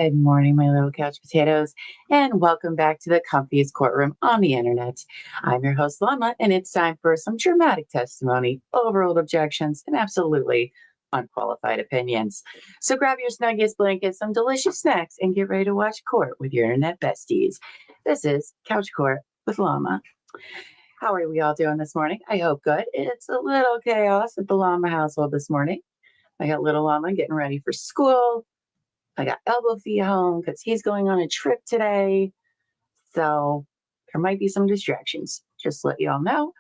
Good morning, my little couch potatoes, and welcome back to the comfiest courtroom on the internet. I'm your host, Llama, and it's time for some dramatic testimony, overruled objections, and absolutely unqualified opinions. So grab your snuggiest blankets, some delicious snacks, and get ready to watch court with your internet besties. This is Couch Court with Llama. How are we all doing this morning? I hope good. It's a little chaos at the Llama household this morning. I got little Llama getting ready for school. I got Elbow Feet home because he's going on a trip today. So there might be some distractions. Just to let you all know.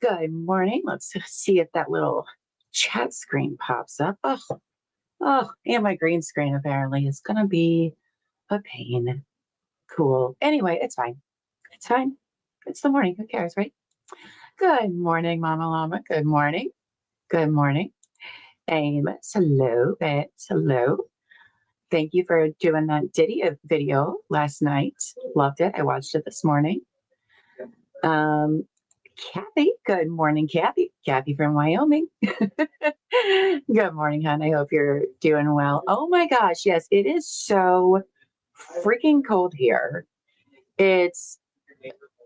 Good morning. Let's see if that little chat screen pops up. And my green screen apparently is going to be a pain. Cool. Anyway, it's fine. It's fine. It's the morning. Who cares, right? Good morning, Mama Llama. Good morning. Good morning. Amos. Hello, Bets. Hello. Thank you for doing that Diddy video last night. Loved it. I watched it this morning. Kathy. Good morning, Kathy. Kathy from Wyoming. Good morning, hon. I hope you're doing well. Oh my gosh. Yes, it is so freaking cold here. It's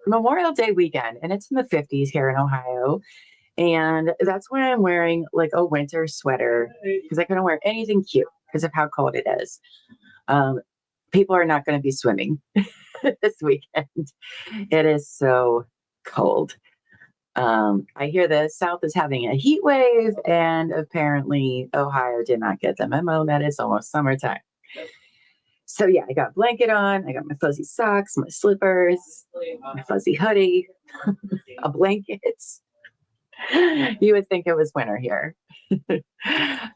Memorial Day weekend and it's in the 50s here in Ohio. And that's why I'm wearing like a winter sweater because I couldn't wear anything cute because of how cold it is. People are not going to be swimming this weekend. It is so cold. I hear the South is having a heat wave, and apparently Ohio did not get the memo that it's almost summertime. So yeah, I got a blanket on, I got my fuzzy socks, my slippers, my fuzzy hoodie, a blanket. You would think it was winter here.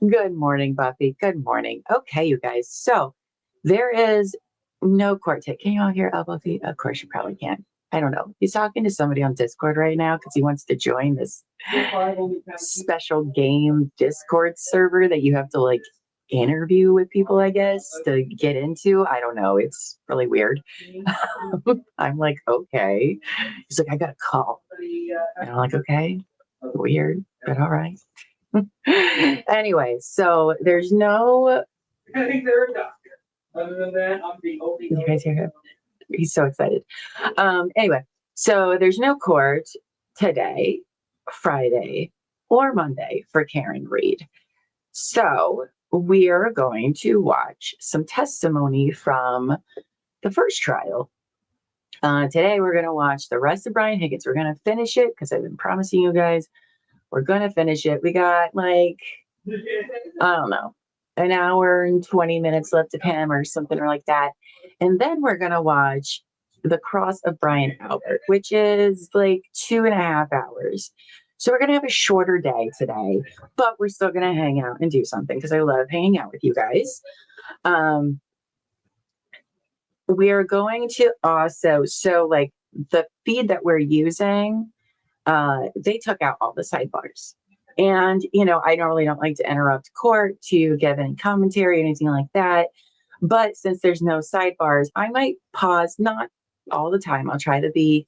Good morning, Buffy. Good morning. Okay, you guys. So there is no court date. Can you all hear Elbow Feet? Of course you probably can. I don't know. He's talking to somebody on Discord right now because he wants to join this special game Discord server that you have to like interview with people, I guess, to get into. I don't know. It's really weird. I'm like, okay. He's like, I got a call. And I'm like, okay. Weird, but all right. Anyway, so there's no. I think they're a doctor. Other than that, I'm the only. You guys hear him? He's so excited. Anyway, so there's no court today, Friday, or Monday for Karen Reed. So we are going to watch some testimony from the first trial. Today, we're going to watch the rest of Brian Higgins. We're going to finish it because I've been promising you guys we're going to finish it. We got like, I don't know, an hour and 20 minutes left of him or something like that. And then we're going to watch The Cross of Brian Albert, which is like 2.5 hours. So we're going to have a shorter day today, but we're still going to hang out and do something because I love hanging out with you guys. We are going to also, so like the feed that we're using, they took out all the sidebars. And, you know, I normally don't like to interrupt court to give any commentary or anything like that. But since there's no sidebars, I might pause, not all the time. I'll try to be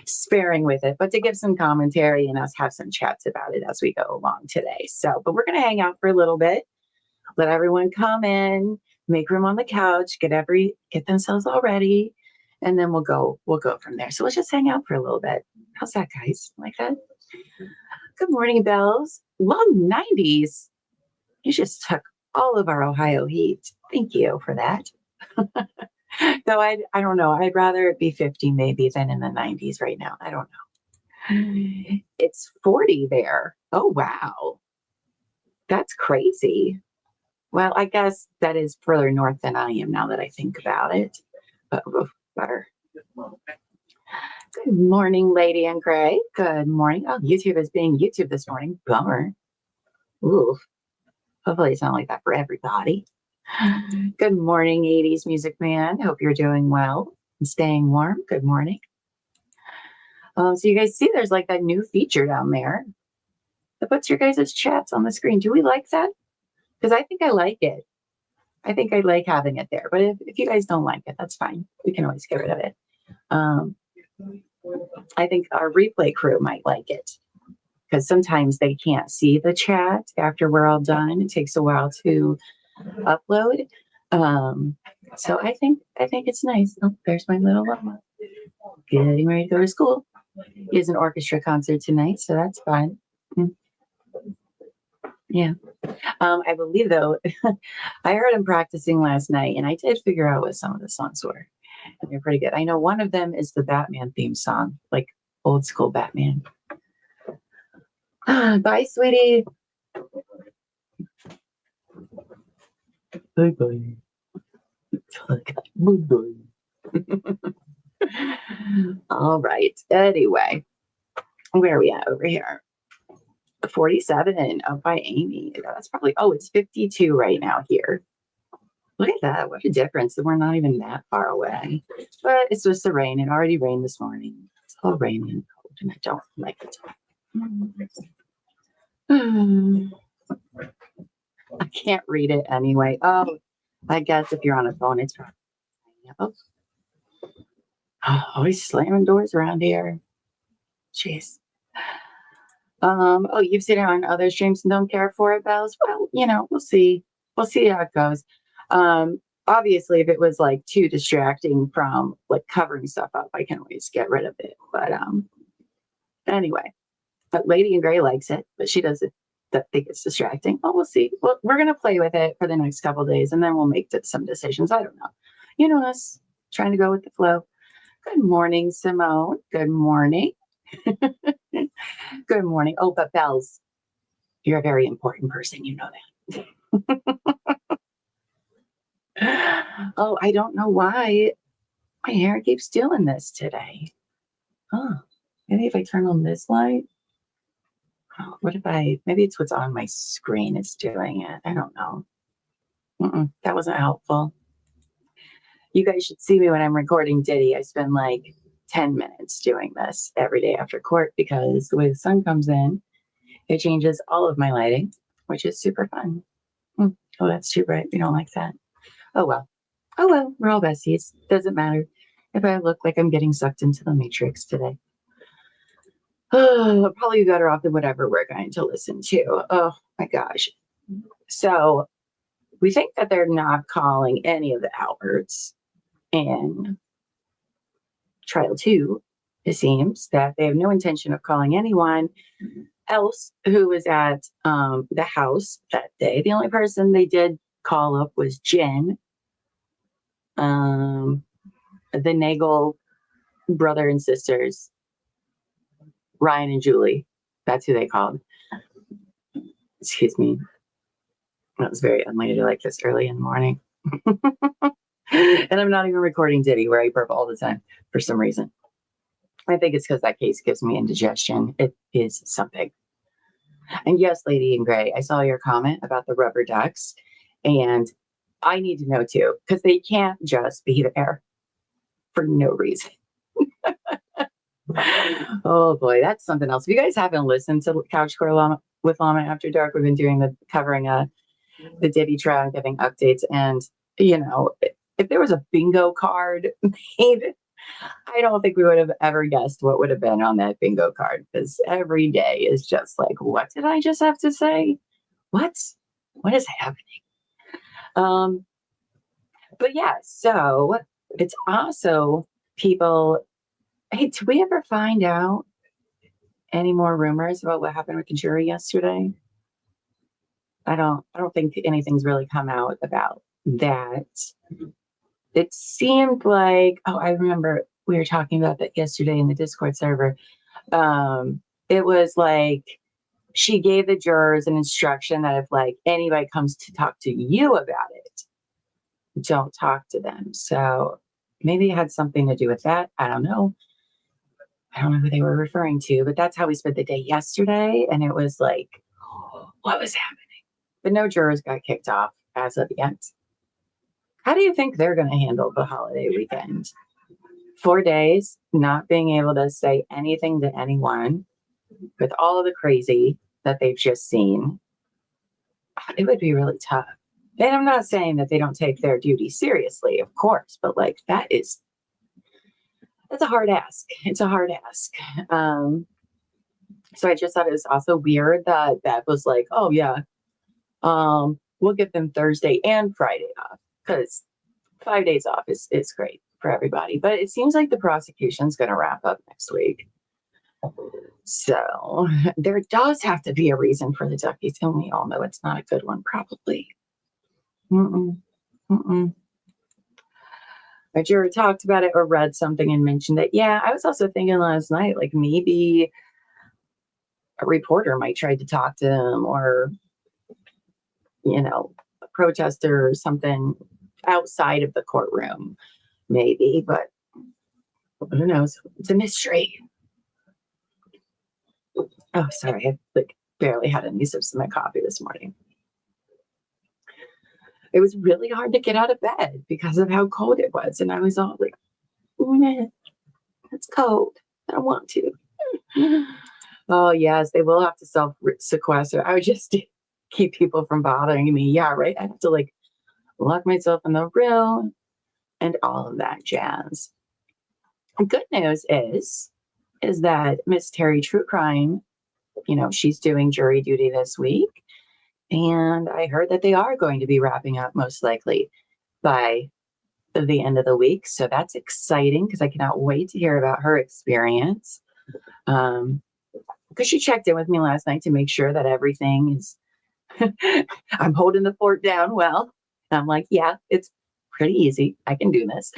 sparing with it, but to give some commentary and us have some chats about it as we go along today. So, but we're going to hang out for a little bit, let everyone come in, make room on the couch, get themselves all ready, and then we'll go from there. So let's just hang out for a little bit. How's that, guys? Like that? Good morning, Bells. Long 90s. You just took all of our Ohio heat. Thank you for that. Though I don't know. I'd rather it be 50 maybe than in the 90s right now. I don't know. It's 40 there. Oh, wow. That's crazy. Well, I guess that is further north than I am now that I think about it. But better. Good morning, Lady in Gray. Good morning. Oh, YouTube is being YouTube this morning. Bummer. Ooh. Hopefully it's not like that for everybody. Good morning, 80s Music Man. Hope you're doing well and staying warm. Good morning. So you guys see there's like that new feature down there that puts your guys' chats on the screen. Do we like that? Because I think I like it. I think I like having it there. But if you guys don't like it, that's fine. We can always get rid of it. I think our replay crew might like it because sometimes they can't see the chat after we're all done. It takes a while to upload. Um, so I think it's nice. Oh, there's my little Llama getting ready to go to school. He has an orchestra concert tonight, so that's fun. Mm, yeah. I believe though, I heard him practicing last night, and I did figure out what some of the songs were. And they're pretty good. I know one of them is the Batman theme song, like old school Batman. Bye, sweetie. Bye bye. Bye bye. All right. Anyway, where are we at over here? 47 up by Amy. That's probably, oh, it's 52 right now here. Look at that. What a difference. We're not even that far away. But it's supposed to rain. It already rained this morning. It's all rainy and cold, and I don't like it. I can't read it anyway. Oh, I guess if you're on a phone, it's probably. Oh, always slamming doors around here. Jeez. Oh, you've seen it on other streams and don't care for it, Bells? Well, we'll see. We'll see how it goes. Obviously, if it was like too distracting from like covering stuff up, I can always get rid of it. But anyway, but Lady in Gray likes it, but she doesn't think it's distracting. Well, we'll see. Well, we're gonna play with it for the next couple of days, and then we'll make some decisions. I don't know. You know us trying to go with the flow. Good morning, Simone. Good morning. Good morning. Oh, but Bells, you're a very important person. You know that. Oh, I don't know why my hair keeps doing this today. Oh, maybe if I turn on this light. Oh, maybe it's what's on my screen is doing it. I don't know. That wasn't helpful. You guys should see me when I'm recording Diddy. I spend like 10 minutes doing this every day after court because the way the sun comes in, it changes all of my lighting, which is super fun. Oh, that's too bright. We don't like that. Oh, well. Oh, well. We're all besties. Doesn't matter if I look like I'm getting sucked into the Matrix today. Oh, probably better off than whatever we're going to listen to. Oh, my gosh. So we think that they're not calling any of the Alberts in trial 2. It seems that they have no intention of calling anyone else who was at the house that day. The only person they did call up was Jen, the Nagel brother and sisters, Ryan and Julie. That's who they called. Excuse me. That was very unladylike this early in the morning. And I'm not even recording Diddy, where I burp all the time for some reason. I think it's because that case gives me indigestion. It is something. And yes, Lady in Gray, I saw your comment about the rubber ducks, and I need to know too, because they can't just be there for no reason. Oh boy, that's something else. If you guys haven't listened to Couch Core Llama with Llama After Dark, we've been doing the Diddy trial and giving updates. And if there was a bingo card made, I don't think we would have ever guessed what would have been on that bingo card, because every day is just like, what did I just have to say? What is happening? But yeah, so it's also people. Hey, did we ever find out any more rumors about what happened with the jury yesterday? I don't think anything's really come out about that. It seemed like, I remember we were talking about that yesterday in the Discord server. It was like she gave the jurors an instruction that if like anybody comes to talk to you about it, don't talk to them. So maybe it had something to do with that. I don't know. I don't know who they were referring to, but that's how we spent the day yesterday. And it was like, what was happening? But no jurors got kicked off as of yet. How do you think they're going to handle the holiday weekend? 4 days, not being able to say anything to anyone with all of the crazy that they've just seen. It would be really tough. And I'm not saying that they don't take their duty seriously, of course, but like that's a hard ask. It's a hard ask. So I just thought it was also weird that was like, oh yeah, we'll give them Thursday and Friday off. because 5 days off is great for everybody. But it seems like the prosecution's going to wrap up next week. So there does have to be a reason for the duckies, and we all know it's not a good one, probably. Mm-mm, mm-mm. A juror talked about it or read something and mentioned it. Yeah, I was also thinking last night, like maybe a reporter might try to talk to them, or, a protester or something outside of the courtroom, maybe, but who knows? It's a mystery. Oh, sorry. I barely had any sips of my coffee this morning. It was really hard to get out of bed because of how cold it was. And I was all like, nah, it's cold. I don't want to. Oh, yes, they will have to self sequester. I would just keep people from bothering me. Yeah, right. I have to lock myself in the room and all of that jazz. Good news is that Miss Terry True Crime, she's doing jury duty this week. And I heard that they are going to be wrapping up most likely by the end of the week. So that's exciting because I cannot wait to hear about her experience. Because she checked in with me last night to make sure that everything is, I'm holding the fort down well. And I'm like, yeah, it's pretty easy. I can do this.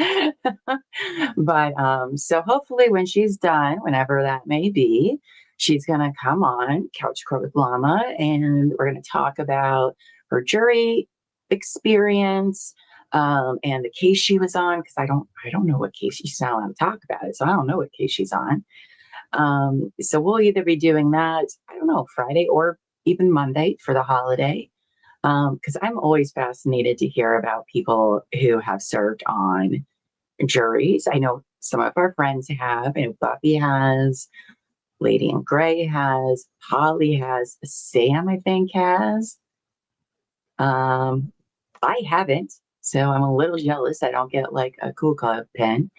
But so hopefully when she's done, whenever that may be, she's going to come on Couch Court with Llama, and we're going to talk about her jury experience and the case she was on, because I don't know what case she's not allowed to talk about it, so I don't know what case she's on. So we'll either be doing that, I don't know, Friday or even Monday for the holiday, because I'm always fascinated to hear about people who have served on juries. I know some of our friends have. I know Buffy has, Lady in Gray has, Holly has, Sam, I think, has. I haven't, so I'm a little jealous I don't get like a cool club pin.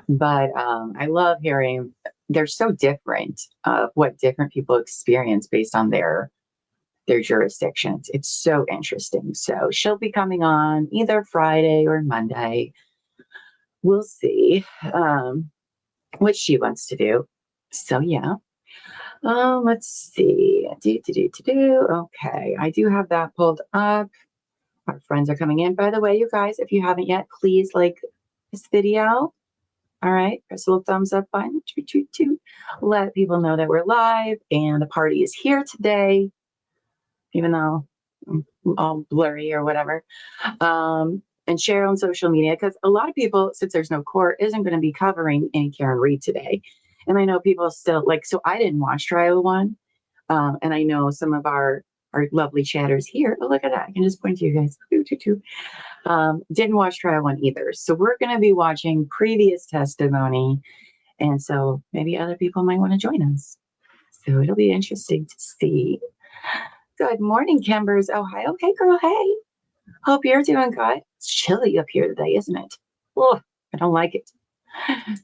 But I love hearing they're so different of what different people experience based on their jurisdictions. It's so interesting. So she'll be coming on either Friday or Monday. We'll see what she wants to do. So yeah. Let's see. Okay, I do have that pulled up. Our friends are coming in. By the way, you guys, if you haven't yet, please like this video. All right, press a little thumbs up button. Let people know that we're live and the party is here today, even though I'm all blurry or whatever. And share on social media, because a lot of people, since there's no court, isn't going to be covering any Karen Read today. And I know people still so I didn't watch trial one. And I know some of our lovely chatters here. Oh, look at that. I can just point to you guys. Didn't watch trial one either. So we're going to be watching previous testimony. And so maybe other people might want to join us. So it'll be interesting to see. Good morning, Kimbers. Oh, hi. Okay, girl. Hey. Hope you're doing good. It's chilly up here today, isn't it? Oh, I don't like it.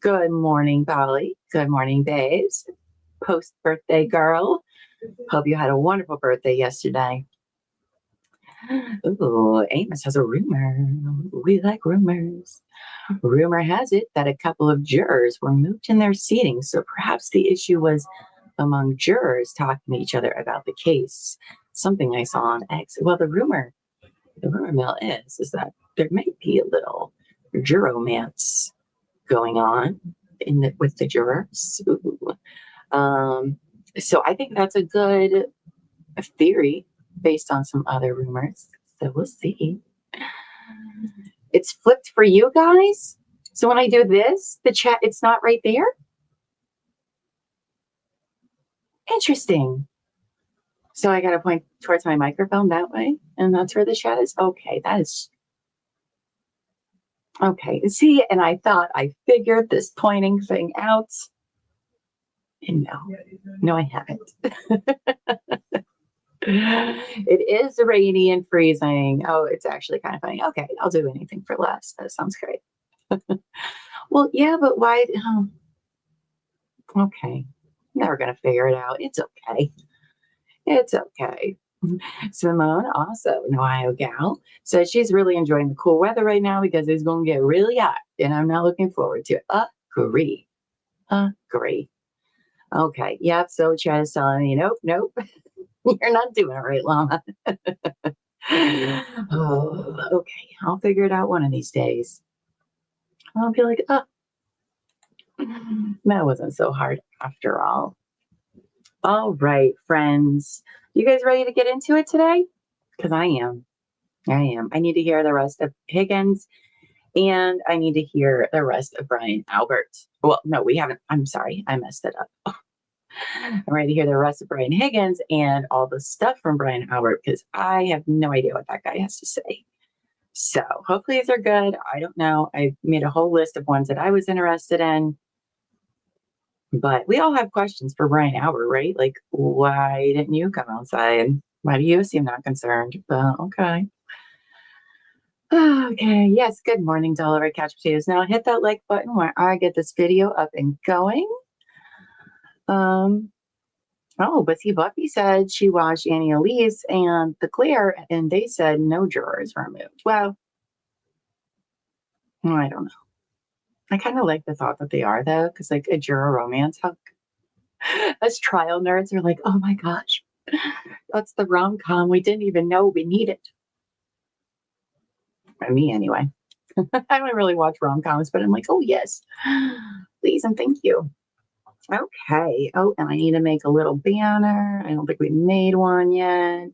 Good morning, Dolly. Good morning, babes. Post-birthday girl. Hope you had a wonderful birthday yesterday. Ooh, Amos has a rumor. We like rumors. Rumor has it that a couple of jurors were moved in their seating, so perhaps the issue was among jurors talking to each other about the case. Something I saw on X. Well, the rumor mill is that there might be a little juromance going on with the jurors. So I think that's a good theory based on some other rumors. So we'll see. It's flipped for you guys. So when I do this, the chat, it's not right there. Interesting. So I got to point towards my microphone that way, and that's where the chat is. Okay, that is okay. See, and I thought I figured this pointing thing out. And no, I haven't. It is rainy and freezing. Oh, it's actually kind of funny. Okay, I'll do anything for less. That sounds great. Well, yeah, but why? Okay, never gonna figure it out. It's okay. It's okay. Simone, also an Ohio gal, says she's really enjoying the cool weather right now because it's going to get really hot, and I'm not looking forward to it. Agree. Agree. Okay. Yep. So Chad is telling me, nope, nope. You're not doing it right, Llama. Oh, okay. I'll figure it out one of these days. I'll be like, that wasn't so hard after all. All right, friends. You guys ready to get into it today? Because I am. I am. I need to hear the rest of Higgins, and I need to hear the rest of Brian Albert. Well, no, we haven't. I'm sorry. I messed it up. I'm ready to hear the rest of Brian Higgins and all the stuff from Brian Albert because I have no idea what that guy has to say. So hopefully these are good. I don't know. I made a whole list of ones that I was interested in. But we all have questions for Brian Albert, right? Like, why didn't you come outside? Why do you seem not concerned? Well, okay. Okay. Yes. Good morning to all of our couch potatoes. Now hit that like button where I get this video up and going. But see, Buffy said she watched Annie Elise and The Clear, and they said no jurors removed. Well, I don't know. I kind of like the thought that they are, though, because like a juror romance hook. Us trial nerds are like, oh my gosh, that's the rom-com we didn't even know we needed. For me, anyway. I don't really watch rom-coms, but I'm like, oh yes, please and thank you. Okay. Oh, and I need to make a little banner. I don't think we made one yet.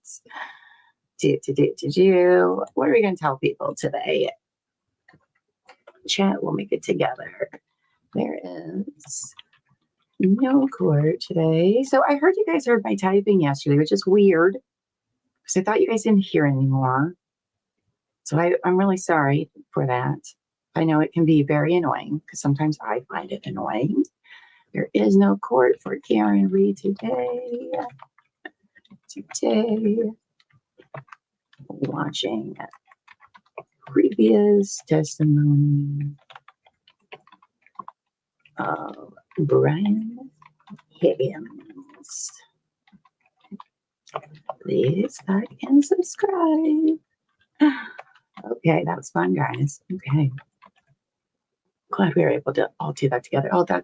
What are we going to tell people today? Chat, we'll make it together. There is no court today. So I heard you guys heard my typing yesterday, which is weird because I thought you guys didn't hear anymore. So I'm really sorry for that. I know it can be very annoying because sometimes I find it annoying. There is no court for Karen Reed today. Watching previous testimony of Brian Higgins. Please like and subscribe. Okay, that was fun, guys. Okay. Glad we were able to all do that together. Oh, that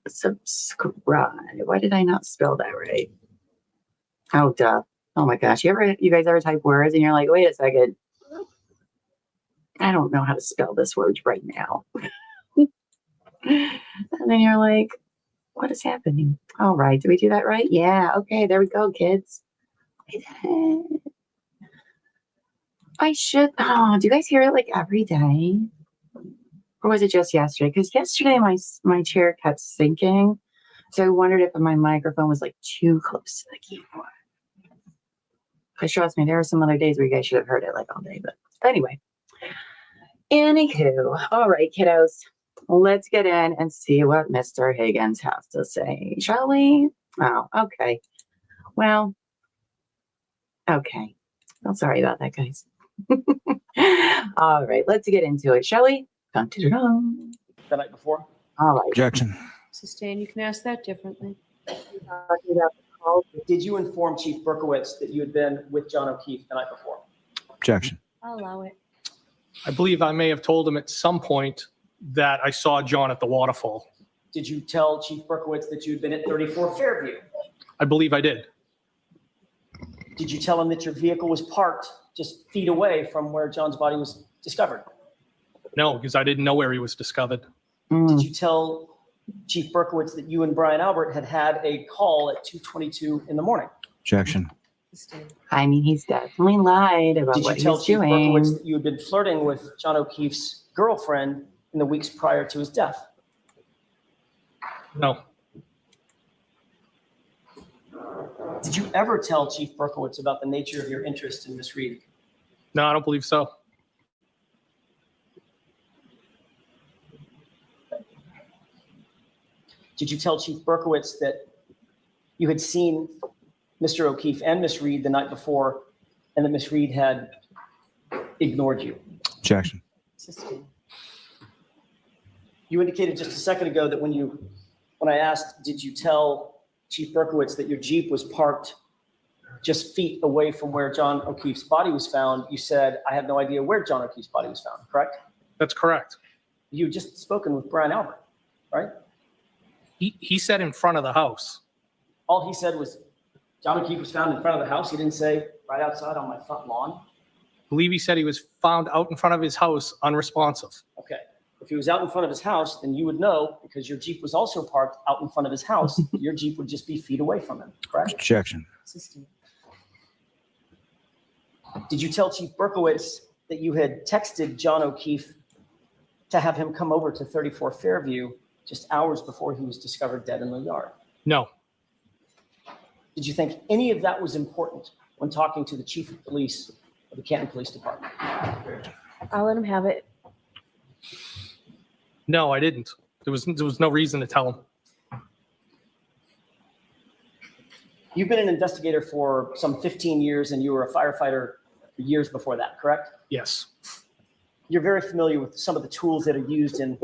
subscribe. Why did I not spell that right? Oh, duh. Oh my gosh. You guys ever type words and you're like, wait a second. I don't know how to spell this word right now. And then you're like, what is happening? All right. Did we do that right? Yeah. Okay. There we go, kids. We did it. I should. Oh, do you guys hear it like every day? Or was it just yesterday? Because yesterday my chair kept sinking. So I wondered if my microphone was like too close to the keyboard. Because trust me, there are some other days where you guys should have heard it like all day. But anyway. Anywho. All right, kiddos. Let's get in and see what Mr. Higgins has to say, shall we? Oh, okay. Well, okay. I'm sorry about that, guys. All right, let's get into it, shall we? Dun-dun-dun. The night before? All right. Objection. Sustain, you can ask that differently. Did you inform Chief Berkowitz that you had been with John O'Keefe the night before? Objection. I'll allow it. I believe I may have told him at some point that I saw John at the waterfall. Did you tell Chief Berkowitz that you had been at 34 Fairview? I believe I did. Did you tell him that your vehicle was parked just feet away from where John's body was discovered? No, because I didn't know where he was discovered. Did you tell Chief Berkowitz that you and Brian Albert had a call at 2:22 in the morning? Objection. Sustain. I mean, he's definitely lied about Did you what tell he's Chief doing. Berkowitz that you had been flirting with John O'Keefe's girlfriend in the weeks prior to his death? No. Did you ever tell Chief Berkowitz about the nature of your interest in Miss Reed? No, I don't believe so. Did you tell Chief Berkowitz that you had seen Mr. O'Keefe and Miss Reed the night before and that Miss Reed had ignored you? Objection. Sustain. You indicated just a second ago that when I asked, did you tell Chief Berkowitz that your Jeep was parked just feet away from where John O'Keefe's body was found, you said, I have no idea where John O'Keefe's body was found, correct? That's correct. You had just spoken with Brian Albert, right? He said in front of the house. All he said was John O'Keefe was found in front of the house. He didn't say right outside on my front lawn. I believe he said he was found out in front of his house, unresponsive. Okay. If he was out in front of his house, then you would know because your Jeep was also parked out in front of his house. Your Jeep would just be feet away from him, correct? Objection. Assistant. Did you tell Chief Berkowitz that you had texted John O'Keefe to have him come over to 34 Fairview just hours before he was discovered dead in the yard? No, Did you think any of that was important when talking to the chief of police of the Canton Police Department? I'll let him have it. no, I didn't. There was no reason to tell him. You've been an investigator for some 15 years and you were a firefighter for years before that, correct? Yes, You're very familiar with some of the tools that are used in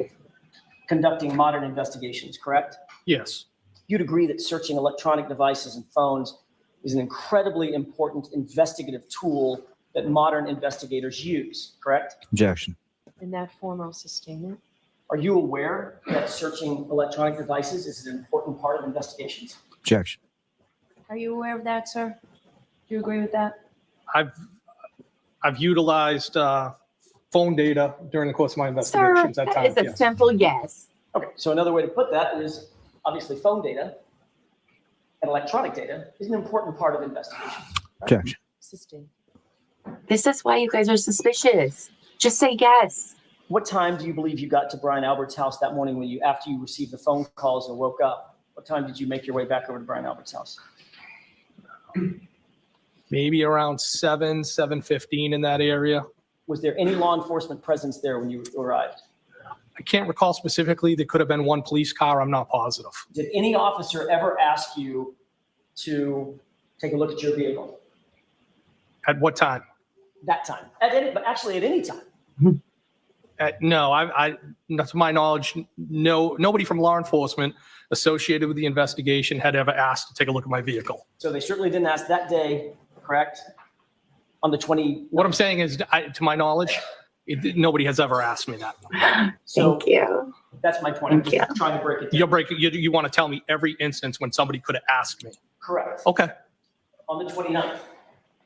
conducting modern investigations, correct? yes, You'd agree that searching electronic devices and phones is an incredibly important investigative tool that modern investigators use, correct? Objection. In that form, I'll sustain it. Are you aware that searching electronic devices is an important part of investigations? Objection. Are you aware of that, sir? Do you agree with that? I've utilized phone data during the course of my Sir, investigations at that times. is a Yes. simple yes. Okay, so another way to put that is obviously phone data and electronic data is an important part of investigations. Objection. Sustain. This is why you guys are suspicious. Just say yes. What time do you believe you got to Brian Albert's house that morning when after you received the phone calls and woke up? What time did you make your way back over to Brian Albert's house? Maybe around 7:15 in that area. Was there any law enforcement presence there when you arrived? I can't recall specifically. There could have been one police car. I'm not positive. Did any officer ever ask you to take a look at your vehicle? At what time? That time? But actually at any time? No, not to my knowledge, nobody from law enforcement associated with the investigation had ever asked to take a look at my vehicle. So they certainly didn't ask that day, correct? On the 20. What I'm saying is, to my knowledge, nobody has ever asked me that. So Thank you. that's my point. I'm Thank just trying to break it down. You want to tell me every instance when somebody could have asked me. Correct. Okay. On the 29th,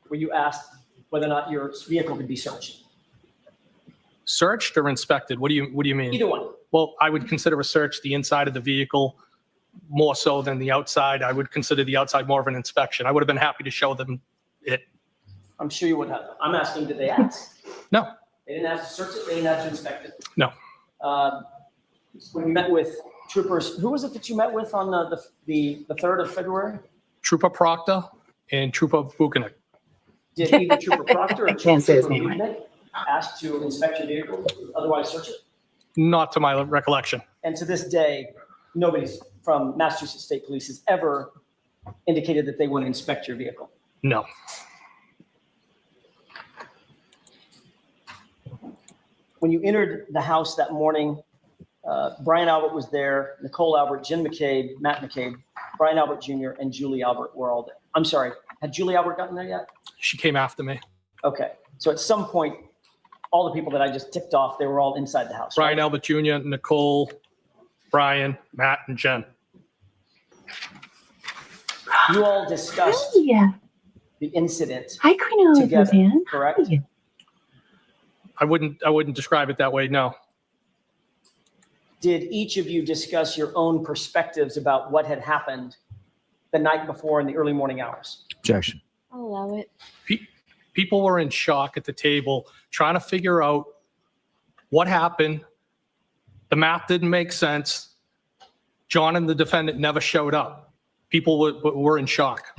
where you asked whether or not your vehicle could be searched. Searched or inspected? What do you mean? Either one. Well, I would consider a search the inside of the vehicle more so than the outside. I would consider the outside more of an inspection. I would have been happy to show them it. I'm sure you would have. I'm asking, did they ask? No, They didn't ask to search it. They didn't ask to inspect it. no. When you met with troopers, who was it that you met with on the 3rd of February? Trooper Proctor and Trooper Buchanan. Did either Trooper Proctor or I can't say his Trooper name right. Buchanan ask to inspect your vehicle, otherwise search it? Not to my recollection. And to this day, nobody from Massachusetts State Police has ever indicated that they want to inspect your vehicle. No. When you entered the house that morning, Brian Albert was there, Nicole Albert, Jen McCabe, Matt McCabe, Brian Albert Jr., and Julie Albert were all there. I'm sorry, had Julie Albert gotten there yet? She came after me. Okay, so at some point, all the people that I just ticked off, they were all inside the house. Brian right? Albert Jr., Nicole, Brian, Matt, and Jen. You all discussed Yeah. the incident Hi, Queen together, Elizabeth. correct? Hi. I wouldn't describe it that way. No. Did each of you discuss your own perspectives about what had happened the night before in the early morning hours? Objection. I'll allow it. People were in shock at the table trying to figure out what happened. The math didn't make sense. John and the defendant never showed up. People were in shock.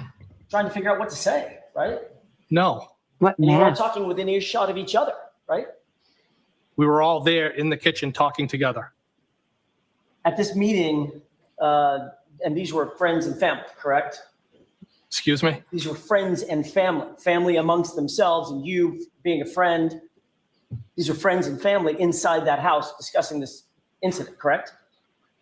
Trying to figure out what to say, right? No, What And you were all math? talking within earshot of each other, right? we were all there in the kitchen talking together. At this meeting, and these were friends and family, correct? Excuse me? These were friends and family amongst themselves, and you being a friend. These are friends and family inside that house discussing this incident, correct?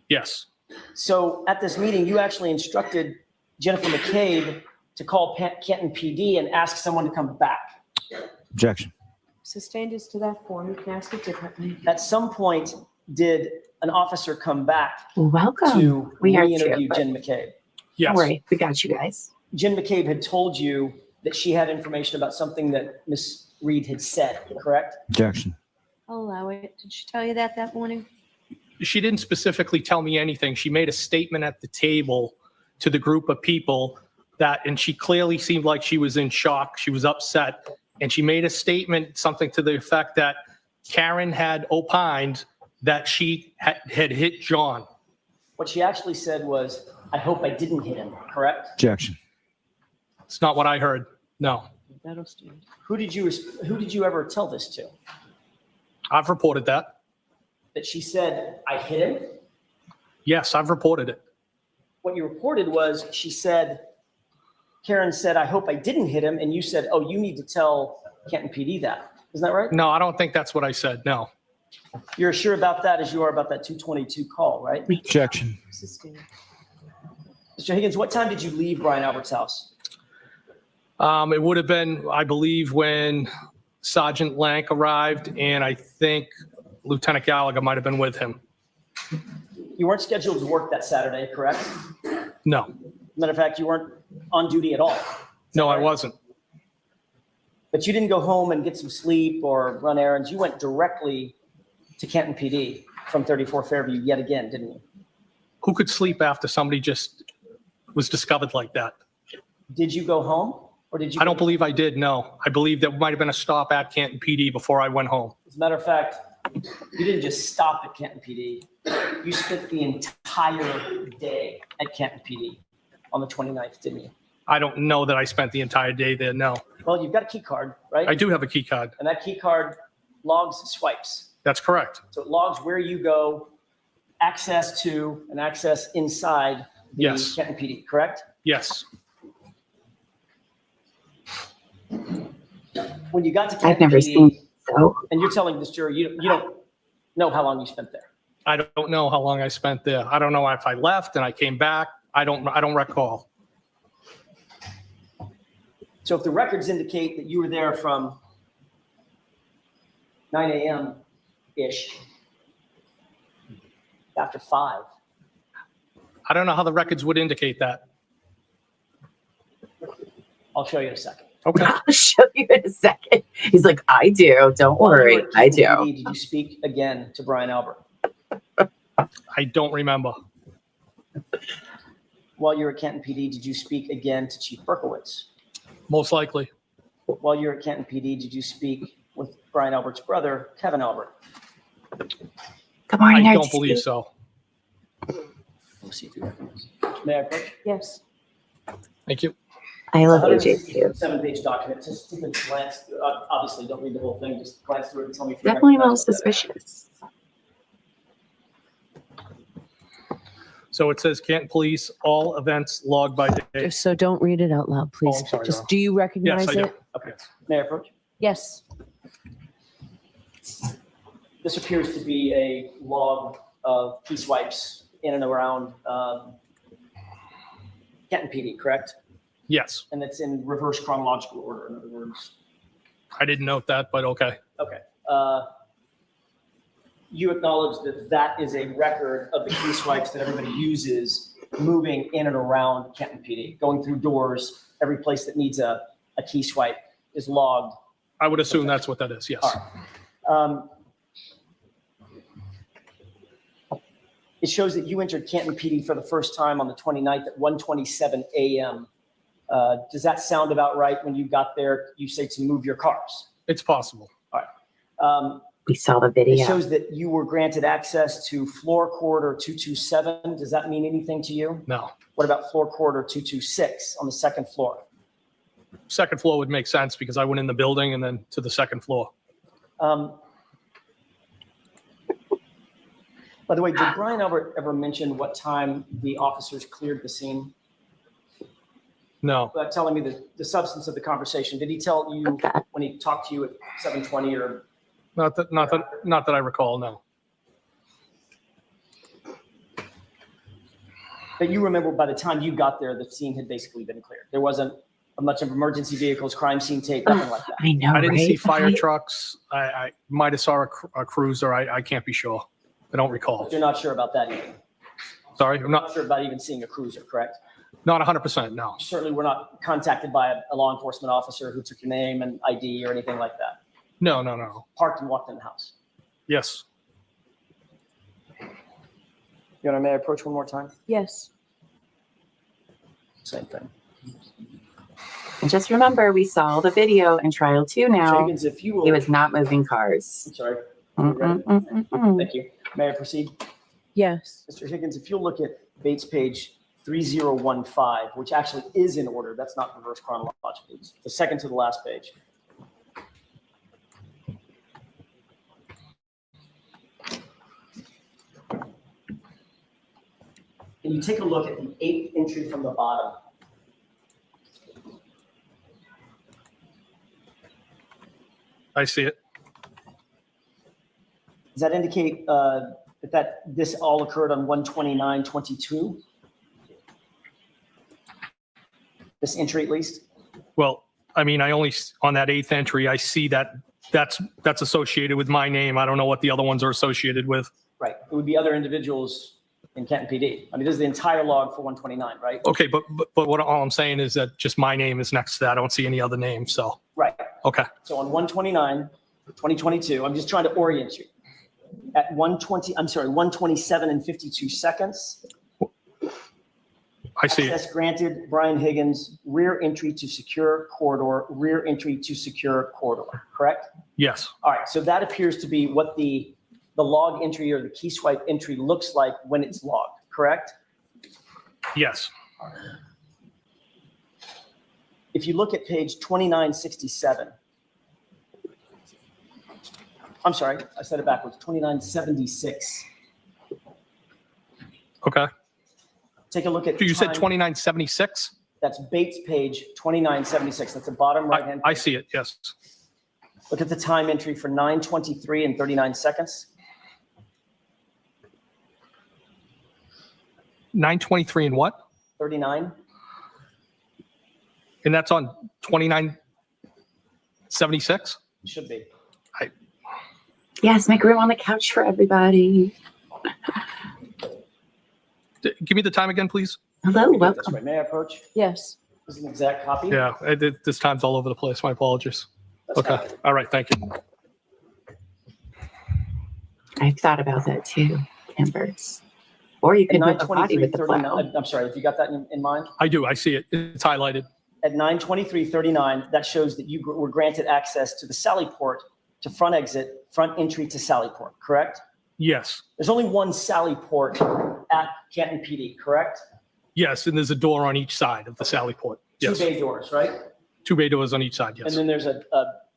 Yes. So at this meeting, you actually instructed Jennifer McCabe to call Canton PD and ask someone to come back. Objection. Sustained as to that form, you can ask it differently. At some point, did an officer come back Welcome. to We heard you, re-interview but Jen McCabe? Yes. don't worry, we got you guys. Jen McCabe had told you that she had information about something that Miss Reed had said, correct? Objection. I'll allow it. Did she tell you that morning? She didn't specifically tell me anything. She made a statement at the table to the group of people and she clearly seemed like she was in shock. She was upset. And she made a statement, something to the effect that Karen had opined that she had hit John. What she actually said was, I hope I didn't hit him, correct? Objection. It's not what I heard. No. That'll stand. Who did you ever tell this to? I've reported that. That she said, I hit him? Yes, I've reported it. What you reported was Karen said, I hope I didn't hit him. And you said, oh, you need to tell Canton PD that. Isn't that right? No, I don't think that's what I said. No. You're as sure about that as you are about that 222 call, right? Objection. Sustained. Mr. Higgins, what time did you leave Brian Albert's house? It would have been, I believe, when Sergeant Lank arrived, and I think Lieutenant Gallagher might have been with him. You weren't scheduled to work that Saturday, correct? No. Matter of fact, you weren't on duty at all. No, I wasn't. But you didn't go home and get some sleep or run errands. You went directly to Canton PD from 34 Fairview yet again, didn't you? Who could sleep after somebody just was discovered like that? Did you go home or did you? I don't believe I did, no. I believe there might have been a stop at Canton PD before I went home. As a matter of fact, you didn't just stop at Canton PD. You spent the entire day at Canton PD on the 29th, didn't you? I don't know that I spent the entire day there, no. Well, you've got a key card, right? I do have a key card. And that key card logs swipes. That's correct. So it logs where you go, access to, and access inside the Yes. Canton PD, correct? Yes. When you got to Canton I've never PD, seen so. and you're telling this jury you don't know how long you spent there. I don't know how long I spent there. I don't know if I left and I came back. I don't recall. So if the records indicate that you were there from 9 a.m.-ish, after 5, I don't know how the records would indicate that. I'll show you in a second. Okay. I'll show you in a second. He's like, I do. Don't While you worry. were at I Canton do. PD, did you speak again to Brian Albert? I don't remember. While you were at Canton PD, did you speak again to Chief Berkowitz? Most likely. While you were at Canton PD, did you speak with Brian Albert's brother, Kevin Albert? Good morning. I don't believe so. We'll see if you recognize. May I approach? Yes. Thank you. I love AJ too. 7-page document. Just take a glance. Obviously, don't read the whole thing. Just glance through it and tell me if you Definitely a little recognize what that is. suspicious. So it says Canton Police, all events logged by day. So don't read it out loud, please. I'm sorry, Just Laura. do you recognize Yes, I do. it? Okay. May I approach? Yes. This appears to be a log of key swipes in and around Canton PD, correct? Yes. And it's in reverse chronological order, in other words. I didn't note that, but okay. Okay. You acknowledge that that is a record of the key swipes that everybody uses moving in and around Canton PD, going through doors, every place that needs a key swipe is logged. I would assume that's what that is, yes. All right. It shows that you entered Canton PD for the first time on the 29th at 1:27 a.m. Does that sound about right? When you got there, you say to move your cars. It's possible. We saw the It video. shows that you were granted access to floor corridor 227. Does that mean anything to you? No. What about floor corridor 226 on the second floor? Second floor would make sense because I went in the building and then to the second floor. By the way, did Brian Albert ever mention what time the officers cleared the scene? No. Without telling me the substance of the conversation, did he tell you Okay. when he talked to you at 7:20 or? Not that I recall, no. But you remember by the time you got there, the scene had basically been cleared. There wasn't a bunch of emergency vehicles, crime scene tape, nothing like that. I know, I didn't see right? fire trucks. I might have saw a cruiser. I can't be sure. I don't recall. You're not sure about that either. Sorry, I'm You're not not sure about even seeing a cruiser, correct? not 100%. No. You certainly were not contacted by a law enforcement officer who took your name and ID or anything like that. No. Parked and walked in the house. Yes. Your Honor, may I approach one more time? Yes. Same thing. And just remember, we saw the video in trial 2 now. Higgins, if you will. He was not moving cars. I'm sorry. Mm-mm-mm-mm-mm. Thank you. May I proceed? Yes. Mr. Higgins, if you'll look at Bates page 3015, which actually is in order, that's not reverse chronological. It's the second to the last page. And you take a look at the 8th entry from the bottom. I see it. Does that indicate that this all occurred on 1/29/22? This entry at least? Well, I mean, I only on that 8th entry, I see that's associated with my name. I don't know what the other ones are associated with. Right. It would be other individuals in Canton PD. I mean, this is the entire log for 129, right? Okay, but what all I'm saying is that just my name is next to that. I don't see any other names. So, Right. okay. So on 1/29/2022, I'm just trying to orient you. At 127 and 52 seconds, I see it. access granted, Brian Higgins, rear entry to secure corridor, rear entry to secure corridor, correct? Yes. All right, so that appears to be what the log entry or the key swipe entry looks like when it's logged, correct? Yes. If you look at page 2967, I'm sorry, I said it backwards, 2976. Okay. Take a look at. You said time. 2976? That's Bates page 2976. That's the bottom right-hand. I see it. Yes. Look at the time entry for 9:23 and 39 seconds. 923 and what? 39. And that's on 2976? Should be. Yes, make room on the couch for everybody. Give me the time again, please. Hello, Let me do it this welcome. way. May I approach? Yes. This is an exact copy. Yeah, this time's all over the place. My apologies. That's Okay. fine. All right. Thank you. I've thought about that too, Embers. Or you At could move the body with the 9:23:39. plow. I'm sorry, if you got that in mind. I do. I see it. It's highlighted. At 9:23:39, that shows that you were granted access to the Sally Port to front exit, front entry to Sally Port, correct? Yes. There's only one Sally Port at Canton PD, correct? Yes. And there's a door on each side of the Sally Port. Yes. 2 bay doors, right? 2 bay doors on each side. And Yes. then there's a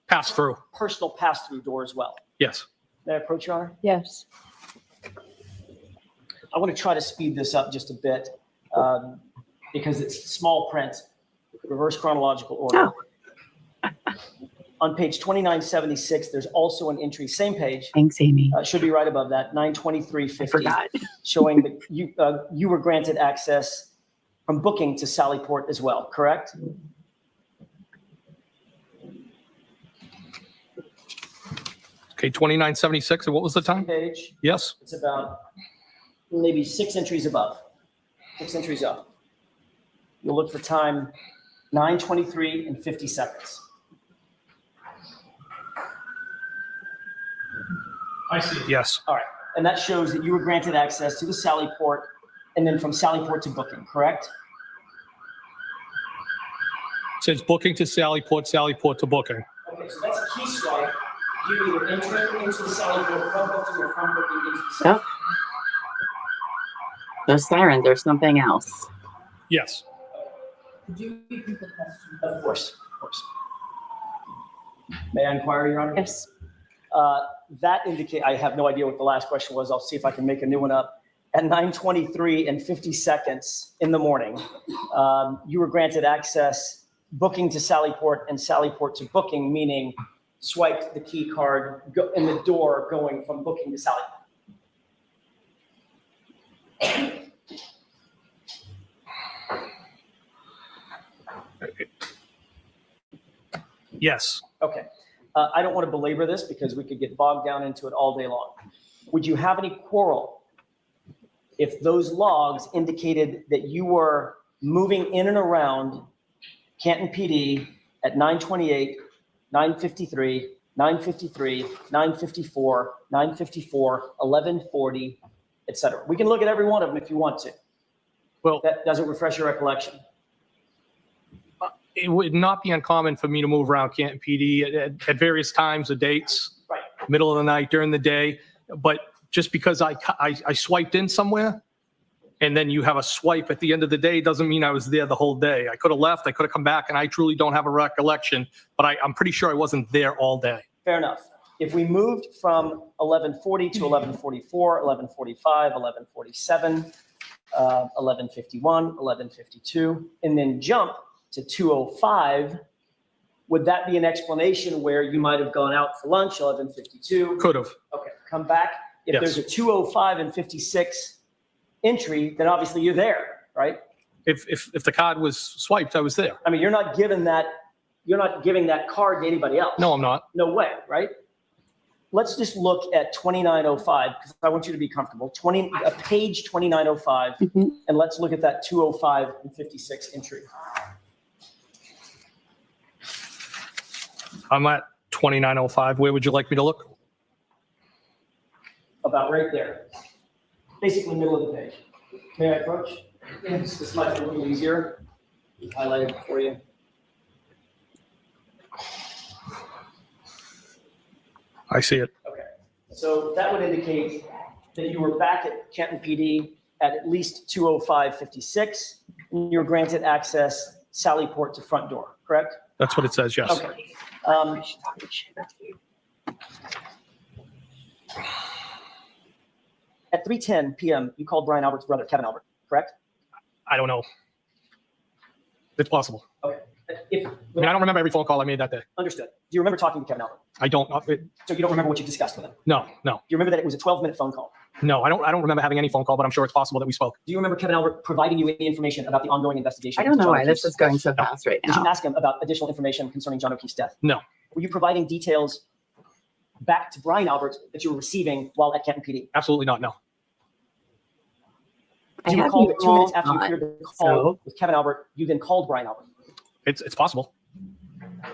Pass through. personal pass-through door as well. Yes. May I approach, Your Honor? Yes. I want to try to speed this up just a bit because it's small print, reverse chronological order. On page 2976, there's also an entry, same page, Thanks, Amy. should be right above that, I 92350, forgot. showing that you were granted access from booking to Sally Port as well, correct? Okay. 2976. And what was the time? Page, Yes. it's about maybe 6 entries above, 6 entries up. You'll look for time 9:23 and 50 seconds. I see it. Yes. All right, and that shows that you were granted access to the Sally Port and then from Sally Port to booking, correct? Says booking to Sally Port to booking. Okay, so that's a key swipe. You either enter into the Sally Port from booking or from booking into the Sally. Oh. Those sirens, there's something else. Yes. Could you repeat the question? Of course, of course. May I inquire, Your Honor? Yes. That indicate, I have no idea what the last question was. I'll see if I can make a new one up. At 9:23 and 50 seconds in the morning, you were granted access booking to Sally Port and Sally Port to booking, meaning swiped the key card in the door going from booking to Sally Port. Yes. Okay. I don't want to belabor this because we could get bogged down into it all day long. Would you have any quarrel if those logs indicated that you were moving in and around Canton PD at 9:28, 9:53, 9:53, 9:54, 9:54, 11:40, et cetera? We can look at every one of them if you want to. Well, That doesn't refresh your recollection. it would not be uncommon for me to move around Canton PD at various times or dates, Right. middle of the night, during the day. But just because I swiped in somewhere and then you have a swipe at the end of the day doesn't mean I was there the whole day. I could have left, I could have come back, and I truly don't have a recollection, but I'm pretty sure I wasn't there all day. Fair enough. If we moved from 11:40 to 11:44, 11:45, 11:47, 11:51, 11:52, and then jump to 2:05, would that be an explanation where you might have gone out for lunch, 11:52? Could have. Okay, come back. If Yes. there's a 2:05 and 56 entry, then obviously you're there, right? If the card was swiped, I was there. I mean, you're not giving that card to anybody else. No, I'm not. No way, right? Let's just look at 2905 because I want you to be comfortable. Page 2905, and let's look at that 2:05 and 56 entry. I'm at 2905. Where would you like me to look? About right there. Basically middle of the page. May I approach? Yes. This might be a little easier. Highlight it for you. I see it. Okay. So that would indicate that you were back at Canton PD at least 2:05:56, and you were granted access Sallyport to front door, correct? That's what it says, yes. Okay. At 3:10 p.m., you called Brian Albert's brother, Kevin Albert, correct? I don't know. It's possible. Okay. I mean, I don't remember every phone call I made that day. Understood. Do you remember talking to Kevin Albert? I don't. So you don't remember what you discussed with him? No. Do you remember that it was a 12-minute phone call? No, I don't remember having any phone call, but I'm sure it's possible that we spoke. Do you remember Kevin Albert providing you any information about the ongoing investigation? I don't into know John why this O'Keefe's- is going so fast right Did you now. ask him about additional information concerning John O'Keefe's death? No. Were you providing details back to Brian Albert that you were receiving while at Canton PD? Absolutely not. No. I Do you have recall you that 2 minutes all after you on, cleared the call so- with Kevin Albert, you then called Brian Albert? It's possible.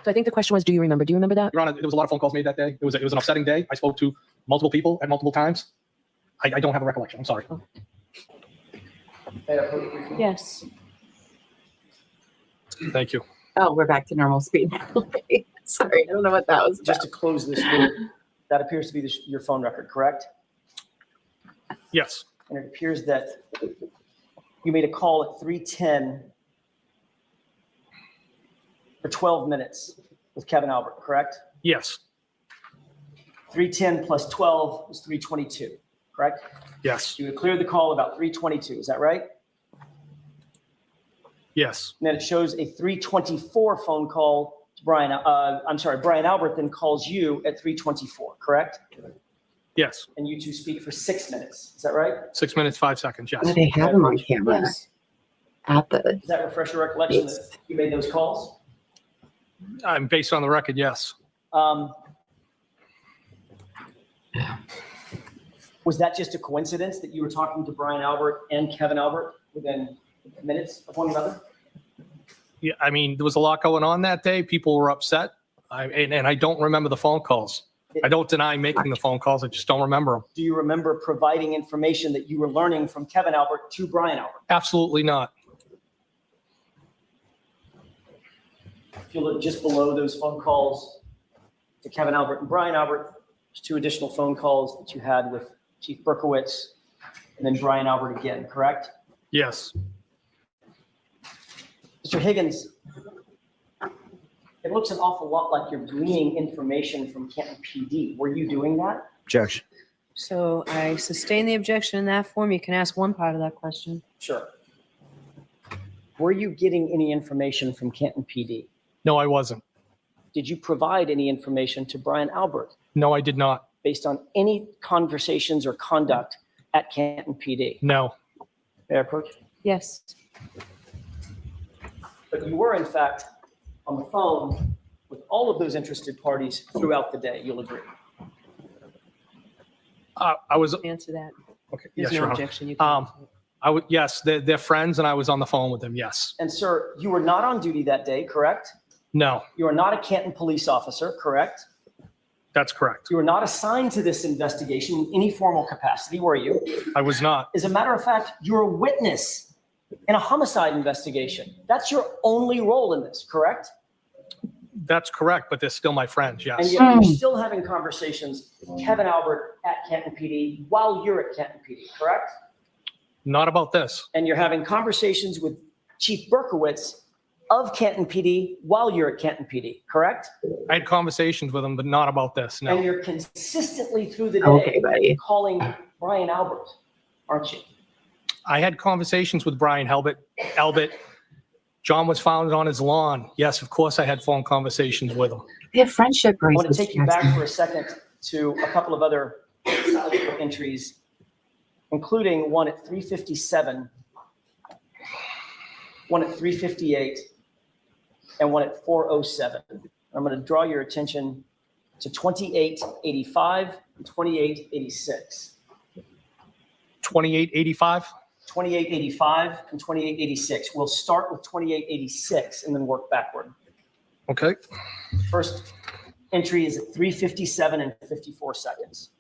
So I think the question was, do you remember? Do you remember that? Your Honor, there was a lot of phone calls made that day. It was an upsetting day. I spoke to multiple people at multiple times. I don't have a recollection. I'm sorry. Yes. Thank you. Oh, we're back to normal speed now. Sorry, I don't know what that was about. Just to close this loop, that appears to be your phone record, correct? Yes. And it appears that you made a call at 3:10 for 12 minutes with Kevin Albert, correct? Yes. 3:10 plus 12 is 3:22, correct? Yes. You had cleared the call about 3:22, is that right? Yes. And then it shows a 3:24 phone call to Brian. Brian Albert then calls you at 3:24, correct? Yes. And you two speak for 6 minutes, is that right? 6 minutes, 5 seconds. Yes. Oh, they have him on camera Yes. at the. Does that refresh your recollection Yes. that you made those calls? I'm based on the record. Yes. Was that just a coincidence that you were talking to Brian Albert and Kevin Albert within minutes of one another? Yeah. I mean, there was a lot going on that day. People were upset. And I don't remember the phone calls. I don't deny making the phone calls. I just don't remember them. Do you remember providing information that you were learning from Kevin Albert to Brian Albert? Absolutely not. If you look just below those phone calls to Kevin Albert and Brian Albert, there's 2 additional phone calls that you had with Chief Berkowitz and then Brian Albert again, correct? Yes. Mr. Higgins, it looks an awful lot like you're gleaning information from Canton PD. Were you doing that? Objection. So I sustain the objection in that form. You can ask one part of that question. Sure. Were you getting any information from Canton PD? No, I wasn't. Did you provide any information to Brian Albert No, I did not. based on any conversations or conduct at Canton PD? No. May I approach? Yes. But you were, in fact, on the phone with all of those interested parties throughout the day, you'll agree. I was, Answer that. okay, There's yes, no Your Honor. objection. You can answer it. Yes, they're friends and I was on the phone with them, yes. And sir, you were not on duty that day, correct? No, You are not a Canton police officer, correct? that's correct. You were not assigned to this investigation in any formal capacity, were you? I was not. As a matter of fact, you're a witness in a homicide investigation. That's your only role in this, correct? That's correct, but they're still my friends, And yes. yet you're still having conversations with Kevin Albert at Canton PD while you're at Canton PD, correct? Not about this. And you're having conversations with Chief Berkowitz of Canton PD while you're at Canton PD, correct? I had conversations with them, but not about this, And no. you're consistently through the Okay, day buddy. calling Brian Albert, aren't you? I had conversations with Brian Albert. John was found on his lawn. Yes, of course I had phone conversations with him. They have friendship I want to bracelets. take you back for a second to a couple of other entries, including one at 3:57, one at 3:58, and one at 4:07. I'm going to draw your attention to 2885 and 2886. 2885? 2885 and 2886. We'll start with 2886 and then work backward. Okay. First entry is at 3:57 and 54 seconds.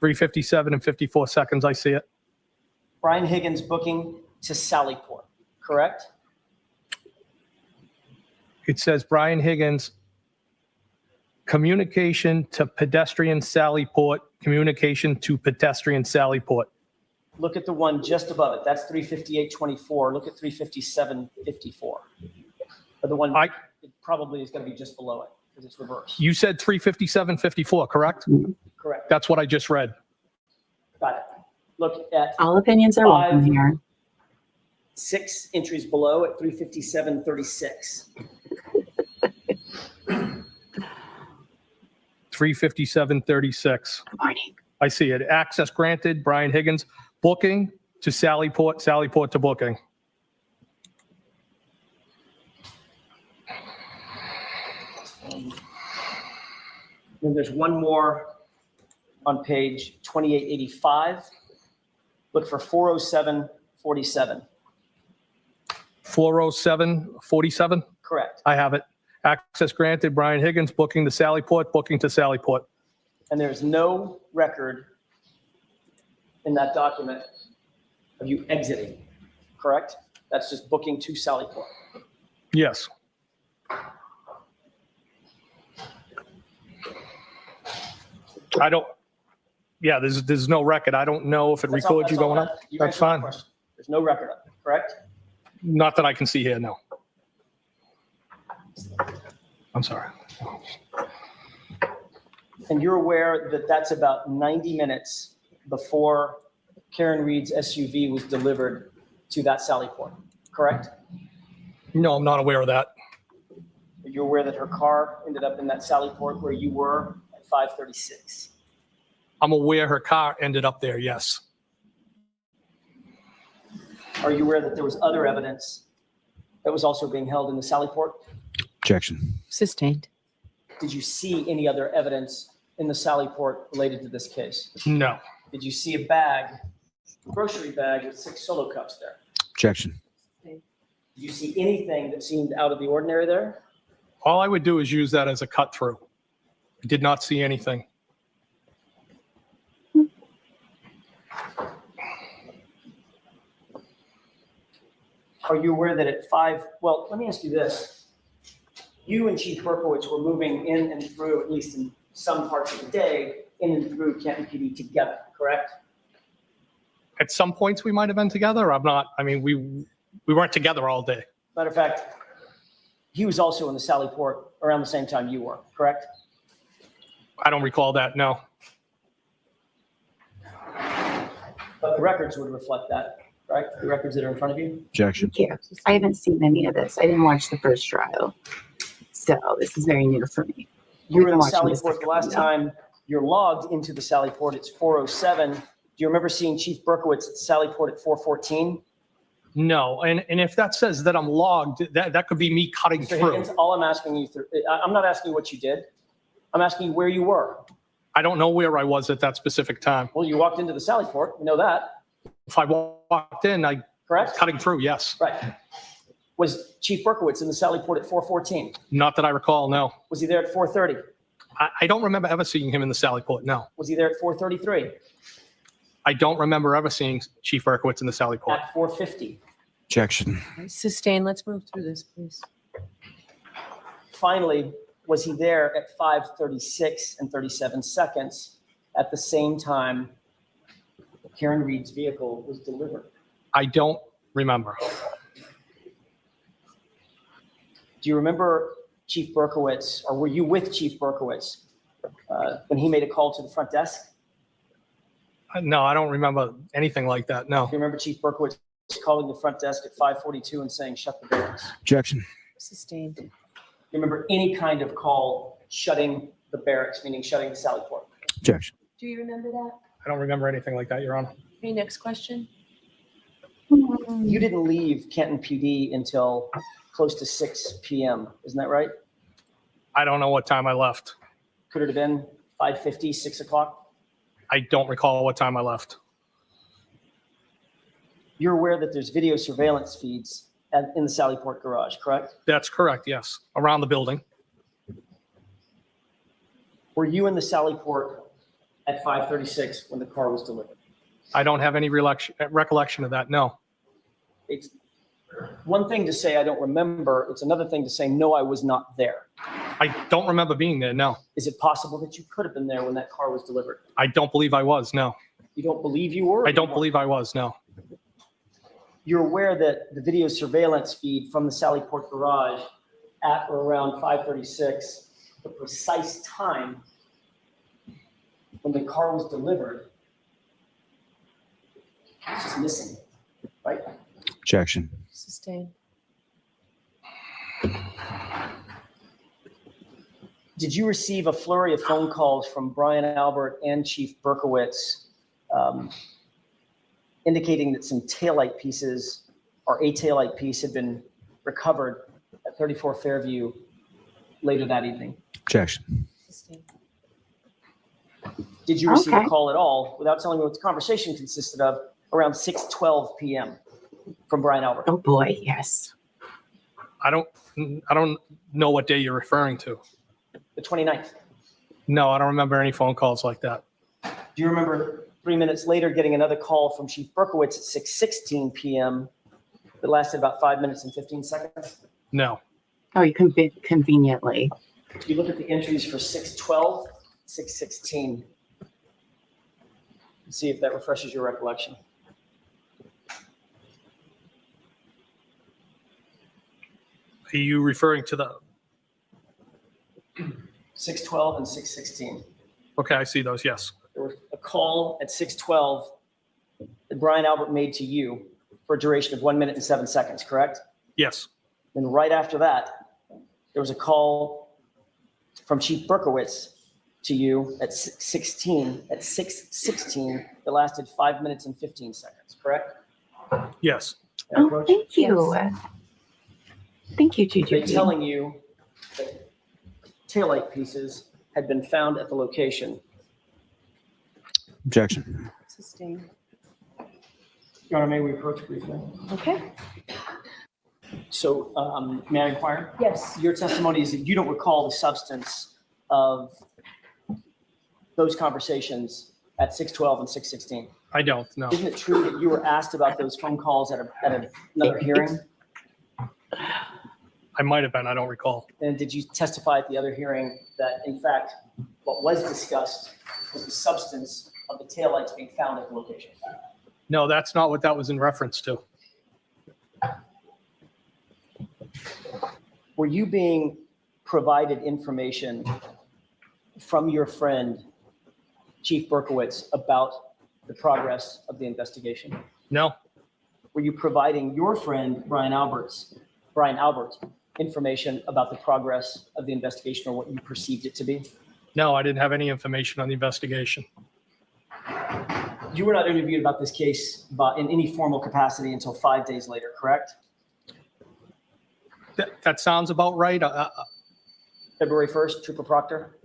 3:57 and 54 seconds, I see it. Brian Higgins booking to Sallyport, correct? It says Brian Higgins, communication to pedestrian Sallyport, communication to pedestrian Sallyport. Look at the one just above it. That's 3:58:24. Look at 3:57:54. Or the one, it probably is going to be just below it because it's reversed. You said 3:57:54, correct? Correct. That's what I just read. Got it. Look at All opinions are welcome here. 6 entries below at 3:57:36. 3:57:36. Good morning. I see it. Access granted, Brian Higgins. Booking to Sallyport, Sallyport to booking. Then there's one more on page 2885. Look for 4:07:47. 4:07:47. Correct. I have it. Access granted, Brian Higgins. Booking to Sallyport, booking to Sallyport. And there's no record in that document of you exiting, correct? That's just booking to Sallyport. Yes. I don't, yeah, there's no record. I don't know if it That's all- records you that's all going that- up. you That's answered my fine. question. There's no record of it, correct? Not that I can see here, no. I'm sorry. And you're aware that that's about 90 minutes before Karen Reed's SUV was delivered to that Sallyport, correct? No, I'm not aware of that. You're aware that her car ended up in that Sallyport where you were at 5:36. I'm aware her car ended up there, yes. Are you aware that there was other evidence that was also being held in the Sallyport? Objection. Sustained. Did you see any other evidence in the Sallyport related to this case? No. Did you see a bag, grocery bag with 6 solo cups there? Objection. Did you see anything that seemed out of the ordinary there? All I would do is use that as a cut through. I did not see anything. Are you aware that at 5, well, let me ask you this. You and Chief Berkowitz were moving in and through, at least in some parts of the day, in and through Canton PD together, correct? At some points we might have been together. We weren't together all day. Matter of fact, he was also in the Sallyport around the same time you were, correct? I don't recall that, no. But the records would reflect that, right? The records that are in front of you? Objection. Thank you. I haven't seen any of this. I didn't watch the first trial. So this is very new for me. You were in the Watching this Sallyport the last time you're logged into the Sallyport, it's 4:07. Do you remember seeing Chief Berkowitz at Sallyport at 4:14? No, and if that says that I'm logged, that could be me cutting Mr. through. Higgins, all I'm asking you I'm not asking you what you did. I'm asking you where you were. I don't know where I was at that specific time. Well, you walked into the Sally Port. We know that, If I walked in, I was correct? cutting through, yes. Right. Was Chief Berkowitz in the Sally Port at 4:14? Not that I recall, no. Was he there at 4:30? I don't remember ever seeing him in the Sally Port, no. Was he there at 4:33? I don't remember ever seeing Chief Berkowitz in the Sally Port. At 4:50? Objection. Sustain. Let's move through this, please. Finally, was he there at 5:36 and 37 seconds at the same time Karen Reed's vehicle was delivered? I don't remember. Do you remember Chief Berkowitz, or were you with Chief Berkowitz when he made a call to the front desk? No, I don't remember anything like that, no. Do you remember Chief Berkowitz calling the front desk at 5:42 and saying, shut the barracks? Objection. Sustained. Do you remember any kind of call shutting the barracks, meaning shutting the Sally Port? Objection. Do you remember that? I don't remember anything like that, Your Honor. Okay, next question. You didn't leave Canton PD until close to 6 p.m., isn't that right? I don't know what time I left. Could it have been 5:50, 6 o'clock? I don't recall what time I left. You're aware that there's video surveillance feeds in the Sally Port garage, correct? That's correct, yes. Around the building. Were you in the Sally Port at 5:36 when the car was delivered? I don't have any recollection of that, no. It's one thing to say I don't remember. It's another thing to say, no, I was not there. I don't remember being there, no. Is it possible that you could have been there when that car was delivered? I don't believe I was, no. You don't believe you were? I don't believe I was, no. You're aware that the video surveillance feed from the Sally Port garage at or around 5:36, the precise time when the car was delivered, it's just missing, right? Objection. Sustained. Did you receive a flurry of phone calls from Brian Albert and Chief Berkowitz indicating that some taillight pieces or a taillight piece had been recovered at 34 Fairview later that evening? Objection. Sustained. Did you receive Okay. a call at all, without telling me what the conversation consisted of, around 6:12 p.m. from Brian Albert? Oh boy, yes. I don't know what day you're referring to. The 29th. No, I don't remember any phone calls like that. Do you remember 3 minutes later getting another call from Chief Berkowitz at 6:16 p.m. that lasted about 5 minutes and 15 seconds? No. Oh, you conveniently. If you look at the entries for 6:12, 6:16, see if that refreshes your recollection. Are you referring to the, 6:12 and 6:16. okay, I see those, yes. There was a call at 6:12 that Brian Albert made to you for a duration of 1 minute and 7 seconds, correct? Yes, Then right after that, there was a call from Chief Berkowitz to you at 6:16 that lasted 5 minutes and 15 seconds, correct? yes. That Oh, approach? thank you. Thank you, They're Juju. telling you that taillight pieces had been found at the location. Objection. Sustained. Your Honor, may we approach briefly? Okay. So may I inquire? Yes. Your testimony is that you don't recall the substance of those conversations at 6:12 and 6:16. I don't, no. Isn't it true that you were asked about those phone calls at another hearing? I might have been, I don't recall. And did you testify at the other hearing that, in fact, what was discussed was the substance of the taillights being found at the location? No, that's not what that was in reference to. Were you being provided information from your friend, Chief Berkowitz, about the progress of the investigation? No, Were you providing your friend, Brian Albert, information about the progress of the investigation or what you perceived it to be? no, I didn't have any information on the investigation. You were not interviewed about this case in any formal capacity until 5 days later, correct? That sounds about right. February 1st, Trooper Proctor?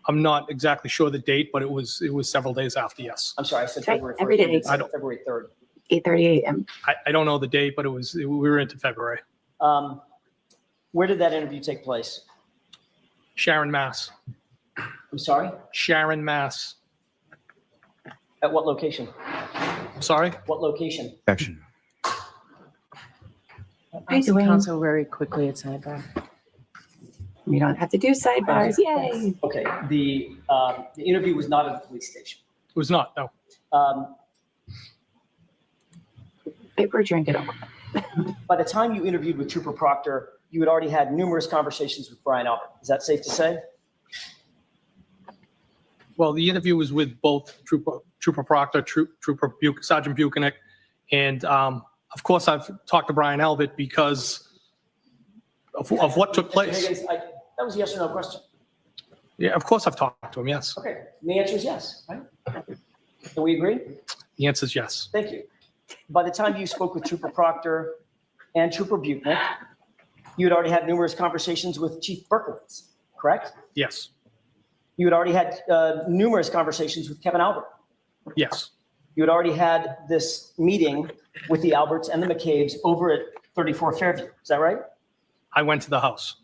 I'm not exactly sure the date, but it was several days after, yes. I'm sorry, I said Right, February 1st. every day. I said February 3rd. 8:30 a.m. I don't know the date, but we were into February. Where did that interview take place? Sharon, Mass. I'm sorry? Sharon, Mass. At what location? I'm sorry? What location? Objection. Hi, Ask the Dwayne. counsel very quickly at sidebar. We don't have to do sidebars. Yay. Okay, the interview was not at the police station. It was not, no. Paper, drink it over. By the time you interviewed with Trooper Proctor, you had already had numerous conversations with Brian Albert. Is that safe to say? Well, the interview was with both Trooper Proctor, Sergeant Buchanan, and of course I've talked to Brian Albert because of what took Mr. place. Higgins, that was a yes or no question. Yeah, of course I've talked to him, yes. Okay, and the answer is yes, right? Can we agree? The answer is yes. Thank you. By the time you spoke with Trooper Proctor and Trooper Buchanan, you had already had numerous conversations with Chief Berkowitz, correct? Yes, You had already had numerous conversations with Kevin Albert. yes, You had already had this meeting with the Alberts and the McCabes over at 34 Fairview. Is that right? I went to the house.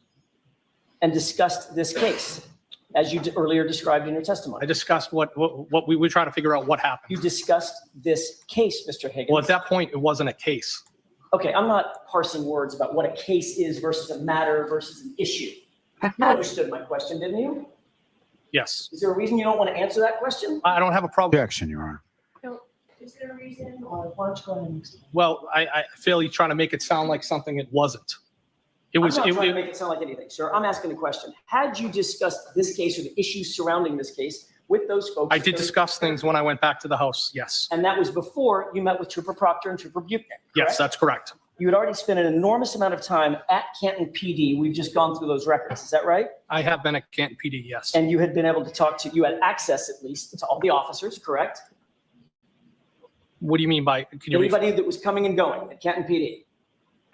And discussed this case, as you earlier described in your I testimony. discussed what we were trying to figure out what happened. You discussed this case, Mr. Higgins. Well, at that point, it wasn't a case. Okay, I'm not parsing words about what a case is versus a matter versus an issue. You understood my question, didn't you? Yes. Is there a reason you don't want to answer that question? I don't have a problem. Objection, Your Honor. Is there a reason, or why don't you go ahead and explain? Well, I feel he's trying to make it sound like something it wasn't. It was, I'm not trying to make it sound like anything, sir. I'm asking a question. Had you discussed this case or the issues surrounding this case with those folks? I did discuss things when I went back to the house, yes. And that was before you met with Trooper Proctor and Trooper Buchanan, Yes, correct? that's correct. You had already spent an enormous amount of time at Canton PD. We've just gone through those records. Is that right? I have been at Canton PD, yes. And you had been able to talk to, you had access at least to all the officers, correct? What do you mean by, can you Anybody that was coming and going at Canton PD.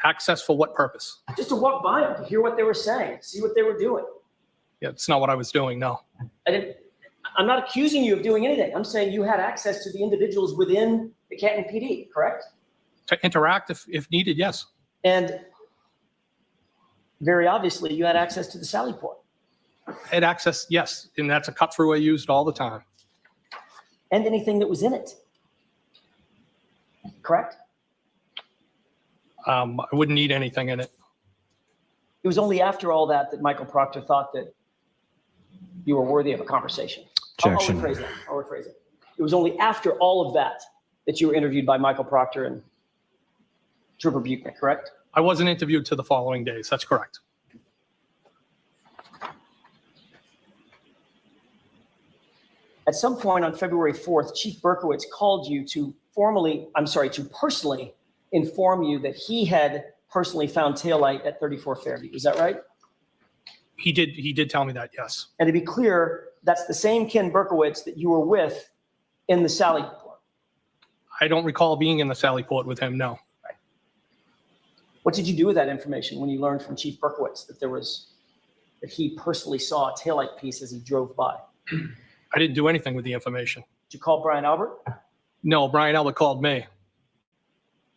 access for what purpose? Just to walk by them, to hear what they were saying, see what they were doing. Yeah, it's not what I was doing, no. I'm not accusing you of doing anything. I'm saying you had access to the individuals within the Canton PD, correct? To interact if needed, yes. And very obviously, you had access to the Sally Port Had access, yes, and that's a cut through I used all the time. and anything that was in it, correct? I wouldn't need anything in it. It was only after all that that Michael Proctor thought that you were worthy of a conversation. Objection. I'll rephrase that. I'll rephrase it. It was only after all of that that you were interviewed by Michael Proctor and Trooper Buchanan, correct? I wasn't interviewed to the following days, that's correct. At some point on February 4th, Chief Berkowitz called you to personally inform you that he had personally found taillight at 34 Fairview. Is that right? He did tell me that, yes. And to be clear, that's the same Ken Berkowitz that you were with in the Sally Port. I don't recall being in the Sally Port with him, no. What did you do with that information when you learned from Chief Berkowitz that he personally saw a taillight piece as he drove by? I didn't do anything with the information. Did you call Brian Albert? No, Brian Albert called me.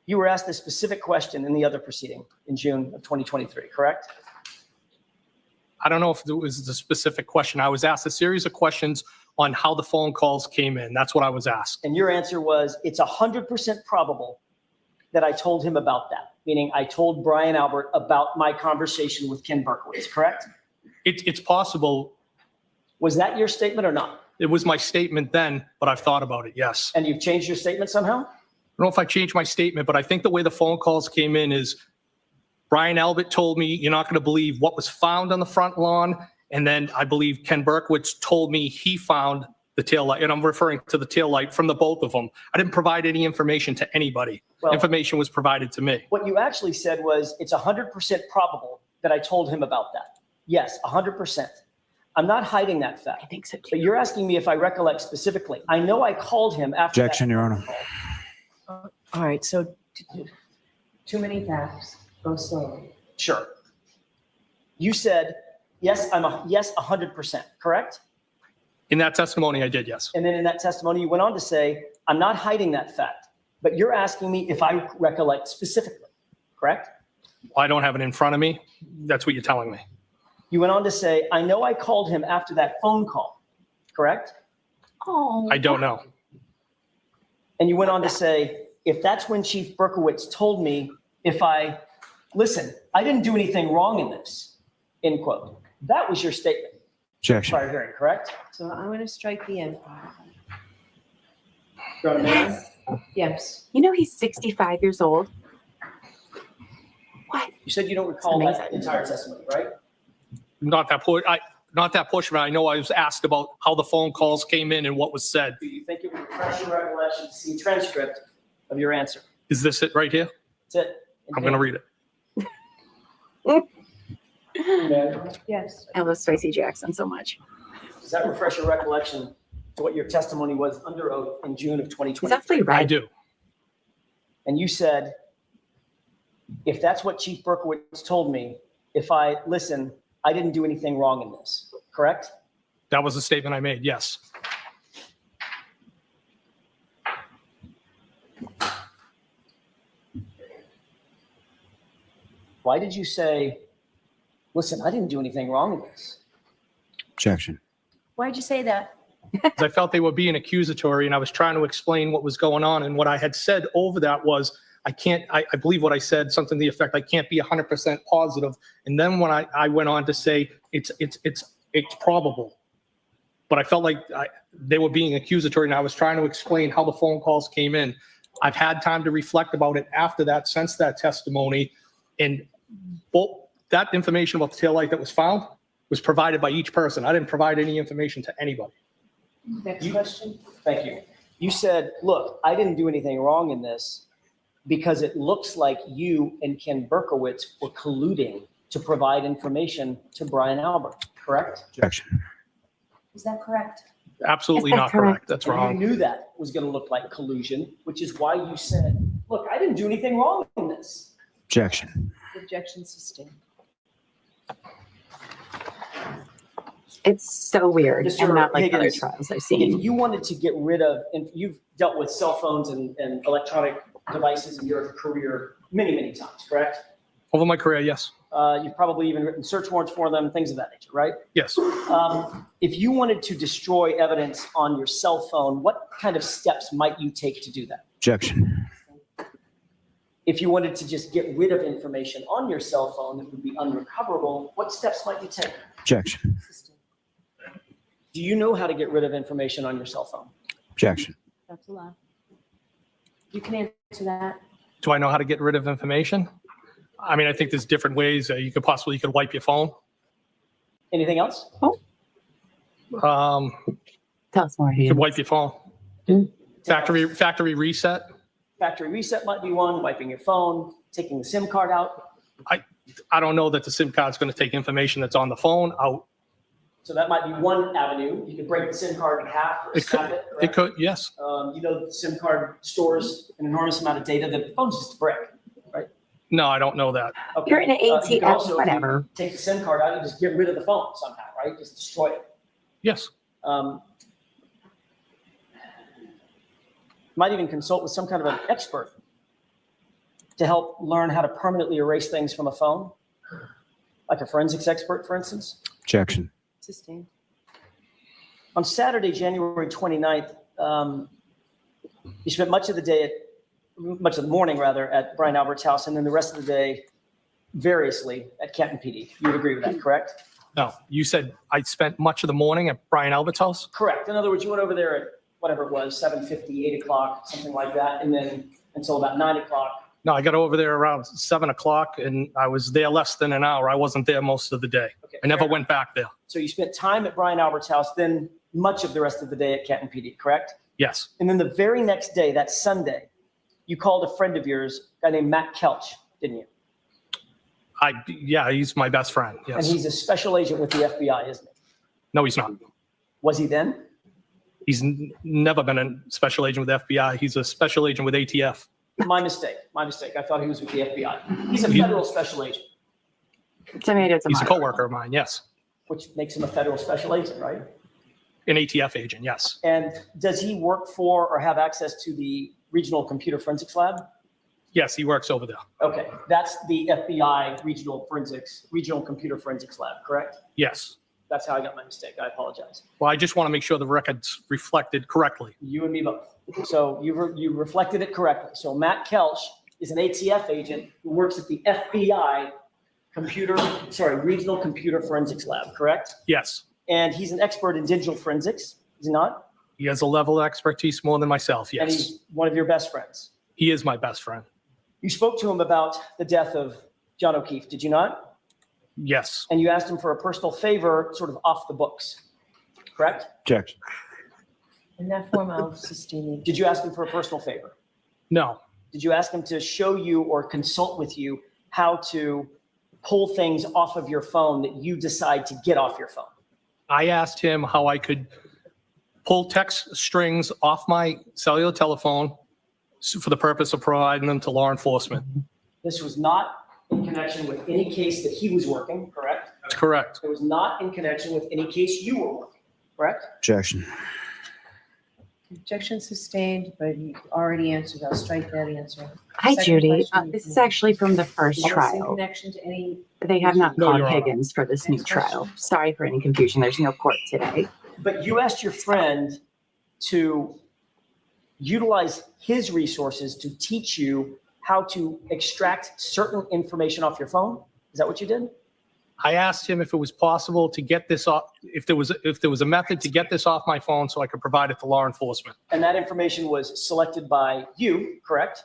You were asked a specific question in the other proceeding in June of 2023, correct? I don't know if it was the specific question. I was asked a series of questions on how the phone calls came in. That's what I was asked. And your answer was, it's 100% probable that I told him about that, meaning I told Brian Albert about my conversation with Ken Berkowitz, correct? It's possible. Was that your statement or not? It was my statement then, but I've thought about it, yes. And you've changed your statement somehow? I don't know if I changed my statement, but I think the way the phone calls came in is Brian Albert told me, you're not going to believe what was found on the front lawn. And then I believe Ken Berkowitz told me he found the taillight, and I'm referring to the taillight from the both of them. I didn't provide any information to anybody. Well, Information was provided to me. what you actually said was, it's 100% probable that I told him about that. Yes, 100%. I'm not hiding that I fact. think so But too. you're asking me if I recollect specifically. I know I called him after that Objection, Your Honor. call. All right, so too many facts. Go slowly. Sure. You said, yes, 100%, correct? In that testimony, I did, yes. And then in that testimony, you went on to say, I'm not hiding that fact, but you're asking me if I recollect specifically, correct? I don't have it in front of me. That's what you're telling me. You went on to say, I know I called him after that phone call, correct? Oh, I don't know. And you went on to say, if that's when Chief Berkowitz told me, listen, I didn't do anything wrong in this, end quote. That was your statement Objection. prior hearing, correct? So I'm going to strike the end part. Your Honor, Yes. you know he's 65 years old. What? you said you don't recall It's that amazing. entire testimony, right? Not that portion, but I know I was asked about how the phone calls came in and what was said. Do you think it would refresh your recollection to see a transcript of your answer? Is this it right here? That's it. I'm going to read it. Yes. I love Stacey Jackson so much. Does that refresh your recollection to what your testimony was under oath in June of He's 2020? actually I right. do. And you said, if that's what Chief Berkowitz told me, listen, I didn't do anything wrong in this, correct? That was the statement I made, yes. Why did you say, listen, I didn't do anything wrong in this? Objection. Why'd you say that? 'Cause I felt they were being accusatory and I was trying to explain what was going on. And what I had said over that was, I believe what I said, something to the effect, I can't be 100% positive. And then when I went on to say, it's probable. But I felt like they were being accusatory and I was trying to explain how the phone calls came in. I've had time to reflect about it after that, since that testimony. And that information about the taillight that was found was provided by each person. I didn't provide any information to anybody. Next question. Thank you. You said, look, I didn't do anything wrong in this because it looks like you and Ken Berkowitz were colluding to provide information to Brian Albert, correct? Objection. Is that correct? Absolutely Is that not correct. correct? That's And wrong. you knew that was going to look like collusion, which is why you said, look, I didn't do anything wrong in this. Objection. Objection sustained. It's so weird Mr. and not like other Higgins, trials I've If seen. you wanted to get rid of, and you've dealt with cell phones and electronic devices in your career many, many times, correct? Over my career, yes. You've probably even written search warrants for them, things of that nature, right? Yes. If you wanted to destroy evidence on your cell phone, what kind of steps might you take to do that? Objection. If you wanted to just get rid of information on your cell phone that would be unrecoverable, what steps might you take? Objection. Do you know how to get rid of information on your cell phone? Objection. That's a lie. You can answer that. Do I know how to get rid of information? I mean, I think there's different ways. You could wipe your phone. Anything else? Tell us more. You could wipe your phone. Hmm. Factory reset. Factory reset might be one, wiping your phone, taking the SIM card out. I don't know that the SIM card's going to take information that's on the phone out. So that might be one avenue. You could break the SIM card in half or It snap it. It correct? could, yes. You know, the SIM card stores an enormous amount of data. The phone's just a brick. No, I don't know that. Okay. You're in an You can ATM, also, if you whatever. take the SIM card out, you just get rid of the phone somehow, right? Just destroy it. Yes. Might even consult with some kind of an expert to help learn how to permanently erase things from a phone, like a forensics expert, for instance. Objection. Sustained. On Saturday, January 29th, you spent much of the morning rather, at Brian Albert's house, and then the rest of the day variously at Canton PD. You would agree with that, correct? No, you said I spent much of the morning at Brian Albert's house? Correct. In other words, you went over there at whatever it was, 7:50, 8 o'clock, something like that, and then until about 9 o'clock. No, I got over there around 7 o'clock and I was there less than an hour. I wasn't there most of the day. Okay, I never fair. went back there. So you spent time at Brian Albert's house, then much of the rest of the day at Canton PD, correct? Yes. And then the very next day, that Sunday, you called a friend of yours, a guy named Matt Kelch, didn't you? Yeah, he's my best friend. And Yes. he's a special agent with the FBI, isn't he? No, he's not. Was he then? He's never been a special agent with FBI. He's a special agent with ATF. My mistake. My mistake. I thought he was with the FBI. He's a federal special agent, Tomato, He's a tomato. coworker of mine, yes. which makes him a federal special agent, right? An ATF agent, yes. And does he work for or have access to the Regional Computer Forensics Lab? Yes, he works over there. Okay, that's the FBI Regional Computer Forensics Lab, correct? Yes. That's how I got my mistake. I apologize. Well, I just want to make sure the record's reflected correctly. You and me both. So you reflected it correctly. So Matt Kelch is an ATF agent who works at the FBI Regional Computer Forensics Lab, correct? Yes. And he's an expert in digital forensics, is he not? He has a level of expertise more than myself, And yes. he's one of your best friends. He is my best friend. You spoke to him about the death of John O'Keefe, did you not? Yes. And you asked him for a personal favor, sort of off the books, correct? Objection. In that form, I'll sustain the. Did you ask him for a personal favor? No. Did you ask him to show you or consult with you how to pull things off of your phone that you decide to get off your phone? I asked him how I could pull text strings off my cellular telephone for the purpose of providing them to law enforcement. This was not in connection with any case that he was working, correct? That's correct. It was not in connection with any case you were working, correct? Objection. Objection sustained, but you already answered. I'll strike that answer. Hi, Second Judy. question. This is actually from the first Is this in trial. connection to any? They have not No, called Your Honor. Higgins for this new Next question. trial. Sorry for any confusion. There's no court today. But you asked your friend to utilize his resources to teach you how to extract certain information off your phone? Is that what you did? I asked him if it was possible to get this off, if there was a method to get this off my phone so I could provide it to law enforcement. And that information was selected by you, correct?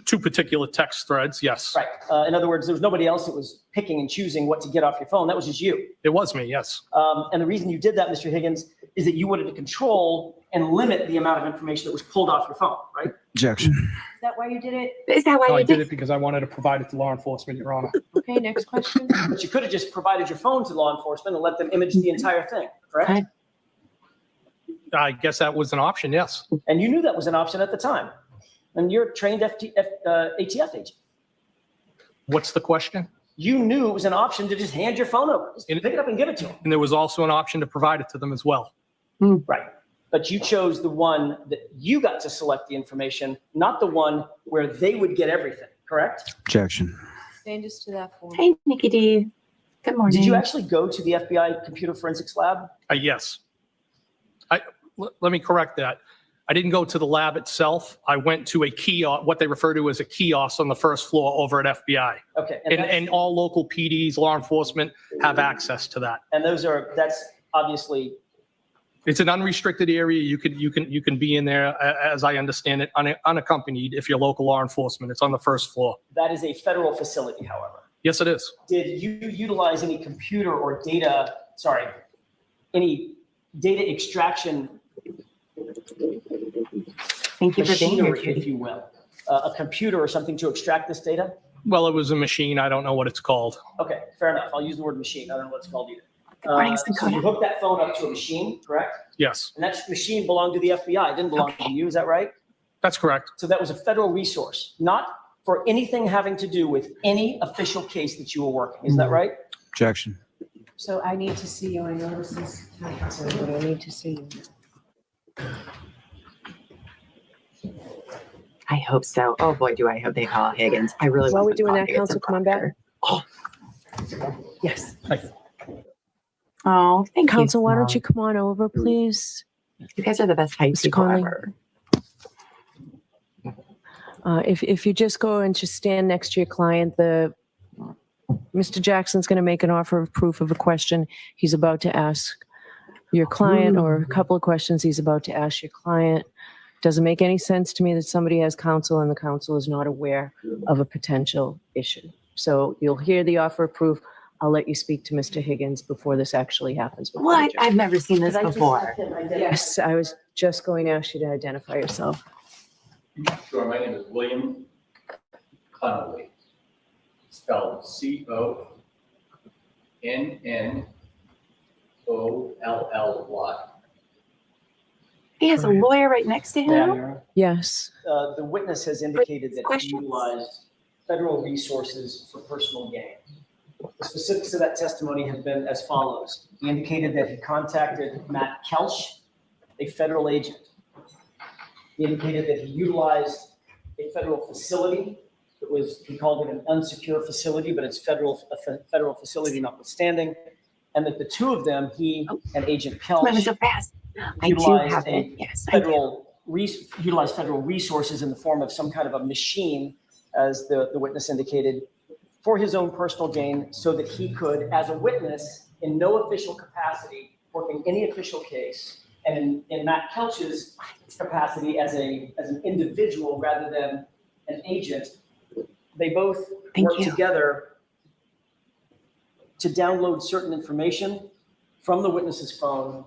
Two particular text threads, yes. Right. In other words, there was nobody else that was picking and choosing what to get off your phone. That was just you. It was me, yes. And the reason you did that, Mr. Higgins, is that you wanted to control and limit the amount of information that was pulled off your phone, right? Objection. Is that why you did it? Is that why No, I you did did? it because I wanted to provide it to law enforcement, Your Honor. Okay, next question. But you could have just provided your phone to law enforcement and let them image the entire thing, correct? I guess that was an option, yes. And you knew that was an option at the time. And you're a trained ATF agent. What's the question? You knew it was an option to just hand your phone over. Just pick it up and give it to them. And there was also an option to provide it to them as well. Right. But you chose the one that you got to select the information, not the one where they would get everything, correct? Objection. Sustain us to that form. Hey, Nikki D. Good morning. Did you actually go to the FBI Computer Forensics Lab? Yes. Let me correct that. I didn't go to the lab itself. I went to a kiosk, what they refer to as a kiosk on the first floor over at FBI. Okay. And all local PDs, law enforcement have access to that. And that's obviously, It's an unrestricted area. You can be in there, as I understand it, unaccompanied if you're local law enforcement. It's on the first floor. that is a federal facility, however. Yes, it is. Did you utilize any computer or any data extraction Thank you for being here, machinery, if Judy. you will? A computer or something to extract this data? Well, it was a machine. I don't know what it's called. Okay, fair enough. I'll use the word machine. I don't know what it's called either. morning, So Dakota. you hooked that phone up to a machine, correct? Yes, And that machine belonged to the FBI. It didn't belong to you. Is that right? that's correct. So that was a federal resource, not for anything having to do with any official case that you were working. Is that right? Objection. So I need to see you. I know this is time consuming, but I need to see you. I hope so. Oh boy, do I hope they call Higgins. I really While want we're them to doing call that, Higgins Counsel, and come on back. Proctor. Yes. Oh, thank Counsel, you. why don't you come on over, please? You guys are the best hype Mr. people Conley? ever. If you just go and just stand next to your client, Mr. Jackson's going to make an offer of proof of a question he's about to ask your client, or a couple of questions he's about to ask your client. Doesn't make any sense to me that somebody has counsel and the counsel is not aware of a potential issue. So you'll hear the offer of proof. I'll let you speak to Mr. Higgins before this actually happens. before the What? judge. I've never seen this Could I just before. have him identify- Yes, I was just going to ask you to identify yourself. Sure, my name is William Connolly, spelled He has a lawyer right next to Madam him. Mayor, Yes. the witness has indicated that he Questions? utilized federal resources for personal gain. The specifics of that testimony have been as follows. He indicated that he contacted Matt Kelch, a federal agent. He indicated that he utilized a federal facility. He called it an unsecure facility, but it's a federal facility notwithstanding. And that the two of them, he and Agent Moving Kelch, so fast. I do utilized have a it. Yes, I do. utilized federal resources in the form of some kind of a machine, as the witness indicated, for his own personal gain, so that he could, as a witness, in no official capacity, working any official case, and in Matt Kelch's capacity as an individual rather than an agent, they both Thank worked you. together to download certain information from the witness's phone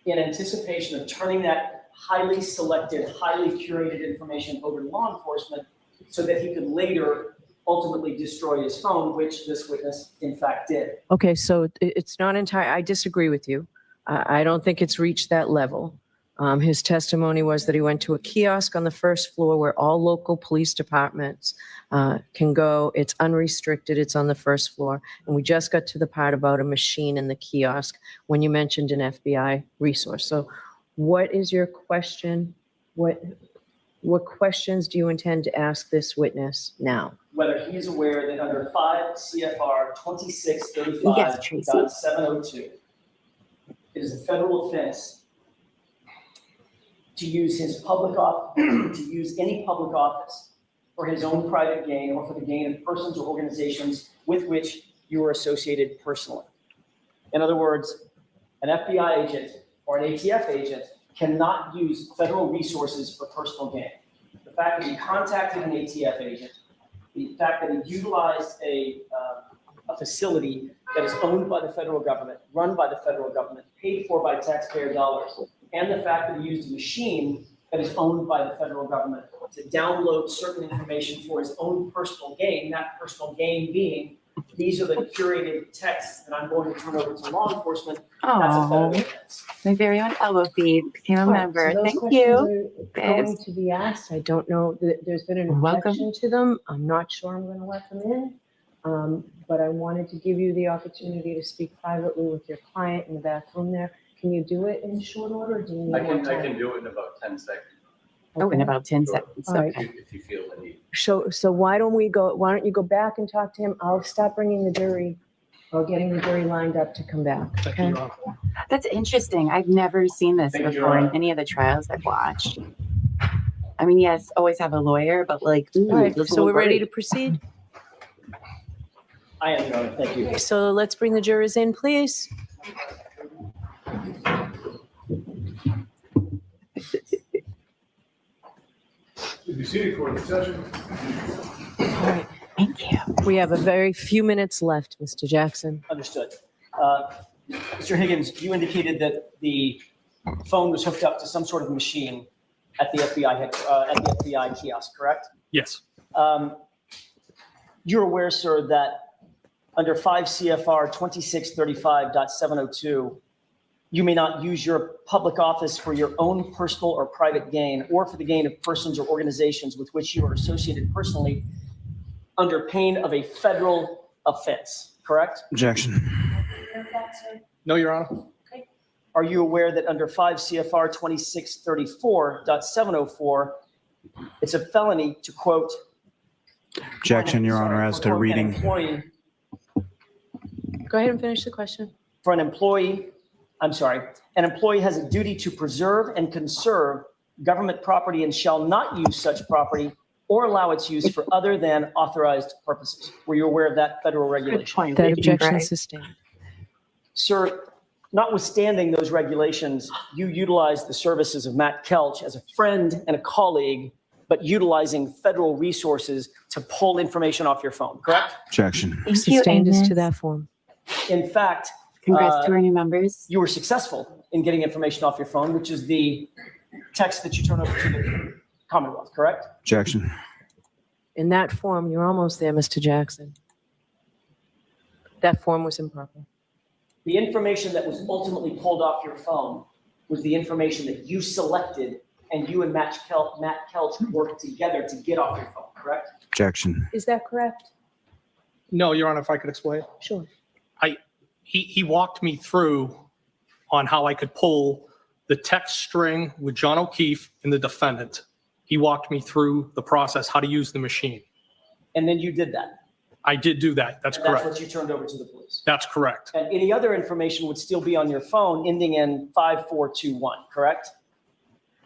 in anticipation of turning that highly selected, highly curated information over to law enforcement so that he could later ultimately destroy his phone, which this witness in fact did. Okay, so it's not entire, I disagree with you. I don't think it's reached that level. His testimony was that he went to a kiosk on the first floor where all local police departments can go. It's unrestricted. It's on the first floor. And we just got to the part about a machine in the kiosk when you mentioned an FBI resource. So what is your question? What questions do you intend to ask this witness now? Whether he is aware that under 5 CFR Yes, Tracy. 2635.702, it is a federal offense to use his to use any public office for his own private gain or for the gain of persons or organizations with which you are associated personally. In other words, an FBI agent or an ATF agent cannot use federal resources for personal gain. The fact that he contacted an ATF agent, the fact that he utilized a facility that is owned by the federal government, run by the federal government, paid for by taxpayer dollars, and the fact that he used a machine that is owned by the federal government to download certain information for his own personal gain, that personal gain being, these are the curated texts that I'm going to turn over to law enforcement. That's a federal Oh, offense. my very own elbow feed became a All right, member. so those Thank questions you. are Going Babes. to be asked. I don't know, there's been an Welcome. objection to them. I'm not sure I'm going to let them in. But I wanted to give you the opportunity to speak privately with your client in the back room there. Can you do it in short order? Or do you need I more can time? do it in about 10 seconds. Oh, in about 10 Sure. seconds. All right. Okay. If you feel the need. So why don't you go back and talk to him? I'll stop bringing the jury or getting the jury lined up to come back. Thank you, Okay. Your Honor. That's interesting. I've never seen this Thank you, before in Ron. any of the trials I've watched. I mean, yes, always have a lawyer, but like, ooh, All right, this so will we're ready to work. proceed. I am, Your Honor. Thank you. So let's bring the jurors in, please. Be seated for the session. All right, Thank you. we have a very few minutes left, Mr. Jackson. Understood. Mr. Higgins, you indicated that the phone was hooked up to some sort of machine at the FBI kiosk, correct? Yes, You're aware, sir, that under 5 CFR 2635.702, you may not use your public office for your own personal or private gain or for the gain of persons or organizations with which you are associated personally under pain of a federal offense, correct? Objection. no, Your Honor. Are you aware that under 5 CFR 2634.704, it's a felony to quote? Objection, Your Honor, as to reading. Go ahead and finish the question. For an employee, an employee has a duty to preserve and conserve government property and shall not use such property or allow its use for other than authorized purposes. Were you aware of that federal Good regulation? point. That Thank you, objection Greg. is sustained. Sir, notwithstanding those regulations, you utilized the services of Matt Kelch as a friend and a colleague, but utilizing federal resources to pull information off your phone, correct? Objection. Thank you, Sustained is to Agnes. that form. In fact, Congrats to our new members. you were successful in getting information off your phone, which is the text that you turn over to the Commonwealth, correct? Objection. In that form, you're almost there, Mr. Jackson. That form was improper. The information that was ultimately pulled off your phone was the information that you selected and you and Matt Kelch worked together to get off your phone, correct? Objection. Is that correct? No, Your Honor, if I could explain. Sure. He walked me through on how I could pull the text string with John O'Keefe and the defendant. He walked me through the process, how to use the machine. And then you did that. I did do that. That's And that's correct. what you turned over to the police. That's correct. And any other information would still be on your phone ending in 5421, correct?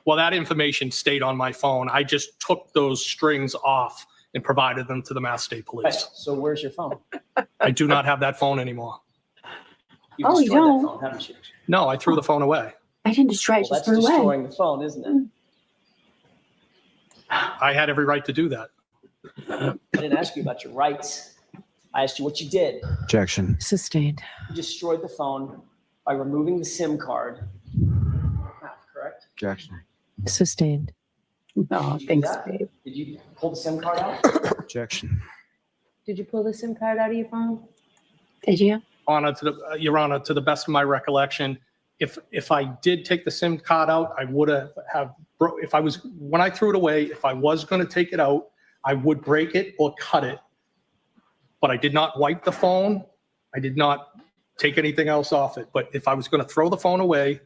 Well, that information stayed on my phone. I just took those strings off and provided them to the Mass State Right. Police. So where's your phone? I do not have that phone anymore. You Oh, you destroyed don't? that phone, haven't you? No, I threw the phone away. I didn't destroy it, Well, just that's threw it away. destroying the phone, isn't it? I had every right to do that. I didn't ask you about your rights. I asked you what you did. Objection. Sustained. You destroyed the phone by removing the SIM card. Correct? Objection. Sustained. Oh, Did you do thanks, that? babe. Did you pull the SIM card out? Objection. Did you pull the SIM card out of your phone? Did you? Your Honor, to the best of my recollection, if I did take the SIM card out, I would have, when I threw it away, if I was going to take it out, I would break it or cut it. But I did not wipe the phone. I did not take anything else off it. But if I was going to throw the phone away,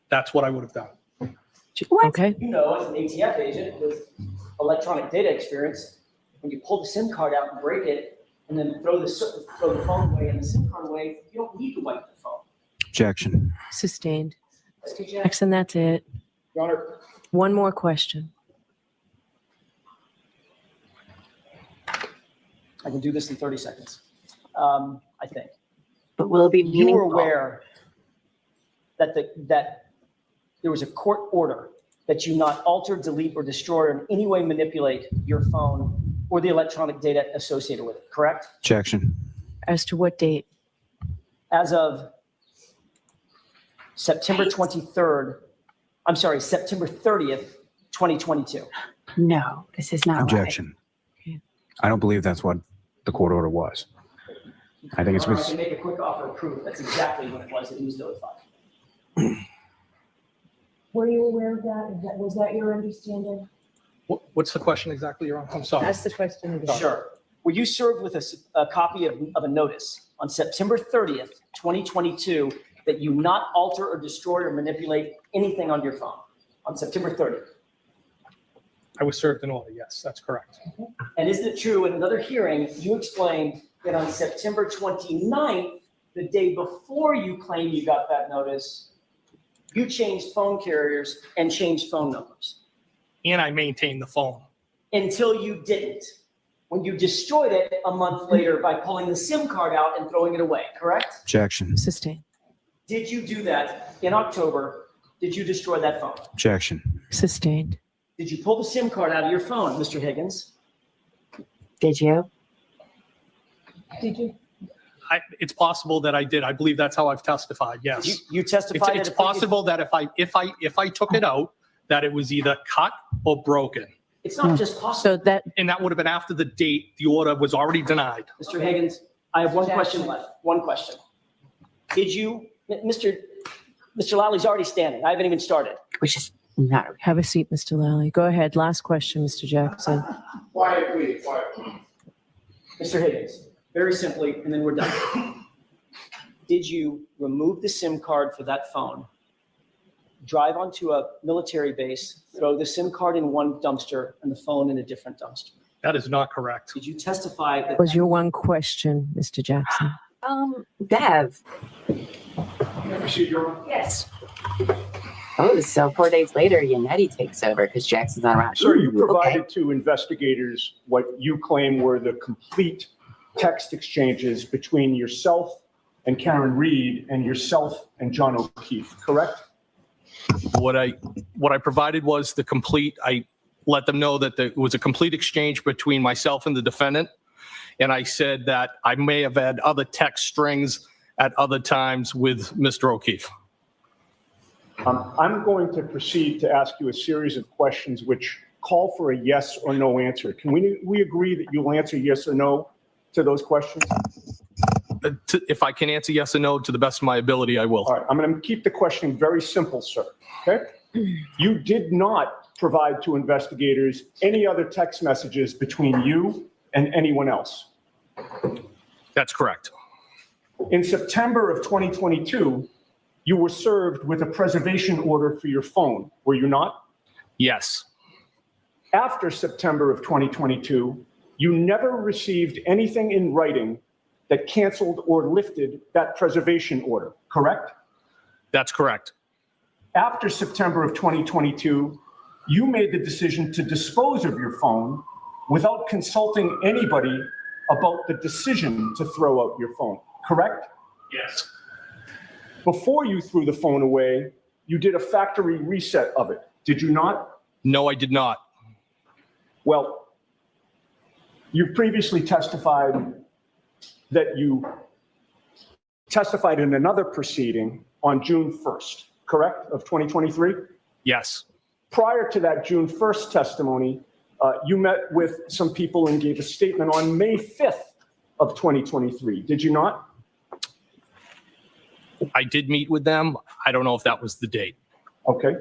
that's what I would have done. What? Okay. You know, as an ATF agent with electronic data experience, when you pull the SIM card out and break it, and then throw the phone away and the SIM card away, you don't need to wipe the phone. Objection. Sustained. Mr. Jackson, that's it. Your Honor, One more question. I can do this in 30 seconds, I think. But will it be You meaningful? were aware that there was a court order that you not alter, delete, or destroy, or in any way manipulate your phone or the electronic data associated with it, correct? Objection. As to what date? As of September 23rd, I'm sorry, September 30th, 2022. No, this is not right. Objection. I don't believe that's what the court order was. I think it's I can make a quick offer of proof. That's exactly what it was that he was notified. Were you aware of that? Was that your understanding? What's the question exactly, Your Honor? I'm sorry. Ask the question again. Sure. Were you served with a copy of a notice on September 30th, 2022, that you not alter or destroy or manipulate anything on your phone on September 30th? I was served an order. Yes, that's correct. And isn't it true in another hearing, you explained that on September 29th, the day before you claim you got that notice, you changed phone carriers and changed phone numbers And I maintained the phone. until you didn't, when you destroyed it a month later by pulling the SIM card out and throwing it away, correct? objection. Sustained. Did you do that in October? Did you destroy that phone? Objection. Sustained. Did you pull the SIM card out of your phone, Mr. Higgins? Did you? Did you? It's possible that I did. I believe that's how I've testified. Yes. You testified It's at a previous- possible that if I took it out, that it was either cut or broken. It's not just possible. So that, And that would have been after the date the order was already denied. Mr. Higgins, I have one question left. One question. Did you, Mr. Lowley's already standing. I haven't even started. Which is not okay. have a seat, Mr. Lally. Go ahead. Last question, Mr. Jackson. Quiet, please, quiet. Mr. Higgins, very simply, and then we're done. Did you remove the SIM card for that phone, drive onto a military base, throw the SIM card in one dumpster and the phone in a different dumpster? That is not correct. Did you testify that? Was your one question, Mr. Jackson? Bev. Proceed, Your Honor. Yes. Oh, so 4 days later, Yannetti takes over because Jackson's not around. Sir, you Ooh, okay. provided to investigators what you claim were the complete text exchanges between yourself and Karen Reed and yourself and John O'Keefe, correct? What I provided was the complete, I let them know that there was a complete exchange between myself and the defendant. And I said that I may have had other text strings at other times with Mr. O'Keefe. I'm going to proceed to ask you a series of questions which call for a yes or no answer. Can we agree that you'll answer yes or no to those questions? If I can answer yes or no to the best of my ability, I will. All right, I'm going to keep the question very simple, sir. Okay? You did not provide to investigators any other text messages between you and anyone else. That's correct. In September of 2022, you were served with a preservation order for your phone, were you not? Yes. After September of 2022, you never received anything in writing that canceled or lifted that preservation order, correct? That's correct. After September of 2022, you made the decision to dispose of your phone without consulting anybody about the decision to throw out your phone, correct? Yes. Before you threw the phone away, you did a factory reset of it, did you not? No, I did not. Well, you've previously testified that you testified in another proceeding on June 1st, correct, of 2023? Yes. Prior to that June 1st testimony, you met with some people and gave a statement on May 5th of 2023, did you not? I did meet with them. I don't know if that was the date. Okay.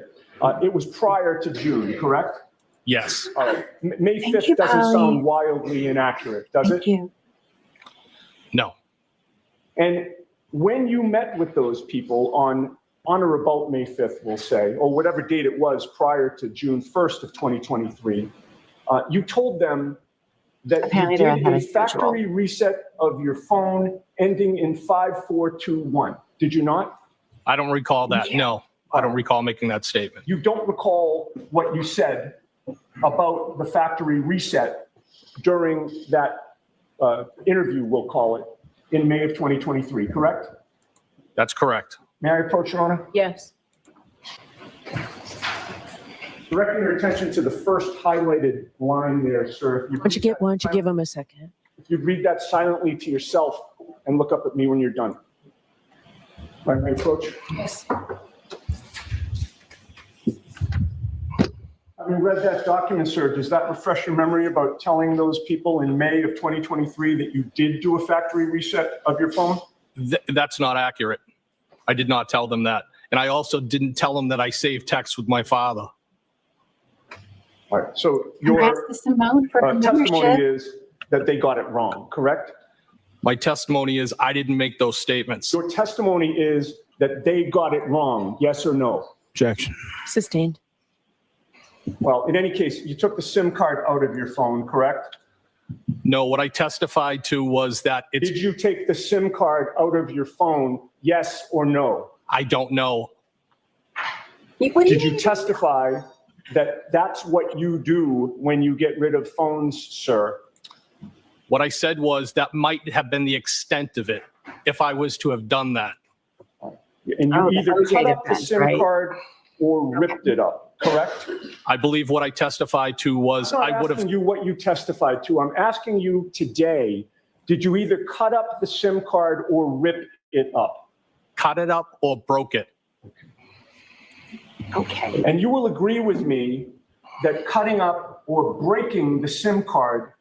It was prior to June, correct? Yes. All right. May Thank 5th you, doesn't Polly. sound wildly inaccurate, does Thank it? you. No. And when you met with those people on or about May 5th, we'll say, or whatever date it was prior to June 1st of 2023, you told them that Apparently you they're did ahead a of schedule. factory reset of your phone ending in 5421. Did you not? I don't recall that. No, I don't recall making that statement. You don't recall what you said about the factory reset during that interview, we'll call it, in May of 2023, correct? That's correct. May I approach, Your Honor? Yes. Directing your attention to the first highlighted line there, sir. If Why don't you give him a second? If you read that silently to yourself and look up at me when you're done. May I approach? Yes. Having read that document, sir, does that refresh your memory about telling those people in May of 2023 that you did do a factory reset of your phone? That's not accurate. I did not tell them that. And I also didn't tell them that I saved texts with my father. All right, so Congrats your to Simone for her testimony membership. is that they got it wrong, correct? My testimony is I didn't make those statements. Your testimony is that they got it wrong, yes or no? Objection. Sustained. Well, in any case, you took the SIM card out of your phone, correct? No, what I testified to was that it's, Did you take the SIM card out of your phone, yes or no? I don't know. What do Did you you testify that that's what you do when you get rid of phones, sir? What I said was that might have been the extent of it if I was to have done that. And you Oh, the either OJ cut up the defense, SIM right? card or ripped it up, correct? I believe what I testified to was I'm I not would have asking you what you testified to. I'm asking you today, did you either cut up the SIM card or rip it up? cut it up or broke it. Okay. And you will agree with me that cutting up or breaking the SIM card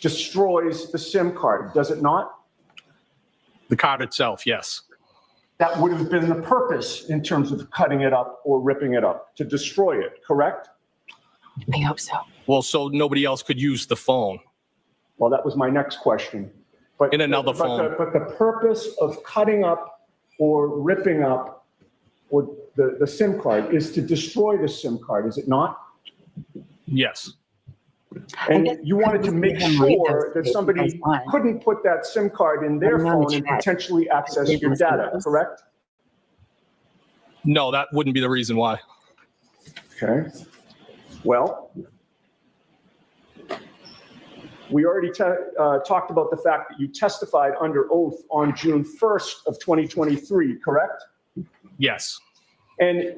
destroys the SIM card, does it not? The card itself, yes. That would have been the purpose in terms of cutting it up or ripping it up, to destroy it, correct? I hope so. Well, so nobody else could use the phone. Well, that was my next question. But In another phone. But the purpose of cutting up or ripping up or the SIM card is to destroy the SIM card, is it not? Yes. And guess you wanted to make him read sure those that somebody statements, one. couldn't put that SIM card in their I'm on the phone and chat. potentially access Read your those data, things. correct? No, that wouldn't be the reason why. Okay. Well, we already talked about the fact that you testified under oath on June 1st of 2023, correct? Yes. And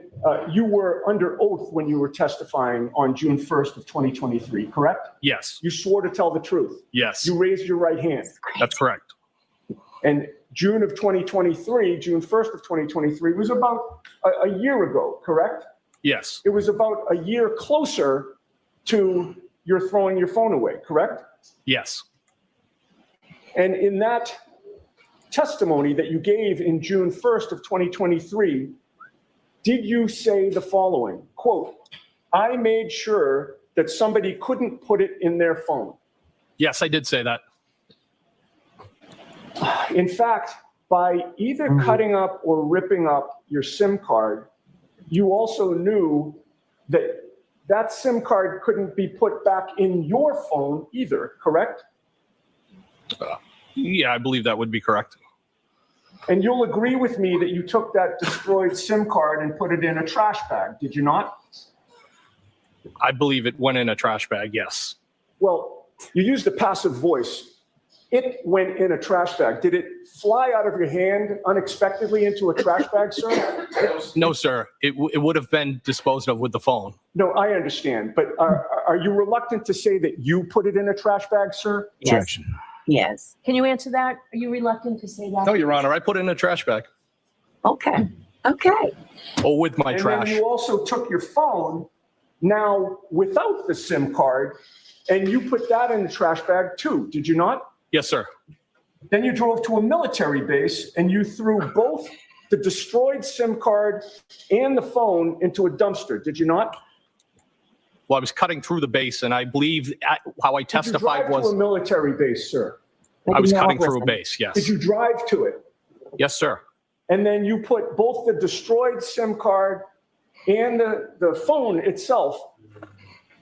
you were under oath when you were testifying on June 1st of 2023, correct? Yes. You swore to tell the truth. Yes. You raised your right hand. That's correct. And June of 2023, June 1st of 2023 was about a year ago, correct? Yes. It was about a year closer to your throwing your phone away, correct? Yes. And in that testimony that you gave in June 1st of 2023, did you say the following, quote, I made sure that somebody couldn't put it in their phone? Yes, I did say that. In fact, by either cutting up or ripping up your SIM card, you also knew that that SIM card couldn't be put back in your phone either, correct? Yeah, I believe that would be correct. And you'll agree with me that you took that destroyed SIM card and put it in a trash bag, did you not? I believe it went in a trash bag, yes. Well, you used the passive voice. It went in a trash bag. Did it fly out of your hand unexpectedly into a trash bag, sir? No, sir. It would have been disposed of with the phone. No, I understand. But are you reluctant to say that you put it in a trash bag, sir? Yes. Objection. Yes. Can you answer that? Are you reluctant to say that? No, Your Honor, I put it in a trash bag. Okay. Okay. Or with my And trash. then you also took your phone, now without the SIM card, and you put that in the trash bag too, did you not? Yes, sir. Then you drove to a military base and you threw both the destroyed SIM card and the phone into a dumpster, did you not? Well, I was cutting through the base, and I believe how I testified Did you drive was to a military base, sir? I was No, cutting through a listen. base, Did yes. you drive to it? Yes, sir. And then you put both the destroyed SIM card and the phone itself,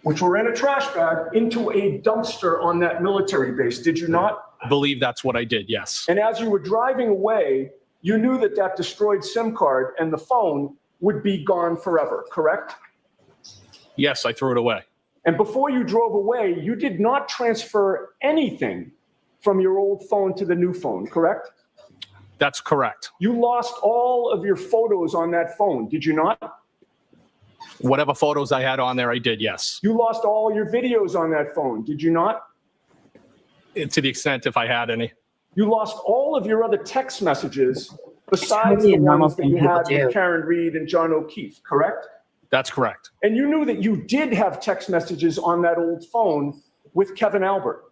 which were in a trash bag, into a dumpster on that military base, did you not? I believe that's what I did, yes. And as you were driving away, you knew that that destroyed SIM card and the phone would be gone forever, correct? Yes, I threw it away. And before you drove away, you did not transfer anything from your old phone to the new phone, correct? That's correct. You lost all of your photos on that phone, did you not? Whatever photos I had on there, I did, yes. You lost all your videos on that phone, did you not? To the extent if I had any. You lost all of your other text messages besides totally the a normal ones that thing you people had do. with Karen Reed and John O'Keefe, correct? That's correct. And you knew that you did have text messages on that old phone with Kevin Albert.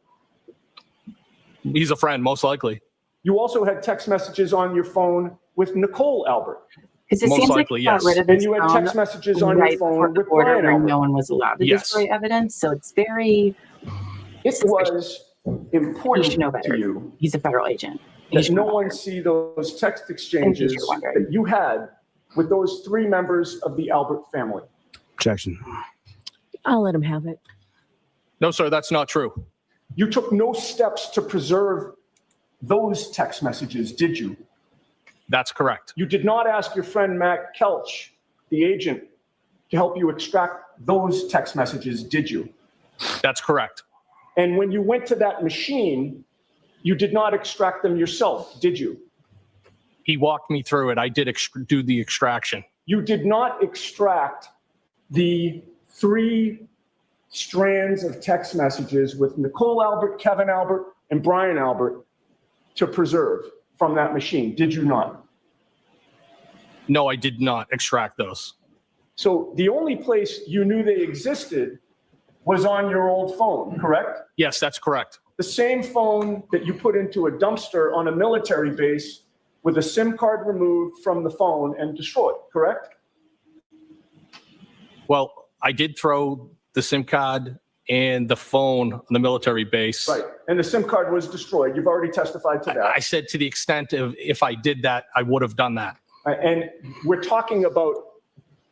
He's a friend, most likely. You also had text messages on your phone with Nicole Albert. Because it Most seems like likely, you got yes. rid of And his you had phone text messages on your right before phone the with order Brian where Albert. no one was allowed to Yes. destroy evidence. So it's very, It was He important should know better. to you he's a federal agent. He that should no know one better. see those text And exchanges he's wondering. that you had with those three members of the Albert family. Objection. I'll let him have it. No, sir, that's not true. You took no steps to preserve those text messages, did you? That's correct. You did not ask your friend Matt Kelch, the agent, to help you extract those text messages, did you? That's correct. And when you went to that machine, you did not extract them yourself, did you? He walked me through it. I did do the extraction. You did not extract the 3 strands of text messages with Nicole Albert, Kevin Albert, and Brian Albert to preserve from that machine, did you not? No, I did not extract those. So the only place you knew they existed was on your old phone, correct? Yes, that's correct. The same phone that you put into a dumpster on a military base with a SIM card removed from the phone and destroyed, correct? Well, I did throw the SIM card and the phone on the military base. Right, and the SIM card was destroyed. You've already testified to that. I said to the extent of if I did that, I would have done that. And we're talking about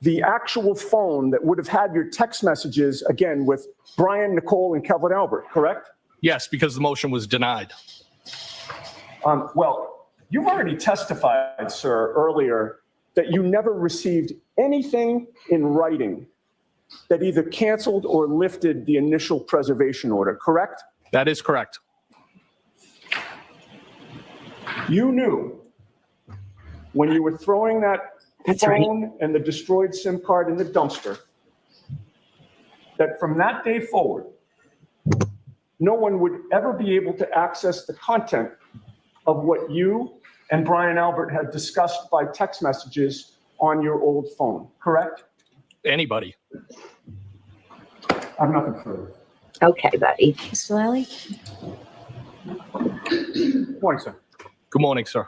the actual phone that would have had your text messages, again, with Brian, Nicole, and Kevin Albert, correct? Yes, because the motion was denied. Well, you've already testified, sir, earlier that you never received anything in writing that either canceled or lifted the initial preservation order, correct? That is correct. You knew when you were throwing that That's right. phone and the destroyed SIM card in the dumpster that from that day forward, no one would ever be able to access the content of what you and Brian Albert had discussed by text messages on your old phone, correct? Anybody. I have nothing further. Okay, buddy. Mr. Lally? Morning, sir. Good morning, sir.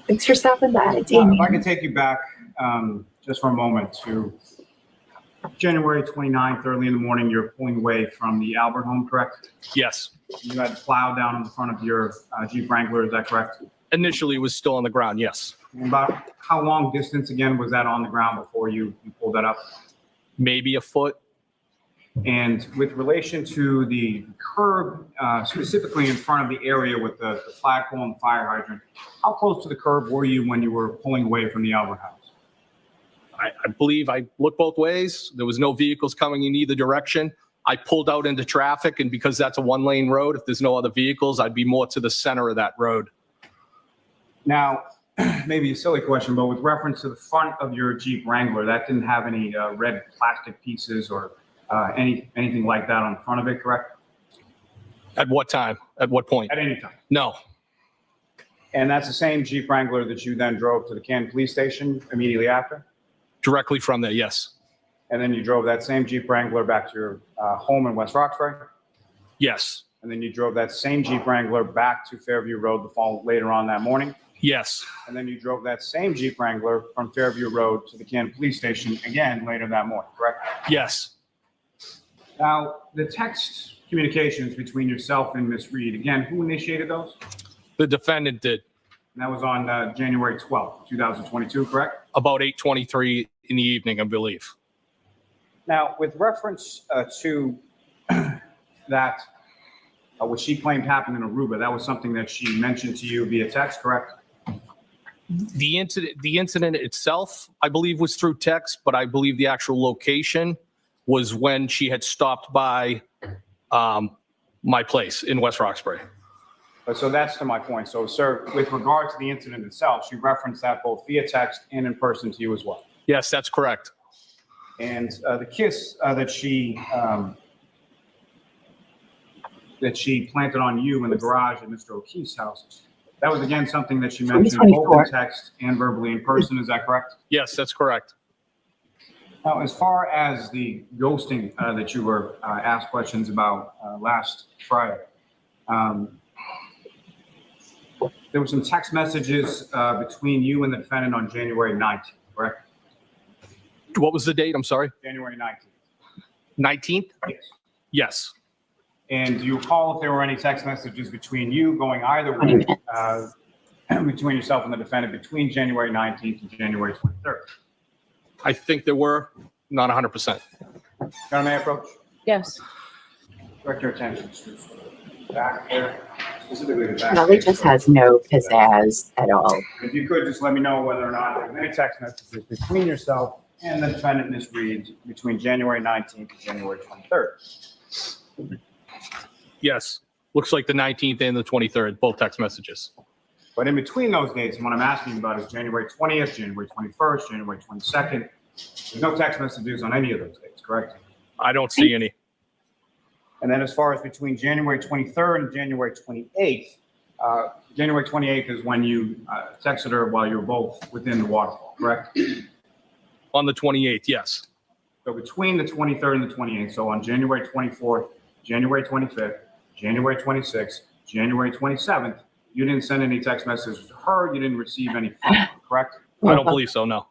Thanks for stopping by, If I Damien. could take you back just for a moment to January 29th, early in the morning, you're pulling away from the Albert home, correct? Yes. You had plow down in the front of your Jeep Wrangler, is that correct? Initially, it was still on the ground. Yes. And about how long distance again was that on the ground before you pulled that up? Maybe a foot. And with relation to the curb, specifically in front of the area with the flagpole and the fire hydrant, how close to the curb were you when you were pulling away from the Albert house? I believe I looked both ways. There was no vehicles coming in either direction. I pulled out into traffic, and because that's a one-lane road, if there's no other vehicles, I'd be more to the center of that road. Now, maybe a silly question, but with reference to the front of your Jeep Wrangler, that didn't have any red plastic pieces or anything like that on the front of it, correct? At what time? At what point? At any time. No. And that's the same Jeep Wrangler that you then drove to the Canton Police Station immediately after? Directly from there, yes. And then you drove that same Jeep Wrangler back to your home in West Roxbury? Yes. And then you drove that same Jeep Wrangler back to Fairview Road later on that morning? Yes. And then you drove that same Jeep Wrangler from Fairview Road to the Canton Police Station again later that morning, correct? Yes. Now, the text communications between yourself and Miss Reed, again, who initiated those? The defendant did. And that was on January 12th, 2022, correct? About 8:23 in the evening, I believe. Now, with reference to that, what she claimed happened in Aruba, that was something that she mentioned to you via text, correct? The incident itself, I believe, was through text, but I believe the actual location was when she had stopped by my place in West Roxbury. So that's to my point. So, sir, with regard to the incident itself, she referenced that both via text and in person to you as well. Yes, that's correct. And the kiss that she planted on you in the garage at Mr. O'Keefe's house, that was again something that she mentioned both in text and verbally in person. Is that correct? Yes, that's correct. Now, as far as the ghosting that you were asked questions about last Friday, there were some text messages between you and the defendant on January 19th, correct? What was the date? I'm sorry. January 19th. 19th? Yes. Yes. And do you recall if there were any text messages between you going either way, between yourself and the defendant between January 19th and January 23rd? I think there were, not 100%. Madam, may I approach? Yes. Direct your attention to the back there, specifically the back. Kelly just has no pizzazz at all. If you could just let me know whether or not there's any text messages between yourself and the defendant, Ms. Reed, between January 19th and January 23rd. Yes. Looks like the 19th and the 23rd, both text messages. But in between those dates, and what I'm asking about is January 20th, January 21st, January 22nd. There's no text messages on any of those dates, correct? I don't see any. And then as far as between January 23rd and January 28th, January 28th is when you texted her while you were both within the waterfall, correct? On the 28th, yes. So between the 23rd and the 28th, so on January 24th, January 25th, January 26th, January 27th, you didn't send any text messages to her. You didn't receive any phone, correct? I don't believe so, no.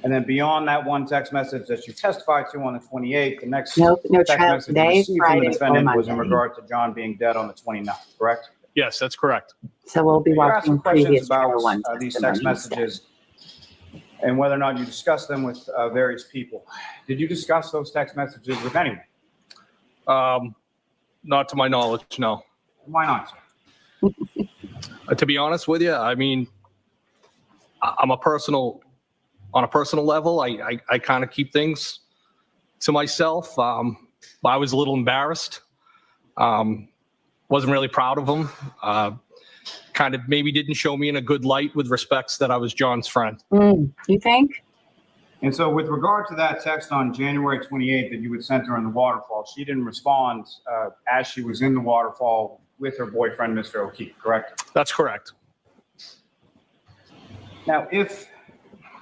And then beyond that one text message that you testified to on the 28th, the next Nope, no text trial message today, received from the Friday, or defendant was in Monday. regard to John being dead on the 29th, correct? Yes, that's correct. So we'll be You asked some watching questions previous about trial one these text testimony instead. messages and whether or not you discussed them with various people. Did you discuss those text messages with anyone? Not to my knowledge, no. Why not, sir? To be honest with you, I mean, on a personal level, I kind of keep things to myself. I was a little embarrassed. Wasn't really proud of him. Kind of maybe didn't show me in a good light with respects that I was John's friend. You think? And so with regard to that text on January 28th that you had sent her in the waterfall, she didn't respond as she was in the waterfall with her boyfriend, Mr. O'Keefe, correct? That's correct. Now, if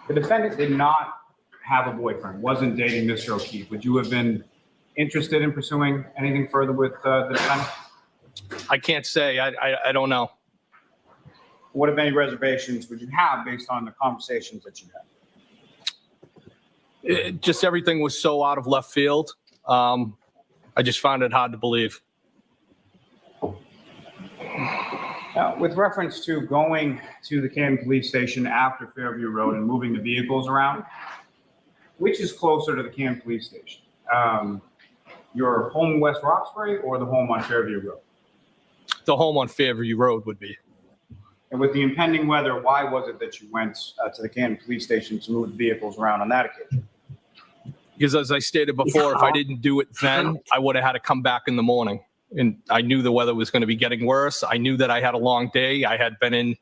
the defendant did not have a boyfriend, wasn't dating Mr. O'Keefe, would you have been interested in pursuing anything further with the defendant? I can't say. I don't know. What, if any, reservations would you have based on the conversations that you had? Just everything was so out of left field. I just found it hard to believe. With reference to going to the Canton Police Station after Fairview Road and moving the vehicles around, which is closer to the Canton Police Station? Your home in West Roxbury or the home on Fairview Road? The home on Fairview Road would be. And with the impending weather, why was it that you went to the Canton Police Station to move the vehicles around on that occasion? Because as I stated before, if I didn't do it then, I would have had to come back in the morning. And I knew the weather was going to be getting worse. I knew that I had a long day. I had been in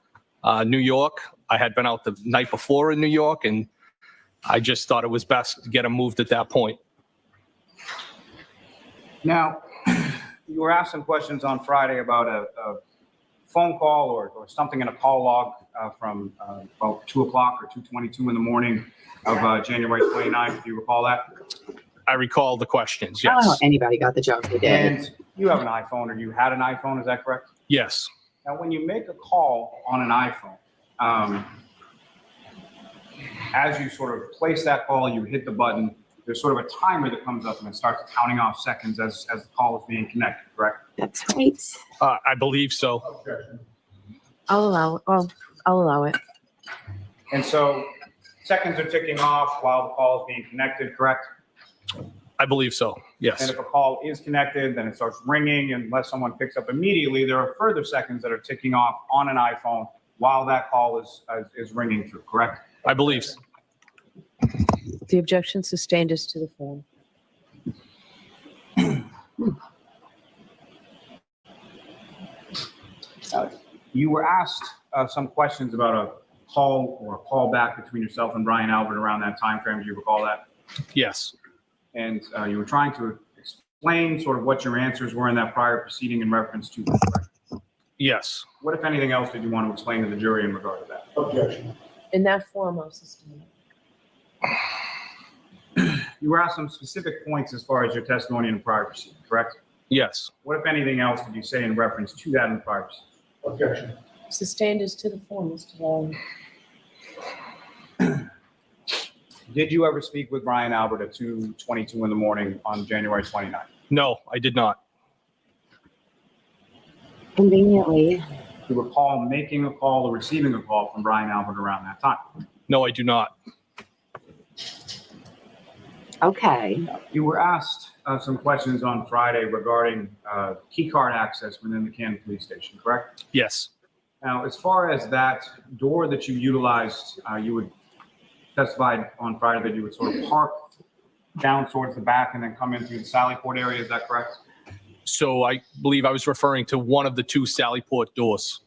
New York. I had been out the night before in New York, and I just thought it was best to get them moved at that point. Now, you were asked some questions on Friday about a phone call or something in a call log from about 2 o'clock or 2:22 in the morning of January 29th. Do you recall that? I recall the questions, I don't know yes. if anybody got the joke they did. And you have an iPhone, or you had an iPhone, is that correct? Yes. Now, when you make a call on an iPhone, as you sort of place that call, you hit the button, there's sort of a timer that comes up and it starts counting off seconds as the call is being connected, correct? That's right. I believe so. Objection. I'll allow it. And so seconds are ticking off while the call is being connected, correct? I believe so, And yes. if a call is connected, then it starts ringing, and unless someone picks up immediately, there are further seconds that are ticking off on an iPhone while that call is ringing through, correct? I believe so. The objection sustained is to the form. You were asked some questions about a call or a call back between yourself and Brian Albert around that time frame. Do you recall that? Yes. And you were trying to explain sort of what your answers were in that prior proceeding in reference to that, correct? Yes. What, if anything else, did you want to explain to the jury in regard to that? Objection. In that form, I'll sustain it. You were asked some specific points as far as your testimony in the prior proceeding, correct? Yes. What, if anything else, did you say in reference to that in the prior proceeding? Objection. Sustained is to the form, Mr. Long. Did you ever speak with Brian Albert at 2:22 in the morning on January 29th? No, I did not. Conveniently. Do you recall making a call or receiving a call from Brian Albert around that time? No, I do not. Okay. You were asked some questions on Friday regarding key card access within the Canton Police Station, correct? Yes. Now, as far as that door that you utilized, you would testify on Friday that you would sort of park down towards the back and then come in through the Sallyport area, is that correct? So I believe I was referring to one of the two Sallyport doors.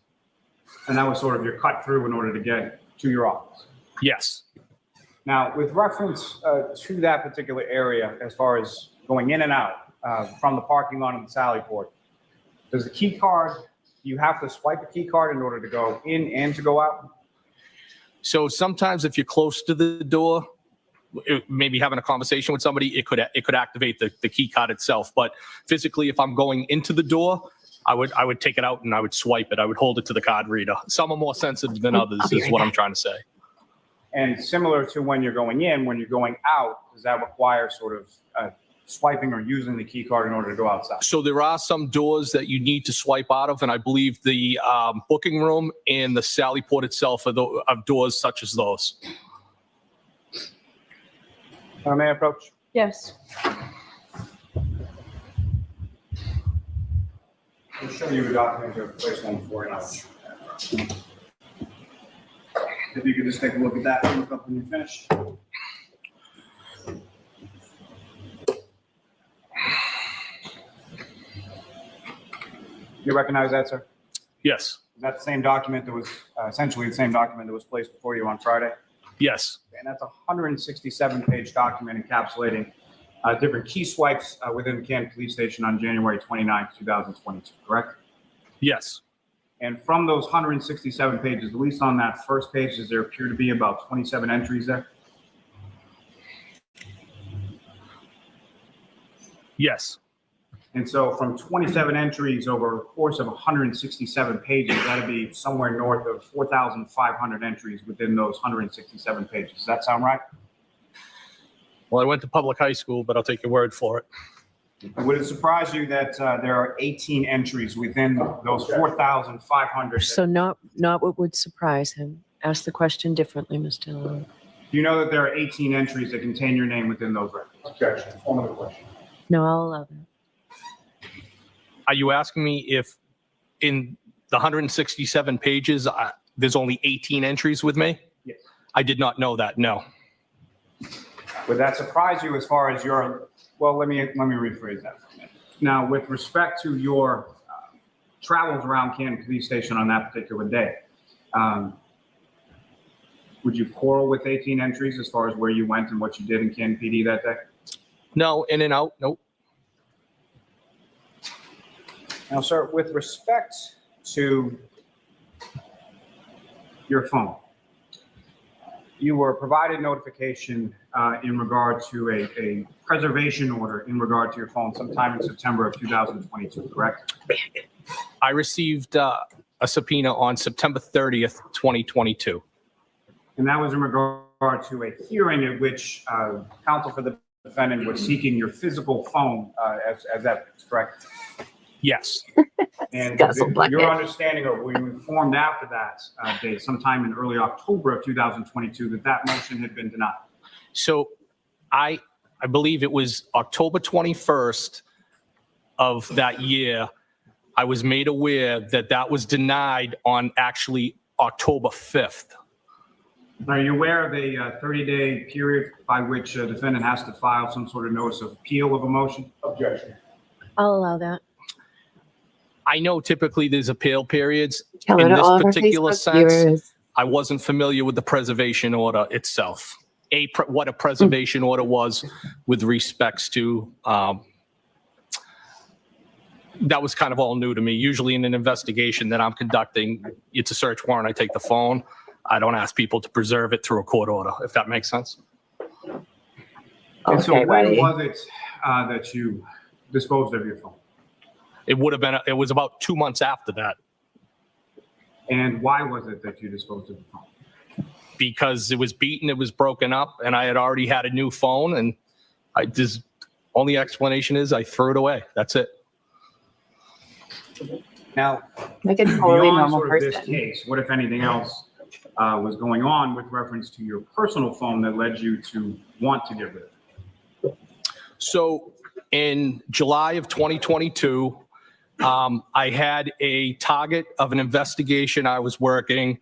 And that was sort of your cut through in order to get to your office. Yes. Now, with reference to that particular area, as far as going in and out from the parking lot of the Sallyport, does the key card, you have to swipe a key card in order to go in and to go out? So sometimes if you're close to the door, maybe having a conversation with somebody, it could activate the key card itself. But physically, if I'm going into the door, I would take it out and I would swipe it. I would hold it to the card reader. Some are more sensitive than others, is what I'm trying to say. And similar to when you're going in, when you're going out, does that require sort of swiping or using the key card in order to go outside? So there are some doors that you need to swipe out of, and I believe the booking room and the Sallyport itself are doors such as those. May I approach? Yes. I'll show you a document you have placed one before now. If you could just take a look at that and look up when you finish. You recognize that, sir? Yes. Is that the same document that was essentially the same document that was placed before you on Friday? Yes. And that's a 167-page document encapsulating different key swipes within the Canton Police Station on January 29th, 2022, correct? Yes. And from those 167 pages, at least on that first page, does there appear to be about 27 entries there? Yes. And so from 27 entries over a course of 167 pages, that'd be somewhere north of 4,500 entries within those 167 pages. Does that sound right? Well, I went to public high school, but I'll take your word for it. Would it surprise you that there are 18 entries within those 4,500? So not what would surprise him. Ask the question differently, Mr. Llama. Do you know that there are 18 entries that contain your name within those records? Objection. Formal question. No, I'll allow that. Are you asking me if in the 167 pages, there's only 18 entries with me? Yes. I did not know that, no. Would that surprise you as far as your, well, let me rephrase that for a minute. Now, with respect to your travels around Canton Police Station on that particular day, would you quarrel with 18 entries as far as where you went and what you did in Canton PD that day? No, in and out, nope. Now, sir, with respect to your phone, you were provided notification in regard to a preservation order in regard to your phone sometime in September of 2022, correct? I received a subpoena on September 30th, 2022. And that was in regard to a hearing at which counsel for the defendant was seeking your physical phone as evidence, correct? Yes. And Guzzle bucket. your understanding, or were you informed after that date, sometime in early October of 2022, that motion had been denied? So I believe it was October 21st of that year, I was made aware that was denied on actually October 5th. Are you aware of a 30-day period by which a defendant has to file some sort of notice of appeal of a motion? Objection. I'll allow that. I know typically there's appeal periods. Hello In to this all of our particular Facebook sense, viewers. I wasn't familiar with the preservation order itself. What a preservation order was with respects to, that was kind of all new to me. Usually in an investigation that I'm conducting, it's a search warrant, I take the phone. I don't ask people to preserve it through a court order, if that makes sense. And so Okay, when buddy. was it that you disposed of your phone? It was about 2 months after that, And why was it that you disposed of the phone? because it was beaten, it was broken up, and I had already had a new phone, and only explanation is I threw it away. That's it. Now, Like a totally beyond normal sort of this person. case, what if anything else was going on with reference to your personal phone that led you to want to get rid of it? So in July of 2022, I had a target of an investigation I was working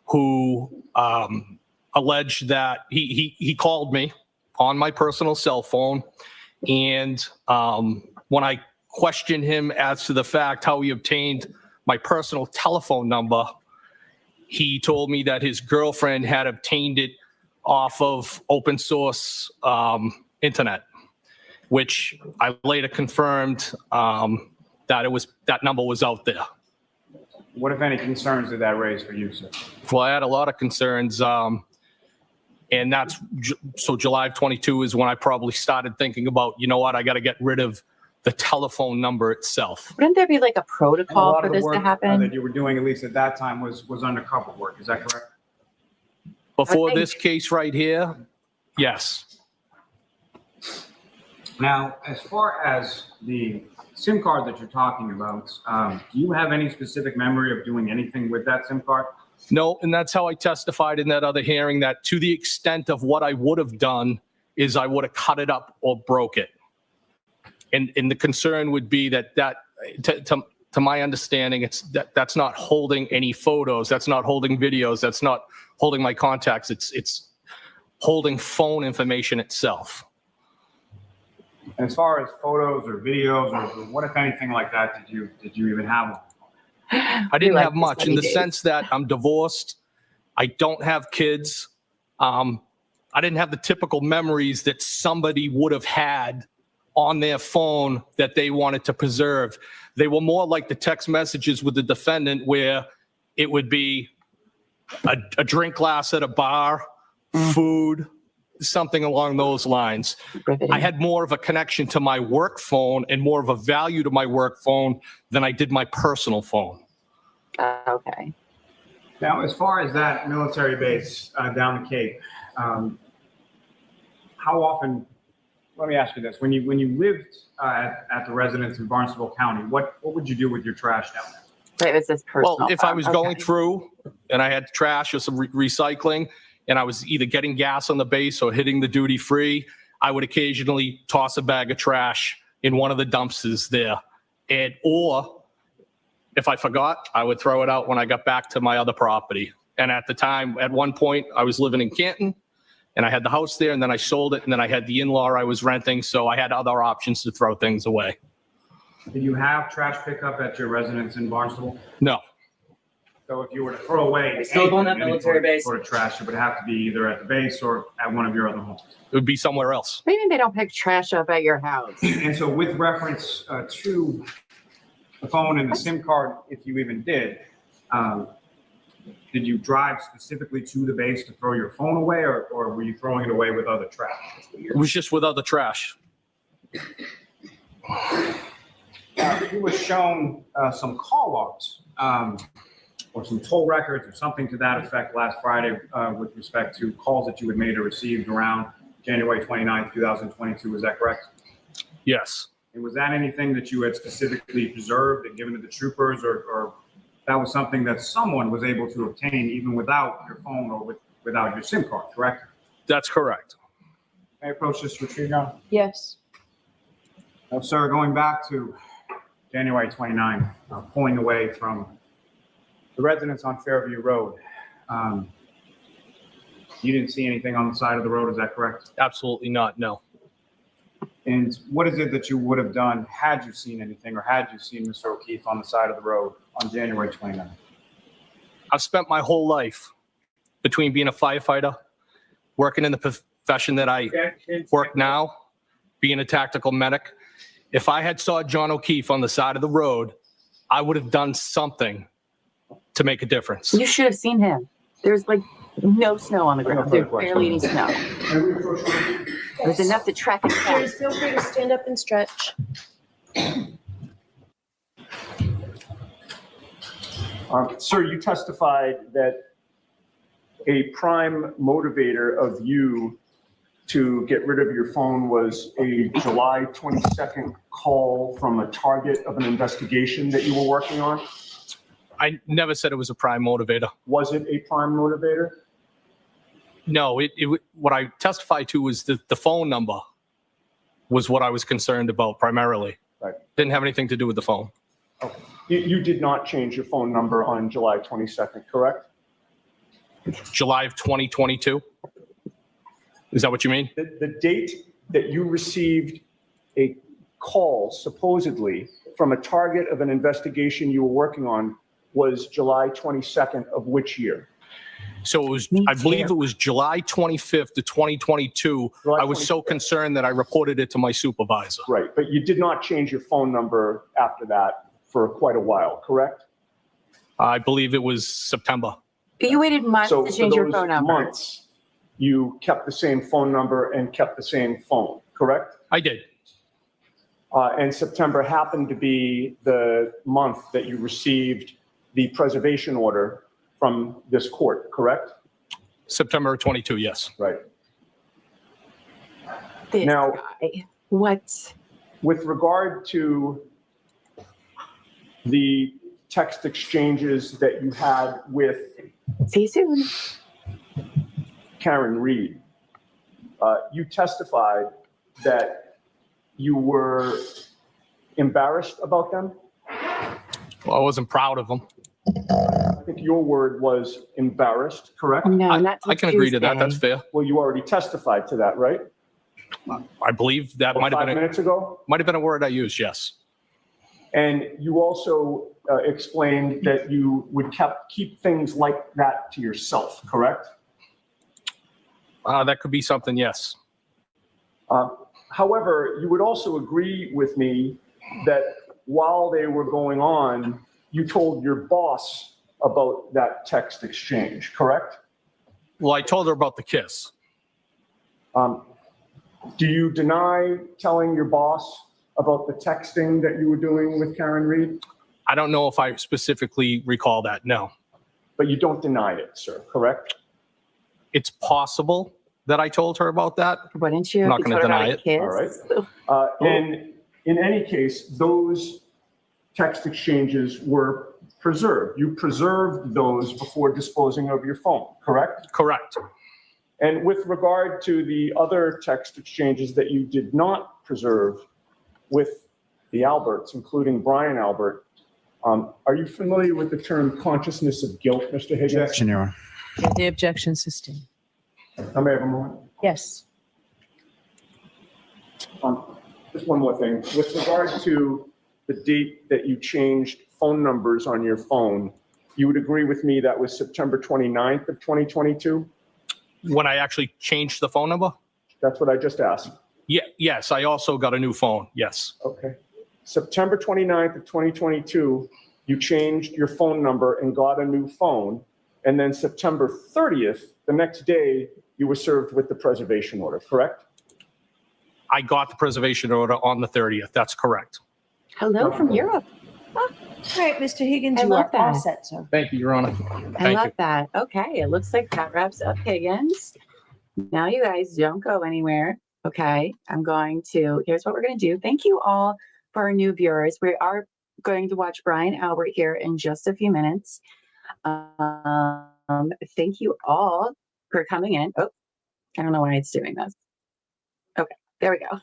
who alleged that he called me on my personal cell phone. And when I questioned him as to the fact how he obtained my personal telephone number, he told me that his girlfriend had obtained it off of open source internet, which I later confirmed that number was out there. What, if any, concerns did that raise for you, sir? Well, I had a lot of concerns, and so July of 22 is when I probably started thinking about, you know what, I got to get rid of the telephone number itself. Wouldn't there be like a And a protocol lot for of the this to work happen? that you were doing, at least at that time, was undercover work. Is that correct? Before think- this case right here, yes. Now, as far as the SIM card that you're talking about, do you have any specific memory of doing anything with that SIM card? No, and that's how I testified in that other hearing, that to the extent of what I would have done is I would have cut it up or broke it. And the concern would be that to my understanding, that's not holding any photos, that's not holding videos, that's not holding my contacts, it's holding phone information itself. As far as photos or videos, or what, if anything, like that, did you even have one? I didn't like have this much in many the days. sense that I'm divorced. I don't have kids. I didn't have the typical memories that somebody would have had on their phone that they wanted to preserve. They were more like the text messages with the defendant, where it would be a drink glass at a bar, food, something along those lines. Riveting. I had more of a connection to my work phone and more of a value to my work phone than I did my personal phone. Okay. Now, as far as that military base down the Cape, how often, let me ask you this, when you lived at the residence in Barnstable County, what would you do with your trash down there? Wait, this is personal. Well, if I was Okay. going through and I had trash or some recycling and I was either getting gas on the base or hitting the duty free, I would occasionally toss a bag of trash in one of the dumpsters there. Or if I forgot, I would throw it out when I got back to my other property. And at the time, at one point, I was living in Canton and I had the house there and then I sold it and then I had the in-law I was renting. So I had other options to throw things away. Did you have trash pickup at your residence in Barnstable? No. So if you were to throw away Still going anything, that any military base? sort of trash, it would have to be either at the base or at one of your other homes. It would be somewhere else. What do you mean they don't pick trash up at your house? And so with reference to the phone and the SIM card, if you even did you drive specifically to the base to throw your phone away or were you throwing it away with other trash? It was just with other trash. You were shown some call logs or some toll records or something to that effect last Friday with respect to calls that you had made or received around January 29th, 2022. Is that correct? Yes. And was that anything that you had specifically preserved and given to the troopers or that was something that someone was able to obtain even without your phone or without your SIM card, correct? That's correct. May I approach this retriever? Yes. Now, sir, going back to January 29th, pulling away from the residence on Fairview Road, you didn't see anything on the side of the road, is that correct? Absolutely not. No. And what is it that you would have done had you seen anything or had you seen Mr. O'Keefe on the side of the road on January 29th? I've spent my whole life between being a firefighter, working in the profession that I work now, being a tactical medic. If I had saw John O'Keefe on the side of the road, I would have done something to make a difference. You should have seen him. There's like no snow on the ground. There's barely any snow. It was enough to track it down. Please feel free to stand up and stretch. Sir, you testified that a prime motivator of you to get rid of your phone was a July 22nd call from a target of an investigation that you were working on. I never said it was a prime motivator. Was it a prime motivator? No, what I testified to was the phone number was what I was concerned about primarily. Right. Didn't have anything to do with the phone. Okay. You did not change your phone number on July 22nd, correct? July of 2022? Is that what you mean? The date that you received a call supposedly from a target of an investigation you were working on was July 22nd of which year? So it was, Me I believe too. it was July 25th of 2022. July I was so 25th. concerned that I reported it to my supervisor. Right, but you did not change your phone number after that for quite a while, correct? I believe it was September. You waited months So to for change your those phone number. months, you kept the same phone number and kept the same phone, correct? I did. And September happened to be the month that you received the preservation order from this court, correct? September of 22, yes. Right. This Now- guy. What? With regard to the text exchanges that you had with See you soon. Karen Reed, you testified that you were embarrassed about them. Well, I wasn't proud of them. I think your word was embarrassed, correct? No, not I can agree to that. That's Tuesday. fair. Well, you already testified to that, right? I believe that About might have 5 been minutes ago. a word I used, yes. And you also explained that you would keep things like that to yourself, correct? That could be something, yes. However, you would also agree with me that while they were going on, you told your boss about that text exchange, correct? Well, I told her about the kiss. Do you deny telling your boss about the texting that you were doing with Karen Reed? I don't know if I specifically recall that, no. But you don't deny it, sir, correct? It's possible that I told her about that. Wouldn't you? I'm not You gonna told her about deny a it. kiss? All right. And in any case, those text exchanges were preserved. You preserved those before disposing of your phone, correct? Correct. And with regard to the other text exchanges that you did not preserve with the Alberts, including Brian Albert, are you familiar with the term consciousness of guilt, Mr. Higgins? Objection, Your Honor. The objection sustained. I may have a moment. Yes. Just one more thing. With regard to the date that you changed phone numbers on your phone, you would agree with me that was September 29th of 2022? When I actually changed the phone number? That's what I just asked. Yeah, yes, I also got a new phone, yes. Okay. September 29th of 2022, you changed your phone number and got a new phone. And then September 30th, the next day, you were served with the preservation order, correct? I got the preservation order on the 30th, that's correct. Hello from Europe. All right, Mr. Higgins, I you love are all that. set, sir. Thank you, Your Honor. I Thank love you. that. Okay, it looks like that wraps up Higgins. Now you guys don't go anywhere. Okay, here's what we're going to do. Thank you all for our new viewers. We are going to watch Brian Albert here in just a few minutes. Thank you all for coming in. Oh, I don't know why it's doing this. Okay, there we go.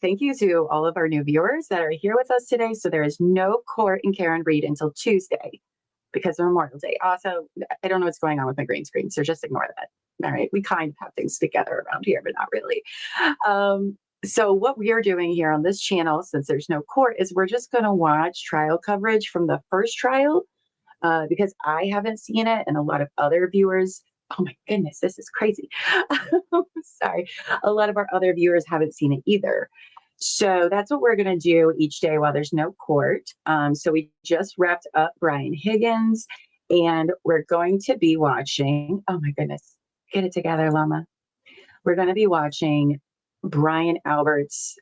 Thank you to all of our new viewers that are here with us today. So there is no court in Karen Reed until Tuesday because of Memorial Day. Also, I don't know what's going on with my green screen, so just ignore that. All right, we kind of have things together around here, but not really. So what we are doing here on this channel, since there's no court, is we're just going to watch trial coverage from the first trial because I haven't seen it and a lot of other viewers. Oh my goodness, this is crazy. Sorry. A lot of our other viewers haven't seen it either. So that's what we're going to do each day while there's no court. So we just wrapped up Brian Higgins and we're going to be watching, oh my goodness, get it together, Llama. We're going to be watching Brian Albert's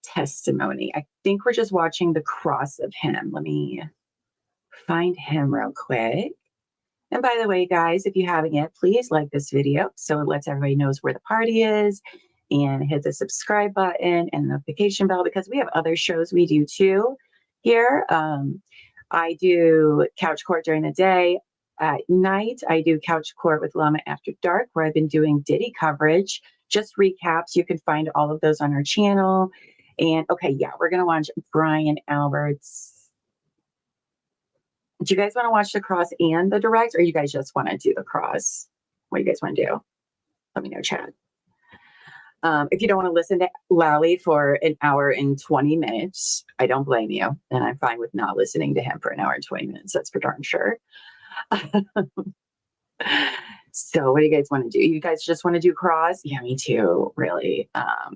testimony. I think we're just watching the cross of him. Let me find him real quick. And by the way, guys, if you haven't yet, please like this video so it lets everybody knows where the party is, and hit the subscribe button and notification bell because we have other shows we do too here. I do Couch Court during the day. At night, I do Couch Court with Llama After Dark, where I've been doing Diddy coverage, just recaps. You can find all of those on our channel. And okay, yeah, we're going to watch Brian Albert's. Do you guys want to watch the cross and the direct, or you guys just want to do the cross? What do you guys want to do? Let me know, chat. If you don't want to listen to Lally for an hour and 20 minutes, I don't blame you. And I'm fine with not listening to him for an hour and 20 minutes. That's for darn sure. So what do you guys want to do? You guys just want to do cross? Yeah, me too, really.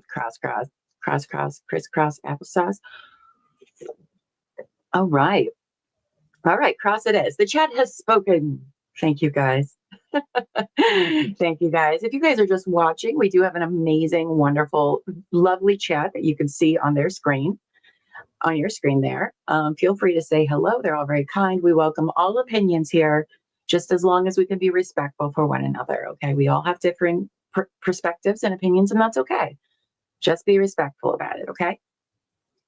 Cross, crisscross, applesauce. All right. All right, cross it is. The chat has spoken. Thank you, guys. Thank you, guys. If you guys are just watching, we do have an amazing, wonderful, lovely chat that you can see on their screen, on your screen there. Feel free to say hello. They're all very kind. We welcome all opinions here, just as long as we can be respectful for one another, okay? We all have different perspectives and opinions, and that's okay. Just be respectful about it, okay?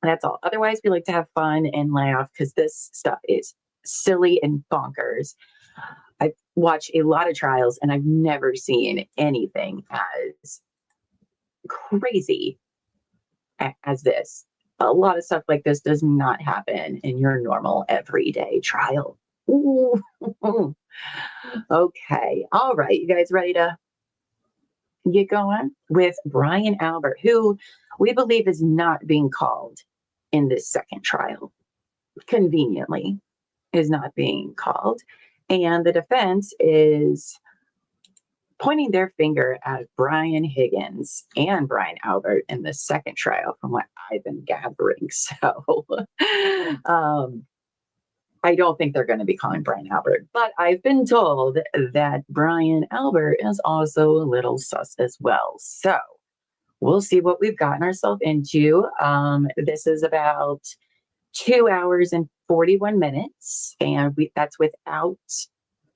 That's all. Otherwise, we like to have fun and laugh because this stuff is silly and bonkers. I've watched a lot of trials and I've never seen anything as crazy as this. A lot of stuff like this does not happen in your normal everyday trial. Ooh. Okay. All right. You guys ready to get going with Brian Albert, who we believe is not being called in this second trial? Conveniently is not being called. And the defense is pointing their finger at Brian Higgins and Brian Albert in the second trial from what I've been gathering. So I don't think they're going to be calling Brian Albert, but I've been told that Brian Albert is also a little sus as well. So we'll see what we've gotten ourselves into. This is about 2 hours and 41 minutes, and that's without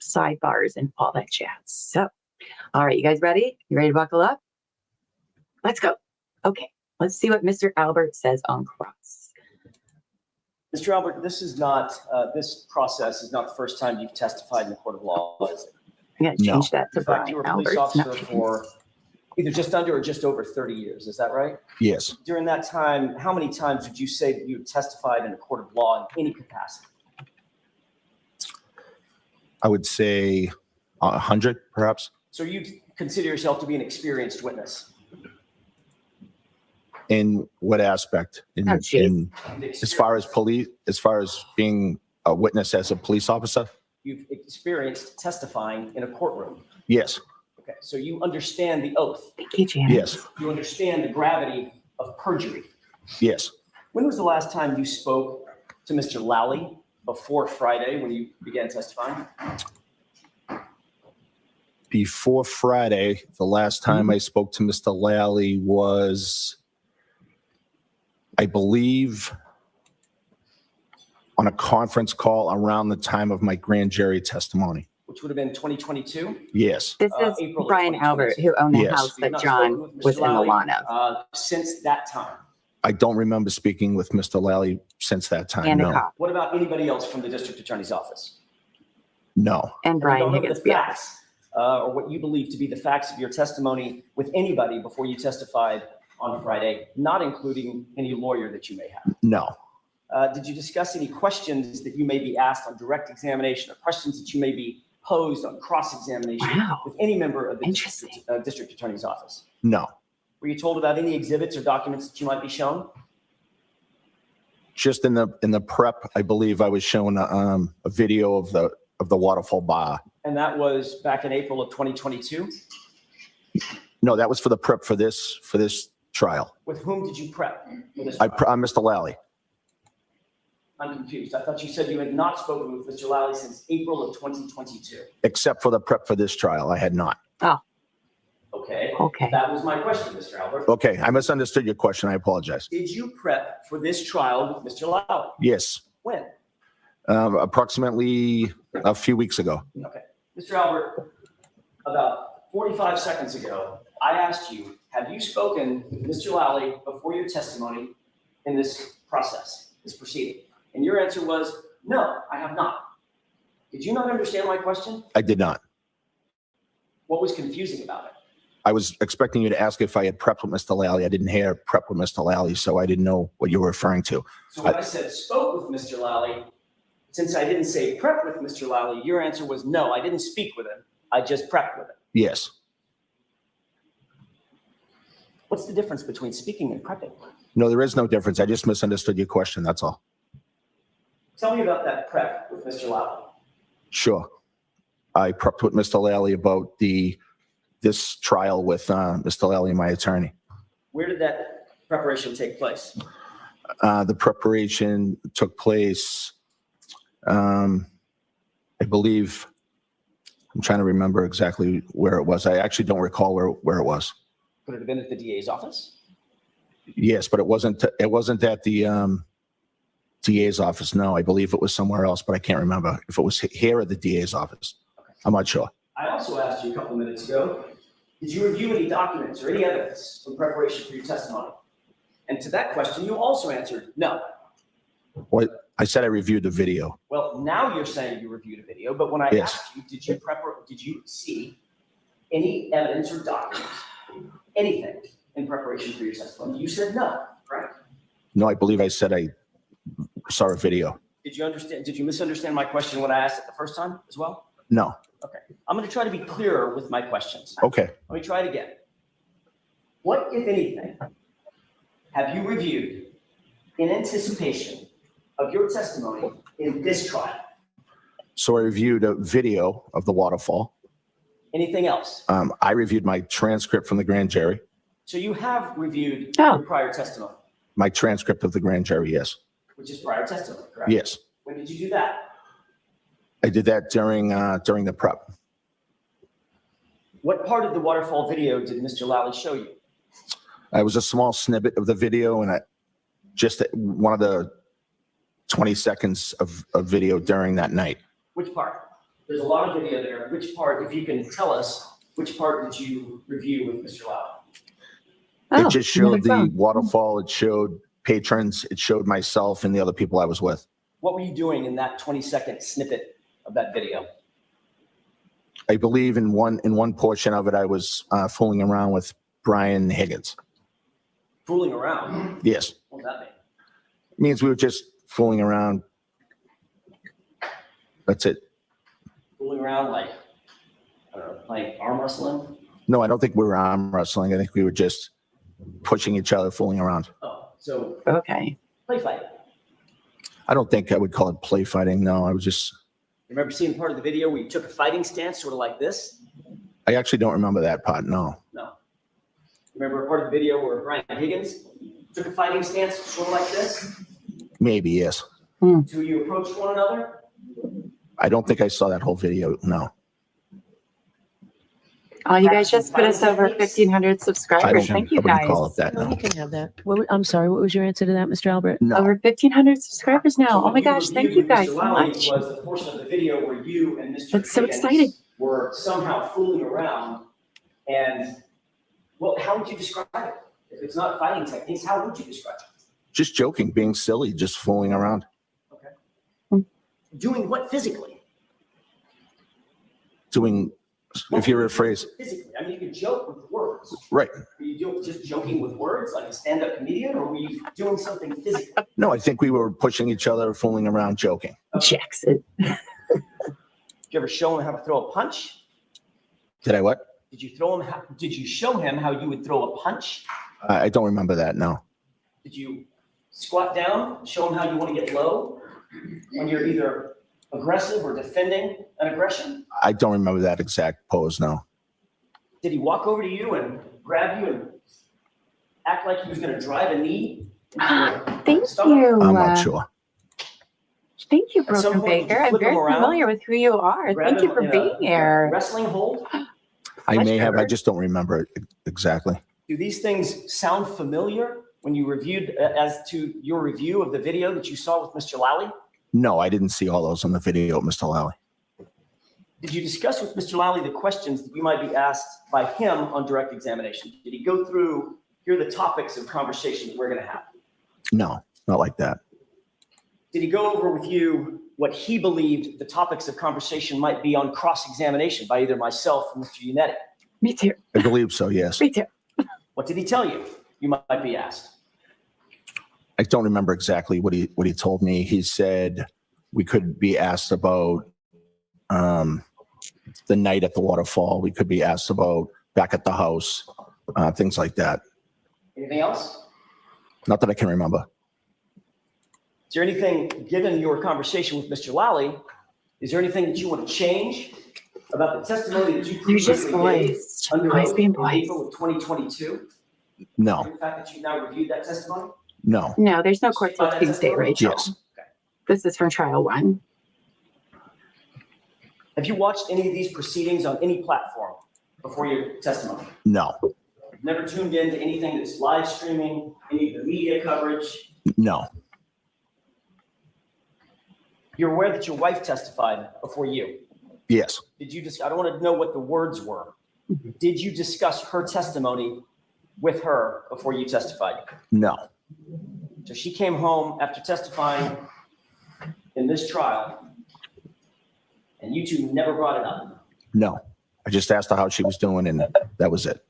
sidebars and all that jazz. So, all right, you guys ready? You ready to buckle up? Let's go. Okay, let's see what Mr. Albert says on cross. Mr. Albert, this process is not the first time you've testified in a court of law, is it? I'm going to change that to In fact, you Brian were a police Albert. officer for either just under or just over 30 years. Is that right? Yes. During that time, how many times would you say that you testified in a court of law in any capacity? I would say 100, perhaps. So you consider yourself to be an experienced witness? In what aspect? Oh, geez. As far as being a witness as a police officer? You've experienced testifying in a courtroom. Yes. Okay, so you understand the oath. Thank you, Janet. Yes. You understand the gravity of perjury. Yes. When was the last time you spoke to Mr. Lally before Friday when you began testifying? Before Friday, the last time I spoke to Mr. Lally was, I believe, on a conference call around the time of my grand jury testimony. Which would have been 2022? Yes. This is April of Brian 2022. Albert, who owned the Yes. house You've that not John spoken with was Mr. in the Lally, lawn of, since that time. I don't remember speaking with Mr. Lally since that time. and a No. cop, What about anybody else from the district attorney's office? No. and We Brian don't know Higgins. the facts, or what you believe to be the facts of your testimony with anybody before you testified on Friday, not including any lawyer that you may have. No. Did you discuss any questions that you may be asked on direct examination or questions that you may be posed on cross-examination Wow. with any member of the Interesting. district attorney's office? No. Were you told about any exhibits or documents that you might be shown? Just in the prep, I believe I was shown a video of the waterfall bar. And that was back in April of 2022? No, that was for the prep for this trial. With whom did you prep for this I'm trial? Mr. Lally. I'm confused. I thought you said you had not spoken with Mr. Lally since April of 2022. Except for the prep for this trial, I had not. Okay. Okay. That was my question, Mr. Albert. Okay, I misunderstood your question. I apologize. Did you prep for this trial with Mr. Lally? Yes, When? approximately a few weeks ago. Okay. Mr. Albert, about 45 seconds ago, I asked you, have you spoken with Mr. Lally before your testimony in this process, this proceeding? And your answer was, no, I have not. Did you not understand my question? I did not. What was confusing about it? I was expecting you to ask if I had prepped with Mr. Lally. I didn't hear prep with Mr. Lally, so I didn't know what you were referring to. So when I said spoke with Mr. Lally, since I didn't say prep with Mr. Lally, your answer was no, I didn't speak with him. I just prepped with him. Yes. What's the difference between speaking and prepping? No, there is no difference. I just misunderstood your question. That's all. Tell me about that prep with Mr. Lally. Sure. I prepped with Mr. Lally about this trial with Mr. Lally, my attorney. Where did that preparation take place? The preparation took place, I believe, I'm trying to remember exactly where it was. I actually don't recall where it was. Could it have been at the DA's office? Yes, but it wasn't at the DA's office. No, I believe it was somewhere else, but I can't remember if it was here at the DA's office. I'm not sure. I also asked you a couple minutes ago, did you review any documents or any evidence in preparation for your testimony? And to that question, you also answered no. What I said, I reviewed the video. Well, now you're saying you reviewed a video, but when I Yes. asked you, did you see any evidence or documents, anything in preparation for your testimony? You said no, right? No, I believe I said I saw a video. Did you misunderstand my question when I asked it the first time as well? No. Okay. I'm going to try to be clearer with my questions. Okay. Let me try it again. What, if anything, have you reviewed in anticipation of your testimony in this trial? So I reviewed a video of the waterfall. Anything else? I reviewed my transcript from the grand jury. So you have reviewed Oh. your prior testimony, My transcript of the grand jury, yes. which is prior testimony, correct? Yes. When did you do that? I did that during the prep. What part of the waterfall video did Mr. Lally show you? It was a small snippet of the video, and just one of the 20 seconds of video during that night. Which part? There's a lot of video there. Which part, if you can tell us, which part did you review with Mr. Lally? It just showed the another phone. waterfall. It showed patrons. It showed myself and the other people I was with. What were you doing in that 20-second snippet of that video? I believe in one portion of it, I was fooling around with Brian Higgins. Fooling around? Yes. What does that mean? It means we were just fooling around. That's it. Fooling around like, I don't know, playing arm wrestling? No, I don't think we were arm wrestling. I think we were just pushing each other, fooling around. Oh, so Okay. play fight. I don't think I would call it play fighting. No, I was just, Remember seeing part of the video where you took a fighting stance, sort of like this? I actually don't remember that part. No. No. Remember a part of the video where Brian Higgins took a fighting stance, sort of like this? Maybe, yes. Two of you approached one another? I don't think I saw that whole video. No. Oh, you guys just put us over 1,500 I subscribers. don't, Thank you I wouldn't guys. call it that. No, No. you can have that. I'm sorry, what was your answer to that, Mr. Albert? No. Over 1,500 subscribers now. So Oh what my you gosh, thank reviewed you with guys Mr. so Lally much. Was the portion of the video where you and Mr. That's so Higgins exciting. were somehow fooling around, and well, how would you describe it? If it's not fighting techniques, how would you describe it? Just joking, being silly, just fooling around. Okay. Doing what physically? Doing, if you rephrase, Physically. I mean, you could joke with words. right. Were you just joking with words like a stand-up comedian, or were you doing something physical? No, I think we were pushing each other, fooling around, joking. Jackson. Did you ever show him how to throw a punch? Did I what? Did you show him how you would throw a punch? I don't remember that. No. Did you squat down, show him how you want to get low when you're either aggressive or defending an aggression? I don't remember that exact pose. No. Did he walk over to you and grab you and act like he was going to drive a knee into your Thank stomach? you. I'm not sure. Thank you, At some Broken point, did you Baker. I'm flip very him around? familiar with who you are. Grab Thank you him for in being a here. wrestling hold? I may have. I Pleasure. just don't remember it exactly. Do these things sound familiar when you reviewed as to your review of the video that you saw with Mr. Lally? No, I didn't see all those on the video, Mr. Lally. Did you discuss with Mr. Lally the questions that you might be asked by him on direct examination? Did he go through, here are the topics of conversation that we're going to have? No, not like that. Did he go over with you what he believed the topics of conversation might be on cross-examination by either myself or Mr. Unetti? Me too. I believe so. Yes. Me too. What did he tell you? You might be asked. I don't remember exactly what he told me. He said we could be asked about the night at the waterfall. We could be asked about back at the house, things like that. Anything else? Not that I can remember. Is there anything, given your conversation with Mr. Lally, is there anything that you want to change about the testimony that you You're just previously gave boys. under Boys oath being in boys. April of 2022? No, The fact that you've now reviewed that testimony? no. No, there's no court By that Tuesday, testimony? Rachel. Yes. This is from trial one. Have you watched any of these proceedings on any platform before your testimony? No, You've never tuned in to anything that's live streaming, any of the media coverage? no, You're aware that your wife testified before you. yes, Did you just, I don't want to know what the words were. Did you discuss her testimony with her before you testified? no, So she came home after testifying in this trial, and you two never brought it up. no. I just asked her how she was doing, and that was it.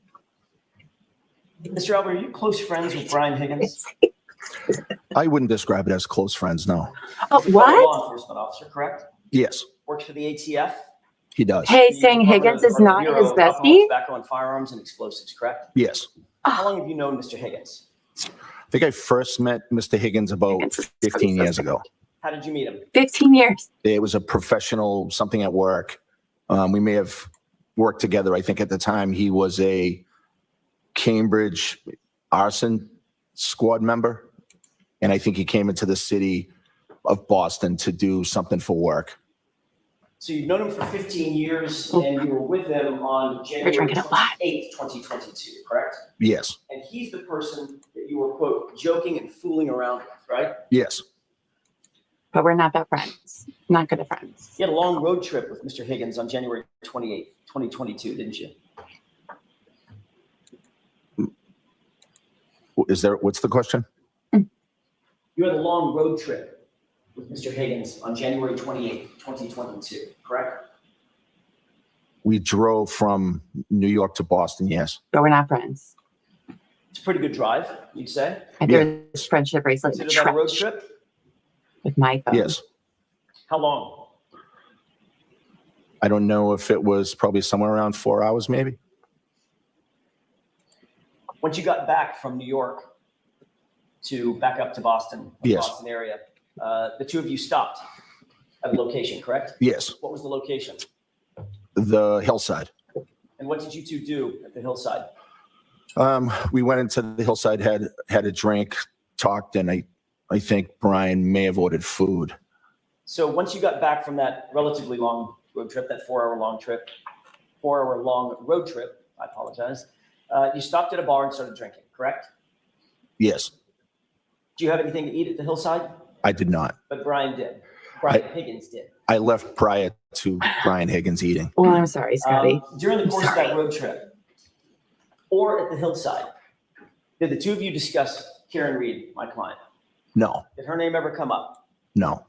Mr. Albert, are you close friends with Brian Higgins? I wouldn't describe it as close friends. No. Oh, He's a fellow what? law enforcement officer, correct? Yes, Works for the ATF? he does. Hey, The saying Department Higgins is of not Bureau his of Alcohol, bestie? Tobacco and firearms and explosives, correct? Yes. How long have you known Mr. Higgins? I think I first met Mr. Higgins about 15 years ago. How did you meet him? 15 years. It was a professional something at work. We may have worked together. I think at the time he was a Cambridge arson squad member. And I think he came into the city of Boston to do something for work. So you've known him for 15 years and you were with him on January drinking a lot. 28th, 2022, correct? Yes, And he's the person that you were, quote, joking and fooling around with, right? yes, But we're not that friends. Not good at friends. You had a long road trip with Mr. Higgins on January 28th, 2022, didn't you? what's the question? You had a long road trip with Mr. Higgins on January 28th, 2022, correct? We drove from New York to Boston, yes. But we're not friends. It's a pretty good drive, you'd say. I threw this friendship bracelet in the Consider that a road trash trip? with my phone. Yes. How long? I don't know if it was probably somewhere around 4 hours, maybe. Once you got back from New York to back up to Boston, the Yes. Boston area, the two of you stopped at a location, correct? Yes, What was the location? the hillside. And what did you two do at the hillside? We went into the hillside, had a drink, talked, and I think Brian may have ordered food. So once you got back from that relatively long road trip, that 4 hour long road trip, I apologize, you stopped at a bar and started drinking, correct? Yes, Do you have anything to eat at the hillside? I did not. But Brian did. Brian Higgins did. I left prior to Brian Higgins eating. Well, I'm sorry, Scotty. During the I'm course of sorry. that road trip, or at the hillside, did the two of you discuss Karen Reed, my client? No, Did her name ever come up? no,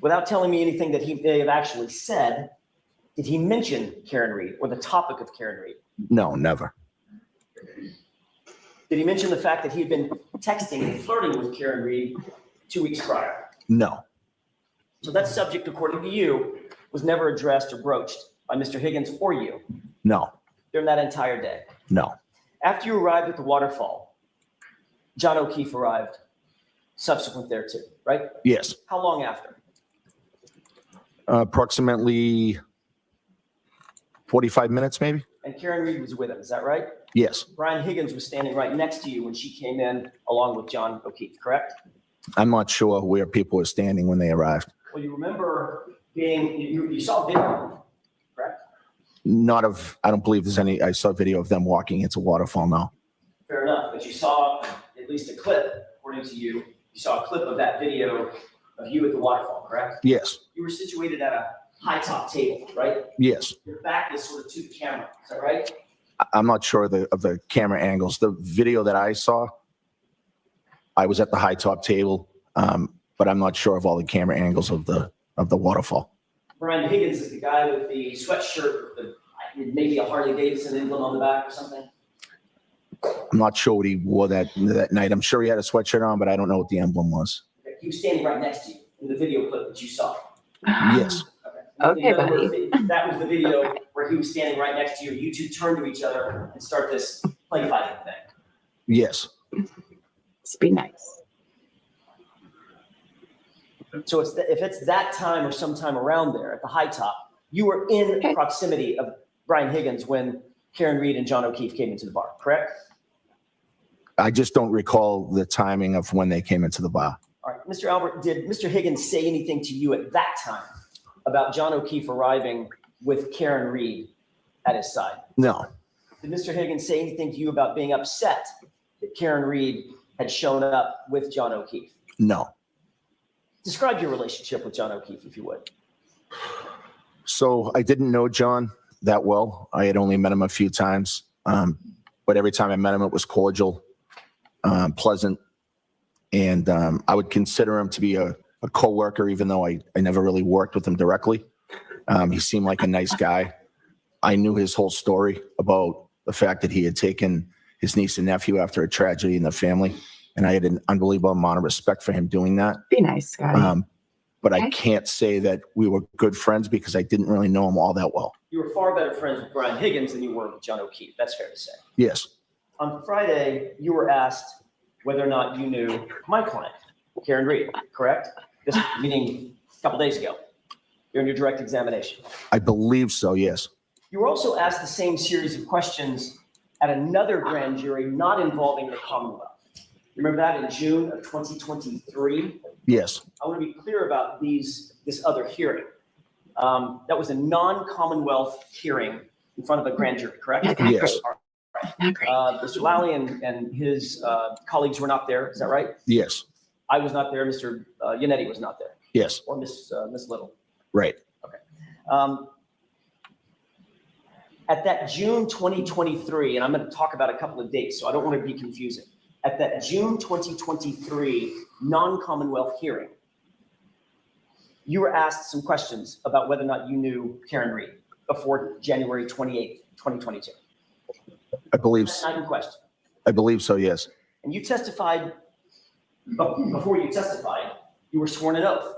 Without telling me anything that he may have actually said, did he mention Karen Reed or the topic of Karen Reed? no, never. Did he mention the fact that he had been texting and flirting with Karen Reed 2 weeks prior? No, So that subject, according to you, was never addressed or broached by Mr. Higgins or you no, during that entire day. no. After you arrived at the waterfall, John O'Keefe arrived subsequent thereto, right? Yes, How long after? approximately 45 minutes, maybe? And Karen Reed was with him, is that right? Yes, Brian Higgins was standing right next to you when she came in along with John O'Keefe, correct? I'm not sure where people were standing when they arrived. Well, you remember you saw video, correct? I don't believe there's any, I saw video of them walking into waterfall now. Fair enough, but you saw at least a clip, according to you, you saw a clip of that video of you at the waterfall, correct? Yes, You were situated at a high top table, right? yes. Your back is sort of to the camera, is that right? I'm not sure of the camera angles. The video that I saw, I was at the high top table, but I'm not sure of all the camera angles of the waterfall. Brian Higgins is the guy with the sweatshirt, with maybe a Harley Davidson emblem on the back or something. I'm not sure what he wore that night. I'm sure he had a sweatshirt on, but I don't know what the emblem was. He was standing right next to you in the video clip that you saw. Yes, Okay, In other buddy. words, that was the video where he was standing right next to you. You two turn to each other and start this play fighting thing. yes, Just be nice. So if it's that time or sometime around there at the high top, you were in Okay. proximity of Brian Higgins when Karen Reed and John O'Keefe came into the bar, correct? I just don't recall the timing of when they came into the bar. All right, Mr. Albert, did Mr. Higgins say anything to you at that time about John O'Keefe arriving with Karen Reed at his side? No, Did Mr. Higgins say anything to you about being upset that Karen Reed had shown up with John O'Keefe? no. Describe your relationship with John O'Keefe, if you would. So I didn't know John that well. I had only met him a few times, but every time I met him, it was cordial, pleasant, and I would consider him to be a coworker, even though I never really worked with him directly. He seemed like a nice guy. I knew his whole story about the fact that he had taken his niece and nephew after a tragedy in the family, and I had an unbelievable amount of respect for him doing that. Be nice, Scotty. But I Okay. can't say that we were good friends because I didn't really know him all that well. You were far better friends with Brian Higgins than you were with John O'Keefe. That's fair to say. Yes, On Friday, you were asked whether or not you knew my client, Karen Reed, correct? This meeting a couple days ago, during your direct examination. I believe so, yes. You were also asked the same series of questions at another grand jury not involving the Commonwealth. Remember that in June of 2023? Yes, I want to be clear about this other hearing. That was a non-Commonwealth hearing in front of a grand jury, correct? Not that Yes. great. Not great. Mr. Lally and his colleagues were not there, is that right? yes, I was not there, Mr. Yannetti was not there, yes, or Miss Little. right. At that June 2023, and I'm going to talk about a couple of dates, so I don't want to be confusing. At that June 2023 non-Commonwealth hearing, you were asked some questions about whether or not you knew Karen Reed before January 28th, 2022. I believe, That's not in question. I believe so, yes. And you testified, before you testified, you were sworn an oath.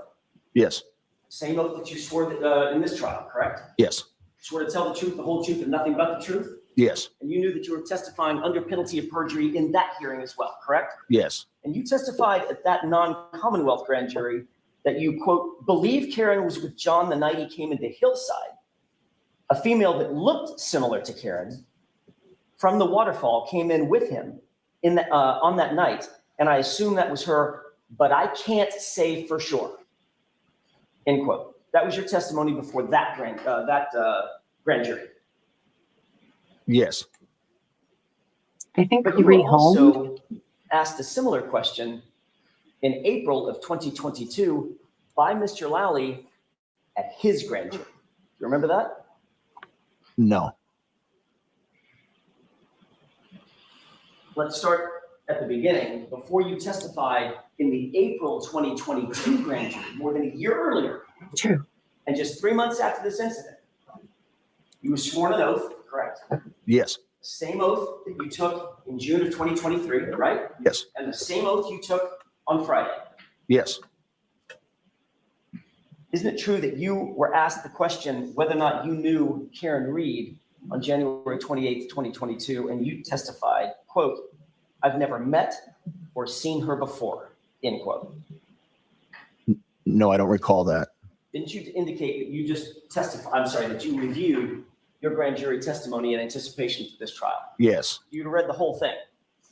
Yes, Same oath that you swore in this trial, correct? yes, Swore to tell the truth, the whole truth, and nothing but the truth? yes, And you knew that you were testifying under penalty of perjury in that hearing as well, correct? yes, And you testified at that non-Commonwealth grand jury that you, quote, believe Karen was with John the night he came into Hillside. A female that looked similar to Karen from the waterfall came in with him on that night. And I assume that was her, but I can't say for sure, end quote. That was your testimony before that grand jury. yes, I think But you you were rehomed. also asked a similar question in April of 2022 by Mr. Lally at his grand jury. You remember that? no, Let's start at the beginning. Before you testified in the April 2022 grand jury, more than a year earlier, True. and just 3 months after this incident, you were sworn an oath, correct? yes, Same oath that you took in June of 2023, right? yes, And the same oath you took on Friday. yes, Isn't it true that you were asked the question whether or not you knew Karen Reed on January 28th, 2022, and you testified, quote, I've never met or seen her before, end quote. no, I don't recall that. Didn't you indicate that you just testified, that you reviewed your grand jury testimony in anticipation for this trial? Yes, You'd read the whole thing,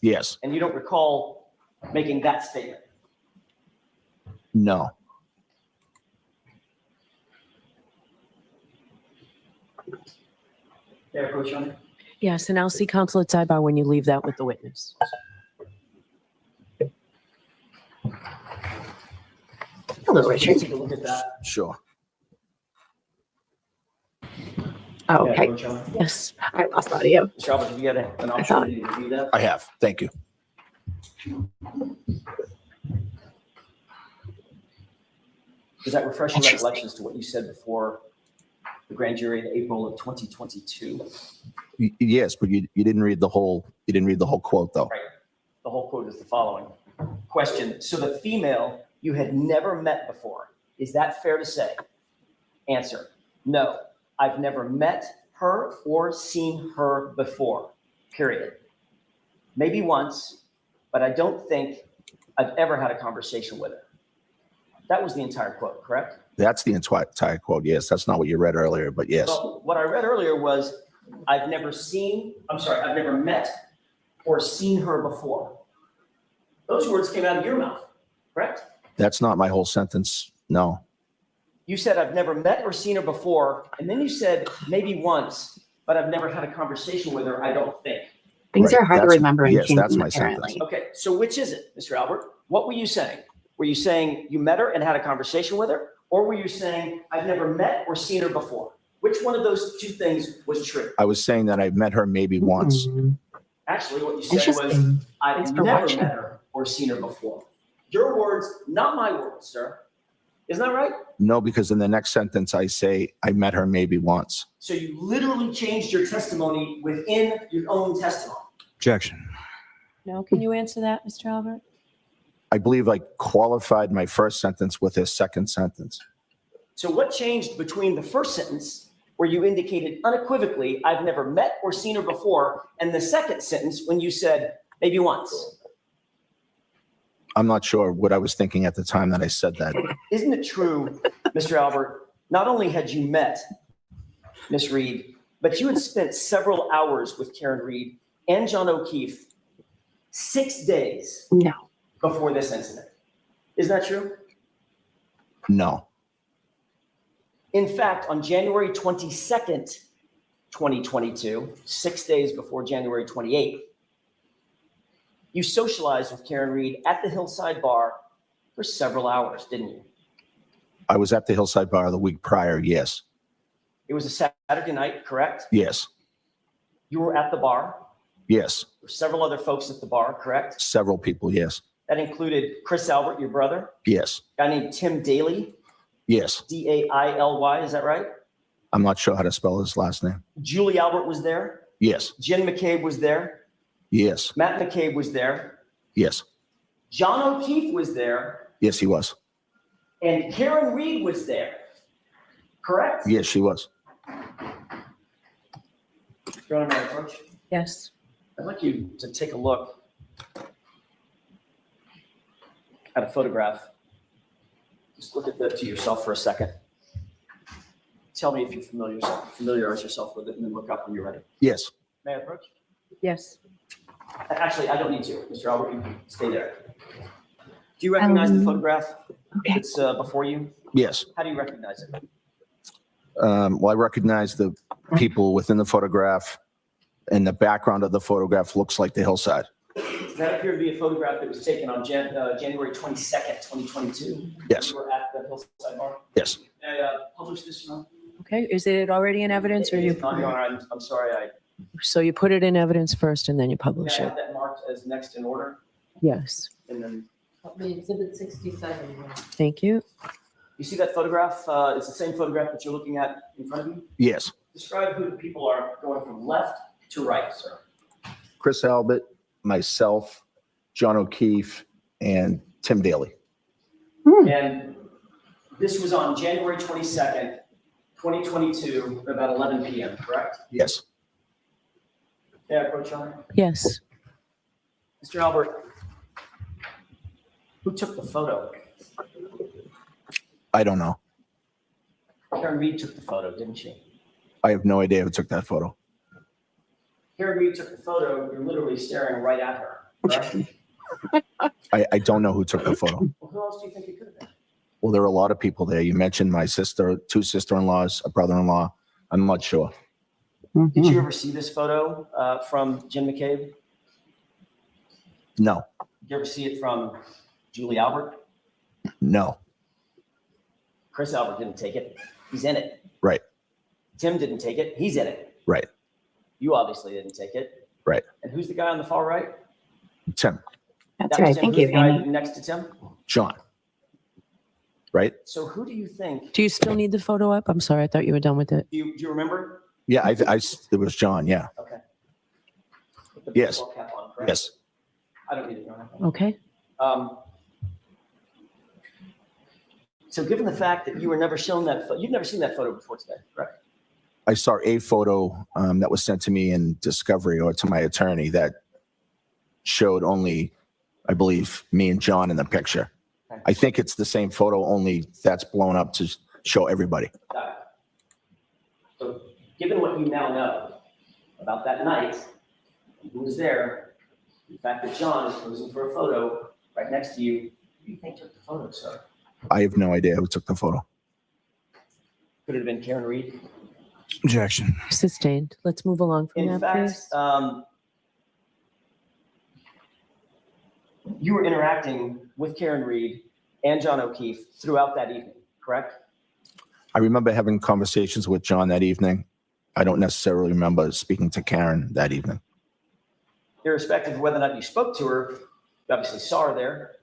yes, and you don't recall making that statement. no, There, Coach Young? Yes, and I'll see Counselor Tybar when you leave that with the witness. Hello, Richard. Take a look at that. sure. Oh, Yeah, okay. Coach Young. Yes. I lost audio. Mr. Albert, have you had an opportunity to review that? I have, thank you. Does that refresh your Interesting. recollections to what you said before the grand jury in April of 2022? Yes, but you didn't read the whole, quote though. Right. The whole quote is the following. Question, so the female you had never met before, is that fair to say? Answer, no, I've never met her or seen her before, period. Maybe once, but I don't think I've ever had a conversation with her. That was the entire quote, correct? That's the entire quote, yes. That's not what you read earlier, but yes, Well, what I read earlier was, I've never met or seen her before. Those words came out of your mouth, correct? that's not my whole sentence, no. You said, I've never met or seen her before, and then you said, maybe once, but I've never had a conversation with her, I don't think. Things Right, are hard to that's- remember in yes, that's Kingston, my sentence. apparently. Okay, so which is it, Mr. Albert? What were you saying? Were you saying you met her and had a conversation with her? Or were you saying, I've never met or seen her before? Which one of those two things was true? I was saying that I met her maybe once. Mhm. Actually, what you said was, Interesting. I've Thanks for never watching. met her or seen her before. Your words, not my words, sir. Isn't that right? No, because in the next sentence, I say, I met her maybe once. So you literally changed your testimony within your own testimony. Objection. No, can you answer that, Mr. Albert? I believe I qualified my first sentence with his second sentence. So what changed between the first sentence where you indicated unequivocally, I've never met or seen her before, and the second sentence when you said, maybe once? I'm not sure what I was thinking at the time that I said that. Isn't it true, Mr. Albert, not only had you met Miss Reed, but you had spent several hours with Karen Reed and John O'Keefe 6 days No, before this incident. Isn't that true? No. In fact, on January 22nd, 2022, 6 days before January 28th, you socialized with Karen Reed at the Hillside Bar for several hours, didn't you? I was at the Hillside Bar the week prior. Yes. It was a Saturday night, correct? Yes. You were at the bar. Yes. There were several other folks at the bar, correct? Several people. Yes. That included Chris Albert, your brother, Yes. a guy named Tim Daly, Yes. Daily, is that right? I'm not sure how to spell his last name. Julie Albert was there. Yes. Jen McCabe was there. Yes. Matt McCabe was there. Yes. John O'Keefe was there. Yes, he was. And Karen Reed was there. Correct? Yes, she was. Your Honor, may I approach? Yes. I'd like you to take a look at a photograph. Just look at that to yourself for a second. Tell me if you familiarize yourself with it, and then look up when you're ready. Yes. May I approach? Yes. Actually, I don't need to. Mr. Albert, you can stay there. Do you recognize the photograph that's before you? Yes. How do you recognize it? Well, I recognize the people within the photograph, and the background of the photograph looks like the hillside. Does that appear to be a photograph that was taken on January 22nd, 2022? Yes. You were at the Hillside Bar? Yes. May I publish this, Your Honor? Okay, is it already in evidence or It you? is not, Your Honor. I'm sorry. So you put it in evidence first and then you I publish it? have that marked as next in order, Yes. and then Exhibit 67. Thank you. you see that photograph? It's the same photograph that you're looking at in front of you. Yes. Describe who the people are going from left to right, sir. Chris Albert, myself, John O'Keefe, and Tim Daly. And this was on January 22nd, 2022, at about 11 p.m., correct? Yes. May I approach, Your Honor? Yes. Mr. Albert, who took the photo? I don't know. Karen Reed took the photo, didn't she? I have no idea who took that photo. Karen Reed took the photo. You're literally staring right at her, correct? I don't know who took the photo. Well, who else do you think it could have been? Well, there are a lot of people there. You mentioned my sister, two sister-in-laws, a brother-in-law. I'm not sure. Did you ever see this photo from Jim McCabe? No. Did you ever see it from Julie Albert? No. Chris Albert didn't take it. He's in it. Right. Tim didn't take it. He's in it. Right. You obviously didn't take it. Right. And who's the guy on the far right? Tim. That's That right. was Tim. Thank Who's you, the guy Amy. next to Tim? John. Right? So who do you think? Do you still need the photo up? I'm sorry, I thought you were done with it. Do you remember? Yeah, it was John. Yeah. Okay. Put the Yes. baseball cap on, correct? Yes. I don't need it. Your Honor. Okay. So given the fact that you were never shown that, you've never seen that photo before today, correct? I saw a photo that was sent to me in Discovery or to my attorney that showed only, I believe, me and John in the picture. Okay. I think it's the same photo, only that's blown up to show everybody. Got it. So given what you now know about that night, who was there, the fact that John is posing for a photo right next to you, who do you think took the photo, sir? I have no idea who took the photo. Could it have been Karen Reed? Objection. Sustained. Let's move along from In that, fact, please. you were interacting with Karen Reed and John O'Keefe throughout that evening, correct? I remember having conversations with John that evening. I don't necessarily remember speaking to Karen that evening. Irrespective of whether or not you spoke to her, you obviously saw her there.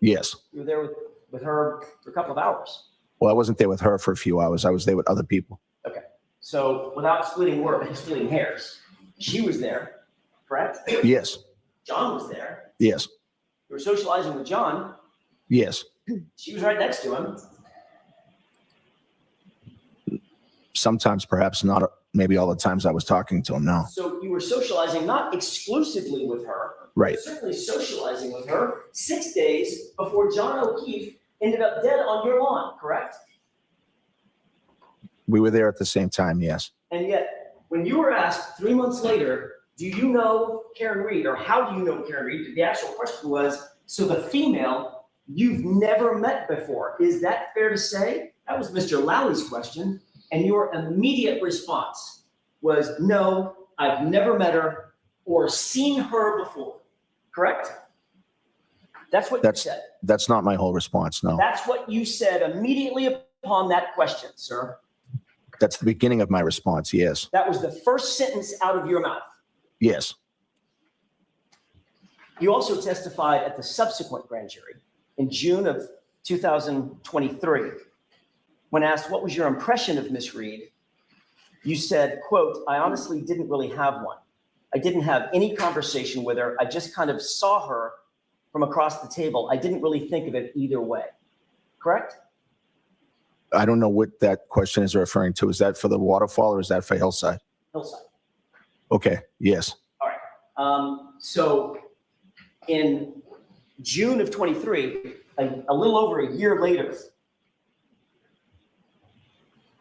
Yes. You were there with her for a couple of hours. Well, I wasn't there with her for a few hours. I was there with other people. Okay. So without splitting hairs, she was there, correct? Yes. John was there. Yes. You were socializing with John. Yes. She was right next to him. Sometimes, perhaps not, maybe all the times I was talking to him. No. So you were socializing not exclusively with her, Right. but certainly socializing with her 6 days before John O'Keefe ended up dead on your lawn, correct? We were there at the same time. Yes. And yet, when you were asked 3 months later, do you know Karen Reed, or how do you know Karen Reed? The actual question was, so the female You've never met before. Is that fair to say? That was Mr. Lowry's question. And your immediate response was, no, I've never met her or seen her before. Correct? That's what you said. That's not my whole response, no. That's what you said immediately upon that question, sir. That's the beginning of my response, yes. That was the first sentence out of your mouth. Yes, You also testified at the subsequent grand jury in June of 2023. When asked what was your impression of Miss Reed, you said, quote, I honestly didn't really have one. I didn't have any conversation with her. I just kind of saw her from across the table. I didn't really think of it either way. Correct? I don't know what that question is referring to. Is that for the waterfall or is that for Hillside? Hillside. Okay, yes. All right. So in June of 23, a little over a year later,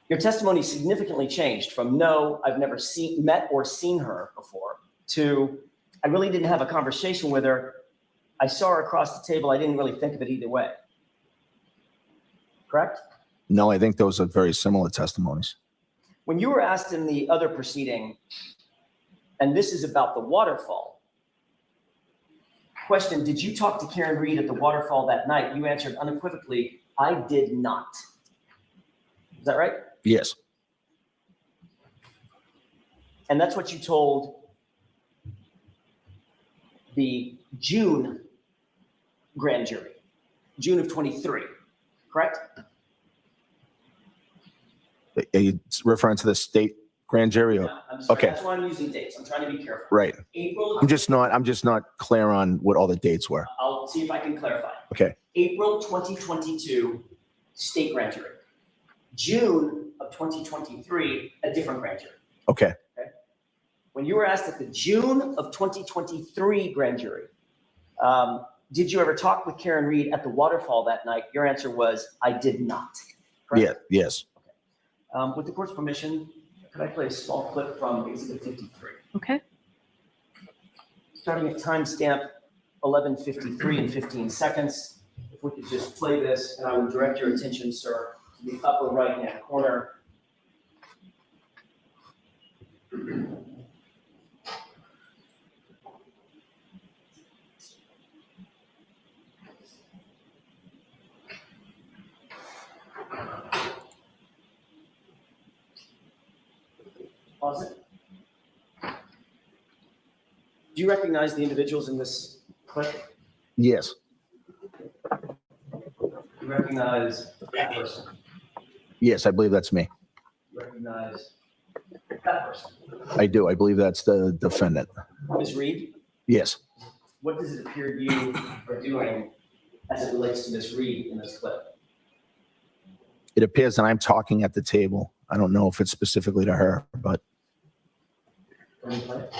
your testimony significantly changed from no, I've never met or seen her before, to I really didn't have a conversation with her. I saw her across the table. I didn't really think of it either way. Correct? No, I think those are very similar testimonies. When you were asked in the other proceeding, and this is about the waterfall, question, did you talk to Karen Reed at the waterfall that night? You answered unequivocally, I did not. Is that right? Yes, And that's what you told the June grand jury, June of 23, correct? are you referring to the state grand jury? Or? No, I'm sorry, Okay. that's why I'm using dates. I'm trying to be careful. Right. April. I'm just not clear on what all the dates were. I'll see if I can clarify. Okay. April 2022, state grand jury. June of 2023, a different grand jury. Okay. When you were asked at the June of 2023 grand jury, did you ever talk with Karen Reed at the waterfall that night? Your answer was, I did not. Correct? Yeah, yes. With the court's permission, could I play a small clip from Exhibit 53? Okay. Starting at timestamp 11:53 and 15 seconds. If we could just play this, and I would direct your attention, sir, to the upper right-hand corner. Pause it. Do you recognize the individuals in this clip? Yes, You recognize that person? yes, I believe that's me. You recognize that person? I do. I believe that's the defendant. Ms. Reed, Yes. what does it appear you are doing as it relates to Ms. Reed in this clip? It appears that I'm talking at the table. I don't know if it's specifically to her, but Can you play it?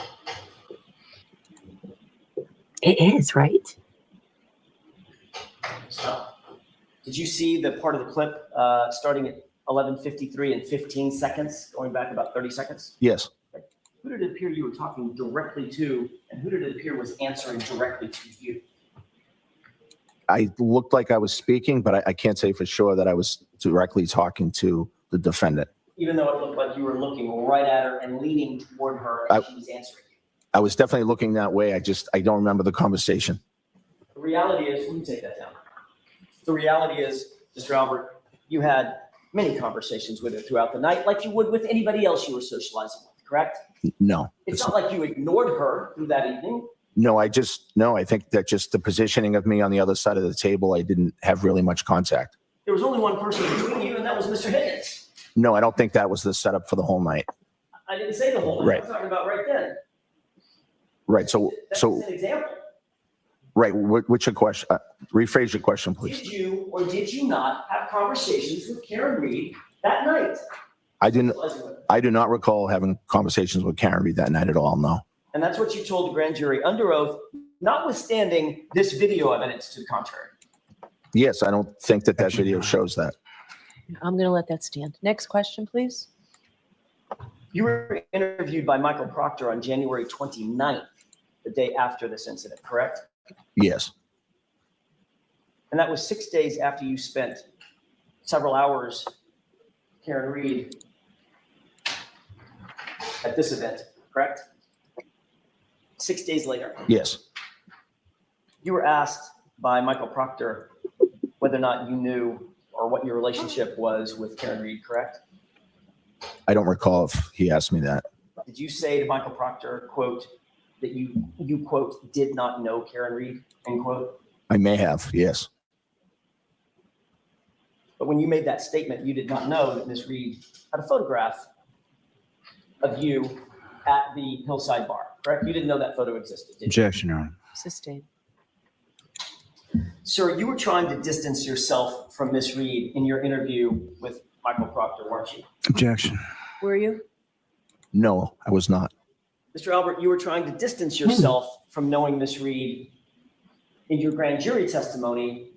It is, right? Stop. Did you see the part of the clip starting at 11:53 and 15 seconds, going back about 30 seconds? yes. Who did it appear you were talking directly to, and who did it appear was answering directly to you? I looked like I was speaking, but I can't say for sure that I was directly talking to the defendant. Even though it looked like you were looking right at her and leaning toward her as she was answering you. I was definitely looking that way. I don't remember the conversation. The reality is, let me take that down. The reality is, Mr. Albert, you had many conversations with her throughout the night, like you would with anybody else you were socializing with, correct? No. It's not like you ignored her through that evening. No, I think that just the positioning of me on the other side of the table, I didn't have really much contact. There was only one person between you, and that was Mr. Higgins. No, I don't think that was the setup for the whole night. I didn't say the whole thing. Right. I'm talking about right then. Right. So, That's an example. right. What's your question? Rephrase your question, please. Did you or did you not have conversations with Karen Reed that night? I do not recall having conversations with Karen Reed that night at all. No. And that's what you told the grand jury under oath, notwithstanding this video evidence to the contrary. Yes, I don't think that video shows that. I'm going to let that stand. Next question, please. You were interviewed by Michael Proctor on January 29th, the day after this incident, correct? Yes. And that was 6 days after you spent several hours, Karen Reed, at this event, correct? 6 days later. Yes, You were asked by Michael Proctor whether or not you knew or what your relationship was with Karen Reed, correct? I don't recall if he asked me that. Did you say to Michael Proctor, quote, that you quote, did not know Karen Reed, end quote? I may have, yes. But when you made that statement, you did not know that Ms. Reed had a photograph of you at the Hillside Bar, correct? You didn't know that photo existed, did you? Objection, Your Honor. Sustained. Sir, you were trying to distance yourself from Ms. Reed in your interview with Michael Proctor, weren't you? Objection. Were you? No, I was not. Mr. Albert, you were trying to distance yourself from knowing Ms. Reed in your grand jury testimony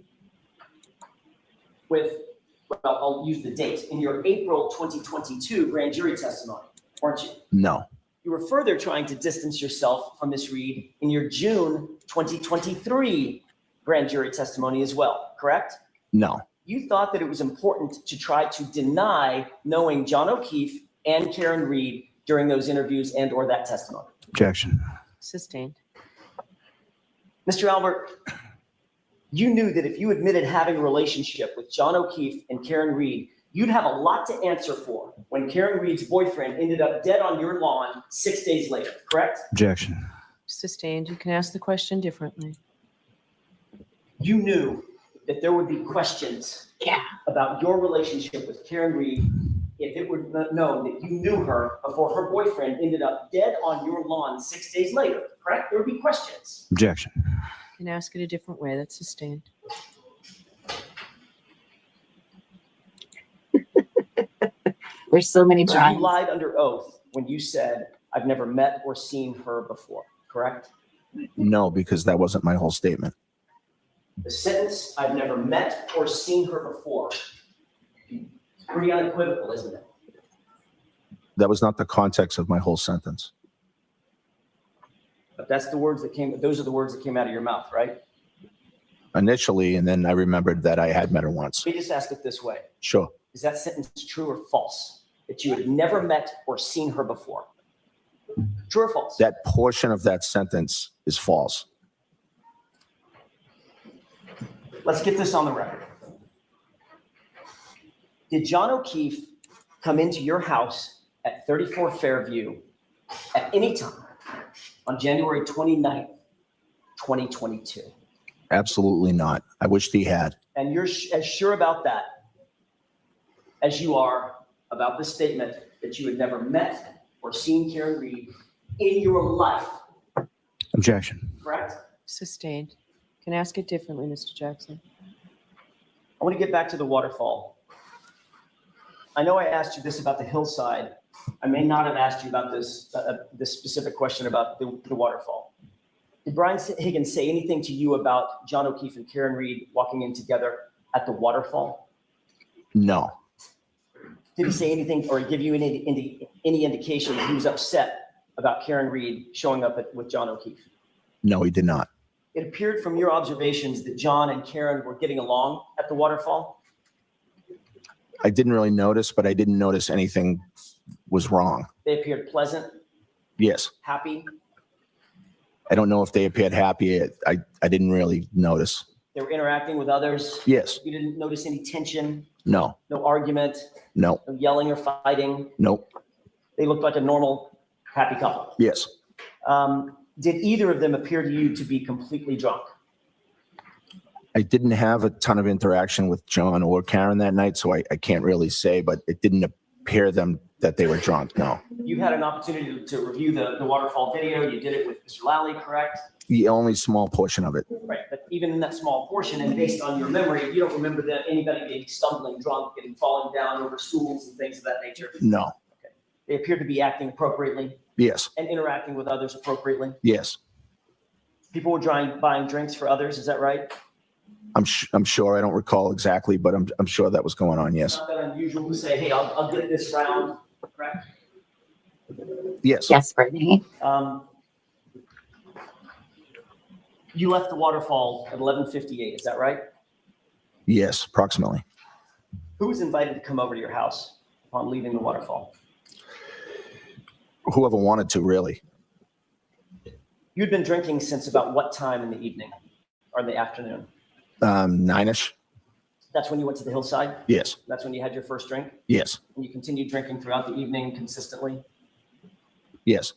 with, well, I'll use the date, in your April 2022 grand jury testimony, weren't you? No, You were further trying to distance yourself from Ms. Reed in your June 2023 grand jury testimony as well, correct? no, You thought that it was important to try to deny knowing John O'Keefe and Karen Reed during those interviews and or that testimony. objection. Sustained. Mr. Albert, you knew that if you admitted having a relationship with John O'Keefe and Karen Reed, you'd have a lot to answer for when Karen Reed's boyfriend ended up dead on your lawn 6 days later, correct? Objection. Sustained. You can ask the question differently. You knew that there would be questions about your relationship with Karen Reed if it were known that you knew her before her boyfriend ended up dead on your lawn 6 days later, correct? There would be questions. Objection. You can ask it a different way. That's sustained. There's so many So times. you lied under oath when you said, I've never met or seen her before, correct? No, because that wasn't my whole statement. The sentence, I've never met or seen her before, pretty unequivocal, isn't it? That was not the context of my whole sentence. But that's the words that came, those are the words that came out of your mouth, right? Initially, and then I remembered that I had met her once. Let me just ask it this way. Sure. Is that sentence true or false? That you had never met or seen her before? True or false? That portion of that sentence is false. Let's get this on the record. Did John O'Keefe come into your house at 34 Fairview at any time on January 29th, 2022? Absolutely not. I wished he had. And you're as sure about that as you are about the statement that you had never met or seen Karen Reed in your life, Objection. correct? Sustained. Can ask it differently, Mr. Jackson. I want to get back to the waterfall. I know I asked you this about the hillside. I may not have asked you about this specific question about the waterfall. Did Brian Higgins say anything to you about John O'Keefe and Karen Reed walking in together at the waterfall? No. Did he say anything or give you any indication that he was upset about Karen Reed showing up with John O'Keefe? No, he did not. It appeared from your observations that John and Karen were getting along at the waterfall. I didn't really notice, but I didn't notice anything was wrong. They appeared pleasant, Yes. happy. I don't know if they appeared happy. I didn't really notice. They were interacting with others. Yes. You didn't notice any tension, No. no argument, No. no yelling or fighting. Nope. They looked like a normal, happy couple. Yes. Did either of them appear to you to be completely drunk? I didn't have a ton of interaction with John or Karen that night, so I can't really say, but it didn't appear them that they were drunk. No. You had an opportunity to review the waterfall video. You did it with Mr. Lally, correct? The only small portion of it. Right, but even in that small portion, and based on your memory, you don't remember that anybody being stumbling drunk and falling down over stools and things of that nature? No. They appear to be acting appropriately Yes. and interacting with others appropriately. Yes. People were buying drinks for others, is that right? I'm sure. I don't recall exactly, but I'm sure that was going on. Yes. It's not that unusual to say, hey, I'll get this round, correct? Yes. Yes, Brittany. You left the waterfall at 11:58, is that right? Yes, approximately. Who was invited to come over to your house upon leaving the waterfall? Whoever wanted to, really. You'd been drinking since about what time in the evening or in the afternoon? 9-ish. That's when you went to the hillside? Yes. That's when you had your first drink? Yes. And you continued drinking throughout the evening consistently? Yes.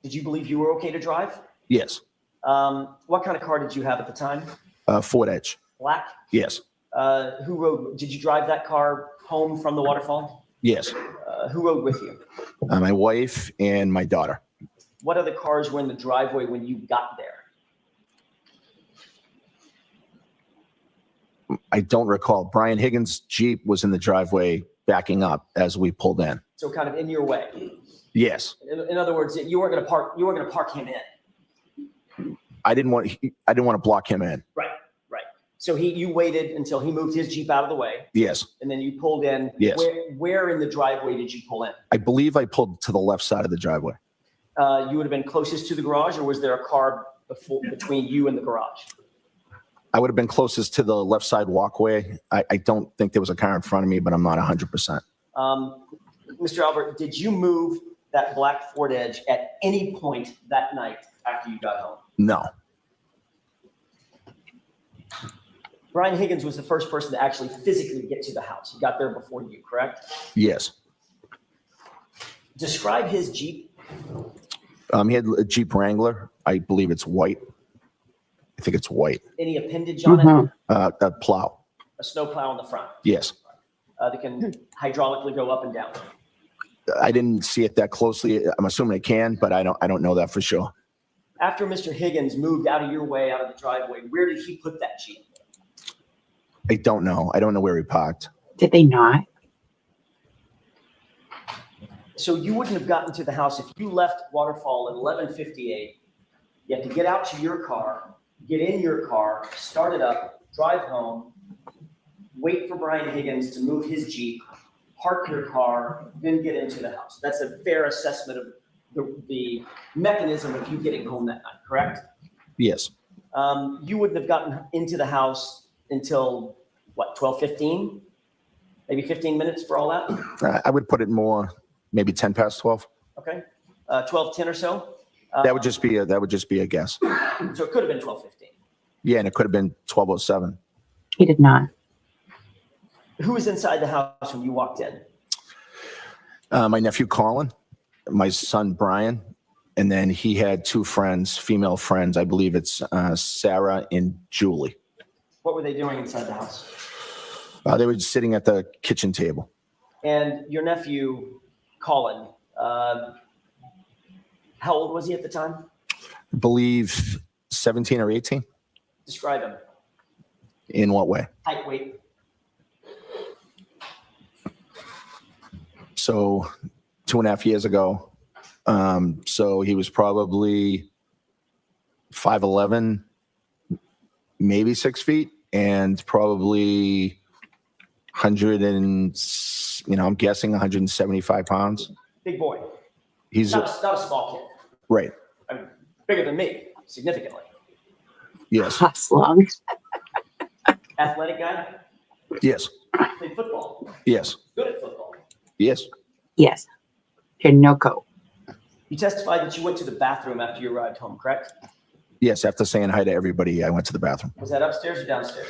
Did you believe you were okay to drive? Yes. What kind of car did you have at the time? Ford Edge. Black? Yes. Who rode? Did you drive that car home from the waterfall? Yes. Who rode with you? My wife and my daughter. What other cars were in the driveway when you got there? I don't recall. Brian Higgins' Jeep was in the driveway backing up as we pulled in. So kind of in your way. Yes. In other words, you weren't going to park. You weren't going to park him in. I didn't want to block him in. Right. Right. So you waited until he moved his Jeep out of the way, Yes. and then you pulled in. Yes. Where in the driveway did you pull in? I believe I pulled to the left side of the driveway. You would have been closest to the garage, or was there a car between you and the garage? I would have been closest to the left side walkway. I don't think there was a car in front of me, but I'm not 100%. Mr. Albert, did you move that black Ford Edge at any point that night after you got home? No. Brian Higgins was the first person to actually physically get to the house. He got there before you, correct? Yes. Describe his Jeep. He had a Jeep Wrangler. I believe it's white. I think it's white. Any appendage on it? A plow. A snow plow on the front Yes. that can hydraulically go up and down. I didn't see it that closely. I'm assuming it can, but I don't know that for sure. After Mr. Higgins moved out of your way, out of the driveway, where did he put that Jeep? I don't know. I don't know where he parked. Did they not? So you wouldn't have gotten to the house if you left Waterfall at 11:58. You have to get out to your car, get in your car, start it up, drive home, wait for Brian Higgins to move his Jeep, park your car, then get into the house. That's a fair assessment of the mechanism of you getting home that night, correct? Yes. You wouldn't have gotten into the house until, what, 12:15? Maybe 15 minutes for all that? I would put it more, maybe 10 past 12. Okay. 12:10 or so? That would just be a guess. So it could have been 12:15. Yeah, and it could have been 12:07. He did not. Who was inside the house when you walked in? My nephew Colin, my son Brian, and then he had two friends, female friends. I believe it's Sarah and Julie. What were they doing inside the house? They were sitting at the kitchen table. And your nephew, Colin, how old was he at the time? I believe 17 or 18. Describe him. In what way? Height, weight. So 2.5 years ago. So he was probably 5'11", maybe 6 feet, and probably 100 and, I'm guessing 175 pounds. Big boy. He's not a small kid. Right. I mean, bigger than me, significantly. Yes. That's long. Athletic guy. Yes. Played football. Yes. Good at football. Yes. Yes. You're no coat. You testified that you went to the bathroom after you arrived home, correct? Yes. After saying hi to everybody, I went to the bathroom. Was that upstairs or downstairs?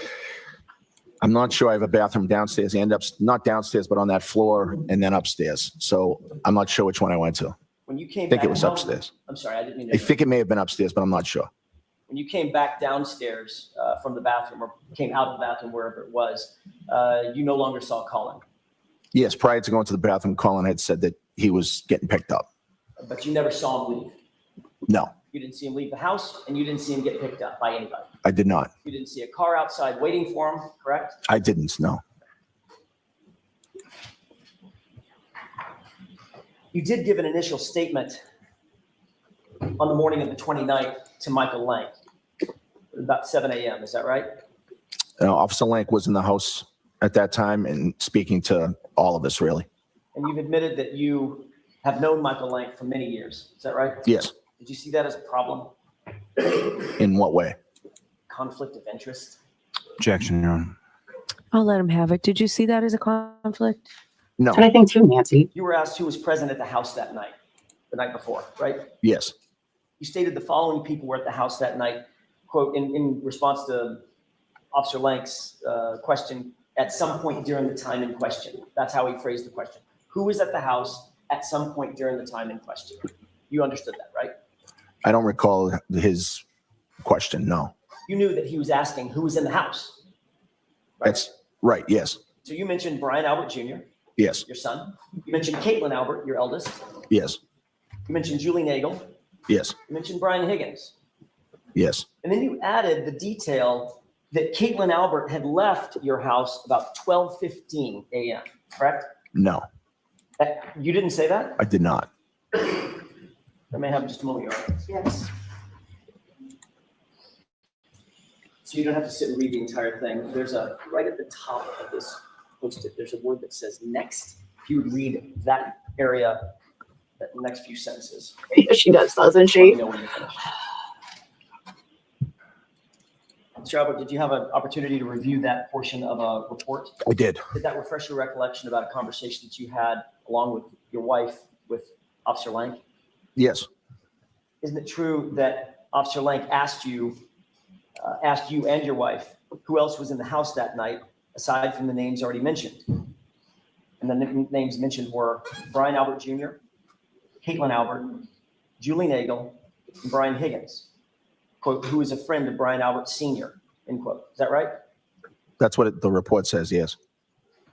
I'm not sure I have a bathroom downstairs. I end up not downstairs, but on that floor and then upstairs. So I'm not sure which one I went to. When you came I think back it was home- upstairs. I'm sorry, I didn't mean to. I think it may have been upstairs, but I'm not sure. When you came back downstairs from the bathroom or came out of the bathroom, wherever it was, you no longer saw Colin, Yes. Prior to going to the bathroom, Colin had said that he was getting picked up. but you never saw him leave. No, You didn't see him leave the house, and you didn't see him get picked up by anybody. I did not. You didn't see a car outside waiting for him, correct? I didn't. No. You did give an initial statement on the morning of the 29th to Michael Lang, about 7 a.m., is that right? Officer Lank was in the house at that time and speaking to all of us, really. And you've admitted that you have known Michael Lang for many years, is that right? Yes. Did you see that as a problem? In what way? Conflict of interest? Objection, Your Honor. I'll let him have it. Did you see that as a conflict? No, And I think too, Nancy. You were asked who was present at the house that night, the night before, right? yes, You stated the following people were at the house that night, quote, in response to Officer Lank's question, at some point during the time in question. That's how he phrased the question. Who was at the house at some point during the time in question? You understood that, right? I don't recall his question, no. You knew that he was asking who was in the house, right? That's right, yes, So you mentioned Brian Albert Jr., yes, your son. You mentioned Caitlin Albert, your eldest. yes, You mentioned Julie Nagel. yes, You mentioned Brian Higgins. yes. And then you added the detail that Caitlin Albert had left your house about 12:15 a.m., correct? No, You didn't say that? I did not. I may have just a moment, Your Honor. Yes. So you don't have to sit and read the entire thing. There's a, right at the top of this post-it, there's a word that says next. If you would read that area, that next few sentences. She does, doesn't Let she? me know when you're finished. Mr. Albert, did you have an opportunity to review that portion of a report? I did. Did that refresh your recollection about a conversation that you had along with your wife with Officer Lank? Yes, Isn't it true that Officer Lank asked you and your wife, who else was in the house that night, aside from the names already mentioned? And the names mentioned were Brian Albert Jr., Caitlin Albert, Julie Nagel, and Brian Higgins, quote, who is a friend of Brian Albert Sr., end quote. Is that right? that's what the report says, yes.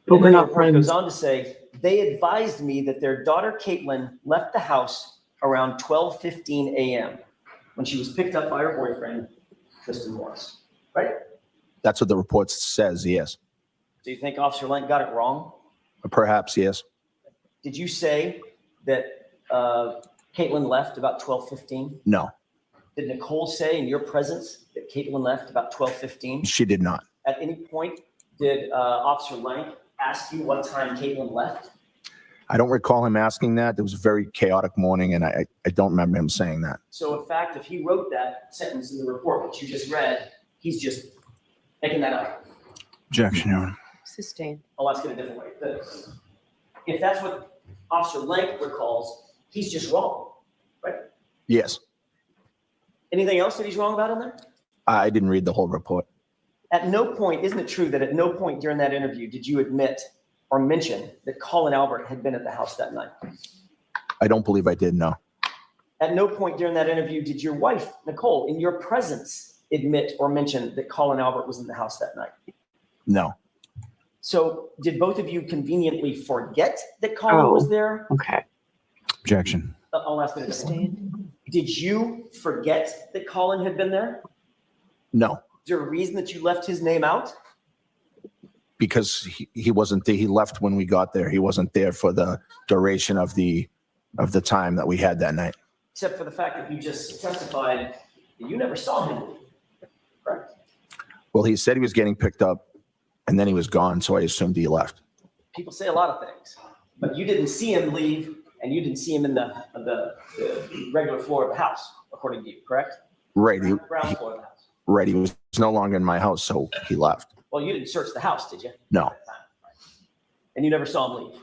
But And we're then the not report friends. goes on to say, they advised me that their daughter Caitlin left the house around 12:15 a.m. when she was picked up by her boyfriend, Tristan Morris, right? That's what the report says, yes. Do you think Officer Lank got it wrong? Perhaps, yes. Did you say that Caitlin left about 12:15? No, Did Nicole say in your presence that Caitlin left about 12:15? she did not. At any point, did Officer Lank ask you what time Caitlin left? I don't recall him asking that. It was a very chaotic morning, and I don't remember him saying that. So in fact, if he wrote that sentence in the report, which you just read, he's just making that up. Objection, Your Honor. Sustained. I'll ask it a different way. If that's what Officer Lank recalls, he's just wrong, right? Yes, Anything else that he's wrong about in there? I didn't read the whole report. At no point, isn't it true that at no point during that interview did you admit or mention that Colin Albert had been at the house that night? I don't believe I did, no. At no point during that interview did your wife, Nicole, in your presence, admit or mention that Colin Albert was in the house that night? No, So did both of you conveniently forget that Colin was there? Okay. objection. I'll ask it a different way. Sustained. Did you forget that Colin had been there? No, Is there a reason that you left his name out? because he wasn't there. He left when we got there. He wasn't there for the duration of the time that we had that night. Except for the fact that you just testified that you never saw him leave, correct? Well, he said he was getting picked up, and then he was gone, so I assumed he left. People say a lot of things, but you didn't see him leave, and you didn't see him in the regular floor of the house, according to you, correct? Right, Ground floor of the house. right. He was no longer in my house, so he left. Well, you didn't search the house, did you? No, And you never saw him leave.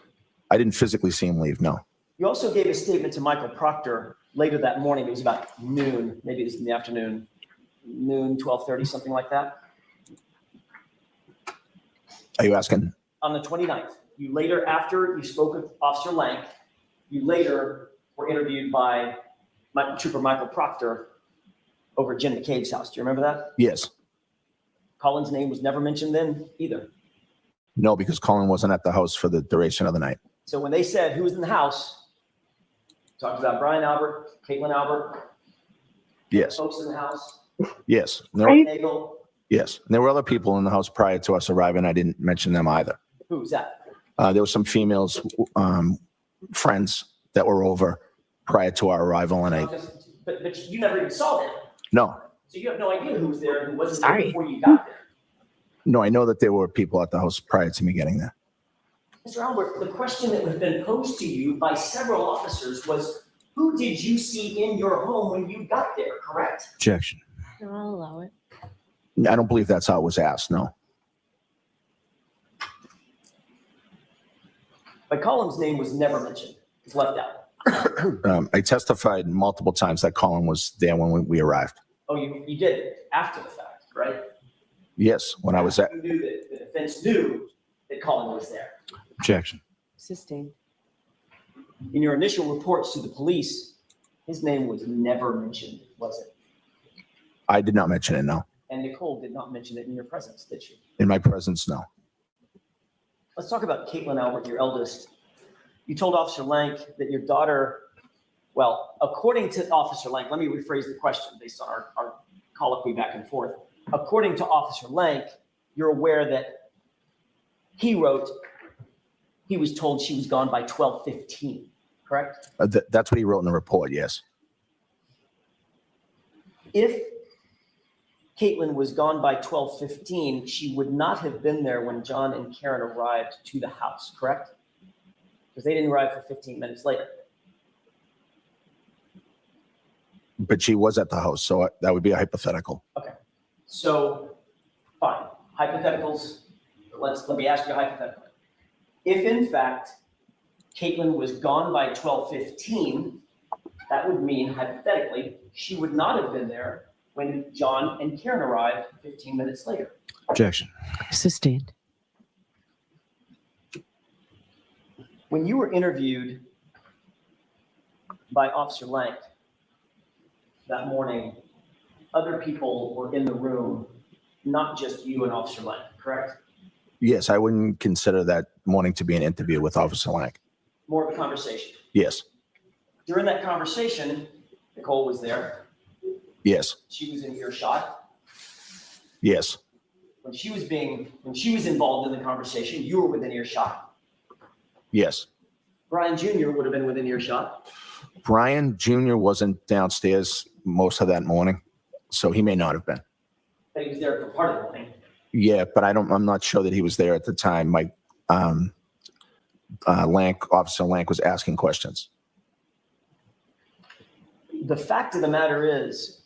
I didn't physically see him leave, no. You also gave a statement to Michael Proctor later that morning. It was about noon, maybe it was in the afternoon, noon, 12:30, something like that. Are you asking? On the 29th, you later, after you spoke with Officer Lank, you later were interviewed by Trooper Michael Proctor over at Jim McCabe's house. Do you remember that? Yes. Colin's name was never mentioned then either. No, because Colin wasn't at the house for the duration of the night. So when they said who was in the house, talked about Brian Albert, Caitlin Albert, Yes, folks in the house, yes. Right. Nagel, Yes. And there were other people in the house prior to us arriving. I didn't mention them either. who was that? There were some females, friends that were over prior to our arrival, and But you never even saw them. no, So you have no idea who was there and who wasn't there Sorry. before you got there. no, I know that there were people at the house prior to me getting there. Mr. Albert, the question that had been posed to you by several officers was, who did you see in your home when you got there, correct? Objection. I'll allow it. I don't believe that's how it was asked, no. But Colin's name was never mentioned. It's left out. I testified multiple times that Colin was there when we arrived. Oh, you did it after the fact, right? Yes, when I was at. You knew that the defense knew that Colin was there. Objection. Sustained. In your initial reports to the police, his name was never mentioned, was it? I did not mention it, no. And Nicole did not mention it in your presence, did she? In my presence, no. Let's talk about Caitlin Albert, your eldest. You told Officer Lank that your daughter, well, according to Officer Lank, let me rephrase the question based on our colloquy back and forth. According to Officer Lank, you're aware that he wrote, he was told she was gone by 12:15, correct? That's what he wrote in the report, yes. If Caitlin was gone by 12:15, she would not have been there when John and Karen arrived to the house, correct? Because they didn't arrive for 15 minutes later. But she was at the house, so that would be a hypothetical. Okay, so fine, hypotheticals. Let me ask you a hypothetical. If in fact Caitlin was gone by 12:15, that would mean hypothetically she would not have been there when John and Karen arrived 15 minutes later. Objection. Sustained. When you were interviewed by Officer Lank that morning, other people were in the room, not just you and Officer Lank, correct? Yes, I wouldn't consider that morning to be an interview with Officer Lank. More of a conversation. Yes, During that conversation, Nicole was there. yes, She was in earshot. yes, When she was involved in the conversation, you were within earshot. yes. Brian Jr. would have been within earshot. Brian Jr. wasn't downstairs most of that morning, so he may not have been. But he was there for part of the morning. Yeah, but I'm not sure that he was there at the time. Mike, Officer Lank was asking questions. The fact of the matter is,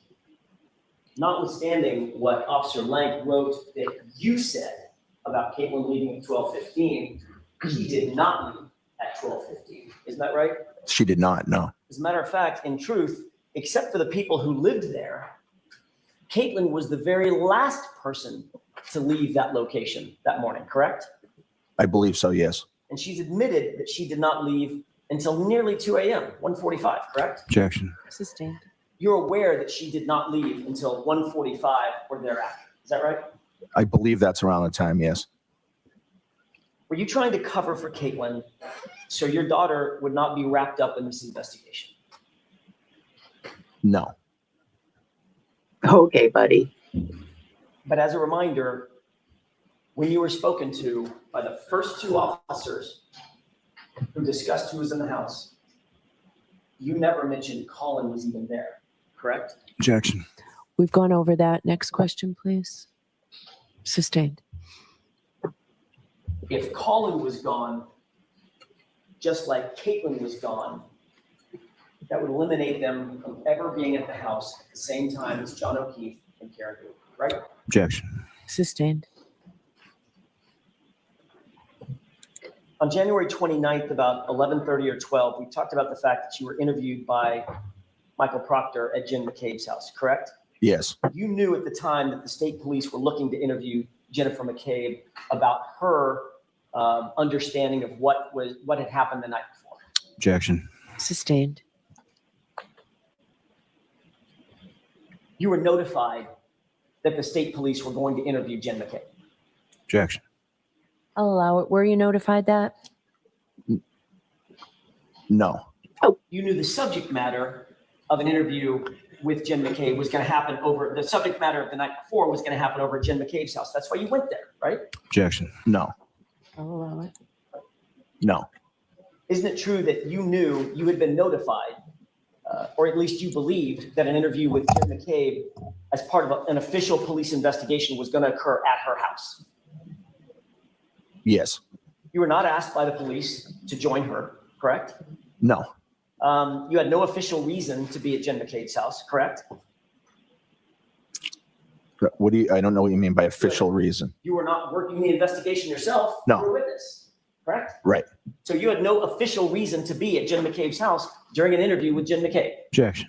notwithstanding what Officer Lank wrote that you said about Caitlin leaving at 12:15, he did not leave at 12:15. Isn't that right? She did not, no. As a matter of fact, in truth, except for the people who lived there, Caitlin was the very last person to leave that location that morning, correct? I believe so, yes. And she's admitted that she did not leave until nearly 2 a.m., 1:45, correct? Objection. Sustained. You're aware that she did not leave until 1:45 or thereafter. Is that right? I believe that's around the time, yes. Were you trying to cover for Caitlin so your daughter would not be wrapped up in this investigation? No. Okay, buddy. But as a reminder, when you were spoken to by the first two officers who discussed who was in the house, you never mentioned Colin was even there, correct? Objection. We've gone over that. Next question, please. Sustained. If Colin was gone, just like Caitlin was gone, that would eliminate them from ever being at the house at the same time as John O'Keefe and Karen Boone, right? Objection. Sustained. On January 29th, about 11:30 or 12, we talked about the fact that you were interviewed by Michael Proctor at Jen McCabe's house, correct? Yes, You knew at the time that the state police were looking to interview Jennifer McCabe about her understanding of what had happened the night before. objection. Sustained. You were notified that the state police were going to interview Jen McCabe. Objection. I'll allow it. Were you notified that? No. You knew the subject matter of an interview with Jen McCabe was going to happen the subject matter of the night before was going to happen over at Jen McCabe's house. That's why you went there, right? Objection. No. I'll allow it. No. Isn't it true that you knew you had been notified, or at least you believed that an interview with Jen McCabe as part of an official police investigation was going to occur at her house? Yes. You were not asked by the police to join her, correct? No. You had no official reason to be at Jen McCabe's house, correct? I don't know what you mean by official reason. You were not working the investigation yourself. No. You were a witness. correct? Right. So you had no official reason to be at Jim McCabe's house during an interview with Jim McCabe. Objection.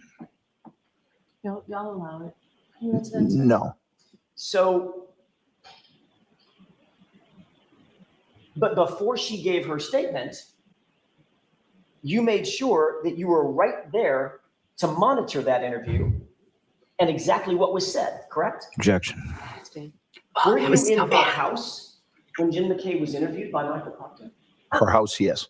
Y'all allow it. No. So, but before she gave her statement, you made sure that you were right there to monitor that interview and exactly what was said, correct? Objection. Oh, Were that you was in so her bad. house when Jim McCabe was interviewed by Michael Proctor? Her house, yes,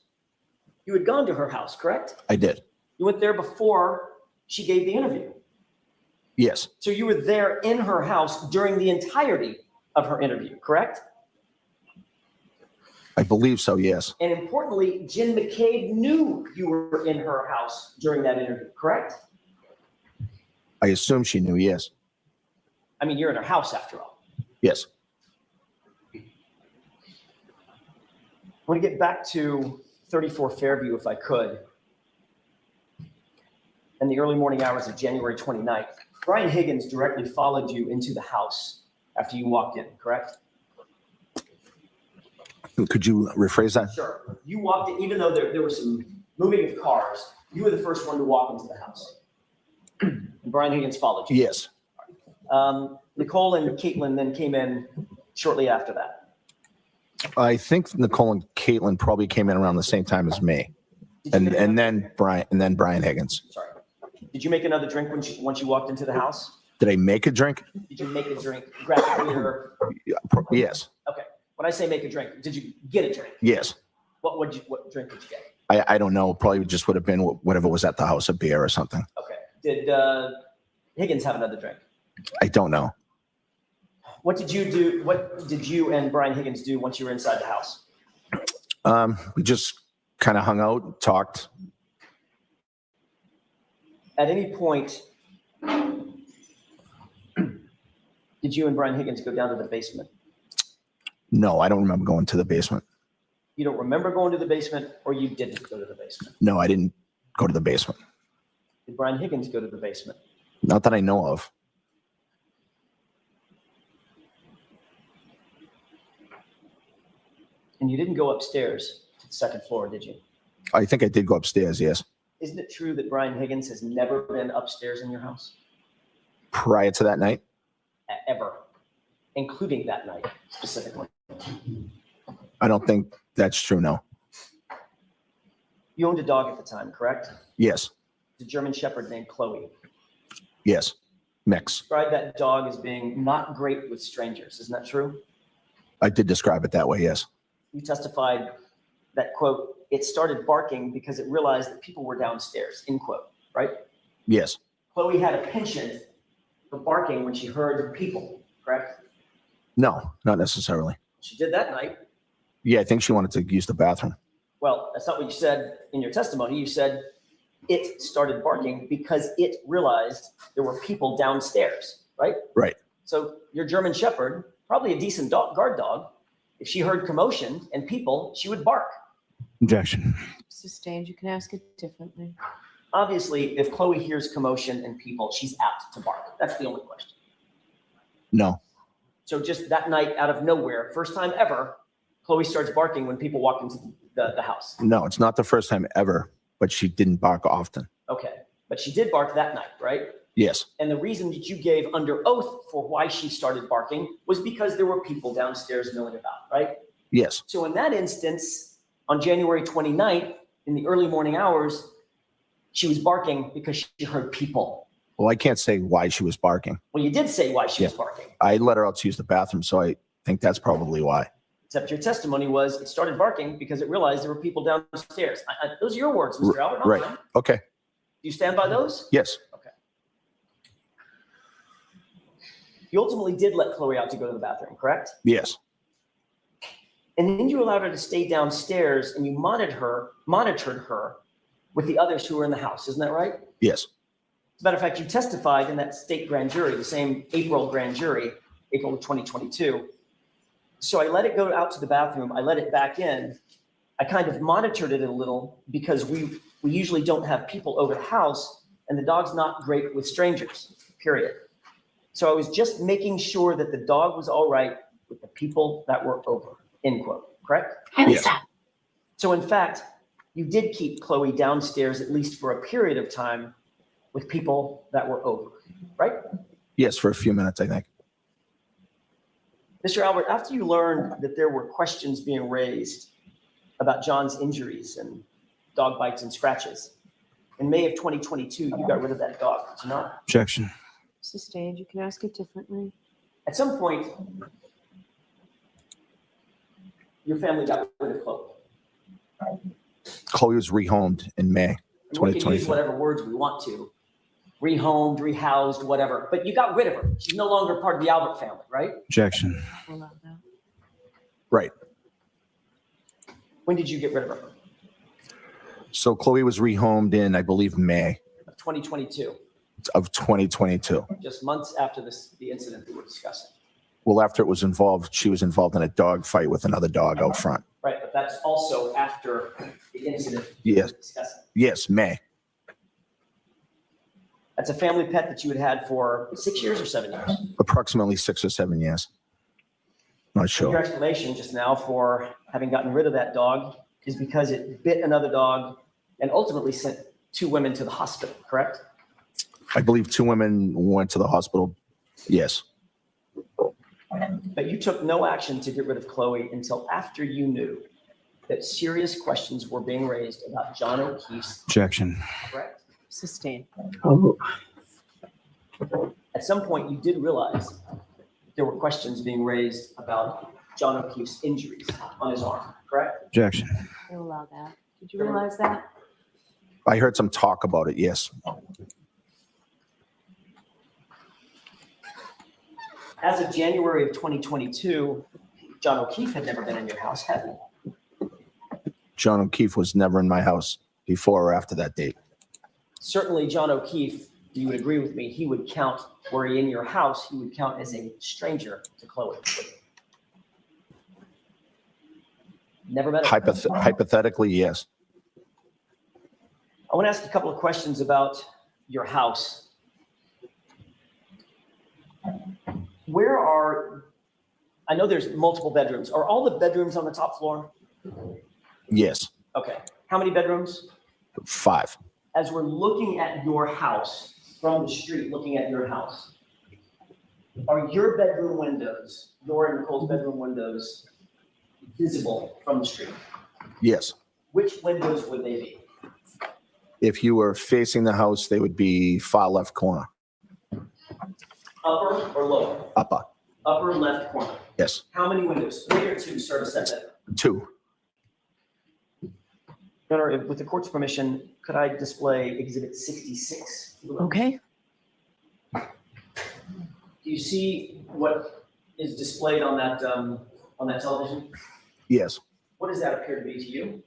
You had gone to her house, correct? I did. You went there before she gave the interview. Yes, So you were there in her house during the entirety of her interview, correct? I believe so, yes. And importantly, Jim McCabe knew you were in her house during that interview, correct? I assume she knew, yes. I mean, you're in her house after all. Yes. I want to get back to 34 Fairview if I could. In the early morning hours of January 29th, Brian Higgins directly followed you into the house after you walked in, correct? Could you rephrase that? Sure. You walked in, even though there was some moving of cars, you were the first one to walk into the house. And Brian Higgins followed you. Yes. Nicole and Caitlin then came in shortly after that. I think Nicole and Caitlin probably came in around the same time as me. Did you make And another- then Brian Higgins. Sorry. Did you make another drink once you walked into the house? Did I make a drink? Did you make a drink? Grab a beer? Yes. Okay. When I say make a drink, did you get a drink? Yes. What drink did you get? I don't know. Probably just would have been whatever was at the house, a beer or something. Okay. Did Higgins have another drink? I don't know. What did you do? What did you and Brian Higgins do once you were inside the house? We just kind of hung out, talked. At any point, did you and Brian Higgins go down to the basement? No, I don't remember going to the basement. You don't remember going to the basement, or you didn't go to the basement? No, I didn't go to the basement. Did Brian Higgins go to the basement? Not that I know of. And you didn't go upstairs to the second floor, did you? I think I did go upstairs, yes. Isn't it true that Brian Higgins has never been upstairs in your house? Prior to that night? Ever, including that night specifically. I don't think that's true, no. You owned a dog at the time, correct? Yes, The German Shepherd named Chloe. yes. Mix. Described that dog as being not great with strangers. Isn't that true? I did describe it that way, yes. You testified that, quote, it started barking because it realized that people were downstairs, end quote, right? Yes, Chloe had a penchant for barking when she heard people, correct? no, not necessarily. She did that night. Yeah, I think she wanted to use the bathroom. Well, that's not what you said in your testimony. You said it started barking because it realized there were people downstairs, right? Right. So your German Shepherd, probably a decent guard dog, if she heard commotion and people, she would bark. Objection. Sustained, you can ask it differently. Obviously, if Chloe hears commotion and people, she's apt to bark. That's the only question. No, So just that night, out of nowhere, first time ever, Chloe starts barking when people walk into the house. no, it's not the first time ever, but she didn't bark often. Okay, but she did bark that night, right? Yes, And the reason that you gave under oath for why she started barking was because there were people downstairs milling about, right? yes. So in that instance, on January 29th, in the early morning hours, she was barking because she heard people. Well, I can't say why she was barking. Well, you did say why she was Yeah. barking, I let her out to use the bathroom, so I think that's probably why. except your testimony was it started barking because it realized there were people downstairs. Those are your words, Mr. Albert, not Right. mine. Okay, Do you stand by those? yes, You ultimately did let Chloe out to go to the bathroom, correct? yes, And then you allowed her to stay downstairs and you monitored her with the others who were in the house. Isn't that right? yes, As a matter of fact, you testified in that state grand jury, the same April grand jury, April of 2022. So I let it go out to the bathroom. I let it back in. I kind of monitored it a little because we usually don't have people over the house and the dog's not great with strangers, period. So I was just making sure that the dog was all right with the people that were over, end quote, correct? How is Yes. that? So in fact, you did keep Chloe downstairs at least for a period of time with people that were over, right? Yes, for a few minutes, I think. Mr. Albert, after you learned that there were questions being raised about John's injuries and dog bites and scratches, in May of 2022, you got rid of that dog, did you not? Objection. Sustained. You can ask it differently. At some point, your family got rid of Chloe. Chloe was rehomed in May And we can use 2024. whatever words we want to, rehomed, rehoused, whatever, but you got rid of her. She's no longer part of the Albert family, right? Objection. Allow that. Right. When did you get rid of her? So Chloe was rehomed in, I believe, May Of 2022, of 2022. just months after the incident that we're discussing. Well, after it was involved, she was involved in a dog fight with another dog out front. Right, but that's also after the incident Yes. we're discussing. Yes, May. That's a family pet that you had for 6 years or 7 years. Approximately 6 or 7 years. Not Your sure. explanation just now for having gotten rid of that dog is because it bit another dog and ultimately sent 2 women to the hospital, correct? I believe 2 women went to the hospital. Yes. But you took no action to get rid of Chloe until after you knew that serious questions were being raised about John O'Keefe's, Objection. correct? Sustained. Oh, At some point, you did realize there were questions being raised about John O'Keefe's injuries on his arm, correct? Objection. You'll allow that. Did you realize that? I heard some talk about it, yes. As of January of 2022, John O'Keefe had never been in your house, had he? John O'Keefe was never in my house before or after that date. Certainly, John O'Keefe, you would agree with me, he would count, were he in your house, he would count as a stranger to Chloe. Never met her. Hypothetically, yes. I want to ask a couple of questions about your house. I know there's multiple bedrooms. Are all the bedrooms on the top floor? Yes. Okay. How many bedrooms? 5. As we're looking at your house, from the street, looking at your house, are your bedroom windows, your and Nicole's bedroom windows, visible from the street? Yes. Which windows would they be? If you were facing the house, they would be far left corner. Upper or lower? Upper. Upper left corner. Yes. How many windows? 3 or 2 service that bedroom? 2. Your Honor, with the court's permission, could I display Exhibit 66? Okay. Do you see what is displayed on that television? Yes. What does that appear to be to you?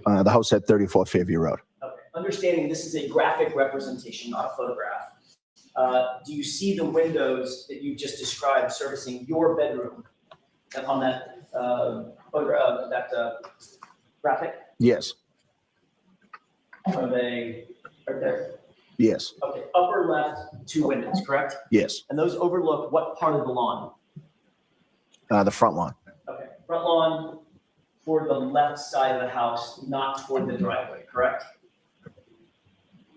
The house at 34 Fairview Road. Okay. Understanding this is a graphic representation, not a photograph. Do you see the windows that you just described servicing your bedroom on that photograph, graphic? Yes. Are they right there? Yes. Okay. Upper left, 2 windows, correct? Yes. And those overlook what part of the lawn? The front lawn. Okay. Front lawn toward the left side of the house, not toward the driveway, correct?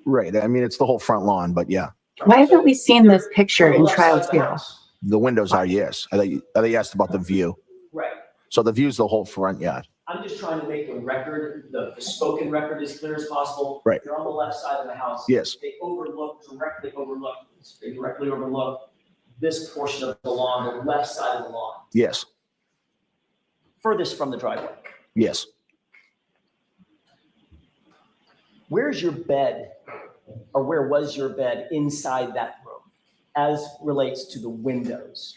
Right. I mean, it's the whole front lawn, but yeah. why haven't we seen this picture Toward the in left trial side of the too? house. The windows are yes. I thought you asked about the view. Right. So the view's the whole front yard. I'm just trying to make the record, the spoken record as clear as possible. Right. You're on the left side of the house. Yes. They directly overlook this portion of the lawn, the left side of the lawn, Yes. furthest from the driveway. Yes. Where's your bed, or where was your bed inside that room as relates to the windows?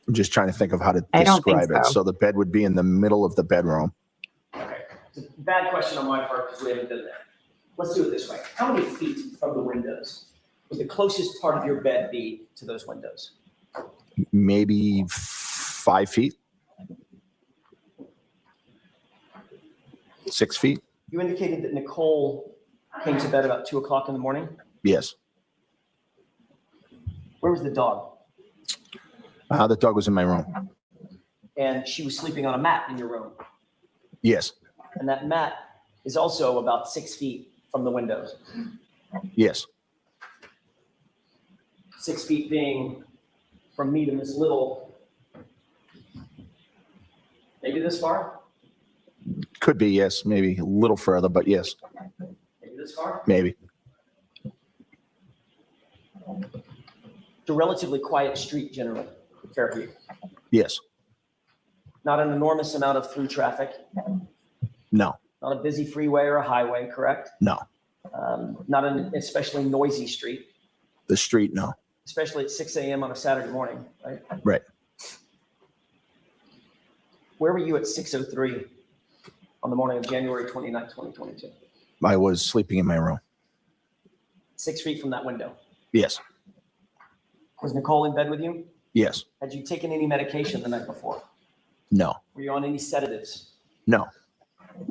I'm just trying to think of how to I don't think describe it. so. So the bed would be in the middle of the bedroom. Okay, it's a bad question on my part because we haven't been there. Let's do it this way. How many feet from the windows would the closest part of your bed be to those windows? Maybe 5 feet. 6 feet. You indicated that Nicole came to bed about 2 o'clock in the morning. Yes. Where was the dog? The dog was in my room. And she was sleeping on a mat in your room. Yes, And that mat is also about 6 feet from the windows. yes, 6 feet being from me to Miss Little, maybe this far, could be, yes, maybe a little further, but yes, maybe this far. maybe. It's a relatively quiet street generally, Fairview. Yes, Not an enormous amount of through traffic, no, not a busy freeway or a highway, correct? no. Not an especially noisy street, The street, no. especially at 6 a.m. on a Saturday morning, right? Right. Where were you at 6:03 on the morning of January 29th, 2022? I was sleeping in my room. 6 feet from that window. Yes, Was Nicole in bed with you? yes, Had you taken any medication the night before? no, Were you on any sedatives, no,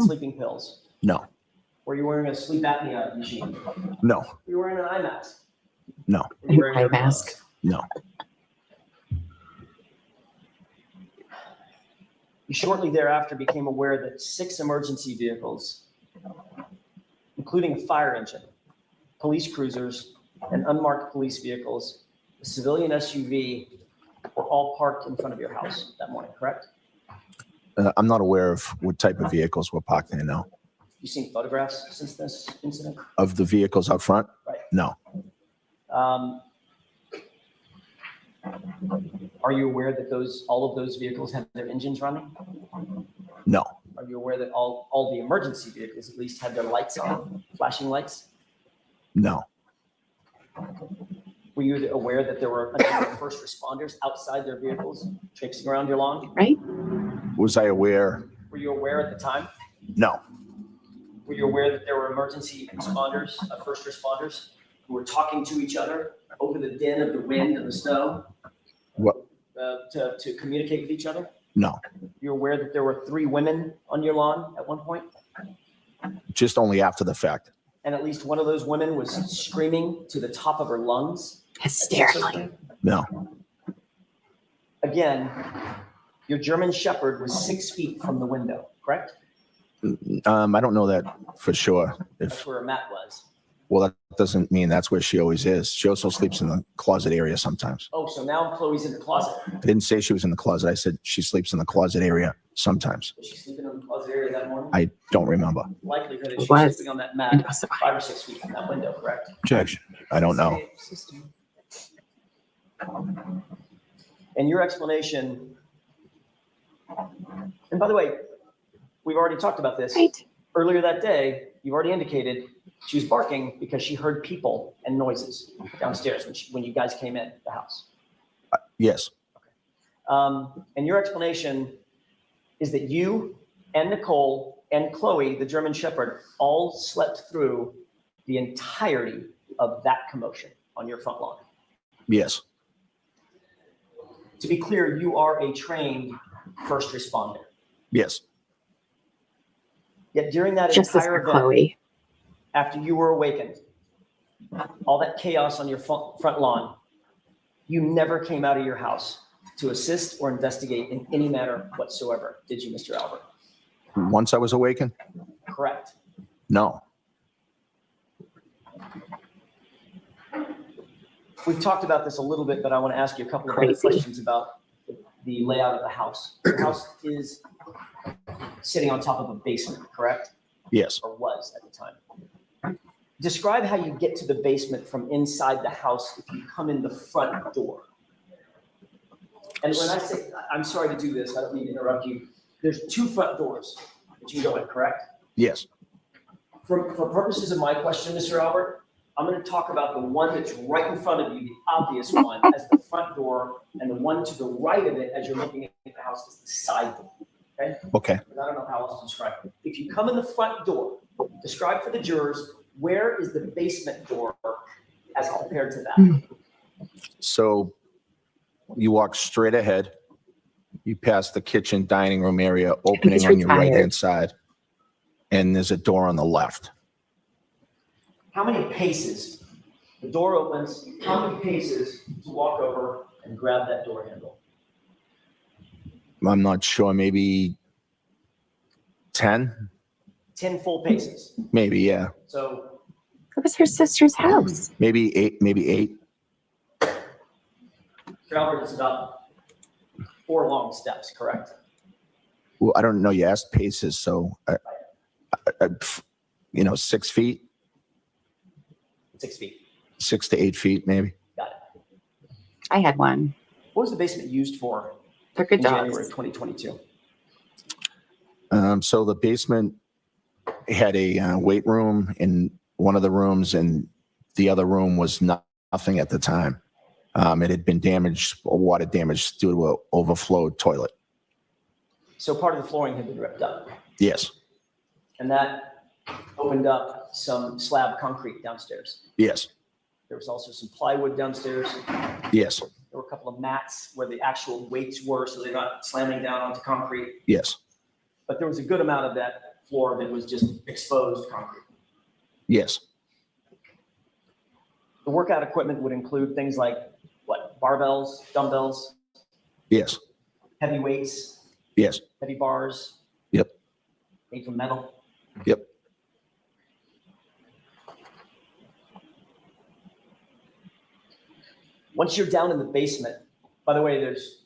sleeping pills? no, Were you wearing a sleep apnea machine? no, Were you wearing an eye mask? no, Were you wearing Eye earplugs? mask. no. You shortly thereafter became aware that 6 emergency vehicles, including a fire engine, police cruisers, and unmarked police vehicles, a civilian SUV, were all parked in front of your house that morning, correct? I'm not aware of what type of vehicles were parked there now. You seen photographs since this incident? Of the vehicles out front? Right. No, Are you aware that all of those vehicles had their engines running? no, Are you aware that all the emergency vehicles at least had their lights on, flashing lights? no, Were you aware that there were a number of first responders outside their vehicles traipsing around your lawn? Right? Was I aware? Were you aware at the time? No, Were you aware that there were emergency responders, first responders, who were talking to each other over the din of the wind and the snow what? to communicate with each other? No, You're aware that there were 3 women on your lawn at one point, just only after the fact. and at least one of those women was screaming to the top of her lungs? Hysterically. No, Again, your German Shepherd was 6 feet from the window, correct? I don't know that for sure. That's If, where Matt was. well, that doesn't mean that's where she always is. She also sleeps in the closet area sometimes. Oh, so now Chloe's in the closet. I didn't say she was in the closet. I said she sleeps in the closet area sometimes. Was she sleeping in the closet area that morning? I don't remember. Likelihood is she Was. was sleeping on that mat 5 or 6 feet from that window, correct? Objection. I don't know. And your explanation, and by the way, we've already talked about this. Right. Earlier that day, you've already indicated she was barking because she heard people and noises downstairs when you guys came in the house. Yes, And your explanation is that you and Nicole and Chloe, the German Shepherd, all slept through the entirety of that commotion on your front lawn. yes, To be clear, you are a trained first responder. yes, Yet during that Justice entire for event, Chloe. after you were awakened, all that chaos on your front lawn, you never came out of your house to assist or investigate in any manner whatsoever, did you, Mr. Albert? Once I was awakened? Correct. No. We've talked about this a little bit, but I want to ask you a couple of other Crazy. questions about the layout of the house. The house is sitting on top of a basement, correct? Yes. Or was at the time. Describe how you get to the basement from inside the house if you come in the front door. And when I say, I'm sorry to do this, I don't mean to interrupt you. There's 2 front doors that you can go in, correct? Yes. For purposes of my question, Mr. Albert, I'm going to talk about the one that's right in front of you, the obvious one, as the front door, and the one to the right of it as you're looking at the house is the side door. Okay? Okay. Because I don't know how else to describe it. If you come in the front door, describe for the jurors, where is the basement door as compared to that? So you walk straight ahead. You pass the kitchen dining room area opening he's on your retired. right hand side. And there's a door on the left. How many paces? The door opens, how many paces to walk over and grab that door handle? I'm not sure, maybe 10, 10 full paces. maybe, yeah. So It was her sister's house. Maybe 8, maybe 8. Albert, it's about 4 long steps, correct? Well, I don't know. You asked paces, so, 6 feet, 6 feet. 6 to 8 feet, maybe. Got it. I had one. What was the basement used for They're good in January dogs. 2022? So the basement had a weight room in one of the rooms, and the other room was nothing at the time. It had been damaged, water damage due to an overflowed toilet. So part of the flooring had been ripped up, Yes, and that opened up some slab concrete downstairs. yes, There was also some plywood downstairs. yes, There were a couple of mats where the actual weights were, so they're not slamming down onto concrete. yes, But there was a good amount of that floor that was just exposed concrete. yes, The workout equipment would include things like what? Barbells, dumbbells, yes, heavy weights, yes, heavy bars. Yep. Made from metal. yep. Once you're down in the basement, by the way, there's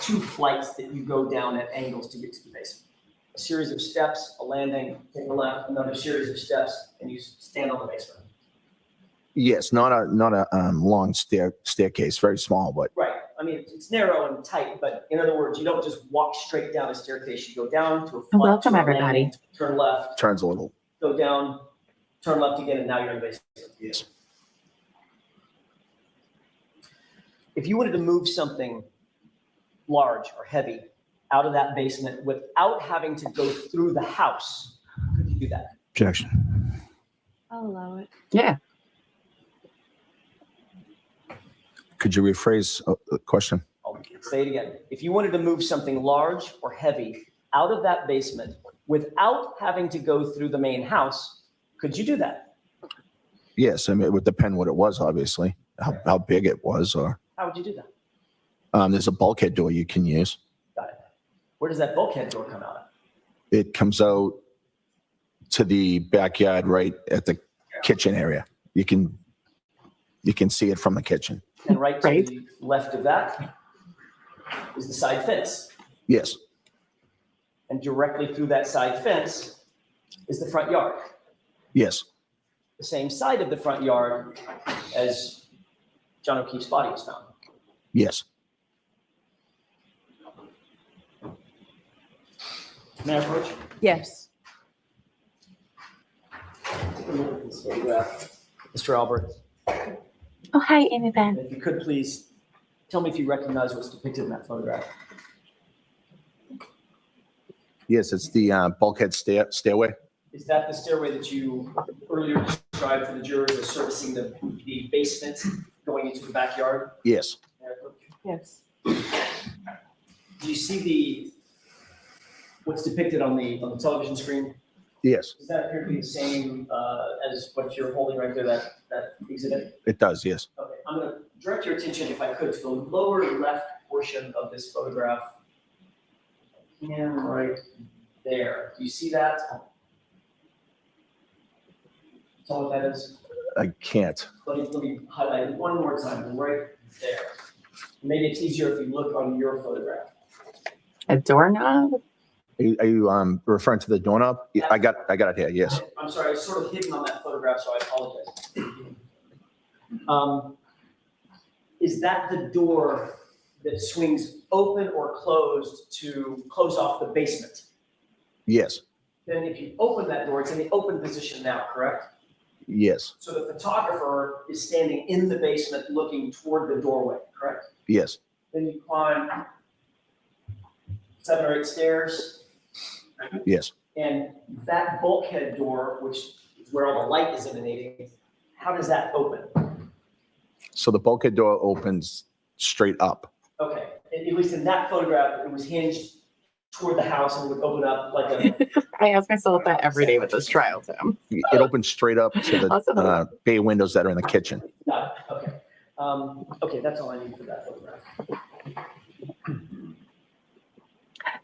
2 flights that you go down at angles to get to the basement. A series of steps, a landing, take a left, another series of steps, and you stand on the basement. Yes, not a long staircase, very small, but Right. I mean, it's narrow and tight, but in other words, you don't just walk straight down a staircase. You go down to a flight, Welcome, to a everybody. landing, turn left, turns a little. go down, turn left again, and now you're in the basement. Yes. If you wanted to move something large or heavy out of that basement without having to go through the house, could you do that? Objection. I'll allow it. Yeah. Could you rephrase the question? I'll say it again. If you wanted to move something large or heavy out of that basement without having to go through the main house, could you do that? Yes, I mean, it would depend what it was, obviously, how big it was, or How would you do that? there's a bulkhead door you can use. Got it. Where does that bulkhead door come out of? It comes out to the backyard right at the kitchen area. You can see it from the kitchen. And right to Right. the left of that is the side fence. Yes, And directly through that side fence is the front yard. yes, The same side of the front yard as John O'Keefe's body was found. yes. May I approach? Yes. Take a look at this photograph, Mr. Albert. Oh, hi, Amy Beth. If you could please tell me if you recognize what's depicted in that photograph. Yes, it's the bulkhead stairway. Is that the stairway that you earlier described to the jurors as servicing the basement going into the backyard? Yes, May I approach? Yes. Do you see what's depicted on the television screen? yes, Does that appear to be the same as what you're holding right there, that exhibit? it does, yes. Okay, I'm going to direct your attention, if I could, to the lower left portion of this photograph. And right there. Do you see that? Tell what that is. I can't. Let me highlight it one more time, right there. Maybe it's easier if you look on your photograph. A doorknob? Are you referring to the doorknob? Yeah, I got it here, yes. I'm sorry, it's sort of hidden on that photograph, so I apologize. Is that the door that swings open or closed to close off the basement? Yes, Then if you open that door, it's in the open position now, correct? yes, So the photographer is standing in the basement looking toward the doorway, correct? yes, Then you climb 7 or 8 stairs, yes. and that bulkhead door, which is where all the light is emanating, how does that open? So the bulkhead door opens straight up. Okay, at least in that photograph, it was hinged toward the house and would open up like a, I ask myself that every day with this trial, Tim. It opens straight up to Also the- the bay windows that are in the kitchen. got it, okay. Okay, that's all I need for that photograph.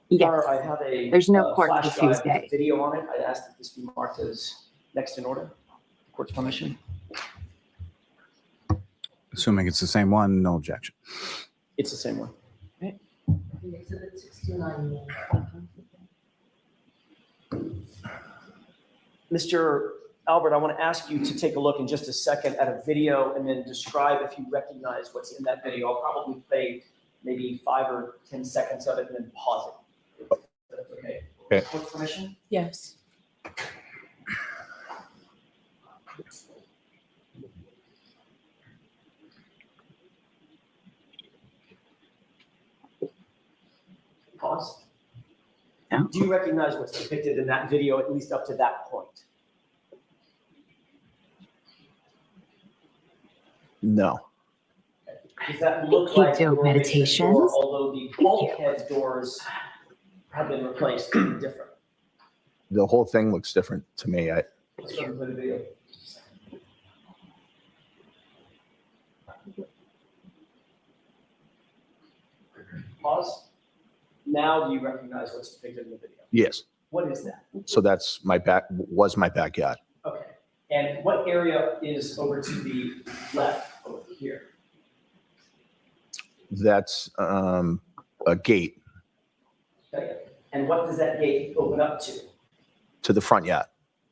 Yes. Or I have a. There's no court flash till drive with Tuesday. Video on it. I asked that this be marked as next in order. Court's permission. Assuming it's the same one, no objection. It's the same one. Exhibit 69. Mr. Albert, I want to ask you to take a look in just a second at a video and then describe if you recognize what's in that video. I'll probably play maybe 5 or 10 seconds of it and then pause it. That's okay. Okay. Court's permission? Yes. Pause. No. Do you recognize what's depicted in that video, at least up to that point? No. Does that look you, like do your basement door, meditations. although the bulkhead doors have been replaced different? The whole thing looks different to me. Let's go and play the video. Pause. Now do you recognize what's depicted in the video? Yes. What is that? So that's was my backyard. Okay. And what area is over to the left over here? That's a gate Okay. And what does that gate open up to the front yard.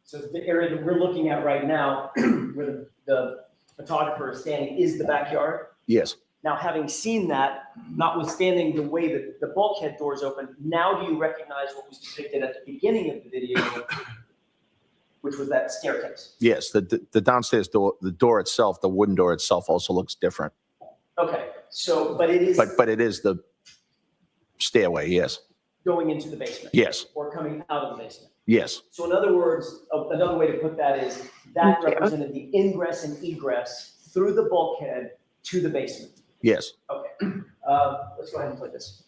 So the area that we're looking at right now, where the photographer is standing, is the backyard? Yes. Now, having seen that, notwithstanding the way that the bulkhead doors open, now do you recognize what was depicted at the beginning of the video, which was that staircase? Yes. The downstairs door, the door itself, the wooden door itself also looks different. Okay, so, but it is But it is the stairway. Yes. going into the basement? Yes. Or coming out of the basement? Yes. So in other words, another way to put that is that Okay. represented the ingress and egress through the bulkhead to the basement. Yes. Okay, let's go ahead and play this.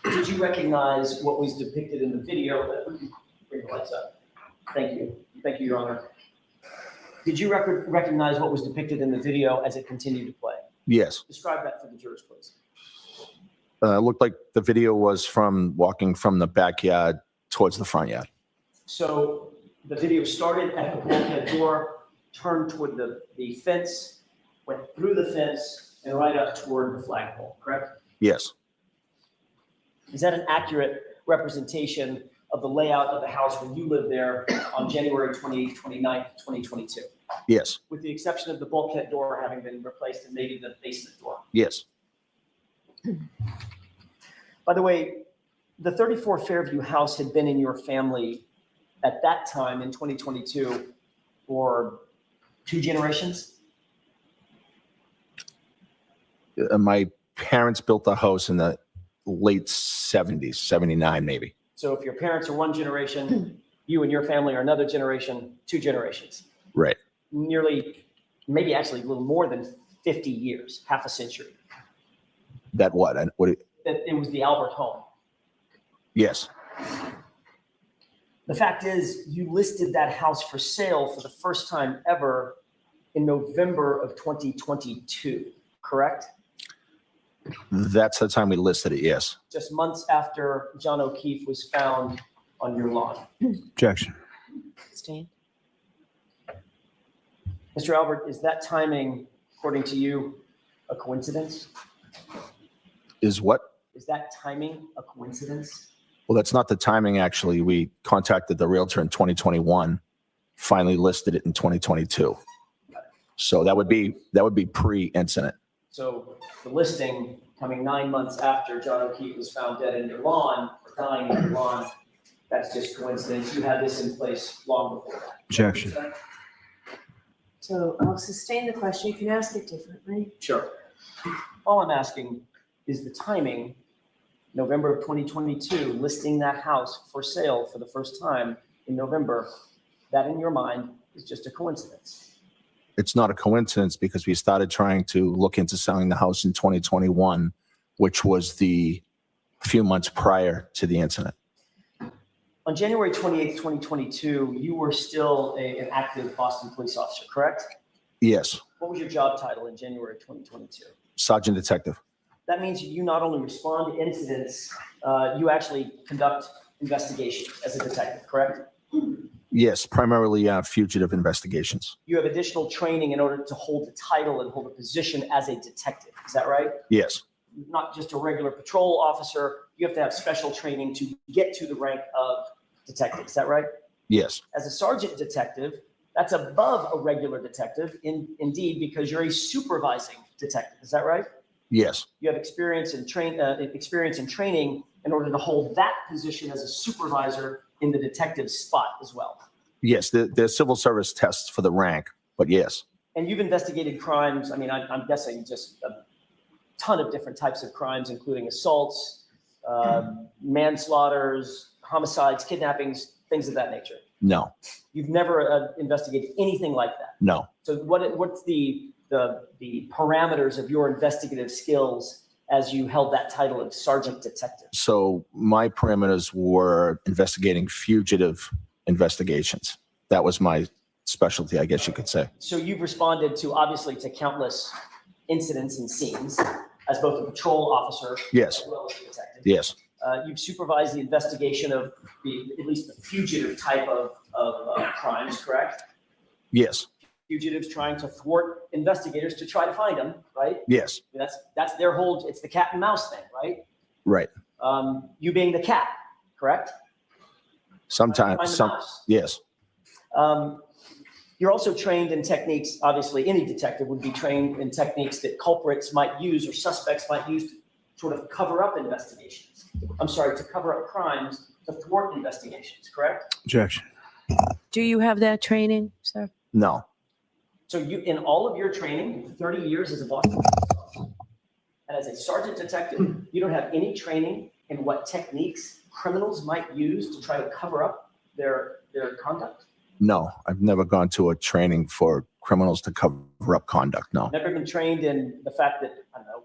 Did you recognize what was depicted in the video? Bring the lights up. Thank you. Thank you, Your Honor. Did you recognize what was depicted in the video as it continued to play? Yes. Describe that for the jurors, please. It looked like the video was from walking from the backyard towards the front yard. So the video started at the bulkhead door, turned toward the fence, went through the fence, and right up toward the flagpole, correct? Yes. Is that an accurate representation of the layout of the house when you lived there on January 29th, 2022? Yes. With the exception of the bulkhead door having been replaced and maybe the basement door? Yes. By the way, the 34 Fairview house had been in your family at that time in 2022 for 2 generations? My parents built a house in the late 70s, 79 maybe. So if your parents are 1 generation, you and your family are another generation, 2 generations. Right. Nearly, maybe actually a little more than 50 years, half a century. That what? That it was the Albert home. Yes. The fact is, you listed that house for sale for the first time ever in November of 2022, correct? That's the time we listed it. Yes. Just months after John O'Keefe was found on your lawn. Objection. Stand. Mr. Albert, is that timing, according to you, a coincidence? Is what? Is that timing a coincidence? Well, that's not the timing. Actually, we contacted the realtor in 2021, finally listed it in 2022. So that would be pre-incident. So the listing coming 9 months after John O'Keefe was found dead in your lawn, or dying in your lawn, that's just coincidence. You had this in place long before that. Objection. So I'll sustain the question. You can ask it differently. Sure. All I'm asking is the timing, November of 2022, listing that house for sale for the first time in November, that in your mind is just a coincidence. It's not a coincidence because we started trying to look into selling the house in 2021, which was the few months prior to the incident. On January 28th, 2022, you were still an active Boston police officer, correct? Yes, What was your job title in January 2022? Sergeant Detective. That means you not only respond to incidents, you actually conduct investigations as a detective, correct? Yes, primarily fugitive investigations. You have additional training in order to hold the title and hold a position as a detective. Is that right? Yes, Not just a regular patrol officer. You have to have special training to get to the rank of detective. Is that right? yes, As a sergeant detective, that's above a regular detective, indeed, because you're a supervising detective. Is that right? yes, You have experience in training in order to hold that position as a supervisor in the detective spot as well. yes. There's civil service tests for the rank, but yes, And you've investigated crimes. I mean, I'm guessing just a ton of different types of crimes, including assaults, manslaughters, homicides, kidnappings, things of that nature. no, You've never investigated anything like that. no. So what's the parameters of your investigative skills as you held that title of sergeant detective? So my parameters were investigating fugitive investigations. That was my specialty, I guess you could say. So you've responded obviously to countless incidents and scenes as both a patrol officer Yes, as well as a detective. yes, You've supervised the investigation of at least the fugitive type of crimes, correct? yes, Fugitives trying to thwart investigators to try to find them, right? yes, That's their whole, it's the cat and mouse thing, right? right. You being the cat, correct? Sometimes, Find the some, mouse. yes, You're also trained in techniques, obviously any detective would be trained in techniques that culprits might use or suspects might use to sort of cover up investigations. I'm sorry, to cover up crimes, to thwart investigations, correct? Objection. Do you have that training, sir? no, So you, in all of your training, 30 years as a Boston police officer, and as a sergeant detective, you don't have any training in what techniques criminals might use to try to cover up their conduct? no. I've never gone to a training for criminals to cover up conduct, no. Never been trained in the fact that, I don't know,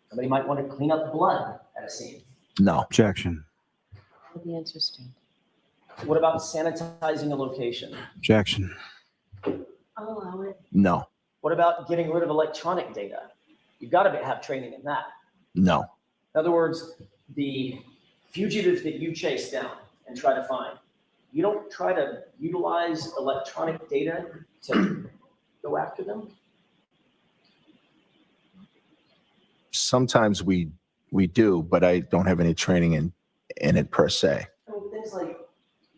somebody might want to clean up blood at a scene. No, Objection. The answer stand. What about sanitizing a location? Objection. I'll allow it. no, What about getting rid of electronic data? You've got to have training in that. no, In other words, the fugitives that you chase down and try to find, you don't try to utilize electronic data to go after them? sometimes we do, but I don't have any training in it per se. I mean, things like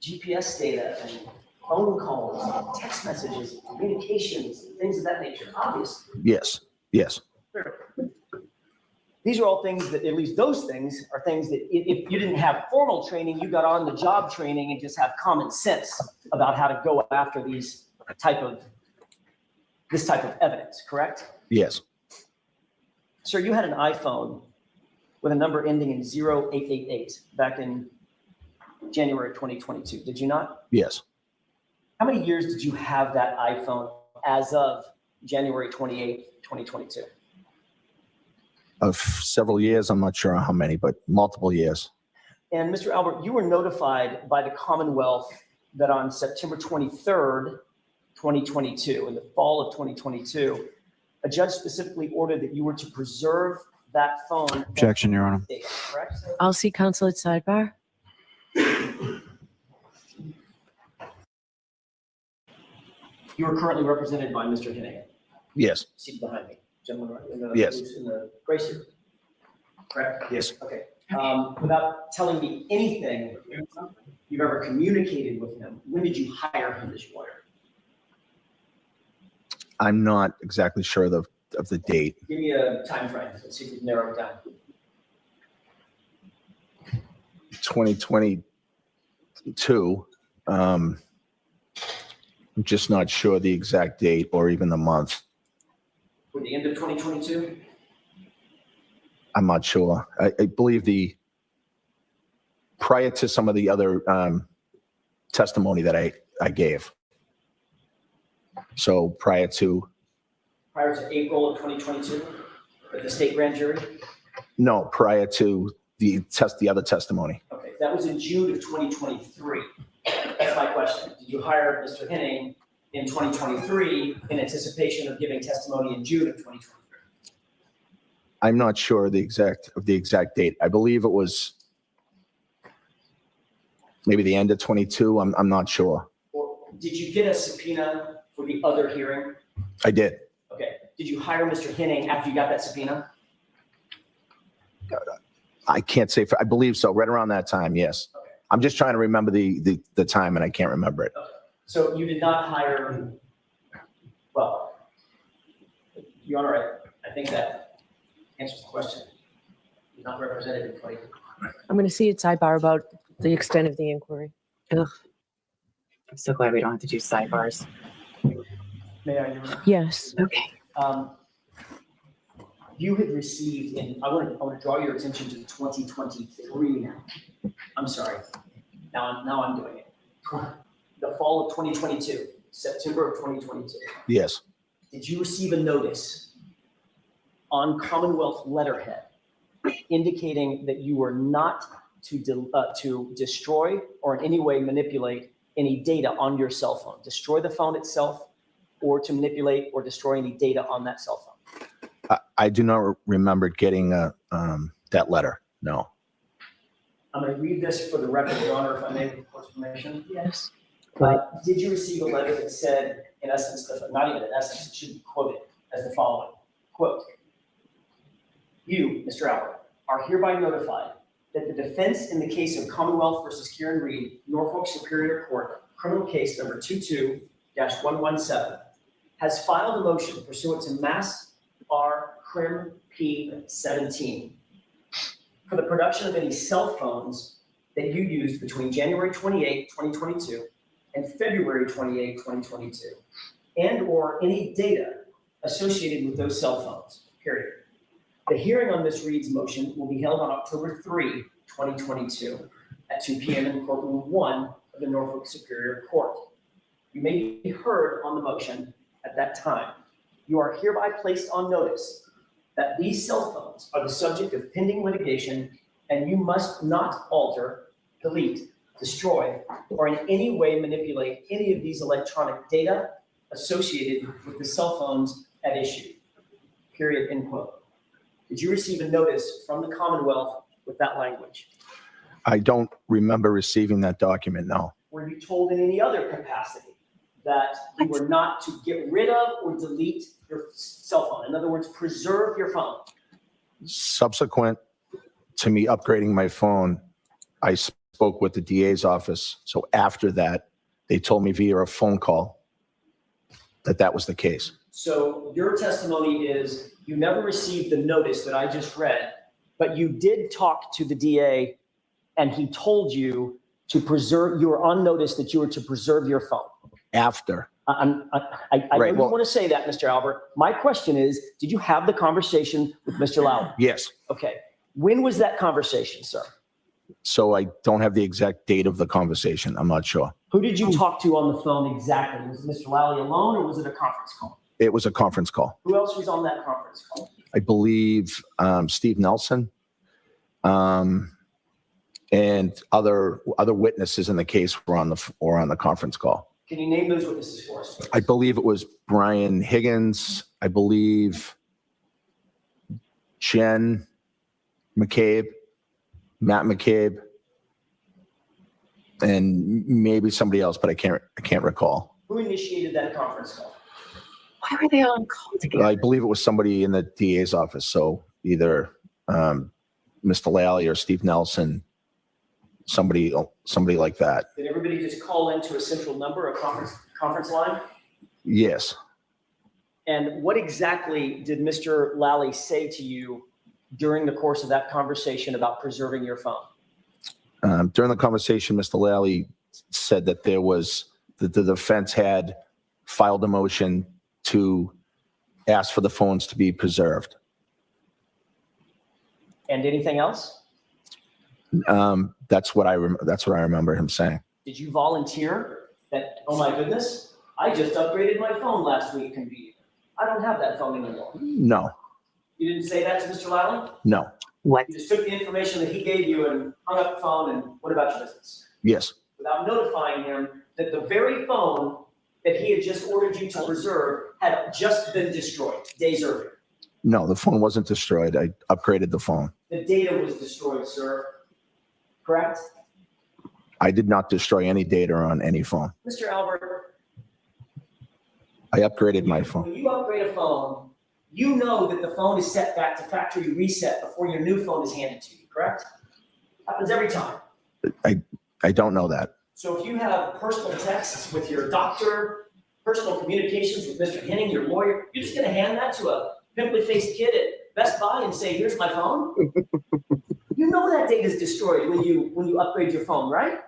GPS data and phone calls, and text messages, communications, things of that nature, obviously. Yes, yes, These are all things that, at least those things, are things that if you didn't have formal training, you got on the job training and just have common sense about how to go after this type of evidence, correct? yes, Sir, you had an iPhone with a number ending in 0888 back in January 2022, did you not? yes. How many years did you have that iPhone as of January 28th, 2022? Of several years, I'm not sure how many, but multiple years. And Mr. Albert, you were notified by the Commonwealth that on September 23rd, 2022, in the fall of 2022, a judge specifically ordered that you were to preserve that phone. Objection, Your Honor. Data, correct? I'll see counsel at sidebar. You are currently represented by Mr. Higgins, Yes, seated behind me, gentleman right in the, Yes. in the gray suit. Correct? yes. Okay. Without telling me anything you've ever communicated with him, when did you hire him as your lawyer? I'm not exactly sure of the date. Give me a time frame. Let's see if we can narrow it down. 2020, 2022. I'm just not sure the exact date or even the month. For the end of 2022? I'm not sure. I believe prior to some of the other testimony that I gave. So prior to April of 2022 at the state grand jury? No, prior to the other testimony. Okay, that was in June of 2023. That's my question. Did you hire Mr. Henning in 2023 in anticipation of giving testimony in June of 2023? I'm not sure of the exact date. I believe it was maybe the end of 22. I'm not sure. Or did you get a subpoena for the other hearing? I did. Okay. Did you hire Mr. Henning after you got that subpoena? I can't say. I believe so. Right around that time, yes. Okay. I'm just trying to remember the time, and I can't remember it. Okay. So you did not hire. Well, Your Honor, I think that answers the question. You're not represented in 20. I'm going to see at sidebar about the extent of the inquiry. Ugh. I'm so glad we don't have to do sidebars. May I, Your Honor? Yes. Okay. You had received, and I want to draw your attention to 2023 now. I'm sorry. Now I'm doing it. The fall of 2022, September of 2022. Yes. Did you receive a notice on Commonwealth letterhead indicating that you were not to destroy or in any way manipulate any data on your cell phone? Destroy the phone itself, or to manipulate or destroy any data on that cell phone? I do not remember getting that letter. No. I'm going to read this for the record, Your Honor, if I may, with the court's permission. Yes. Did you receive a letter that said, in essence, not even in essence, it should be quoted as the following, quote, "You, Mr. Albert, are hereby notified that the defense in the case of Commonwealth versus Kieran Reed, Norfolk Superior Court, criminal case number 22-117, has filed a motion pursuant to Mass R. Crim P. 17 for the production of any cell phones that you used between January 28, 2022 and February 28, 2022, and or any data associated with those cell phones, period. The hearing on Ms. Reed's motion will be held on October 3, 2022 at 2 p.m. in courtroom 1 of the Norfolk Superior Court. You may be heard on the motion at that time. You are hereby placed on notice that these cell phones are the subject of pending litigation, and you must not alter, delete, destroy, or in any way manipulate any of these electronic data associated with the cell phones at issue. Period, end quote. Did you receive a notice from the Commonwealth with that language? I don't remember receiving that document. No. Were you told in any other capacity that you were not to get rid of or delete your cell phone? In other words, preserve your phone. Subsequent to me upgrading my phone, I spoke with the DA's office. So after that, they told me via a phone call that was the case. So your testimony is you never received the notice that I just read, but you did talk to the DA and he told you to preserve, you were on notice that you were to preserve your phone. After. I know you want to say that, Mr. Albert. My question is, did you have the conversation with Mr. Llama? Yes. Okay. When was that conversation, sir? So I don't have the exact date of the conversation. I'm not sure. Who did you talk to on the phone exactly? Was it Mr. Lally alone or was it a conference call? It was a conference call. Who else was on that conference call? I believe Steve Nelson and other witnesses in the case were on the conference call. Can you name those witnesses for us, please? I believe it was Brian Higgins. I believe Jen McCabe, Matt McCabe, and maybe somebody else, but I can't recall. Who initiated that conference call? Why were they all on call together? I believe it was somebody in the DA's office. So either Mr. Lally or Steve Nelson, somebody like that. Did everybody just call into a central number, a conference line? Yes. And what exactly did Mr. Lally say to you during the course of that conversation about preserving your phone? During the conversation, Mr. Lally said that that the defense had filed a motion to ask for the phones to be preserved. And anything else? That's what I remember him saying. Did you volunteer that, oh my goodness, I just upgraded my phone last week, convenient. I don't have that phone anymore. No, You didn't say that to Mr. Lally? no, What? You just took the information that he gave you and hung up the phone and what about your business? yes, Without notifying him that the very phone that he had just ordered you to preserve had just been destroyed days earlier. no, the phone wasn't destroyed. I upgraded the phone. The data was destroyed, sir. Correct? I did not destroy any data on any phone. Mr. Albert, I upgraded my phone. when you upgrade a phone, you know that the phone is set back to factory reset before your new phone is handed to you, correct? Happens every time. I don't know that. So if you have personal texts with your doctor, personal communications with Mr. Henning, your lawyer, you're just gonna hand that to a pimply-faced kid at Best Buy and say, here's my phone? You know that data is destroyed when you upgrade your phone, right?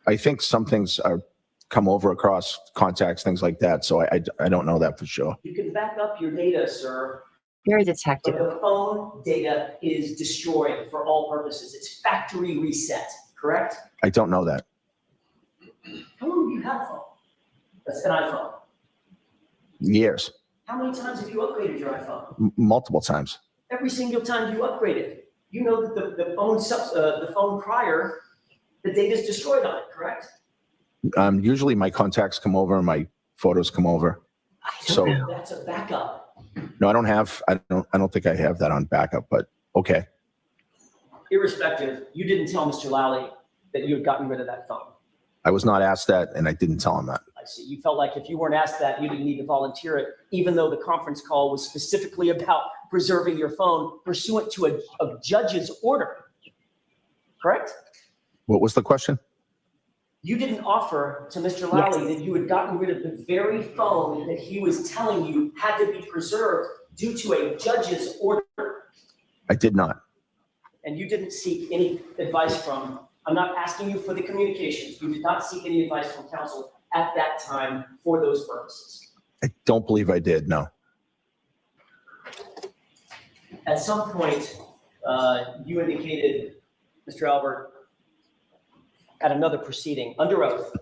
I think some things are come over across contacts, things like that. So I don't know that for sure. You can back up your data, sir, Very but detective. the phone data is destroyed for all purposes. It's factory reset, correct? I don't know that. How long have you had a phone? That's an iPhone. Years, How many times have you upgraded your iPhone? multiple times. Every single time you upgraded. You know that the phone prior, the data is destroyed on it, correct? Usually my contacts come over and my photos come over. I So- don't know. That's a backup. No, I don't think I have that on backup, but okay. Irrespective, you didn't tell Mr. Lally that you had gotten rid of that phone. I was not asked that and I didn't tell him that. I see. You felt like if you weren't asked that, you didn't need to volunteer it, even though the conference call was specifically about preserving your phone pursuant to a judge's order. Correct? What was the question? You didn't offer to Mr. Lally that you had gotten rid of the very phone that he was telling you had to be preserved due to a judge's order. I did not. And you didn't seek any advice from, I'm not asking you for the communications. You did not seek any advice from counsel at that time for those purposes. I don't believe I did, no. At some point, you indicated, Mr. Albert, at another proceeding, under oath,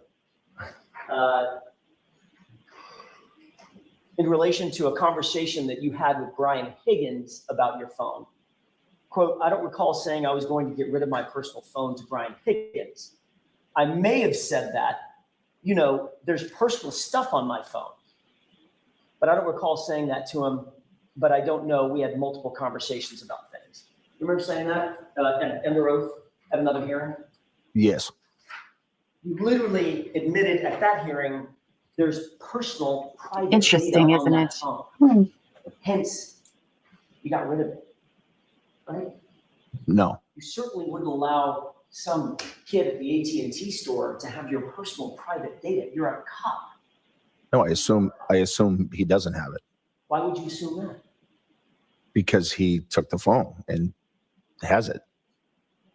in relation to a conversation that you had with Brian Higgins about your phone. Quote, I don't recall saying I was going to get rid of my personal phone to Brian Higgins. I may have said that, you know, there's personal stuff on my phone. But I don't recall saying that to him, but I don't know, we had multiple conversations about things. You remember saying that under oath at another hearing? Yes, You literally admitted at that hearing, there's personal private Interesting, data on isn't that it? phone. Hmm. Hence, you got rid of it, right? no, You certainly wouldn't allow some kid at the AT&T store to have your personal private data. You're a cop. no, I assume he doesn't have it Why would you assume that? because he took the phone and has it.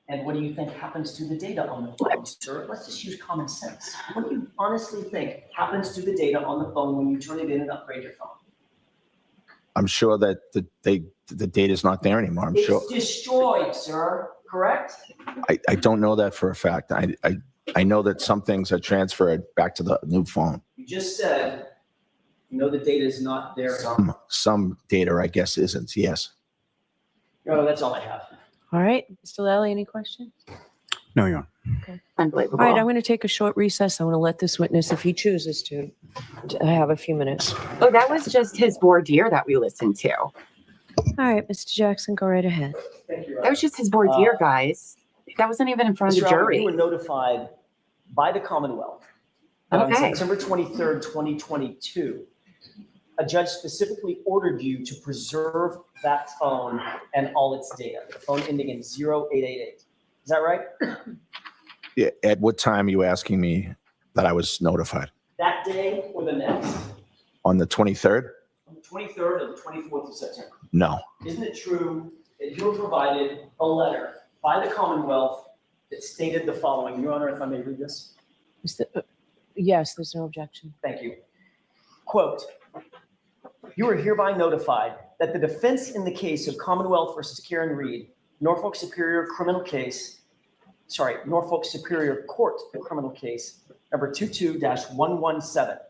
And what do you think happens to the data on the phone, sir? Let's just use common sense. What do you honestly think happens to the data on the phone when you turn it in and upgrade your phone? I'm sure that the data's not there anymore. I'm sure. It's destroyed, sir, correct? I don't know that for a fact. I know that some things are transferred back to the new phone. You just said, you know, the data is not there. Some data, I guess, isn't. Yes. No, that's all I have. All right, Mr. Lally, any questions? No, Your Honor. Unbelievable. All right, I'm going to take a short recess. I want to let this witness, if he chooses to have a few minutes. Oh, that was just his voir dire that we listened to. All right, Mr. Jackson, go right ahead. Thank you. That was just his voir dire, guys. That wasn't even in front of the Mr. Albert, you jury. were notified by the Commonwealth that on Okay. September 23rd, 2022, a judge specifically ordered you to preserve that phone and all its data, the phone ending in 0888. Is that right? Yeah, at what time are you asking me that I was notified? That day or the next? On the 23rd? On the 23rd or the 24th of September? No. Isn't it true that you were provided a letter by the Commonwealth that stated the following? Your Honor, if I may read this. Yes, there's no objection. Thank you. Quote, "You are hereby notified that the defense in the case of Commonwealth versus Karen Reed, Norfolk Superior Court criminal case number 22-117,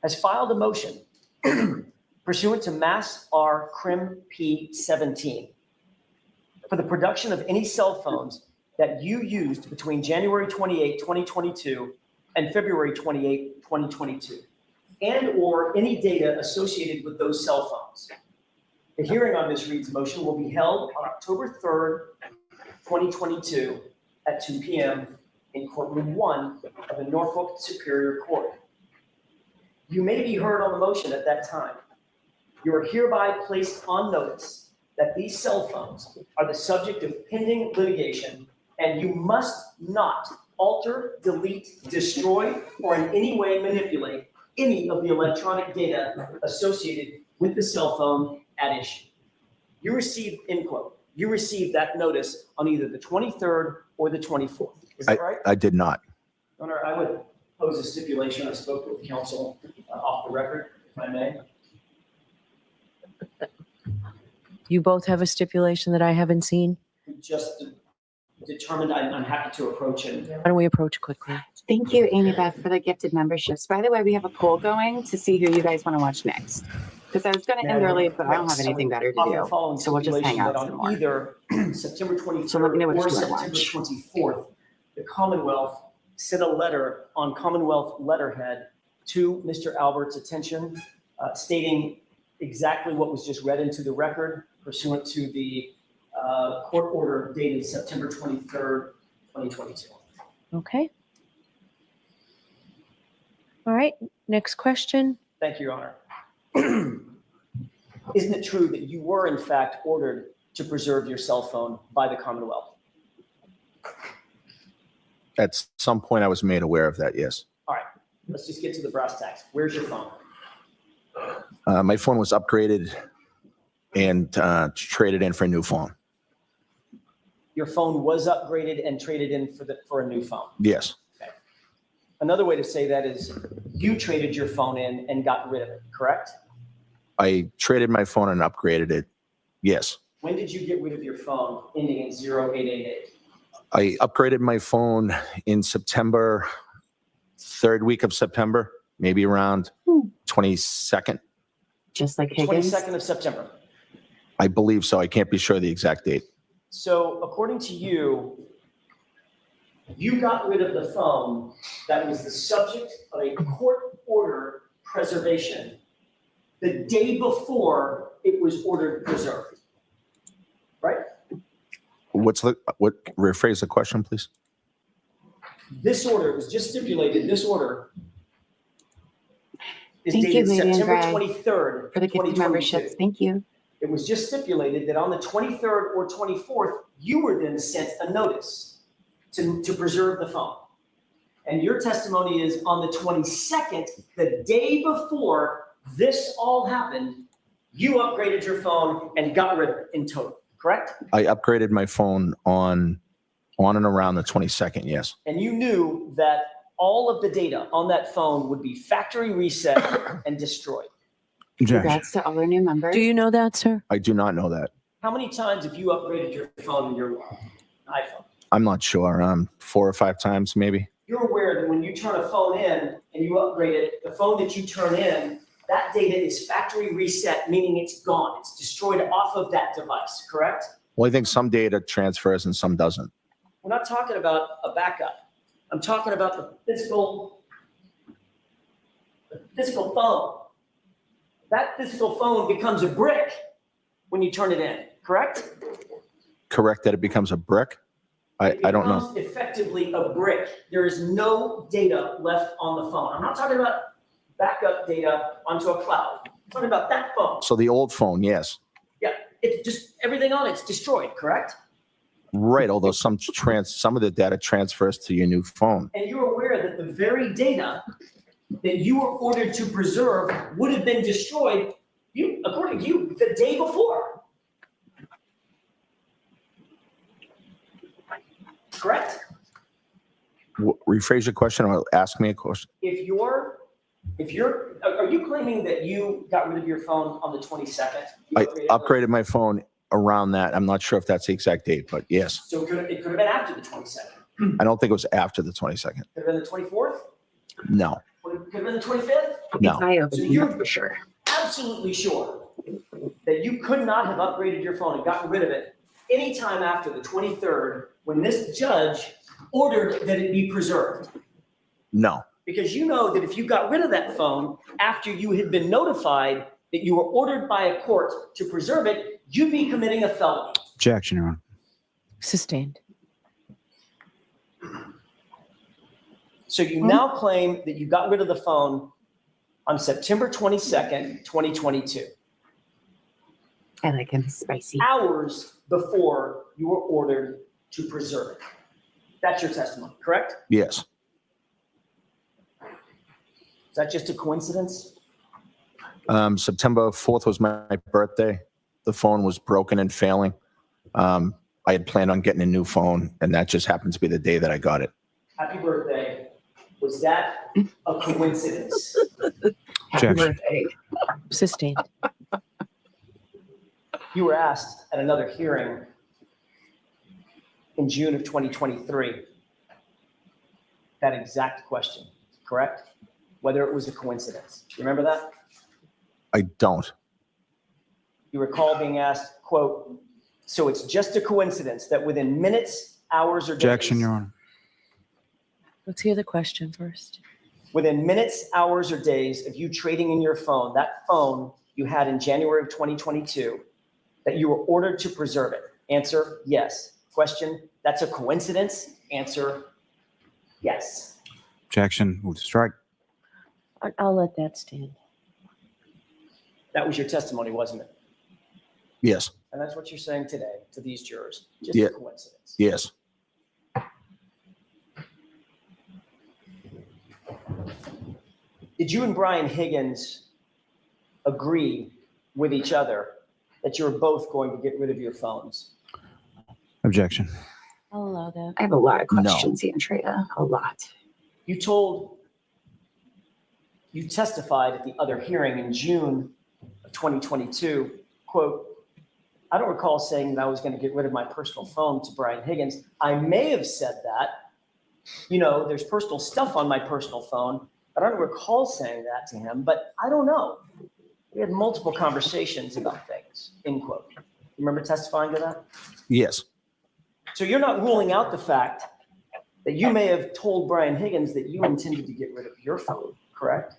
has filed a motion pursuant to Mass R. Crim P. 17 for the production of any cell phones that you used between January 28, 2022 and February 28, 2022, and/or any data associated with those cell phones. The hearing on Ms. Reed's motion will be held on October 3rd, 2022 at 2 p.m. in courtroom 1 of the Norfolk Superior Court. You may be heard on the motion at that time. You are hereby placed on notice that these cell phones are the subject of pending litigation, and you must not alter, delete, destroy, or in any way manipulate any of the electronic data associated with the cell phone at issue." You received, end quote, you received that notice on either the 23rd or the 24th. Is that right? I did not. Your Honor, I would pose a stipulation. I spoke with counsel off the record, if I may. You both have a stipulation that I haven't seen? Just determined, I'm happy to approach it. Why don't we approach quickly? Thank you, Amy Beth, for the gifted memberships. By the way, we have a poll going to see who you guys want to watch next. Because I was going to end early, but I don't have anything better to do. So we'll just hang out some more. Either September 23rd So let me know what or you wanna September watch. 24th, the Commonwealth sent a letter on Commonwealth letterhead to Mr. Albert's attention, stating exactly what was just read into the record pursuant to the court order dated September 23rd, 2022. Okay. All right, next question. Thank you, Your Honor. Isn't it true that you were in fact ordered to preserve your cell phone by the Commonwealth? At some point, I was made aware of that, yes. All right, let's just get to the brass tacks. Where's your phone? My phone was upgraded and traded in for a new phone. Your phone was upgraded and traded in for a new phone. Yes. Okay. Another way to say that is you traded your phone in and got rid of it, correct? I traded my phone and upgraded it. Yes. When did you get rid of your phone ending in 0888? I upgraded my phone in September, third week of September, maybe around 22nd. Just like Higgins. 22nd of September. I believe so. I can't be sure the exact date. So according to you, you got rid of the phone that was the subject of a court order preservation the day before it was ordered preserved, right? Rephrase the question, please? This order was just stipulated, this order is Thank you, dated Lady and September Greg, 23rd, for the gifted memberships. 2022. Thank you. It was just stipulated that on the 23rd or 24th, you were then sent a notice to preserve the phone. And your testimony is on the 22nd, the day before this all happened, you upgraded your phone and got rid of it in total, correct? I upgraded my phone on and around the 22nd, yes. And you knew that all of the data on that phone would be factory reset and destroyed. Objection. Congrats to all our new members. Do you know that, sir? I do not know that. How many times have you upgraded your phone and your iPhone? I'm not sure. 4 or 5 times, maybe. You're aware that when you turn a phone in and you upgrade it, the phone that you turn in, that data is factory reset, meaning it's gone. It's destroyed off of that device, correct? Well, I think some data transfers and some doesn't. We're not talking about a backup. I'm talking about the physical phone. That physical phone becomes a brick when you turn it in, correct? Correct that it becomes a brick? I don't know. It becomes effectively a brick. There is no data left on the phone. I'm not talking about backup data onto a cloud. I'm talking about that phone. So the old phone, yes. Yeah, it's just everything on it's destroyed, correct? Right, although some of the data transfers to your new phone. And you're aware that the very data that you were ordered to preserve would have been destroyed, according to you, the day before. Correct? Rephrase your question or ask me a question. If you're, are you claiming that you got rid of your phone on the 22nd? You I upgraded upgraded my phone around that. I'm not sure if that's the exact date, but yes. So it could have been after the 22nd. I don't think it was after the 22nd. Could have been the 24th? No, Could have been the 25th? no. I So opened you're it for sure. absolutely sure that you could not have upgraded your phone and gotten rid of it anytime after the 23rd when this judge ordered that it be preserved. No, Because you know that if you got rid of that phone after you had been notified that you were ordered by a court to preserve it, you'd be committing a felony. Objection, Your Honor. Sustained. So you now claim that you got rid of the phone on September 22nd, 2022, I like him spicy. hours before you were ordered to preserve it. That's your testimony, correct? yes. Is that just a coincidence? September 4th was my birthday. The phone was broken and failing. I had planned on getting a new phone, and that just happened to be the day that I got it. Happy birthday. Was that a coincidence? Happy Objection. birthday. Sustained. You were asked at another hearing in June of 2023 that exact question, correct? Whether it was a coincidence. Do you remember that? I don't. You recall being asked, quote, so it's just a coincidence that within minutes, hours, or days. Objection, Your Honor. Let's hear the question first. Within minutes, hours, or days of you trading in your phone, that phone you had in January of 2022, that you were ordered to preserve it. Answer, yes. Question, that's a coincidence? Answer, yes. Objection. Move to strike. I'll let that stand. That was your testimony, wasn't it? Yes, And that's what you're saying today to these jurors. Just Yeah. a coincidence. yes. Did you and Brian Higgins agree with each other that you were both going to get rid of your phones? Objection. I'll allow that. I have a lot of No. questions, Andrea. A lot. You testified at the other hearing in June of 2022, quote, I don't recall saying that I was going to get rid of my personal phone to Brian Higgins. I may have said that. You know, there's personal stuff on my personal phone, but I don't recall saying that to him, but I don't know. We had multiple conversations about things, end quote. You remember testifying to that? Yes, So you're not ruling out the fact that you may have told Brian Higgins that you intended to get rid of your phone, correct?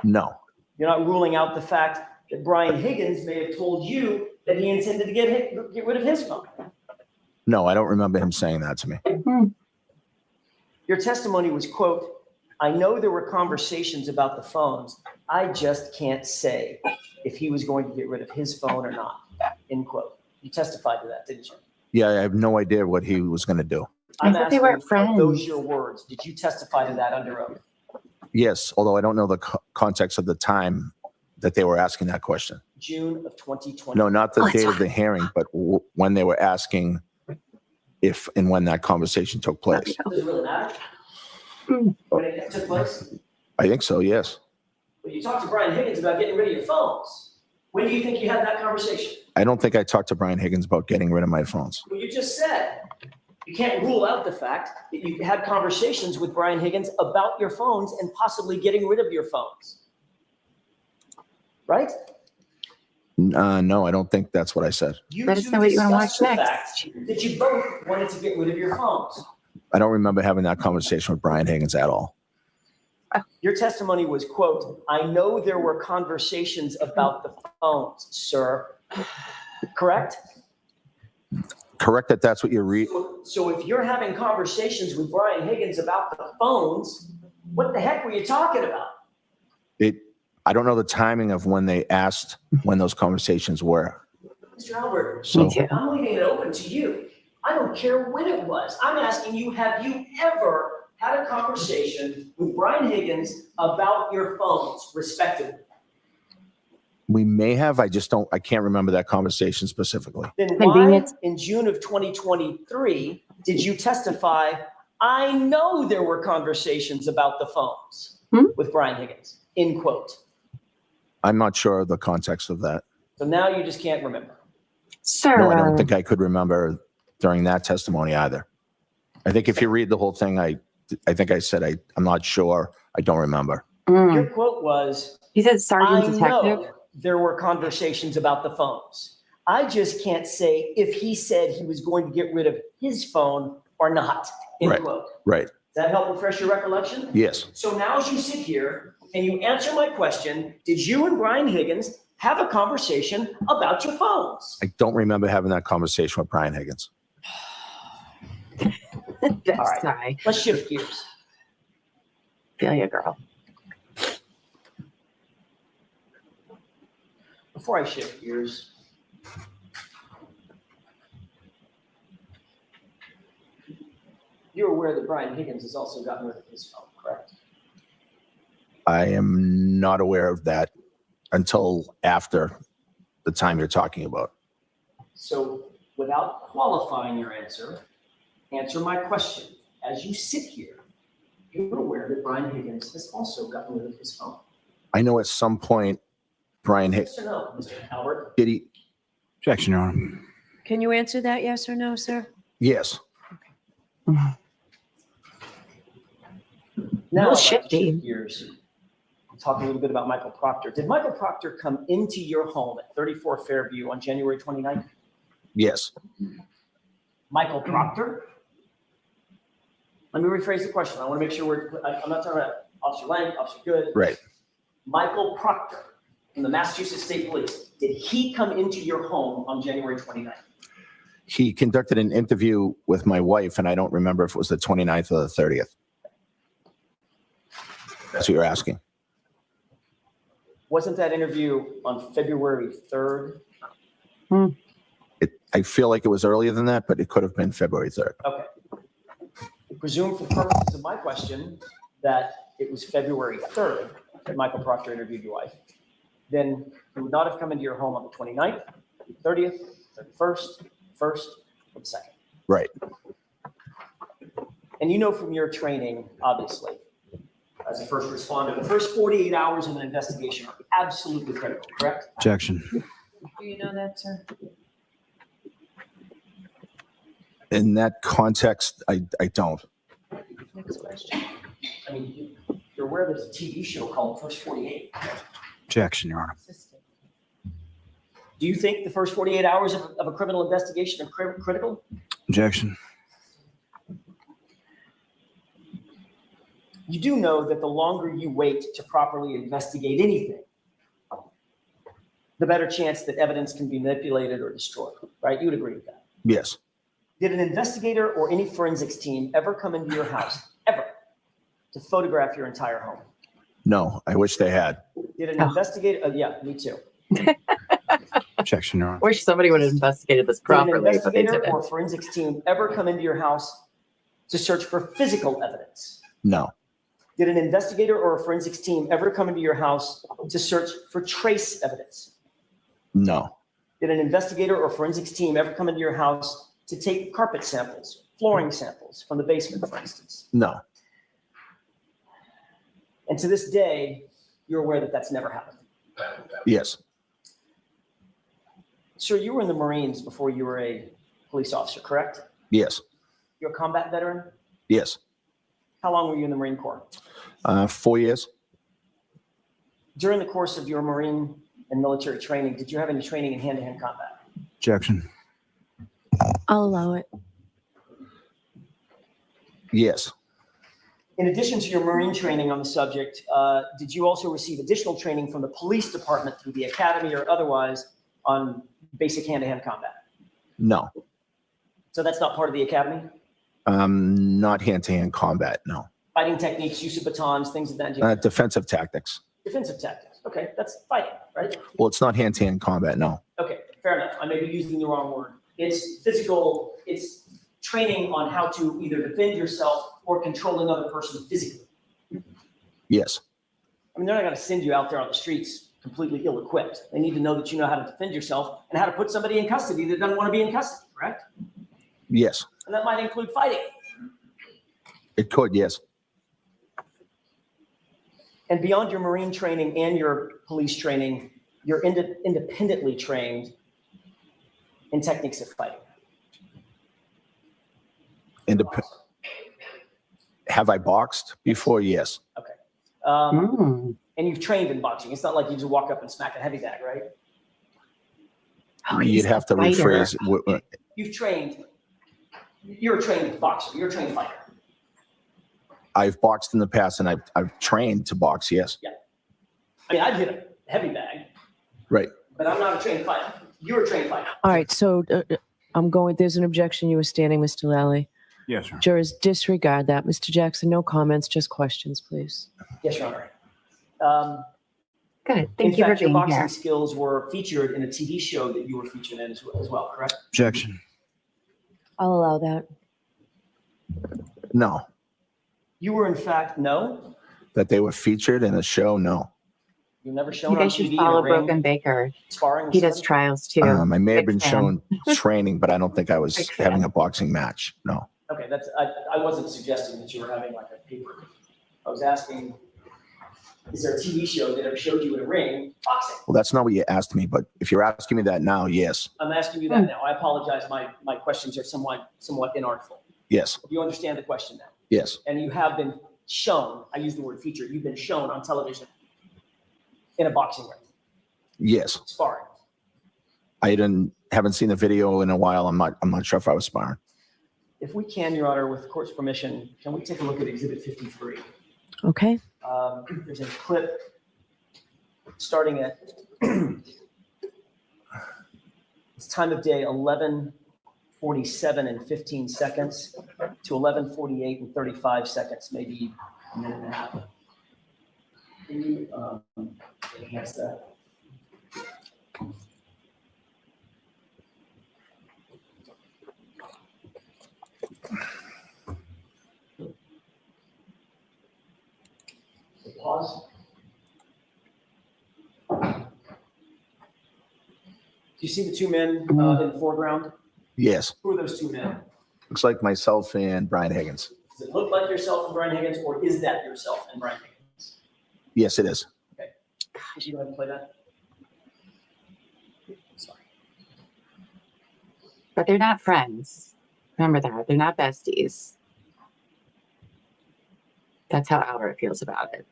no, You're not ruling out the fact that Brian Higgins may have told you that he intended to get rid of his phone. no. I don't remember him saying that to me. Your testimony was, quote, I know there were conversations about the phones. I just can't say if he was going to get rid of his phone or not, end quote. You testified to that, didn't you? Yeah, I have no idea what he was going to do. I thought they were asking, are those friends. your words? Did you testify to that under oath? Yes, although I don't know the context of the time that they were asking that question. June of 2020. No, not the Oh, it's date of the hearing, but when they were asking if and when that conversation took place. Does it really matter? When it took place? I think so, yes. Well, you talked to Brian Higgins about getting rid of your phones. When do you think you had that conversation? I don't think I talked to Brian Higgins about getting rid of my phones. Well, you just said you can't rule out the fact that you had conversations with Brian Higgins about your phones and possibly getting rid of your phones. Right? No, I don't think that's what I said. You Let us two know what you wanna discussed watch the next. fact that you both wanted to get rid of your phones. I don't remember having that conversation with Brian Higgins at all. Your testimony was, quote, I know there were conversations about the phones, sir. Correct? Correct that that's what you read. So if you're having conversations with Brian Higgins about the phones, what the heck were you talking about? I don't know the timing of when they asked when those conversations were. Mr. Albert, So Me too. I'm leaving it open to you. I don't care when it was. I'm asking you, have you ever had a conversation with Brian Higgins about your phones, respectively? we may have, I can't remember that conversation specifically. Then Maybe why, it's- in June of 2023, did you testify I know there were conversations about the phones with Brian Higgins, end quote. I'm not sure of the context of that. So now you just can't remember. Sir. No, I don't think I could remember during that testimony either. I think if you read the whole thing, I think I said I'm not sure. I don't remember. Your quote was, He said Sergeant I Detective. know there were conversations about the phones. I just can't say if he said he was going to get rid of his phone or not, end Right. quote. Right. Does that help refresh your recollection? Yes. So now as you sit here and you answer my question, did you and Brian Higgins have a conversation about your phones? I don't remember having that conversation with Brian Higgins. That's All right. sigh. Let's shift gears. Feel ya, girl. Before I shift gears, you're aware that Brian Higgins has also gotten rid of his phone, correct? I am not aware of that until after the time you're talking about. So without qualifying your answer my question. As you sit here, you're aware that Brian Higgins has also gotten rid of his phone. I know at some point Brian Higgins, Yes or no, Mr. Albert? did he? Objection, Your Honor. Can you answer that, yes or no, sir? Yes. Now Little I'd like to shifty. shift gears. Talk a little bit about Michael Proctor. Did Michael Proctor come into your home at 34 Fairview on January 29th? Yes. Michael Proctor? Let me rephrase the question. I want to make sure I'm not talking about Officer Lang, Officer Good. Right. Michael Proctor from the Massachusetts State Police. Did he come into your home on January 29th? He conducted an interview with my wife, and I don't remember if it was the 29th or the 30th. That's what you're asking. Wasn't that interview on February 3rd? I feel like it was earlier than that, but it could have been February 3rd. Okay. Presume for purposes of my question that it was February 3rd that Michael Proctor interviewed your wife. Then he would not have come into your home on the 29th, 30th, 31st, 1st, or the 2nd. Right. And you know from your training, obviously, as a first responder, the first 48 hours of an investigation are absolutely critical, correct? Objection. Do you know that, sir? In that context, I don't. Next question. I mean, you're aware there's a TV show called First 48. Objection, Your Honor. Do you think the first 48 hours of a criminal investigation are critical? Objection. You do know that the longer you wait to properly investigate anything, the better chance that evidence can be manipulated or destroyed, right? You would agree with that. Yes. Did an investigator or any forensics team ever come into your house, ever, to photograph your entire home? No, I wish they had. Did an investigator, yeah, me too. Objection, Your Honor. Wish somebody would have investigated this Did an properly, but they investigator or didn't. forensics team ever come into your house to search for physical evidence? No. Did an investigator or a forensics team ever come into your house to search for trace evidence? No. Did an investigator or forensics team ever come into your house to take carpet samples, flooring samples from the basement, for instance? No. And to this day, you're aware that that's never happened. Yes. Sir, you were in the Marines before you were a police officer, correct? Yes. You're a combat veteran? Yes. How long were you in the Marine Corps? 4 years. During the course of your Marine and military training, did you have any training in hand-to-hand combat? Objection. I'll allow it. Yes. In addition to your Marine training on the subject, did you also receive additional training from the police department through the academy or otherwise on basic hand-to-hand combat? No. So that's not part of the academy? Not hand-to-hand combat. No. Fighting techniques, use of batons, things of that nature. Defensive tactics. Defensive tactics. Okay, that's fighting, right? Well, it's not hand-to-hand combat. No. Okay, fair enough. I may be using the wrong word. It's physical, it's training on how to either defend yourself or control another person physically. Yes. I mean, they're not going to send you out there on the streets completely ill-equipped. They need to know that you know how to defend yourself and how to put somebody in custody that doesn't want to be in custody, correct? Yes. And that might include fighting. It could, yes. And beyond your Marine training and your police training, you're independently trained in techniques of fighting. Have I boxed before? Yes. Okay. Mm. And you've trained in boxing. It's not like you just walk up and smack a heavy bag, right? Oh, he's You'd have the to fighter. rephrase. You've trained. You're a trained boxer. You're a trained fighter. I've boxed in the past and I've trained to box, yes. I mean, I'd hit a heavy bag, Right. but I'm not a trained fighter. You're a trained fighter. All right, so there's an objection. You were standing, Mr. Lally. Yes, sir. Jurors disregard that. Mr. Jackson, no comments, just questions, please. Yes, Your Honor. Good. In Thank you for fact, your being boxing here. skills were featured in a TV show that you were featured in as well, correct? Objection. I'll allow that. No. You were, in fact, no? That they were featured in a show? No. You've never shown You on guys should TV in follow a ring Broken Baker. sparring? He does somebody? trials too. I may have Big been fan. shown training, but I don't think I was Big fan. having a boxing match. No. Okay, I wasn't suggesting that you were having like a paper. I was asking, is there a TV show that ever showed you in a ring boxing? Well, that's not what you asked me, but if you're asking me that now, yes. I'm asking you that now. I apologize. My questions are somewhat inartful. Yes. You understand the question now? Yes. And you have been shown, I use the word featured, you've been shown on television in a boxing ring, Yes. sparring. I haven't seen the video in a while. I'm not sure if I was sparring. If we can, Your Honor, with the court's permission, can we take a look at Exhibit 53? Okay. There's a clip starting at, it's time of day 11:47 and 15 seconds to 11:48 and 35 seconds, maybe a minute and a half. Can you enhance that? Pause. Do you see the two men in the foreground? Yes. Who are those two men? Looks like myself and Brian Higgins. Does it look like yourself and Brian Higgins, or is that yourself and Brian Higgins? Yes, it is. Could you go ahead and play that? Sorry. But they're not friends. Remember that. They're not besties. That's how Albert feels about it.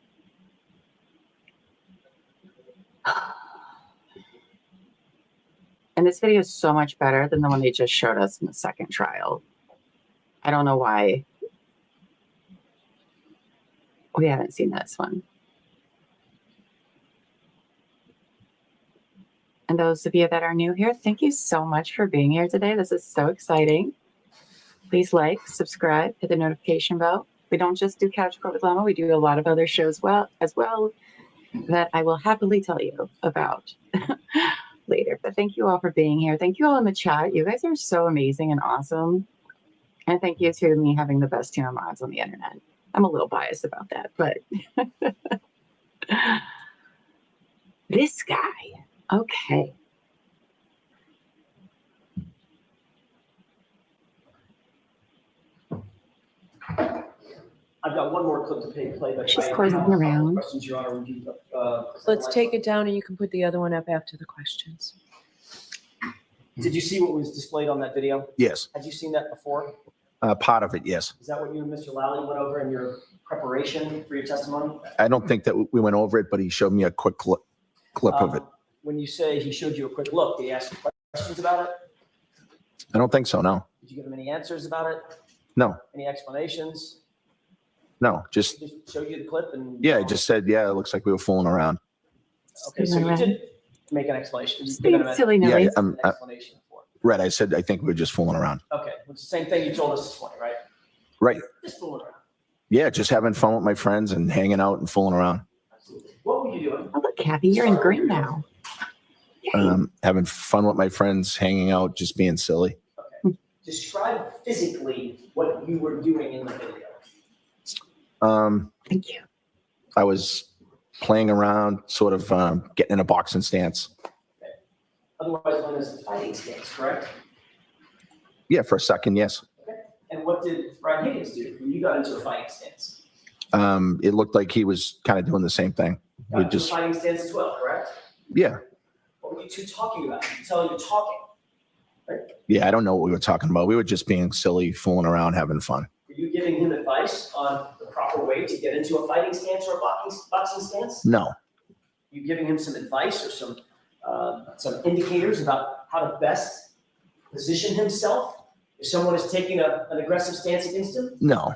And this video is so much better than the one they just showed us in the second trial. I don't know why we haven't seen this one. And those of you that are new here, thank you so much for being here today. This is so exciting. Please like, subscribe, hit the notification bell. We don't just do Couch Court with Llama. We do a lot of other shows as well that I will happily tell you about later. But thank you all for being here. Thank you all in the chat. You guys are so amazing and awesome. And thank you to me having the best team of mods on the internet. I'm a little biased about that, but this guy, okay. I've got one more clip to play. But She's closing around. Questions, Your Honor, would you, Let's take it down and you can put the other one up after the questions. Did you see what was displayed on that video? Yes. Had you seen that before? Part of it, yes. Is that what you and Mr. Lally went over in your preparation for your testimony? I don't think that we went over it, but he showed me a quick clip of it. When you say he showed you a quick look, did he ask you questions about it? I don't think so, no. Did you give him any answers about it? No, Any explanations? no, just, He just showed you the clip and? yeah, he just said, yeah, it looks like we were fooling around. Okay, so you did make an explanation. Just You've given being him silly Yeah, noise. an explanation for it. Right, I said, I think we were just fooling around. Okay, it's the same thing you told us this morning, right? Right, Just fooling around. yeah, just having fun with my friends and hanging out and fooling around. Absolutely. What were you doing? Oh, look, Kathy, you're in green now. Having fun with my friends, hanging out, just being silly. Okay. Describe physically what you were doing in the video. Thank you. I was playing around, sort of getting in a boxing stance. Otherwise known as a fighting stance, correct? Yeah, for a second, yes. And what did Brian Higgins do when you got into a fighting stance? It looked like he was kind of doing the same thing. Got We into a just, fighting stance as well, correct? yeah, What were you two talking about? You tell you're talking. yeah. I don't know what we were talking about. We were just being silly, fooling around, having fun. Were you giving him advice on the proper way to get into a fighting stance or a boxing stance? No, You giving him some advice or some indicators about how to best position himself if someone is taking an aggressive stance against him? no.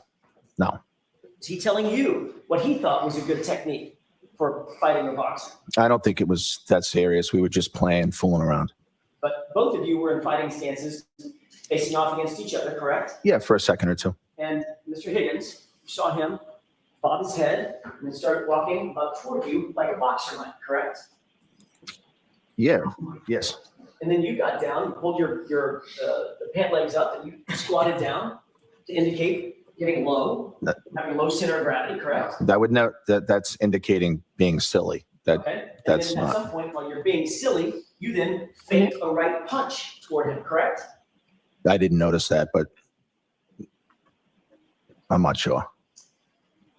Is he telling you what he thought was a good technique for fighting or boxing? I don't think it was that serious. We were just playing, fooling around. But both of you were in fighting stances facing off against each other, correct? Yeah, for a second or two. And Mr. Higgins, you saw him bob his head and then start walking up toward you like a boxer might, correct? Yeah, yes. And then you got down, pulled your the pant legs up, and you squatted down to indicate getting low, having low center of gravity, correct? That would know that's indicating being silly. Okay. And That's then at not. some point while you're being silly, you then faked a right punch toward him, correct? I didn't notice that, but I'm not sure.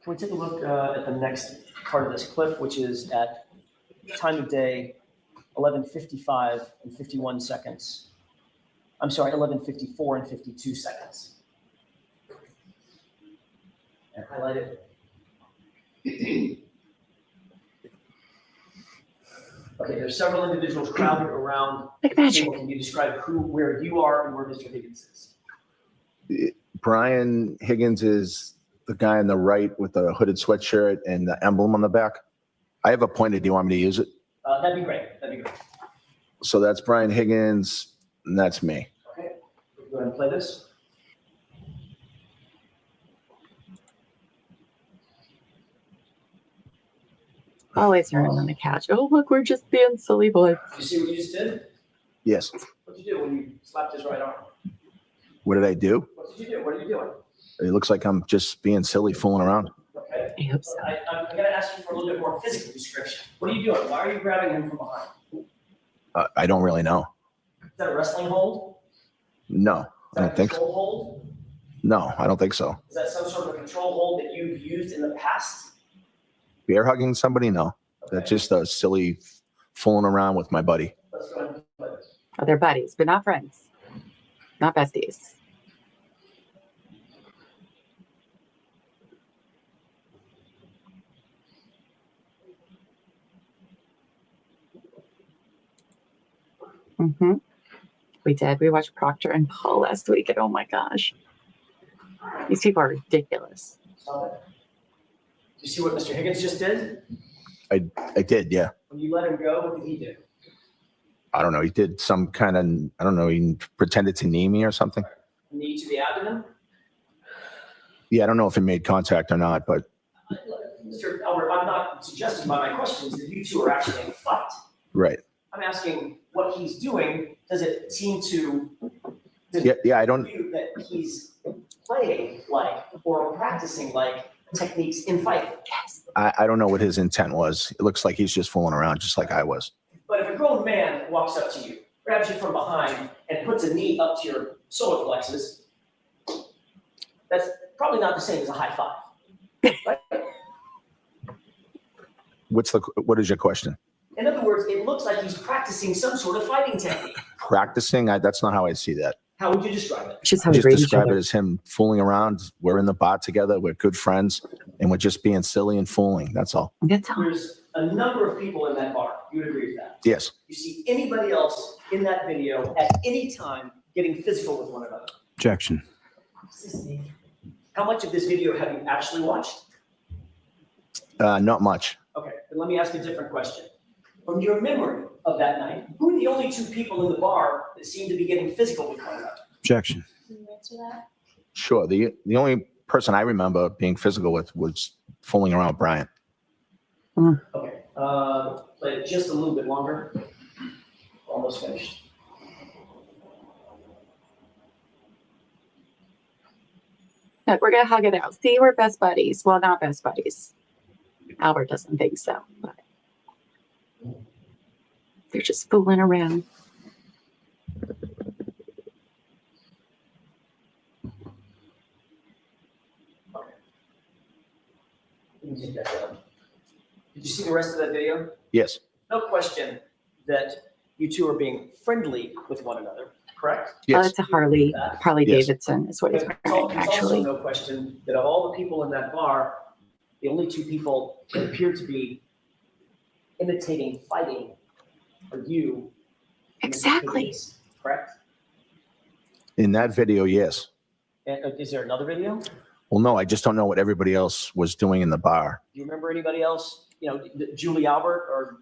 Can we take a look at the next part of this clip, which is at time of day 11:55 and 51 seconds. I'm sorry, 11:54 and 52 seconds. And highlight it. Okay, there's several individuals crowded around the table. Can you describe where you are and where Mr. Higgins is? Brian Higgins is the guy on the right with the hooded sweatshirt and the emblem on the back. I have a pointer. Do you want me to use it? That'd be great. That'd be great. So that's Brian Higgins, and that's me. Okay, go ahead and play this. Always running on the couch. Oh, look, we're just being silly boys. You see what you just did? Yes. What'd you do when you slapped his right arm? What did I do? What did you do? What are you doing? It looks like I'm just being silly, fooling around. Okay. I hope so. I'm going to ask you for a little bit more physical description. What are you doing? Why are you grabbing him from behind? I don't really know. Is that a wrestling hold? No, Is I that don't a think so. control hold? No, I don't think so. Is that some sort of a control hold that you've used in the past? Bear hugging somebody? No. Okay. That's just a silly fooling around with my buddy. Let's go ahead and play this. Oh, they're buddies, but not friends. Not besties. Mm-hmm. We did. We watched Proctor and Paul last week, and oh my gosh. These people are ridiculous. Stop it. Do you see what Mr. Higgins just did? I did, yeah. When you let him go, what did he do? I don't know. He did some kind of, I don't know, he pretended to knee me or something. Knee to the abdomen? Yeah, I don't know if it made contact or not, but Mr. Albert, I'm not suggesting by my questions that you two are actually in a fight. right. I'm asking what he's doing. Does it seem to Yeah, I don't, you that he's playing like or practicing like techniques in fighting? Yes. I don't know what his intent was. It looks like he's just fooling around just like I was. But if a grown man walks up to you, grabs you from behind, and puts a knee up to your solar plexus, that's probably not the same as a high five. Right? What is your question? In other words, it looks like he's practicing some sort of fighting technique. Practicing? That's not how I see that. How would you describe it? Just how I we just rate each describe it other. as him fooling around. We're in the bar together. We're good friends, and we're just being silly and fooling. That's all. That's all. There's a number of people in that bar. You would agree with that? Yes. You see anybody else in that video at any time getting physical with one another? Objection. How much of this video have you actually watched? Not much. Okay, then let me ask a different question. From your memory of that night, who are the only two people in the bar that seem to be getting physical with one another? Objection. Can you answer that? Sure. The only person I remember being physical with was fooling around with Brian. Okay, play it just a little bit longer. Almost finished. Look, we're gonna hug it out. See, we're best buddies. Well, not best buddies. Albert doesn't think so, but they're just fooling around. Okay, 11:55 You can take that down. Did you see the rest of that video? Yes, No question that you two are being friendly with one another, correct? Oh, yes, it's a Harley Yes. Davidson is what he's There's wearing, also actually. no question that of all the people in that bar, the only two people that appear to be imitating fighting are you and Mr. Exactly. Higgins, correct? in that video, yes. And is there another video? Do Well, no, I just don't know what everybody else was doing in the bar. you remember anybody else? You know, Julie Albert or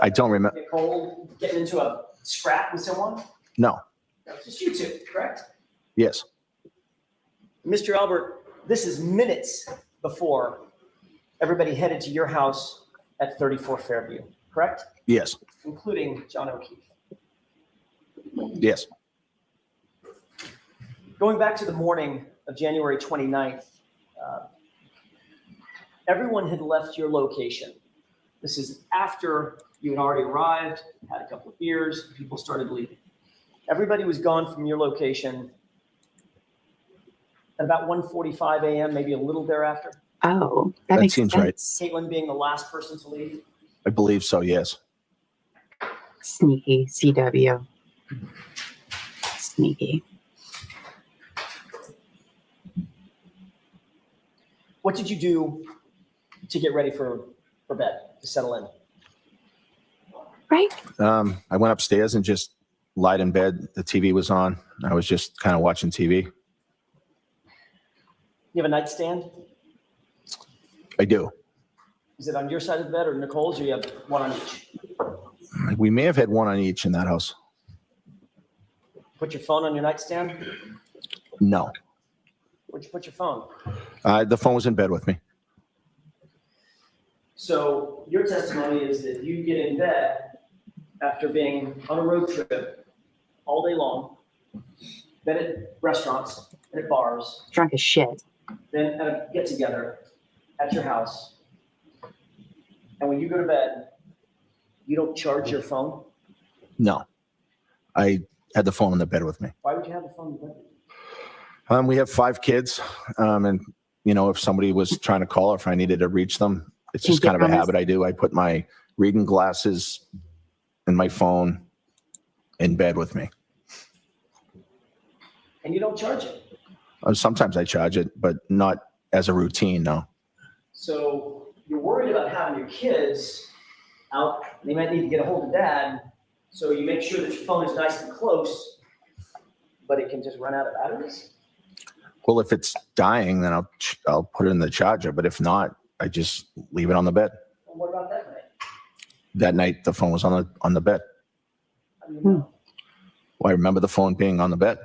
I don't remember. Nicole getting into a scrap with someone? No, That was just you two, correct? yes, Mr. Albert, this is minutes before everybody headed to your house at 34 Fairview, correct? yes, Including John O'Keefe. yes. Going back to the morning of January 29th, everyone had left your location. This is after you had already arrived, had a couple of beers, people started leaving. Everybody was gone from your location at about 1:45 a.m., maybe a little thereafter. Oh, that That makes seems right. sense. Caitlin being the last person to leave. I believe so, yes. Sneaky CW. Sneaky. What did you do to get ready for bed, to settle in? Right? I went upstairs and just lied in bed. The TV was on. I was just kind of watching TV. You have a nightstand? I do. Is it on your side of the bed or Nicole's, or you have one on each? We may have had one on each in that house. Put your phone on your nightstand? No. Where'd you put your phone? The phone was in bed with me. So your testimony is that you get in bed after being on a road trip all day long, then at restaurants, and at bars, Drunk as shit. then at a get-together at your house. And when you go to bed, you don't charge your phone? No. I had the phone in the bed with me. Why would you have the phone in bed? We have 5 kids. And, if somebody was trying to call or if I needed to reach them, it's just kind of a habit I do. I put my reading glasses and my phone in bed with me. And you don't charge it? Sometimes I charge it, but not as a routine, no. So you're worried about having your kids out, they might need to get a hold of dad, so you make sure that your phone is nice and close, but it can just run out of batteries? Well, if it's dying, then I'll put it in the charger. But if not, I just leave it on the bed. And what about that night? That night, the phone was on the bed. How do you know? Well, I remember the phone being on the bed.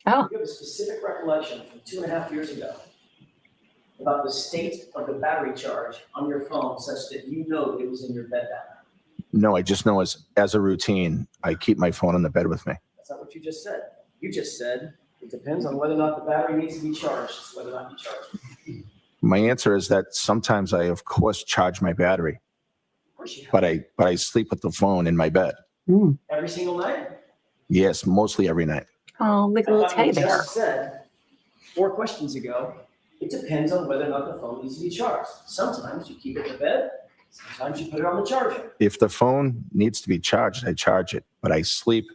Oh, You have a specific recollection from 2.5 years ago about the state of the battery charge on your phone such that you know it was in your bed that night. No, I just know as a routine, I keep my phone in the bed with me. That's not what you just said. You just said it depends on whether or not the battery needs to be charged, it's whether or not you charge it. My answer is that sometimes I, of course, charge my battery, Of course you have. but I sleep with the phone in my bed. Every single night? Yes, mostly every night. oh, like a I little thought teddy you bear. just said 4 questions ago, it depends on whether or not the phone needs to be charged. Sometimes you keep it in the bed, sometimes you put it on the charger. If the phone needs to be charged, I charge it, but I sleep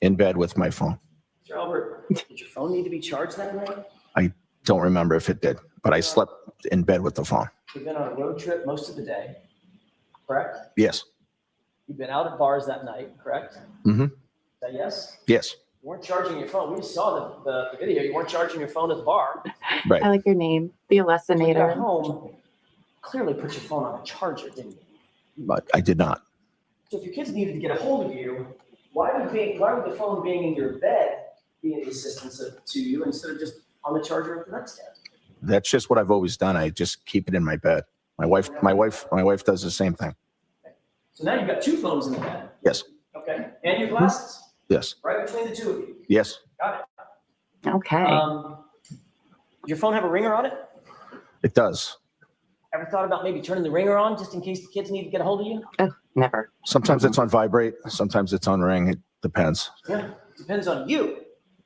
in bed with my phone. Mr. Albert, did your phone need to be charged that night? Don't remember if it did, but I slept in bed with the phone. You've been on a road trip most of the day, correct? Yes, You've been out at bars that night, correct? Mhm. Is that yes? yes, You weren't charging your phone. We just saw the video. You weren't charging your phone at the bar. right. I like your name, the When you got Alessinator. home, clearly put your phone on a charger, didn't you? But I did not. So if your kids needed to get a hold of you, why would the phone being in your bed be any assistance to you instead of just on the charger at the nightstand? That's just what I've always done. I just keep it in my bed. My wife does the same thing. So now you've got 2 phones in the bed. Yes, Okay. And your glasses, yes, right between the 2 of you. yes. Got it. Okay. Your phone have a ringer on it? It does. Ever thought about maybe turning the ringer on just in case the kids need to get a hold of you? Oh, never. Sometimes it's on vibrate. Sometimes it's on ring. It depends. Yeah, depends on you.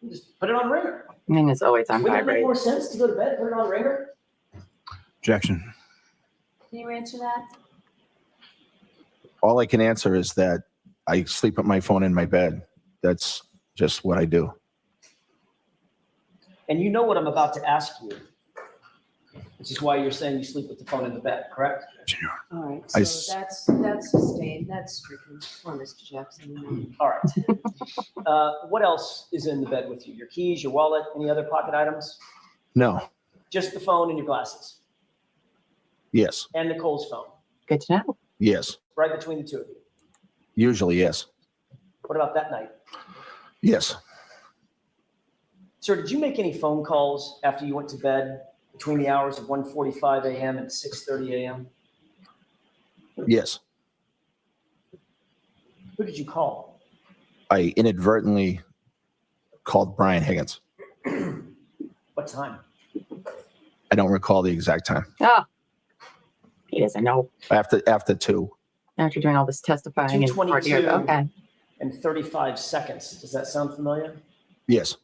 You just put it on ringer. Mine is always on Wouldn't it make vibrate. more sense to go to bed and put it on ringer? Objection. Can you answer that? All I can answer is that I sleep with my phone in my bed. That's just what I do. And you know what I'm about to ask you, which is why you're saying you sleep with the phone in the bed, correct? Objection, Your Honor. All right, I so s- that's sustained, that's stricken for Mr. Jackson. All right. What else is in the bed with you? Your keys, your wallet, any other pocket items? No. Just the phone and your glasses Yes. and Nicole's phone, Good to know. Yes. right between the two of you. Usually, yes. What about that night? Yes. Sir, did you make any phone calls after you went to bed between the hours of 1:45 a.m. and 6:30 a.m.? Yes. Who did you call? I inadvertently called Brian Higgins. What time? I don't recall the exact time. Oh, he doesn't know. After 2. After doing all this testifying and 2:22. okay. And 35 seconds. Does that sound familiar? Yes.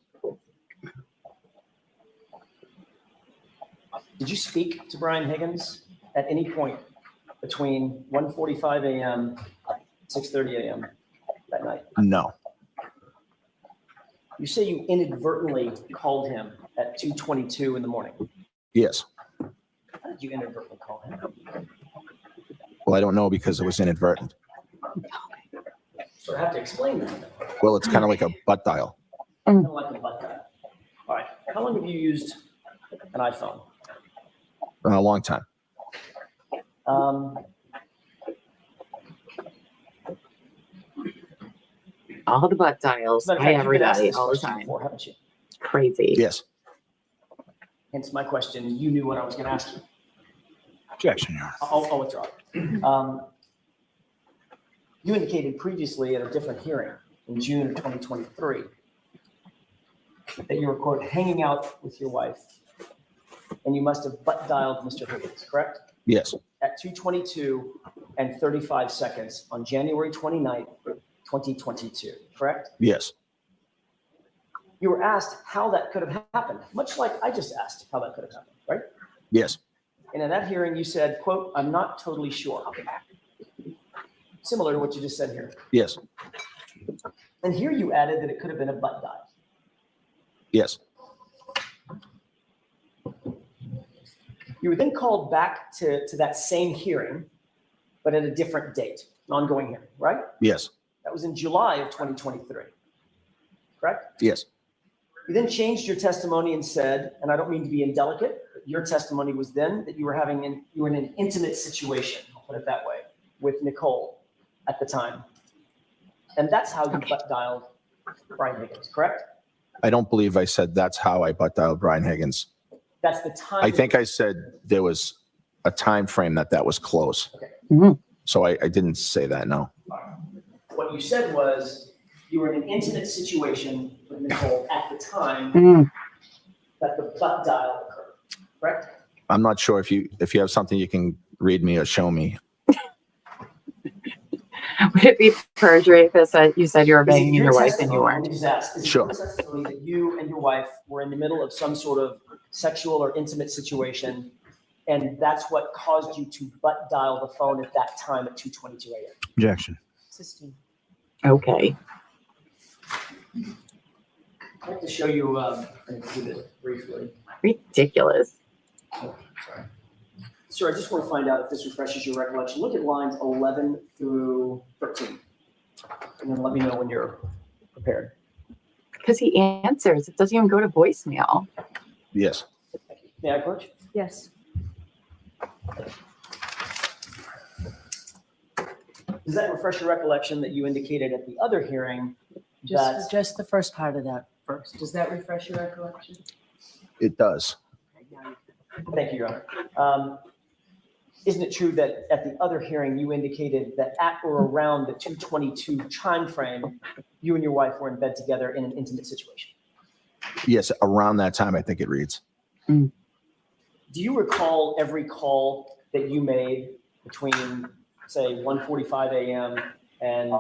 Did you speak to Brian Higgins at any point between 1:45 a.m. and 6:30 a.m. that night? No. You say you inadvertently called him at 2:22 in the morning. Yes. How did you inadvertently call him? Well, I don't know because it was inadvertent. So I have to explain that. Well, it's kind of like a butt dial. Kind of like a butt dial. All right. How long have you used an iPhone? A long time. All the butt dials Matter of by fact, you've been asked everybody this all the question time. before, haven't you? Crazy. Yes. Hence my question. You knew what I was going to ask you. Objection, Your Honor. I'll withdraw it. You indicated previously at a different hearing in June of 2023 that you were, quote, hanging out with your wife and you must have butt dialed Mr. Higgins, correct? Yes. At 2:22 and 35 seconds on January 29th, 2022, correct? Yes. You were asked how that could have happened, much like I just asked how that could have happened, right? Yes. And in that hearing, you said, quote, I'm not totally sure. Similar to what you just said here. Yes. And here you added that it could have been a butt dial. Yes. You were then called back to that same hearing, but at a different date, an ongoing hearing, right? Yes. That was in July of 2023, correct? Yes. You then changed your testimony and said, and I don't mean to be indelicate, but your testimony was then that you were in an intimate situation, I'll put it that way, with Nicole at the time. And that's how you butt dialed Brian Higgins, correct? I don't believe I said that's how I butt dialed Brian Higgins. That's the time. I think I said there was a time frame that was close. Okay. Mhm. So I didn't say that, no. What you said was you were in an intimate situation with Nicole at the time Mm. that the butt dial occurred, correct? I'm not sure if you have something you can read me or show me. Would it be perjury if you said you were Is it banging your wife and testimony- you let weren't? me just ask, is it Sure. your testimony that you and your wife were in the middle of some sort of sexual or intimate situation, and that's what caused you to butt dial the phone at that time at 2:22 a.m.? Objection. Sustained. Okay. I'd like to show you an exhibit briefly. Ridiculous. Oh, sorry. Sir, I just want to find out if this refreshes your recollection. Look at lines 11 through 13, and then let me know when you're prepared. Because he answers. It doesn't even go to voicemail. Yes. May I approach? Yes. Does that refresh your recollection that you indicated at the other hearing that Just the first part of that first. Does that refresh your recollection? It does. Thank you, Your Honor. Isn't it true that at the other hearing, you indicated that at or around the 2:22 timeframe, you and your wife were in bed together in an intimate situation? Yes. Around that time, I think it reads. Do you recall every call that you made between, say, 1:45 a.m. and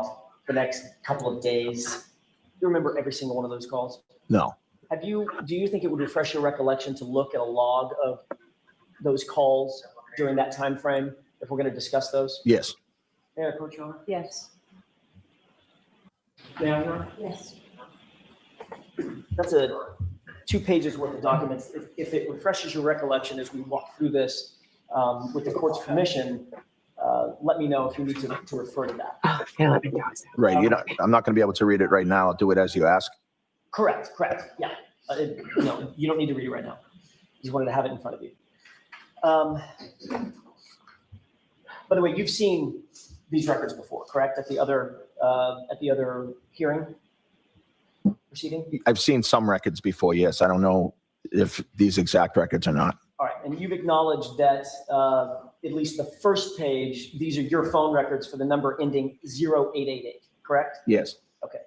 the next couple of days? Do you remember every single one of those calls? No. Do you think it would refresh your recollection to look at a log of those calls during that time frame if we're going to discuss those? Yes. Yeah, Coach Llama? Yes. Yeah. Yes. That's 2 pages worth of documents. If it refreshes your recollection as we walk through this with the court's permission, let me know if you need to refer to that. Oh, yeah, let me know. Right. I'm not going to be able to read it right now. I'll do it as you ask. Correct. Yeah. No, you don't need to read it right now. Just wanted to have it in front of you. By the way, you've seen these records before, correct? At the other hearing proceeding? I've seen some records before, yes. I don't know if these exact records or not. All right, and you've acknowledged that at least the first page, these are your phone records for the number ending 0888, correct? Yes. Okay.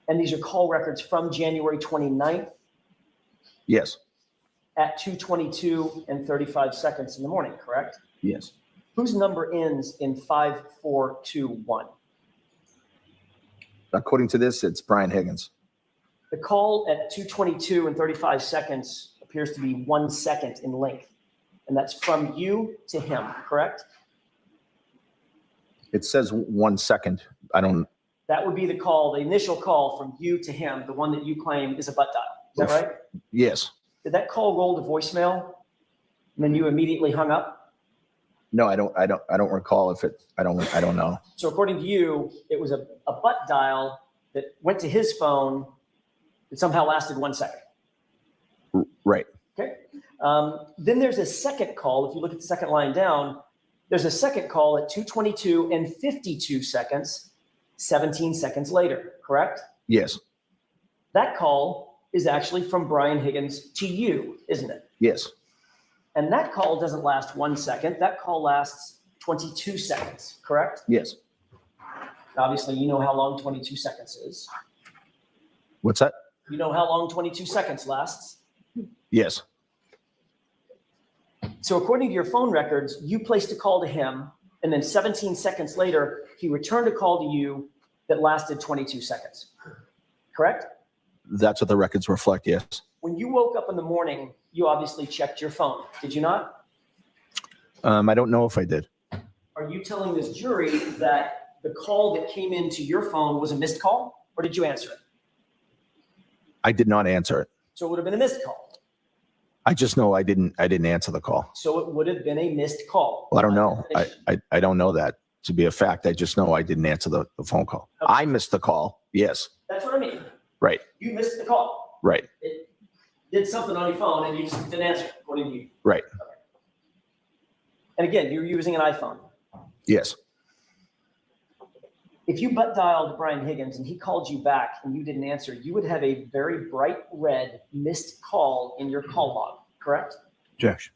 And these are call records from January 29th Yes. at 2:22 and 35 seconds in the morning, correct? Yes. Whose number ends in 5421? According to this, it's Brian Higgins. The call at 2:22 and 35 seconds appears to be 1 second in length, and that's from you to him, correct? It says 1 second. That would be the call, the initial call from you to him, the one that you claim is a butt dial. Is that right? Yes. Did that call roll to voicemail and then you immediately hung up? No, I don't recall if it, I don't know. So according to you, it was a butt dial that went to his phone that somehow lasted 1 second. Right. Okay. Then there's a second call. If you look at the second line down, there's a second call at 2:22 and 52 seconds, 17 seconds later, correct? Yes. That call is actually from Brian Higgins to you, isn't it? Yes. And that call doesn't last 1 second. That call lasts 22 seconds, correct? Yes. Obviously, you know how long 22 seconds is. What's that? You know how long 22 seconds lasts. Yes. So according to your phone records, you placed a call to him, and then 17 seconds later, he returned a call to you that lasted 22 seconds, correct? That's what the records reflect, yes. When you woke up in the morning, you obviously checked your phone, did you not? I don't know if I did. Are you telling this jury that the call that came into your phone was a missed call, or did you answer it? I did not answer it. So it would have been a missed call. I just know I didn't answer the call. So it would have been a missed call. Well, I don't know. I don't know that to be a fact. I just know I didn't answer the phone call. Okay. I missed the call. Yes. That's what I mean. Right. You missed the call. Right. It did something on your phone and you just didn't answer it, according to you. Right. Okay. And again, you're using an iPhone. Yes. If you butt dialed Brian Higgins and he called you back and you didn't answer, you would have a very bright red missed call in your call log, correct? Objection.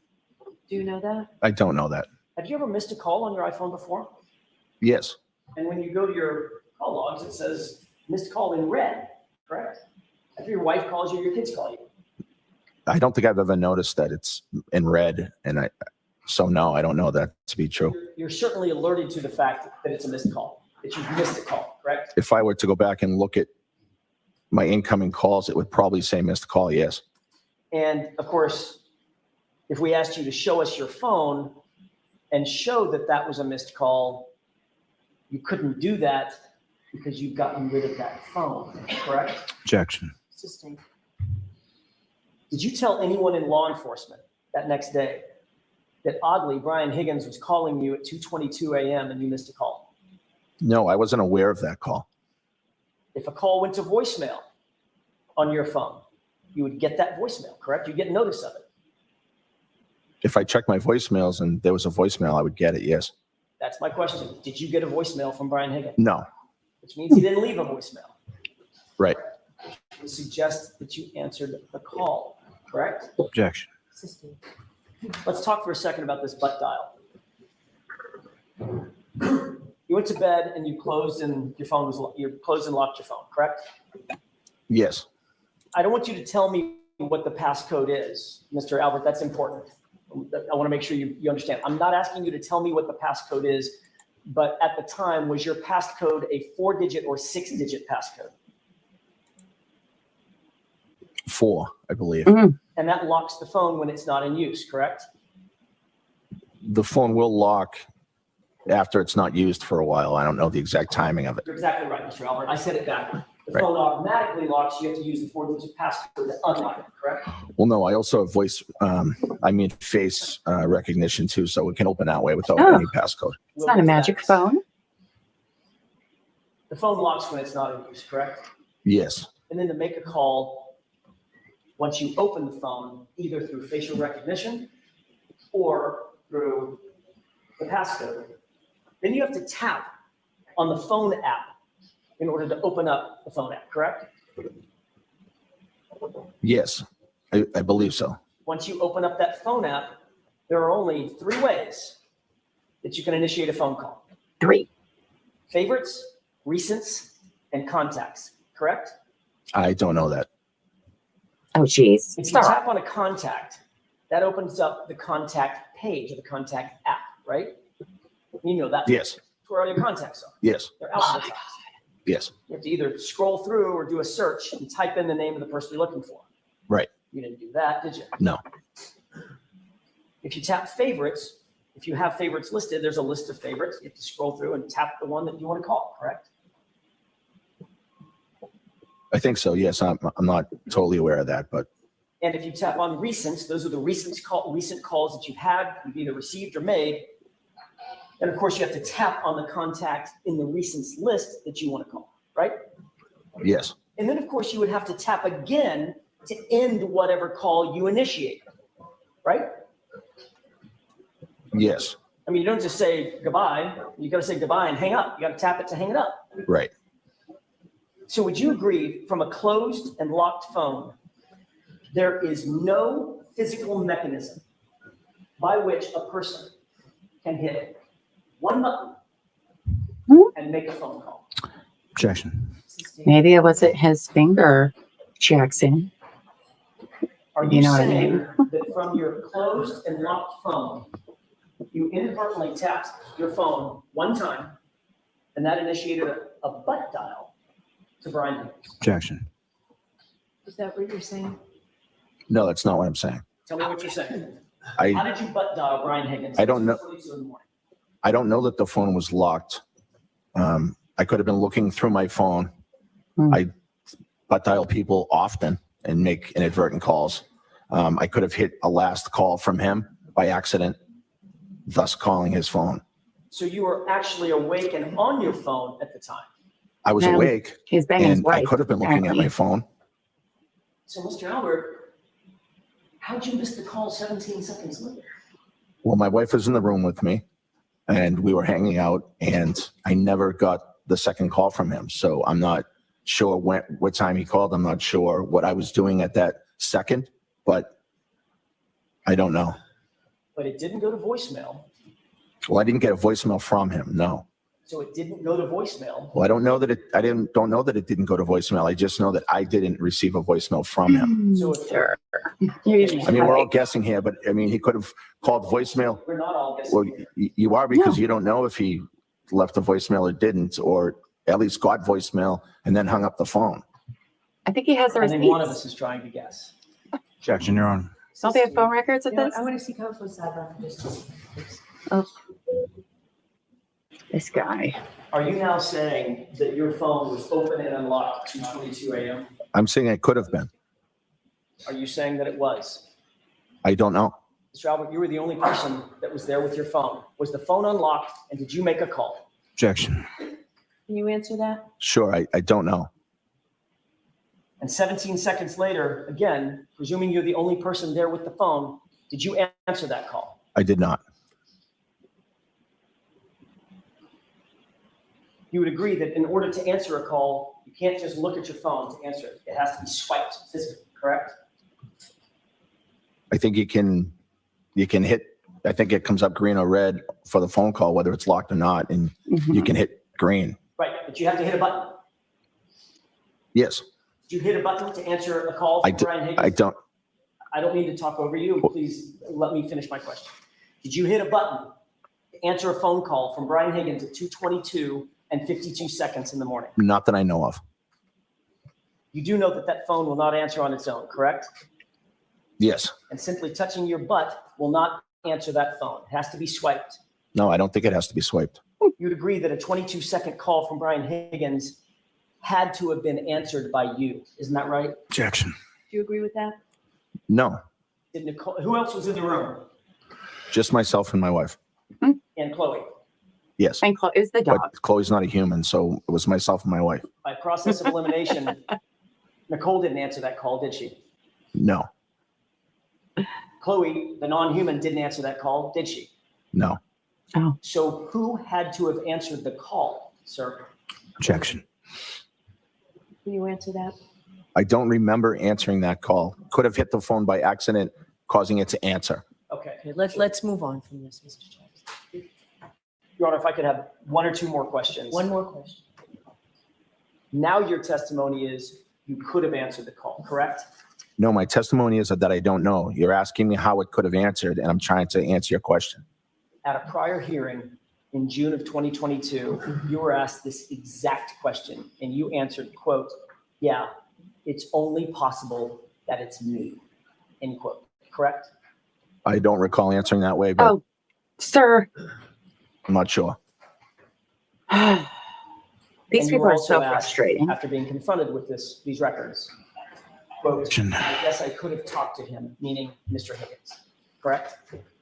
Do you know that? I don't know that. Have you ever missed a call on your iPhone before? Yes. And when you go to your call logs, it says missed call in red, correct? After your wife calls you, your kids call you. I don't think I've ever noticed that it's in red. So no, I don't know that to be true. You're certainly alerted to the fact that it's a missed call, that you've missed a call, correct? If I were to go back and look at my incoming calls, it would probably say missed call. Yes. And of course, if we asked you to show us your phone and show that that was a missed call, you couldn't do that because you've gotten rid of that phone, correct? Objection. Sustained. Did you tell anyone in law enforcement that next day that oddly Brian Higgins was calling you at 2:22 a.m. and you missed a call? No, I wasn't aware of that call. If a call went to voicemail on your phone, you would get that voicemail, correct? You get notice of it. If I checked my voicemails and there was a voicemail, I would get it. Yes. That's my question. Did you get a voicemail from Brian Higgins? No. Which means he didn't leave a voicemail. Right. It suggests that you answered the call, correct? Objection. Sustained. Let's talk for a second about this butt dial. You went to bed and you closed and your phone was you closed and locked your phone, correct? Yes. I don't want you to tell me what the passcode is, Mr. Albert. That's important. I want to make sure you understand. I'm not asking you to tell me what the passcode is, but at the time, was your passcode a 4-digit or 6-digit passcode? 4, I believe. Mhm. And that locks the phone when it's not in use, correct? The phone will lock after it's not used for a while. I don't know the exact timing of it. You're exactly right, Mr. Albert. I said it backward. The Right. phone automatically locks. You have to use the 4-digit passcode to unlock it, correct? Well, no, I also have face recognition too, so it can open that way without Oh. any passcode. It's not a magic phone. The phone locks when it's not in use, correct? Yes, And then to make a call, once you open the phone, either through facial recognition or through the passcode, then you have to tap on the phone app in order to open up the phone app, correct? yes, I believe so. Once you open up that phone app, there are only 3 ways that you can initiate a phone call. 3. Favorites, recents, and contacts, correct? I don't know that. Oh, geez. If It's you all right. tap on a contact, that opens up the contact page of the contact app, right? You know that. Yes, That's where all your contacts are. yes, They're alphabetized. yes, You have to either scroll through or do a search and type in the name of the person you're looking for. right. You didn't do that, did you? No, If you tap favorites, if you have favorites listed, there's a list of favorites. You have to scroll through and tap the one that you want to call, correct? I think so. Yes, I'm not totally aware of that, but And if you tap on recents, those are the recent calls that you've had, you've either received or made. And of course, you have to tap on the contact in the recents list that you want to call, right? yes, And then, of course, you would have to tap again to end whatever call you initiate, right? yes, I mean, you don't just say goodbye. You got to say goodbye and hang up. You got to tap it to hang it up. right. So would you agree, from a closed and locked phone, there is no physical mechanism by which a person can hit one button and make a phone call? Objection. Maybe it wasn't his finger, Jackson. Are You you know what I saying mean? that from your closed and locked phone, you inadvertently tapped your phone one time and that initiated a butt dial to Brian Higgins? Objection. Is that what you're saying? No, that's not what I'm saying. Tell me what you're saying. How I did you butt dial Brian Higgins? I don't know. at 2:42 in the morning? I don't know that the phone was locked. I could have been looking through my phone. Hmm. I butt dial people often and make inadvertent calls. I could have hit a last call from him by accident, thus calling his phone. So you were actually awake and on your phone at the time. I was No, awake He's banging his and I wife. could have been looking at apparently. my phone. So, Mr. Albert, how'd you miss the call 17 seconds later? Well, my wife was in the room with me and we were hanging out and I never got the second call from him. So I'm not sure what time he called. I'm not sure what I was doing at that second, but I don't know. But it didn't go to voicemail. Well, I didn't get a voicemail from him. No. So it didn't go to voicemail. Well, I don't know that don't know that it didn't go to voicemail. I just know that I didn't receive a voicemail from him. So if Sure. You're I mean, we're all guessing here, but I mean, he could have called voicemail. we're not all guessing. Well, you are because you don't know if he left a voicemail or didn't, or at least got voicemail and then hung up the phone. I think he has the I think one of receipts. us is trying to guess. Objection, Your Honor. Don't they have phone records of You know, this? I want to see Councilor Sadler for just a second. Oh. This guy. Are you now saying that your phone was open and unlocked at 2:22 a.m.? I'm saying it could have been. Are you saying that it was? I don't know. Mr. Albert, you were the only person that was there with your phone. Was the phone unlocked and did you make a call? Objection. Can you answer that? Sure, I don't know. And 17 seconds later, again, presuming you're the only person there with the phone, did you answer that call? I did not. You would agree that in order to answer a call, you can't just look at your phone to answer it. It has to be swiped physically, correct? I think you can hit, I think it comes up green or red for the phone call, whether it's locked or not, and you can hit green. Right, but you have to hit a button. Yes, Did you hit a button to answer a call from Brian Higgins? I don't. I don't mean to talk over you. Please let me finish my question. Did you hit a button to answer a phone call from Brian Higgins at 2:22 and 52 seconds in the morning? Not that I know of. You do know that that phone will not answer on its own, correct? Yes. And simply touching your butt will not answer that phone. It has to be swiped. No, I don't think it has to be swiped. You'd agree that a 22-second call from Brian Higgins had to have been answered by you. Isn't that right? Objection. Do you agree with that? No, Did Nicole, who else was in the room? just myself and my wife. And Chloe. Yes. And Chloe is the dog. But Chloe's not a human, so it was myself and my wife. By process of elimination, Nicole didn't answer that call, did she? No, Chloe, the non-human, didn't answer that call, did she? no. So who had to have answered the call, sir? Objection. Can you answer that? I don't remember answering that call. Could have hit the phone by accident, causing it to answer. Okay. Okay, let's move on from this, Mr. Jackson. Your Honor, if I could have one or two more questions. One more question. Now your testimony is you could have answered the call, correct? No, my testimony is that I don't know. You're asking me how it could have answered, and I'm trying to answer your question. At a prior hearing in June of 2022, you were asked this exact question and you answered, quote, "Yeah, it's only possible that it's me," end quote, correct? I don't recall answering that way, but Oh, sir. I'm not sure. These And you people were are so also asked, frustrating. after being confronted with these records, quote, Objection. "I guess I could have talked to him," meaning Mr. Higgins, correct?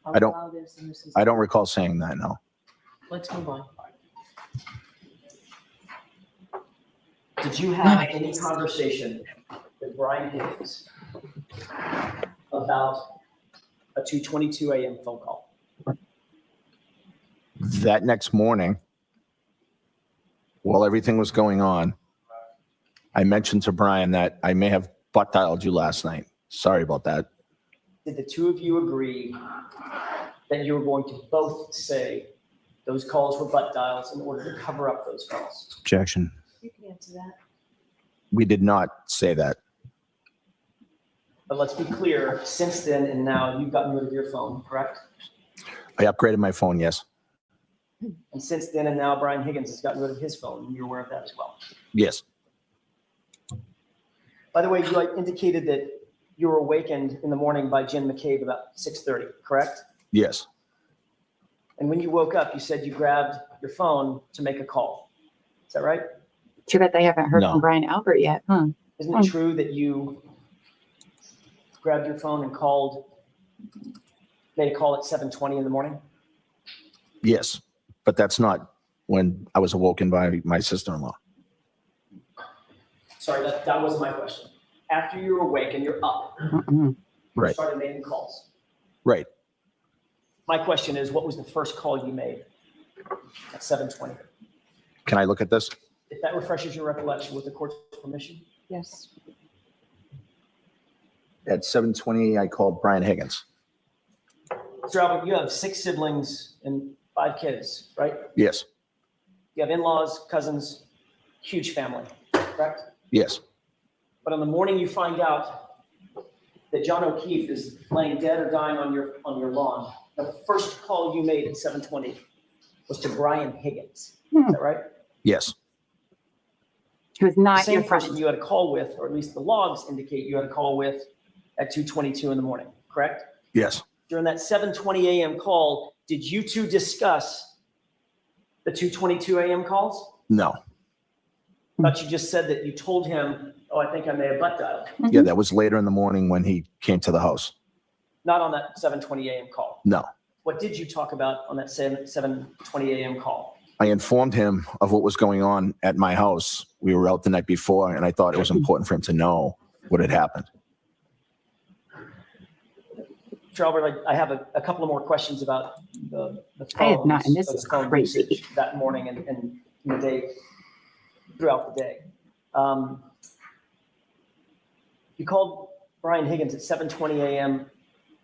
I don't- Allow this, and this is- I don't recall saying that, no. Let's move on. Did you have any conversation with Brian Higgins about a 2:22 a.m. phone call? That next morning, while everything was going on, I mentioned to Brian that I may have butt dialed you last night. Sorry about that. Did the two of you agree that you were going to both say those calls were butt dials in order to cover up those calls? Objection. You can answer that. We did not say that. But let's be clear, since then and now, you've gotten rid of your phone, correct? I upgraded my phone, yes. And since then and now, Brian Higgins has gotten rid of his phone, and you're aware of that as well. Yes. By the way, you indicated that you were awakened in the morning by Jim McCabe about 6:30, correct? Yes. And when you woke up, you said you grabbed your phone to make a call. Is that right? Too bad they haven't heard No. from Brian Albert yet. Isn't it true that you grabbed your phone and made a call at 7:20 in the morning? Yes. But that's not when I was awoken by my sister-in-law. Sorry, that wasn't my question. After you're awake and you're up, you Right. started making calls. Right. My question is, what was the first call you made at 7:20? Can I look at this? If that refreshes your recollection with the court's permission. Yes. At 7:20, I called Brian Higgins. Mr. Albert, you have 6 siblings and 5 kids, right? Yes. You have in-laws, cousins, huge family, correct? Yes. But on the morning you find out that John O'Keefe is laying dead or dying on your lawn, the first call you made at 7:20 was to Brian Higgins. Is that right? Yes. He was The not same your friend. person you had a call with, or at least the logs indicate you had a call with at 2:22 in the morning, correct? Yes. During that 7:20 a.m. call, did you two discuss the 2:22 a.m. calls? No. But you just said that you told him, "Oh, I think I may have butt dialed." Yeah, that was later in the morning when he came to the house. Not on that 7:20 a.m. call. No. What did you talk about on that 7:20 a.m. call? I informed him of what was going on at my house. We were out the night before, and I thought it was important for him to know what had happened. Mr. Albert, I have a couple of more questions about the I have not, and phones, this the is phone crazy. usage that morning and the day, throughout the day. You called Brian Higgins at 7:20 a.m.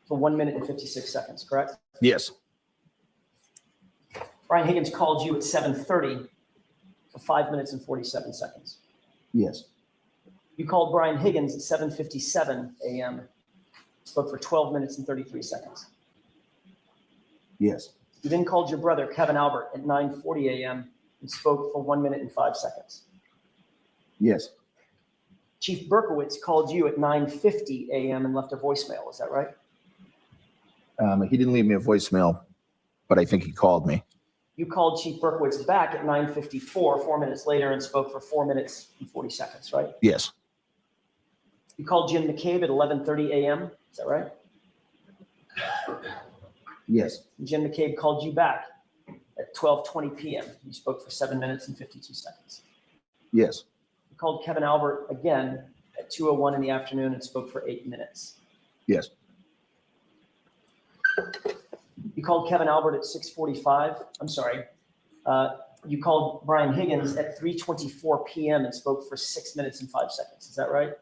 for 1 minute and 56 seconds, correct? Yes. Brian Higgins called you at 7:30 for 5 minutes and 47 seconds. Yes. You called Brian Higgins at 7:57 a.m., spoke for 12 minutes and 33 seconds. Yes. You then called your brother, Kevin Albert, at 9:40 a.m. and spoke for 1 minute and 5 seconds. Yes. Chief Berkowitz called you at 9:50 a.m. and left a voicemail. Is that right? He didn't leave me a voicemail, but I think he called me. You called Chief Berkowitz back at 9:54, 4 minutes later, and spoke for 4 minutes and 40 seconds, right? Yes. You called Jim McCabe at 11:30 a.m. Is that right? Yes. Jim McCabe called you back at 12:20 p.m. You spoke for 7 minutes and 52 seconds. Yes. You called Kevin Albert again at 2:01 in the afternoon and spoke for 8 minutes. Yes. You called Kevin Albert at 6:45. I'm sorry. You called Brian Higgins at 3:24 p.m. and spoke for 6 minutes and 5 seconds. Is that right?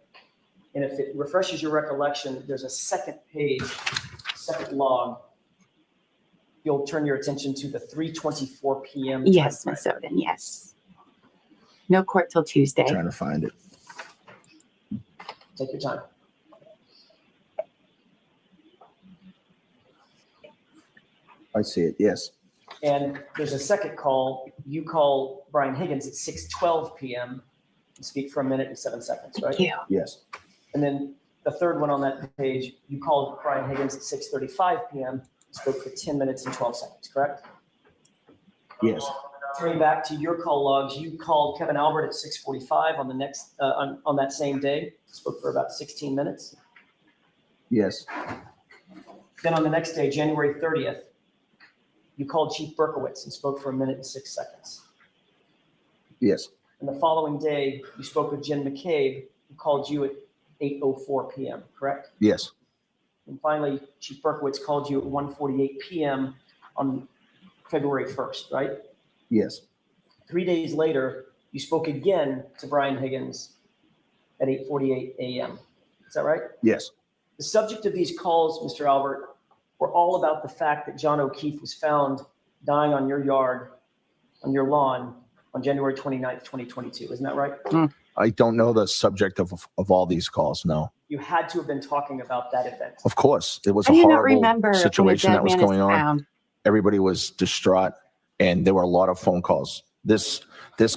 And if it refreshes your recollection, there's a second page, second log. You'll turn your attention to the 3:24 p.m. Yes, timeframe. Ms. Oden, yes. No court till Tuesday. Trying to find it. Take your time. I see it. Yes. And there's a second call. You call Brian Higgins at 6:12 p.m. and speak for 1 minute and 7 seconds, right? Thank you. Yes. And then the third one on that page, you called Brian Higgins at 6:35 p.m. spoke for 10 minutes and 12 seconds, correct? Yes. Turning back to your call logs, you called Kevin Albert at 6:45 on the next on that same day, spoke for about 16 minutes. Yes. Then on the next day, January 30th, you called Chief Berkowitz and spoke for 1 minute and 6 seconds. Yes. And the following day, you spoke with Jim McCabe, who called you at 8:04 p.m., correct? Yes. And finally, Chief Berkowitz called you at 1:48 p.m. on February 1st, right? Yes. 3 days later, you spoke again to Brian Higgins at 8:48 a.m. Is that right? Yes. The subject of these calls, Mr. Albert, were all about the fact that John O'Keefe was found dying on your yard, on your lawn, on January 29th, 2022. Isn't that right? I don't know the subject of all these calls. No. You had to have been talking about that event. Of course, it was I a do not horrible remember situation that was when a dead man going is on. found. Everybody was distraught, and there were a lot of phone calls. This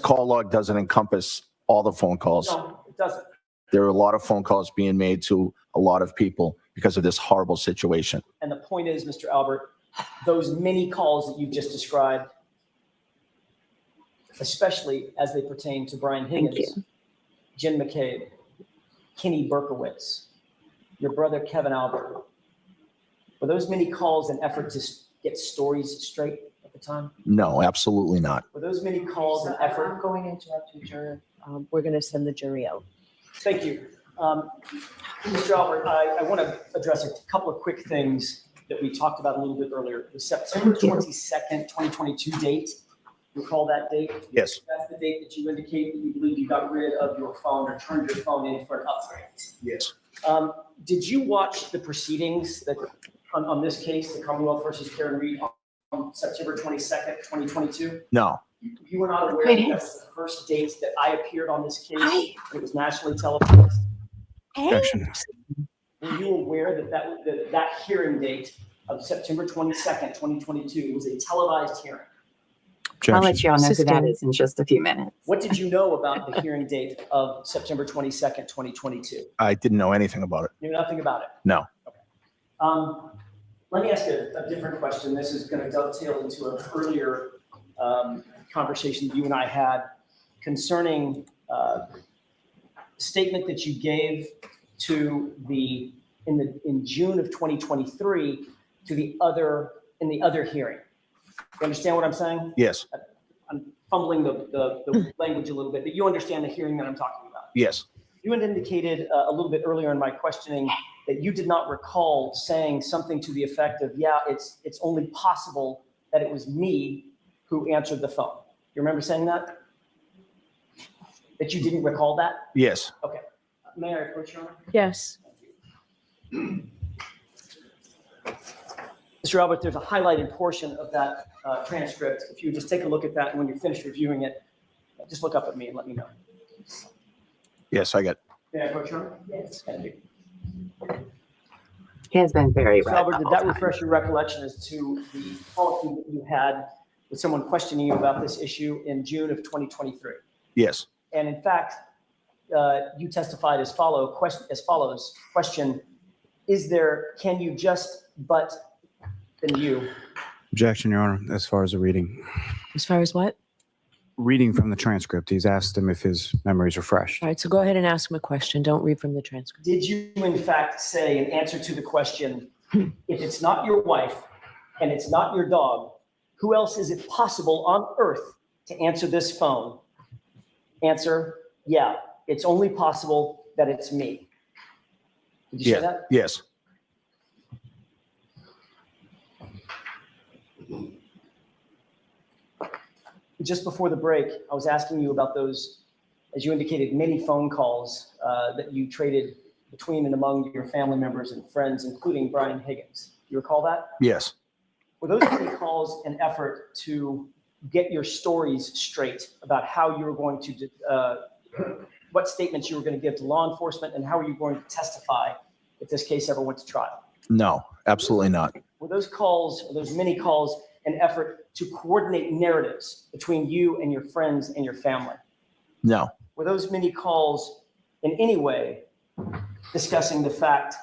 call log doesn't encompass all the phone calls. No, it doesn't. There are a lot of phone calls being made to a lot of people because of this horrible situation. And the point is, Mr. Albert, those many calls that you've just described, especially as they pertain to Brian Thank Higgins, you. Jim McCabe, Kenny Berkowitz, your brother Kevin Albert, were those many calls an effort to get stories straight at the time? No, absolutely not. Were those many calls an effort? I'm going to interrupt you, jury. We're going to send the jury out. Thank you. Mr. Albert, I want to address a couple of quick things that we talked about a little bit earlier. The September 22nd, 2022 date, recall that date? Yes. That's the date that you indicate that you believe you got rid of your phone or turned your phone in for an upgrade. Yes. Did you watch the proceedings that on this case, the Commonwealth versus Karen Reed, on September 22nd, 2022? No. You were not aware It that that is. was the first date that I appeared on this case? Hi. It was nationally televised. Objection. Were you aware that hearing date of September 22nd, 2022 was a televised hearing? I'll let Objection. you all know who that Assistant. is in just a few minutes. What did you know about the hearing date of September 22nd, 2022? I didn't know anything about it. Knew nothing about it? No. Let me ask a different question. This is going to dovetail into an earlier conversation that you and I had concerning statement that you gave to in June of 2023 to the other hearing. You understand what I'm saying? Yes. I'm fumbling the language a little bit, but you understand the hearing that I'm talking about. Yes. You had indicated a little bit earlier in my questioning that you did not recall saying something to the effect of, yeah, it's only possible that it was me who answered the phone. You remember saying that? That you didn't recall that? Yes. Okay. May I approach, Your Honor? Yes. Mr. Albert, there's a highlighted portion of that transcript. If you just take a look at that, and when you're finished reviewing it, just look up at me and let me know. Yes, I got it. May I approach, Your Honor? Yes. Thank you. He has been very Mr. red. Albert, the did whole that time. refresh your recollection as to the policy that you had with someone questioning you about this issue in June of 2023? Yes. And in fact, you testified as follows. Question, can you just but then you? Objection, Your Honor, as far as the reading. As far as what? Reading from the transcript, he's asked him if his memory is refreshed. All right, so go ahead and ask him a question. Don't read from the transcript. Did you in fact say in answer to the question, if it's not your wife and it's not your dog, who else is it possible on earth to answer this phone? Answer, yeah, it's only possible that it's me. Did you say that? Yes. Just before the break, I was asking you about those, as you indicated, many phone calls that you traded between and among your family members and friends, including Brian Higgins. You recall that? Yes. Were those many calls an effort to get your stories straight about how you were going to, what statements you were going to give to law enforcement and how are you going to testify if this case ever went to trial? No, absolutely not. Were those calls, or those many calls, an effort to coordinate narratives between you and your friends and your family? No. Were those many calls in any way discussing the fact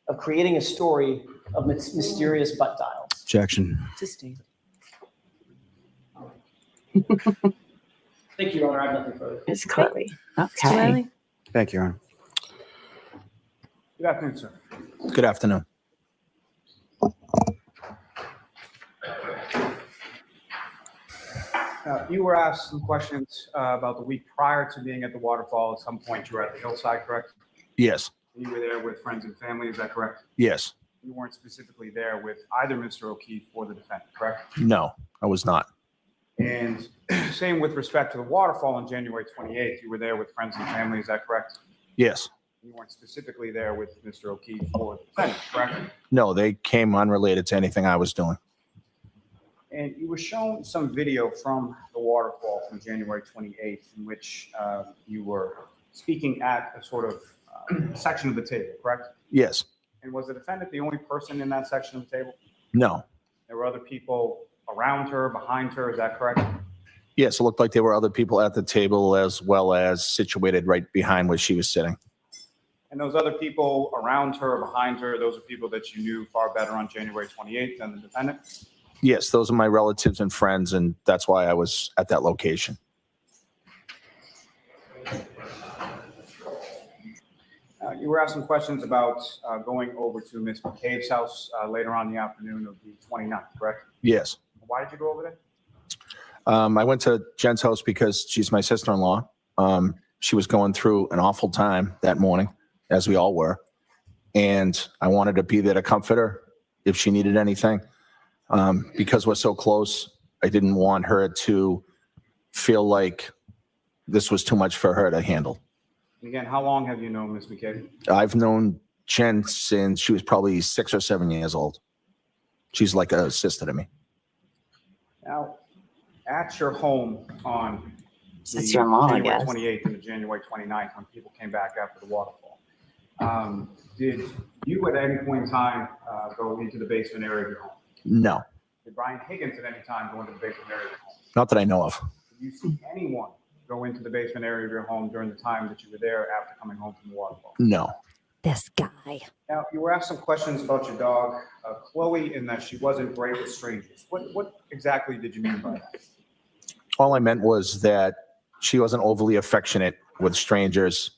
of creating a story of mysterious butt dials? Objection. Sustained. Thank you, Your Honor. I have nothing further. Ms. Chloe. Mr. Okay. Riley? Thank you, Your Honor. Good afternoon, sir. Good afternoon. You were asked some questions about the week prior to being at the waterfall. At some point, you were at the hillside, correct? Yes. You were there with friends and family, is that correct? Yes. You weren't specifically there with either Mr. O'Keefe or the defendant, correct? No, I was not. And same with respect to the waterfall on January 28th, you were there with friends and family, is that correct? Yes. You weren't specifically there with Mr. O'Keefe or the defendant, correct? No, they came unrelated to anything I was doing. And you were shown some video from the waterfall from January 28th in which you were speaking at a sort of section of the table, correct? Yes. And was the defendant the only person in that section of the table? No. There were other people around her, behind her, is that correct? Yes, it looked like there were other people at the table as well as situated right behind where she was sitting. And those other people around her, behind her, those are people that you knew far better on January 28th than the defendant? Yes, those are my relatives and friends, and that's why I was at that location. You were asked some questions about going over to Ms. McCabe's house later on in the afternoon of the 29th, correct? Yes. Why did you go over there? I went to Jen's house because she's my sister-in-law. She was going through an awful time that morning, as we all were. And I wanted to be there to comfort her if she needed anything. Because we're so close, I didn't want her to feel like this was too much for her to handle. And again, how long have you known Ms. McCabe? I've known Jen since she was probably 6 or 7 years old. She's like a sister to me. Now, at your home on the Sister-in-law, I January guess. 28th and the January 29th, when people came back after the waterfall, did you at any point in time go into the basement area of your home? No, Did Brian Higgins at any time go into the basement area of your home? not that I know of. Did you see anyone go into the basement area of your home during the time that you were there after coming home from the waterfall? No. This guy. Now, you were asked some questions about your dog, Chloe, in that she wasn't great with strangers. What exactly did you mean by that? All I meant was that she wasn't overly affectionate with strangers.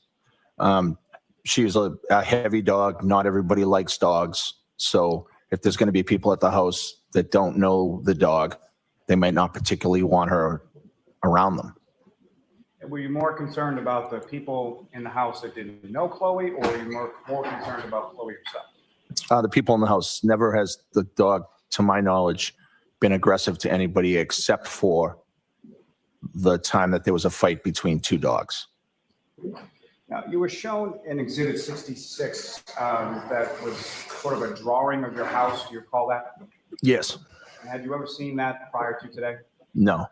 She was a heavy dog. Not everybody likes dogs. So if there's going to be people at the house that don't know the dog, they might not particularly want her around them. Were you more concerned about the people in the house that didn't know Chloe, or were you more concerned about Chloe herself? The people in the house. Never has the dog, to my knowledge, been aggressive to anybody except for the time that there was a fight between two dogs. Now, you were shown in Exhibit 66 that was sort of a drawing of your house. Do you recall that? Yes. And had you ever seen that prior to today? No.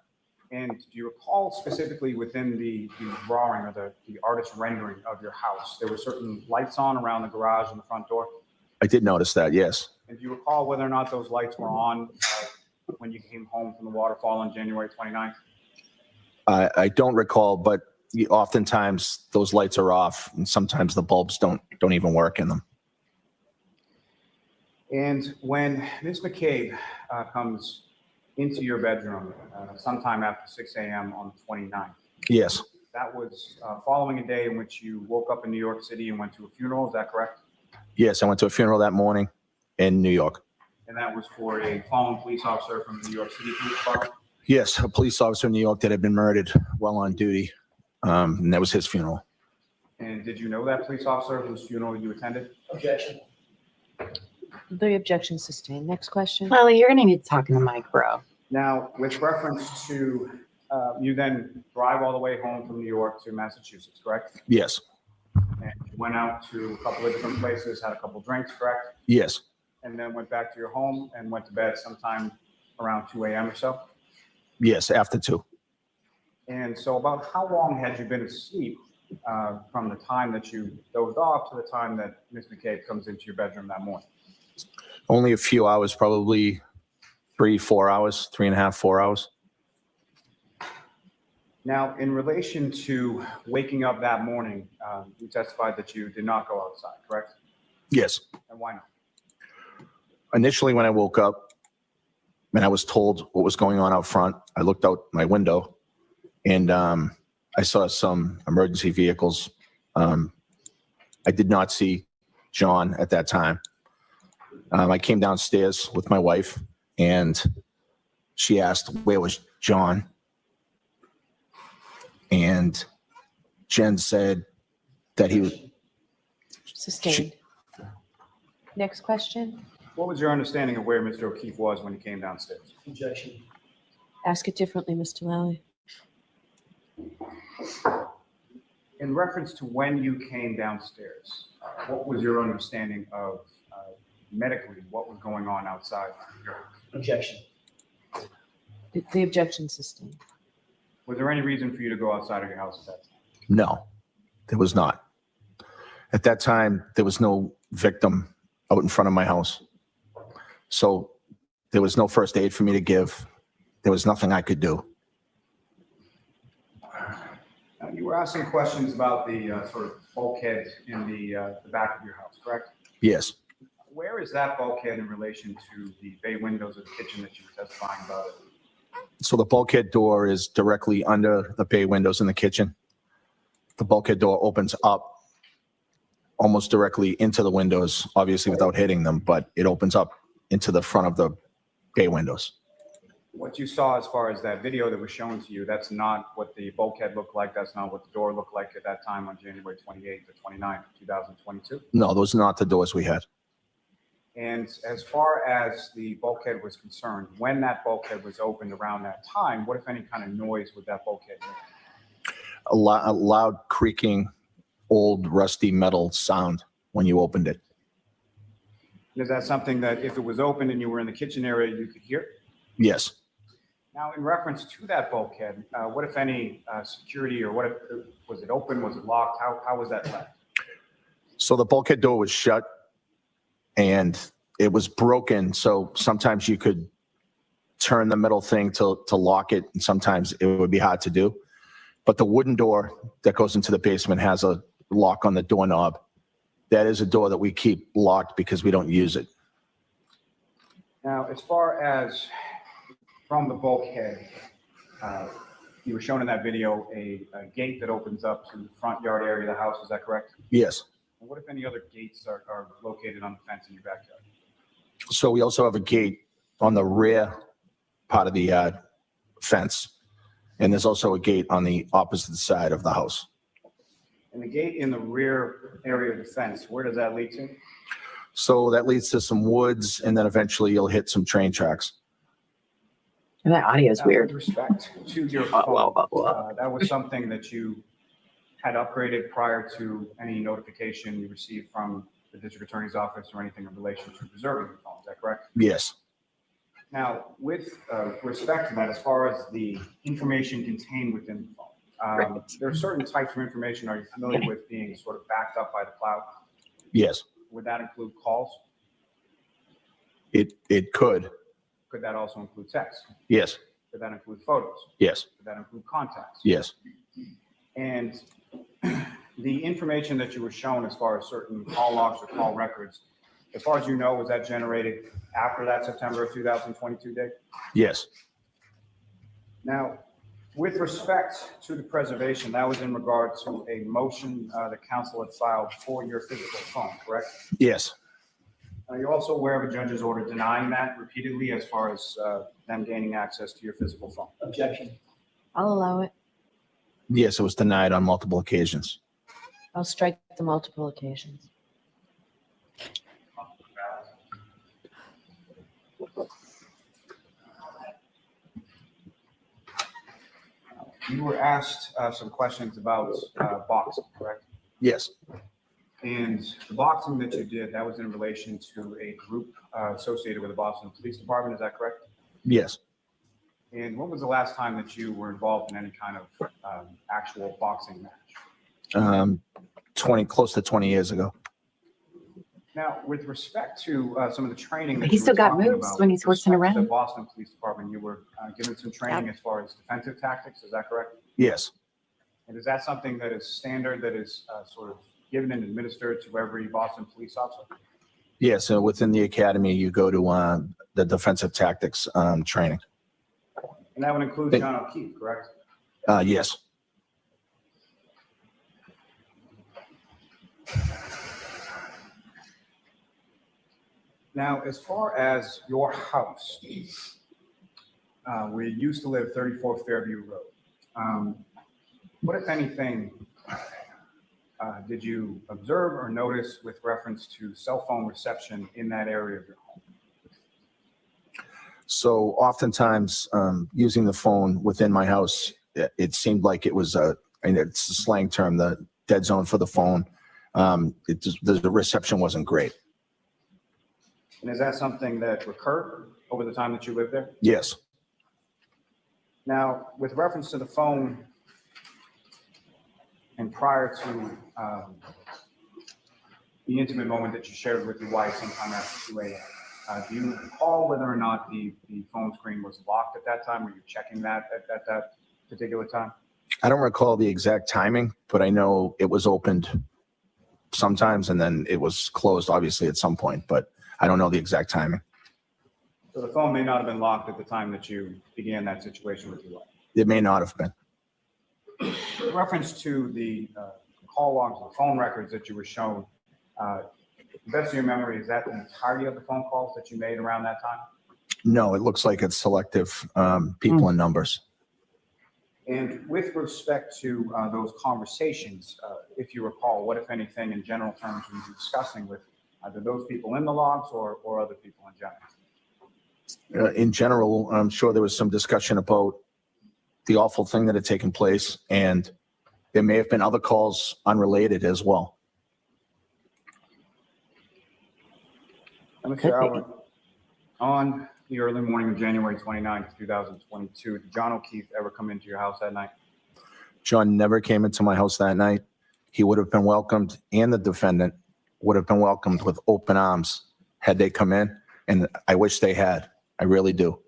And do you recall specifically within the drawing or the artist's rendering of your house, there were certain lights on around the garage and the front door? I did notice that, yes. And do you recall whether or not those lights were on when you came home from the waterfall on January 29th? I don't recall, but oftentimes those lights are off and sometimes the bulbs don't even work in them. And when Ms. McCabe comes into your bedroom sometime after 6 a.m. on the 29th, Yes, that was following a day in which you woke up in New York City and went to a funeral, is that correct? yes, I went to a funeral that morning in New York. And that was for a fallen police officer from the New York City Police Department? Yes, a police officer in New York that had been murdered while on duty, and that was his funeral. And did you know that police officer whose funeral you attended? Objection. The objection sustained. Next question. Lily, you're going to need to talk in the mic, bro. Now, with reference to, you then drive all the way home from New York to Massachusetts, correct? Yes, And you went out to a couple of different places, had a couple drinks, correct? yes, And then went back to your home and went to bed sometime around 2 a.m. or so? yes, after 2. And so about how long had you been asleep from the time that you dozed off to the time that Ms. McCabe comes into your bedroom that morning? Only a few hours, probably 3-4 hours, 3.5, 4 hours. Now, in relation to waking up that morning, you testified that you did not go outside, correct? Yes. And why not? Initially, when I woke up and I was told what was going on out front, I looked out my window and I saw some emergency vehicles. I did not see John at that time. I came downstairs with my wife and she asked, where was John? And Jen said that he was. Sustained. Next question. What was your understanding of where Mr. O'Keefe was when he came downstairs? Objection. Ask it differently, Mr. Lally. In reference to when you came downstairs, what was your understanding of medically what was going on outside? Objection. The objection sustained. Was there any reason for you to go outside of your house at that time? No, there was not. At that time, there was no victim out in front of my house. So there was no first aid for me to give. There was nothing I could do. You were asking questions about the sort of bulkhead in the back of your house, correct? Yes. Where is that bulkhead in relation to the bay windows of the kitchen that you were testifying about? So the bulkhead door is directly under the bay windows in the kitchen. The bulkhead door opens up almost directly into the windows, obviously without hitting them, but it opens up into the front of the bay windows. What you saw as far as that video that was shown to you, that's not what the bulkhead looked like. That's not what the door looked like at that time on January 28th or 29th, 2022. No, those are not the doors we had. And as far as the bulkhead was concerned, when that bulkhead was opened around that time, what, if any, kind of noise would that bulkhead make? A loud creaking, old rusty metal sound when you opened it. Is that something that if it was open and you were in the kitchen area, you could hear? Yes. Now, in reference to that bulkhead, what, if any, security or what, was it open? Was it locked? How was that left? So the bulkhead door was shut and it was broken. So sometimes you could turn the metal thing to lock it, and sometimes it would be hard to do. But the wooden door that goes into the basement has a lock on the doorknob. That is a door that we keep locked because we don't use it. Now, as far as from the bulkhead, you were shown in that video a gate that opens up to the front yard area of the house. Is that correct? Yes. And what, if any, other gates are located on the fence in your backyard? So we also have a gate on the rear part of the fence. And there's also a gate on the opposite side of the house. And the gate in the rear area of the fence, where does that lead to? So that leads to some woods, and then eventually you'll hit some train tracks. And that audio is Now, weird. With respect to your phone, that was something that you had upgraded prior to any notification you received from the district attorney's office or anything in relation to preserving your phone. Is that correct? Yes. Now, with respect to that, as far as the information contained within the phone, there are certain types of information. Are you familiar with being sort of backed up by the cloud? Yes. Would that include calls? It could. Could that also include text? Yes. Could that include photos? Yes. Could that include contacts? Yes. And the information that you were shown as far as certain call logs or call records, as far as you know, was that generated after that September of 2022 date? Yes, Now, with respect to the preservation, that was in regard to a motion the council had filed for your physical phone, correct? yes, Are you also aware of a judge's order denying that repeatedly as far as them gaining access to your physical phone? Objection. I'll allow it. yes, it was denied on multiple occasions. I'll strike the multiple occasions. You were asked some questions about boxing, correct? Yes, And the boxing that you did, that was in relation to a group associated with the Boston Police Department, is that correct? yes. And when was the last time that you were involved in any kind of actual boxing match? Close to 20 years ago. Now, with respect to some of the training that He you still were got talking moves about when he's with horsing respect to around. the Boston Police Department, you were given some training as far as defensive tactics, is that correct? Yes, And is that something that is standard, that is sort of given and administered to every Boston police officer? yes. So within the academy, you go to the defensive tactics training. And that would include John O'Keefe, correct? Yes. Now, as far as your house, where you used to live, 34 Fairview Road, what, if anything, did you observe or notice with reference to cell phone reception in that area of your home? So oftentimes, using the phone within my house, it seemed like it was it's a slang term, the dead zone for the phone. The reception wasn't great. And is that something that recurred over the time that you lived there? Yes, Now, with reference to the phone and prior to the intimate moment that you shared with your wife sometime after 2 a.m., do you recall whether or not the phone screen was locked at that time? Were you checking that at that particular time? I don't recall the exact timing, but I know it was opened sometimes and then it was closed, obviously, at some point, but I don't know the exact timing. So the phone may not have been locked at the time that you began that situation with your wife. It may not have been. With reference to the call logs, the phone records that you were shown, to the best of your memory, is that the entirety of the phone calls that you made around that time? No, it looks like it's selective people and numbers. And with respect to those conversations, if you recall, what, if anything, in general terms, were you discussing with either those people in the logs or other people in general? In general, I'm sure there was some discussion about the awful thing that had taken place, and there may have been other calls unrelated as well. Mr. Albert, on the early morning of January 29th, 2022, did John O'Keefe ever come into your house that night? John never came into my house that night. He would have been welcomed, and the defendant would have been welcomed with open arms had they come in, and I wish they had. I really do.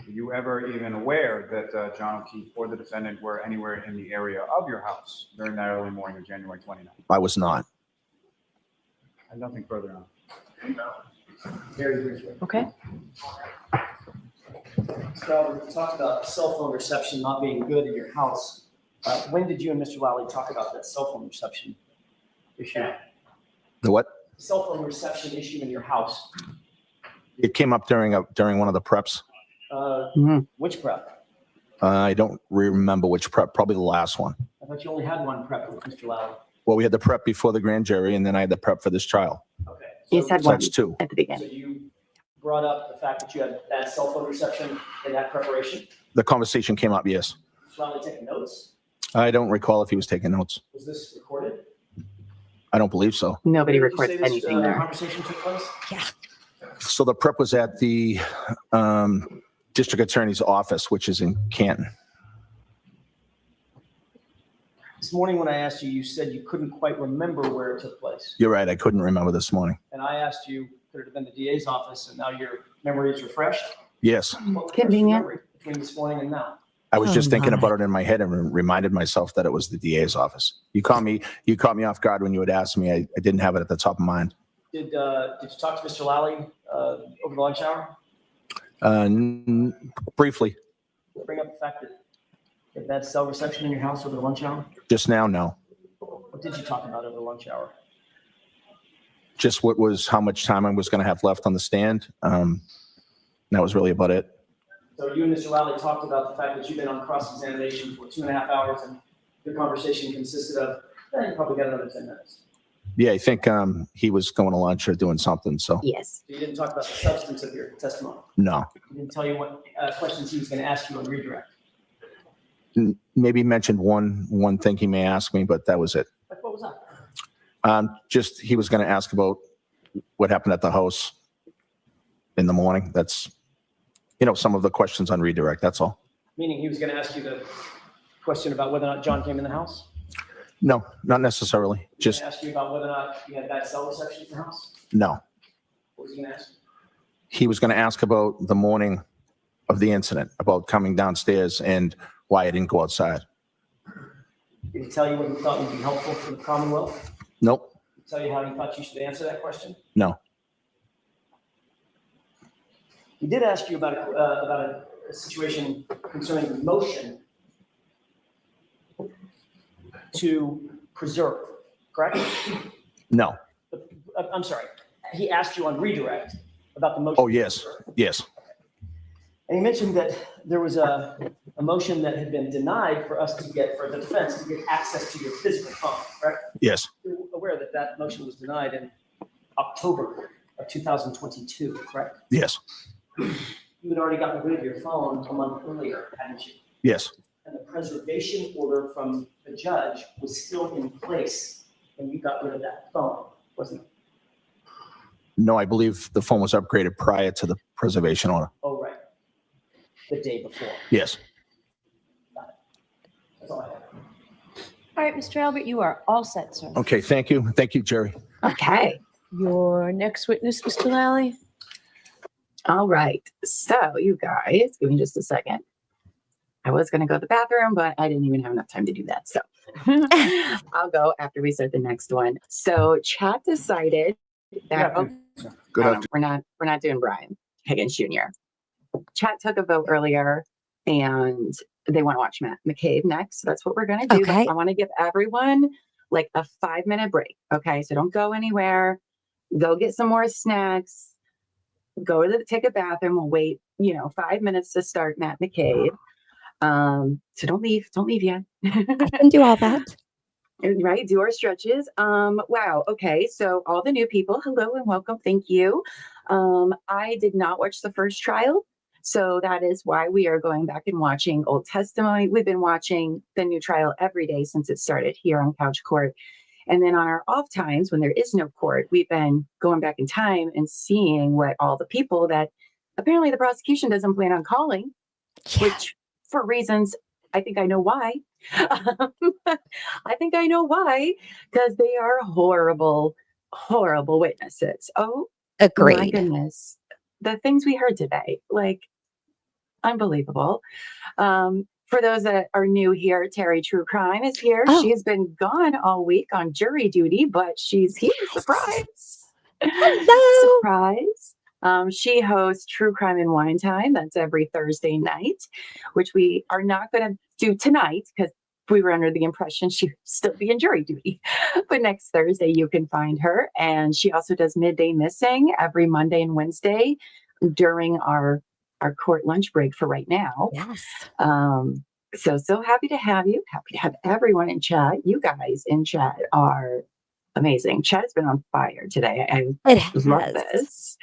Were you ever even aware that John O'Keefe or the defendant were anywhere in the area of your house during that early morning of January 29th? I was not. I have nothing further on. Very briefly. Okay. Mr. Albert, you talked about cell phone reception not being good in your house. When did you and Mr. Lally talk about that cell phone reception issue? The what? Cell phone reception issue in your house. It came up during one of the preps. Which prep? I don't remember which prep, probably the last one. I thought you only had one prep with Mr. Lally. Well, we had the prep before the grand jury, and then I had the prep for this trial. Okay. You So- said So one that's two. at the So beginning. you brought up the fact that you had bad cell phone reception in that preparation. The conversation came up, yes. Mr. Lally taking notes. I don't recall if he was taking notes. Was this recorded? I don't believe so. Nobody Where did you records say this, anything there. Conversation took place? So the prep was at the district attorney's office, which is in Canton. This morning when I asked you, you said you couldn't quite remember where it took place. You're right. I couldn't remember this morning. And I asked you, could it have been the DA's office, and now your memory is refreshed? Yes. What refreshed your Convenient. memory between this morning and now? I was just Oh, thinking my. about it in my head and reminded myself that it was the DA's office. You caught me off guard when you had asked me. I didn't have it at the top of mind. Did you talk to Mr. Lally over the lunch hour? Briefly, Bring up the fact that you had bad cell reception in your house over the lunch hour? just now, no. What did you talk about over the lunch hour? Just how much time I was going to have left on the stand. That was really about it. So you and Mr. Lally talked about the fact that you've been on cross-examination for 2.5 hours, and the conversation consisted of, you probably got another 10 minutes. Yeah, I think he was going to lunch or doing something. So Yes. So you didn't talk about the substance of your testimony. no. He didn't tell you what questions he was going to ask you on redirect. Maybe mentioned one thing he may ask me, but that was it. Like, what was that? Just he was going to ask about what happened at the house in the morning. That's, some of the questions on redirect. That's all. Meaning he was going to ask you the question about whether or not John came in the house? No, not necessarily. He was Just going to ask you about whether or not you had bad cell reception at the house? no. What was he going to ask you? He was going to ask about the morning of the incident, about coming downstairs and why I didn't go outside. Did he tell you what he thought would be helpful for the Commonwealth? Nope. Did he tell you how he thought you should answer that question? No. He did ask you about a situation concerning the motion to preserve, correct? No. I'm sorry. He asked you on redirect about the motion. Oh, yes. Yes. And he mentioned that there was a motion that had been denied for the defense to get access to your physical phone, correct? Yes. You're aware that that motion was denied in October of 2022, correct? Yes. You had already gotten rid of your phone a month earlier, hadn't you? Yes. And the preservation order from the judge was still in place when you got rid of that phone, wasn't it? No, I believe the phone was upgraded prior to the preservation order. Oh, right. The day before. Yes. That's all I have. All right, Mr. Albert, you are all set, sir. Okay. Thank you. Thank you, Jerry. Okay. Your next witness, Mr. Lally? All right. So you guys, give me just a second. I was going to go to the bathroom, but I didn't even have enough time to do that. So I'll go after we start the next one. So chat decided that Good afternoon. we're not doing Brian Higgins Jr. Chat took a vote earlier, and they want to watch Matt McCabe next. So that's what we're going to do. Okay. But I want to give everyone like a 5-minute break. Okay. So don't go anywhere. Go get some more snacks. Take a bathroom. We'll wait, 5 minutes to start Matt McCabe. So don't leave yet. I can do all that. Right. Do our stretches. Wow. Okay. So all the new people, hello and welcome. Thank you. I did not watch the first trial. So that is why we are going back and watching old testimony. We've been watching the new trial every day since it started here on Couch Court. And then on our off times, when there is no court, we've been going back in time and seeing what all the people that apparently the prosecution doesn't plan on calling, which for reasons, I think I know why. I think I know why, because they are horrible, horrible witnesses. Oh, my Agreed. goodness. The things we heard today, like unbelievable. For those that are new here, Terry True Crime is here. Oh. She has been gone all week on jury duty, but she's here. Surprise. Hello. Surprise. She hosts True Crime and Wine Time. That's every Thursday night, which we are not going to do tonight because we were under the impression she would still be in jury duty. But next Thursday, you can find her. And she also does Midday Missing every Monday and Wednesday during our court lunch break for right now. Yes. So happy to have you. Happy to have everyone in chat. You guys in chat are amazing. Chat has been on fire today. It love has. this.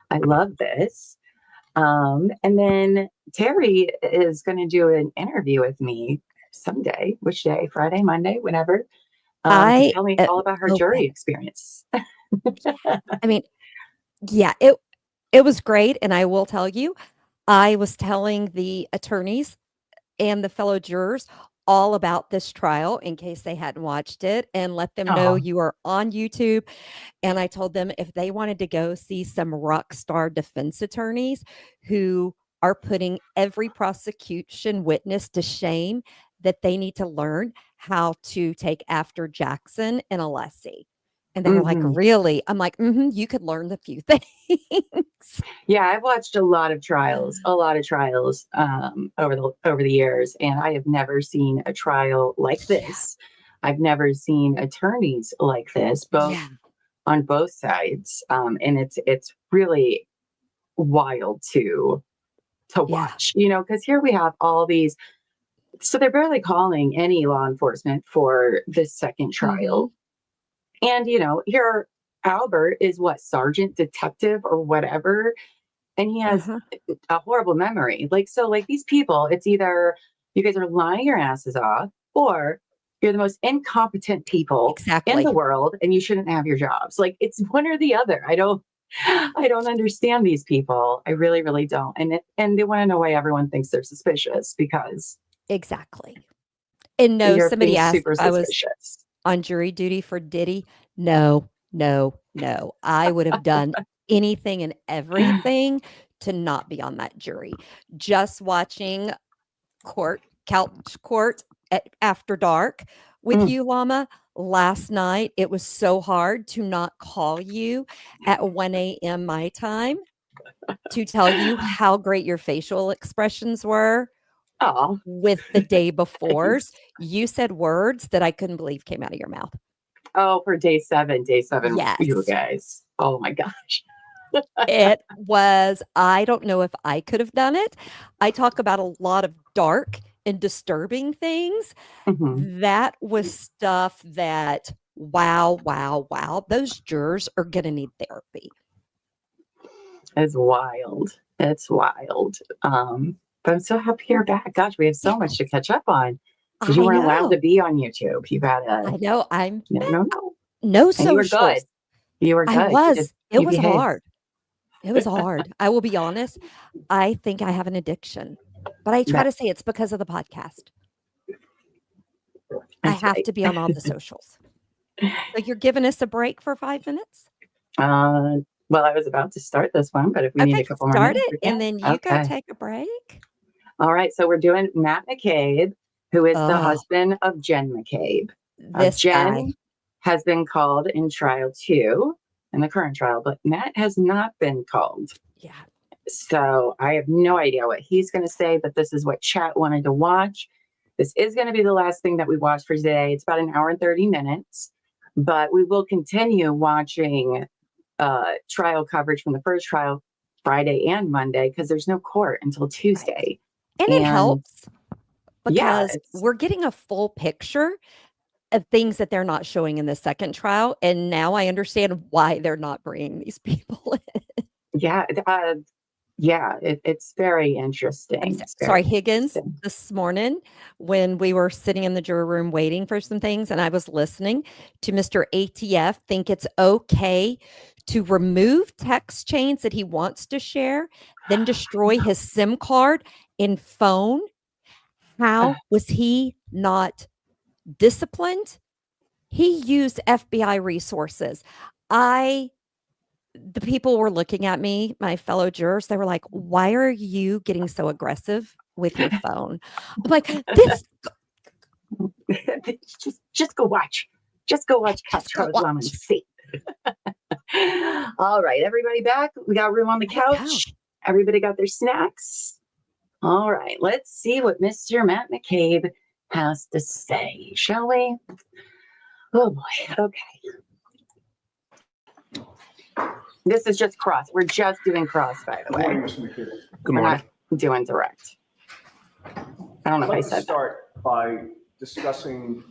I love this. And then Terry is going to do an interview with me someday. Which day? Friday, Monday, whenever. To tell me all about her jury experience. I mean, yeah, it was great. And I will tell you, I was telling the attorneys and the fellow jurors all about this trial in case they hadn't watched it, and let them know you are on YouTube. And I told them if they wanted to go see some rock star defense attorneys who are putting every prosecution witness to shame, that they need to learn how to take after Jackson and Alessi. And they were like, Mhm. really? I'm like, you could learn the few things. Yeah, I've watched a lot of trials over the years, and I have never seen a trial like this. I've never seen attorneys like this, both Yeah. on both sides, and it's really wild to Yeah. watch, you know, because here we have all these. So they're barely calling any law enforcement for this second trial, and you know, here Albert is what, sergeant, detective, or whatever, and he has Uh-huh. a horrible memory. Like, so, like, these people, it's either you guys are lying your asses off, or you're the most incompetent people in the Exactly. world, and you shouldn't have your jobs. Like, it's one or the other. I don't understand these people. I really, really don't. And they want to know why everyone thinks they're suspicious, because Exactly. And no, you're somebody being asked super if I was suspicious. on jury duty for Diddy. No, no, no. I would have done anything and everything to not be on that jury. Just watching couch court after dark with Mm. you, Llama. Last night, it was so hard to not call you at 1 a.m. my time to tell you how great your facial expressions were Oh, with the day before's. thanks. You said words that I couldn't believe came out of your mouth. Oh, for day seven, you Yes. guys. Oh my gosh. It was, I don't know if I could have done it. I talk about a lot of dark and disturbing things. Mhm. That was stuff that, wow, wow, wow, those jurors are going to need therapy. It's wild. It's wild. But I'm so happy you're back. Gosh, we have so much to Yes, catch up on because you I weren't allowed to know. be on YouTube. You've had I a know. I'm no. no And you were good. socials. You were I good. was. It You was behaved. hard. It was hard. I will be honest. I think I have an addiction, but I try That, to say it's because of the podcast. I that's have right. to be on all the socials. So you're giving us a break for 5 minutes? Well, I was about to start this one, but if we need Okay, a couple more start minutes, it, we and can. then you go Okay. take a break. All right. So we're doing Matt McCabe, who is the Oh, husband of Jen McCabe. this guy. Jen has been called in trial too, in the current trial, but Matt has not been called. Yeah. So I have no idea what he's going to say, but this is what chat wanted to watch. This is going to be the last thing that we watch for today. It's about an hour and 30 minutes, but we will continue watching trial coverage from the first trial Friday and Monday because there's no court until Right. Tuesday. And it And helps yeah, because we're getting a full picture of things that they're not showing in the second trial, and now I understand why they're not bringing these people in. yeah, it's very interesting. It's very Sorry, Higgins, interesting. this morning when we were sitting in the jury room waiting for some things, and I was listening to Mr. ATF think it's okay to remove text chains that he wants to share, then destroy his SIM card and phone. How was he not disciplined? He used FBI resources. The people were looking at me, my fellow jurors, they were like, "Why are you getting so aggressive with your phone?" I'm like, "This just go watch. Just go watch just go Couch Llama and watch." see. All right, everybody back. We got room on the Let's go. couch. Everybody got their snacks. All right, let's see what Mr. Matt McCabe has to say, shall we? Oh boy. Okay. This is just cross. We're just doing cross, by the Good way. morning, Mr. McCabe. Good We're morning. not doing direct. I don't know I'd if I like to said that. start by discussing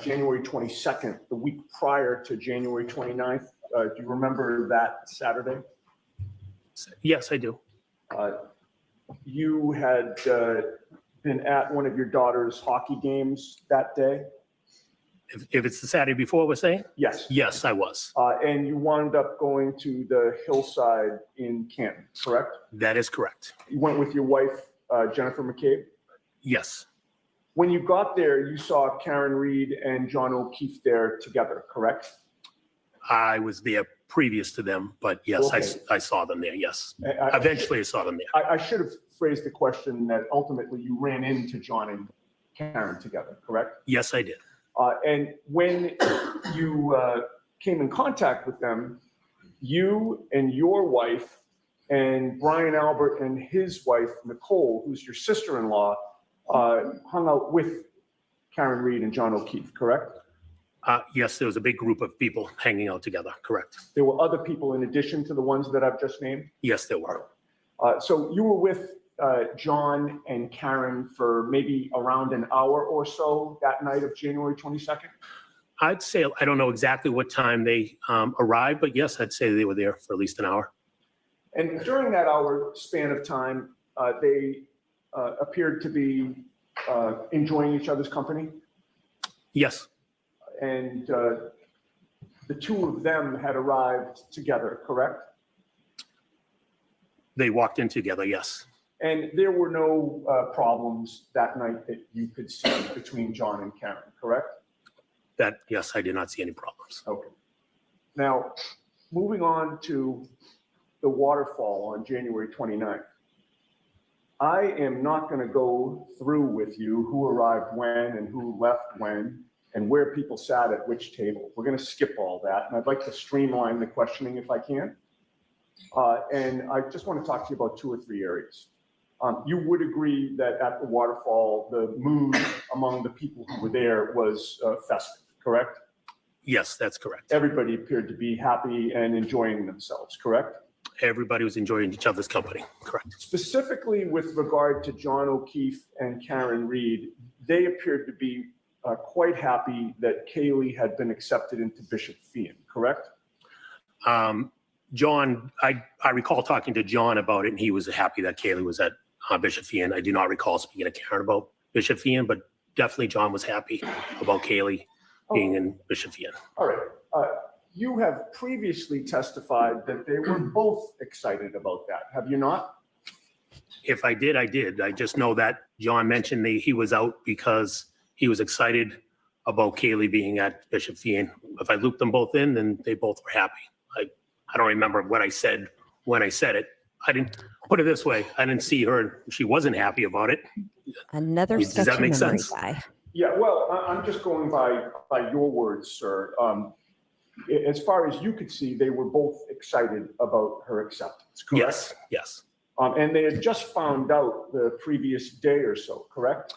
January 22nd, the week prior to January 29th. Do you remember that Saturday? Yes, I do. You had been at one of your daughter's hockey games that day? If it's the Saturday before, we're saying? Yes. Yes, I was. And you wound up going to the hillside in Canton, correct? That is correct. You went with your wife, Jennifer McCabe? Yes, When you got there, you saw Karen Reed and John O'Keefe there together, correct? I was there previous to them, but yes, Okay. I saw them there, yes. I- Eventually, I saw them there. I should have phrased the question that ultimately you ran into John and Karen together, correct? Yes, I did. And when you came in contact with them, you and your wife and Brian Albert and his wife, Nicole, who's your sister-in-law, hung out with Karen Reed and John O'Keefe, correct? Yes, there was a big group of people hanging out together, correct. There were other people in addition to the ones that I've just named? Yes, there were. So you were with John and Karen for maybe around an hour or so that night of January 22nd? I'd say, I don't know exactly what time they arrived, but yes, I'd say they were there for at least an hour. And during that hour span of time, they appeared to be enjoying each other's company? Yes, And the two of them had arrived together, correct? they walked in together, yes. And there were no problems that night that you could see between John and Karen, correct? That, yes, I did not see any problems. Okay. Now, moving on to the waterfall on January 29th. I am not going to go through with you who arrived when and who left when and where people sat at which table. We're going to skip all that. And I'd like to streamline the questioning if I can. And I just want to talk to you about 2 or 3 areas. You would agree that at the waterfall, the mood among the people who were there was festive, correct? Yes, that's correct. Everybody appeared to be happy and enjoying themselves, correct? Everybody was enjoying each other's company, correct. Specifically with regard to John O'Keefe and Karen Reed, they appeared to be quite happy that Kaylee had been accepted into Bishop Fian, correct? John, I recall talking to John about it, and he was happy that Kaylee was at Bishop Fian. I do not recall speaking to Karen about Bishop Fian, but definitely John was happy about Kaylee being in Bishop Fian. All right. You have previously testified that they were both excited about that, have you not? If I did, I did. I just know that John mentioned he was out because he was excited about Kaylee being at Bishop Fian. If I looped them both in, then they both were happy. I don't remember what I said when I said it. I didn't put it this way. I didn't see her. She wasn't happy about it. Another Does that make memory sense? guy. Yeah, well, I'm just going by your words, sir. As far as you could see, they were both excited about her acceptance, correct? Yes, yes. And they had just found out the previous day or so, correct?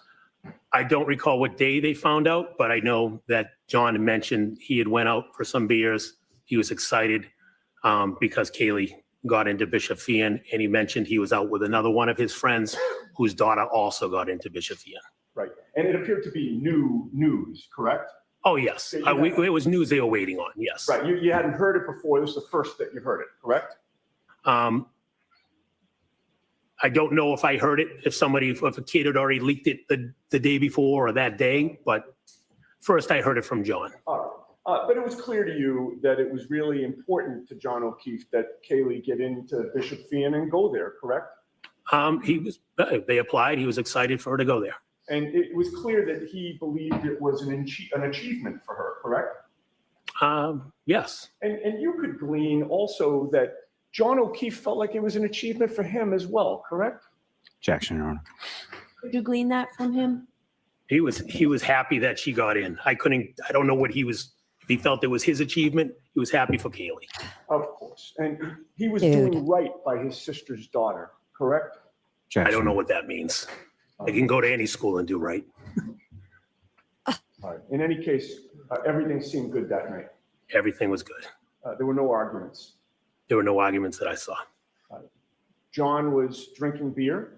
I don't recall what day they found out, but I know that John had mentioned he had went out for some beers. He was excited because Kaylee got into Bishop Fian, and he mentioned he was out with another one of his friends whose daughter also got into Bishop Fian. Right. And it appeared to be new news, correct? Oh, yes. It was news they were waiting on, yes. Right. You hadn't heard it before. This is the first that you heard it, correct? I don't know if I heard it, if a kid had already leaked it the day before or that day, but first I heard it from John. But it was clear to you that it was really important to John O'Keefe that Kaylee get into Bishop Fian and go there, correct? They applied. He was excited for her to go there. And it was clear that he believed it was an achievement for her, correct? Yes. And you could glean also that John O'Keefe felt like it was an achievement for him as well, correct? Objection, Your Honor. Could you glean that from him? He was happy that she got in. I don't know what if he felt it was his achievement. He was happy for Kaylee. Of course. And he was Dude. doing right by his sister's daughter, correct? Objection. I don't know what that means. They can go to any school and do right. All right. In any case, everything seemed good that night. Everything was good. There were no arguments. There were no arguments that I saw. John was drinking beer.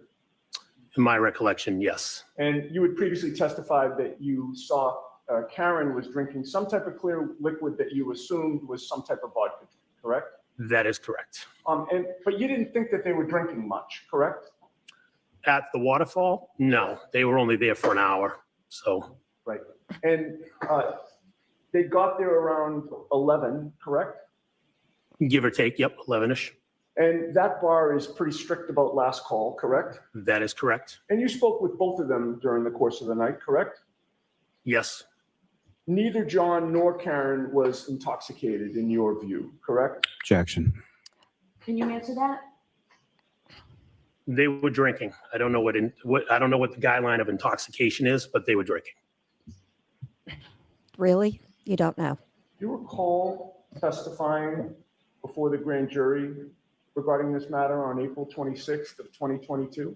In my recollection, yes. And you had previously testified that you saw Karen was drinking some type of clear liquid that you assumed was some type of vodka, correct? That is correct. But you didn't think that they were drinking much, correct? At the waterfall? No, they were only there for an hour. So, Right. And they got there around 11, correct? give or take, yep, 11-ish. And that bar is pretty strict about last call, correct? That is correct. And you spoke with both of them during the course of the night, correct? Yes. neither John nor Karen was intoxicated in your view, correct? Objection. Can you answer that? They were drinking. I don't know what I don't know what the guideline of intoxication is, but they were drinking. Really? You don't know? Do you recall testifying before the grand jury regarding this matter on April 26th of 2022?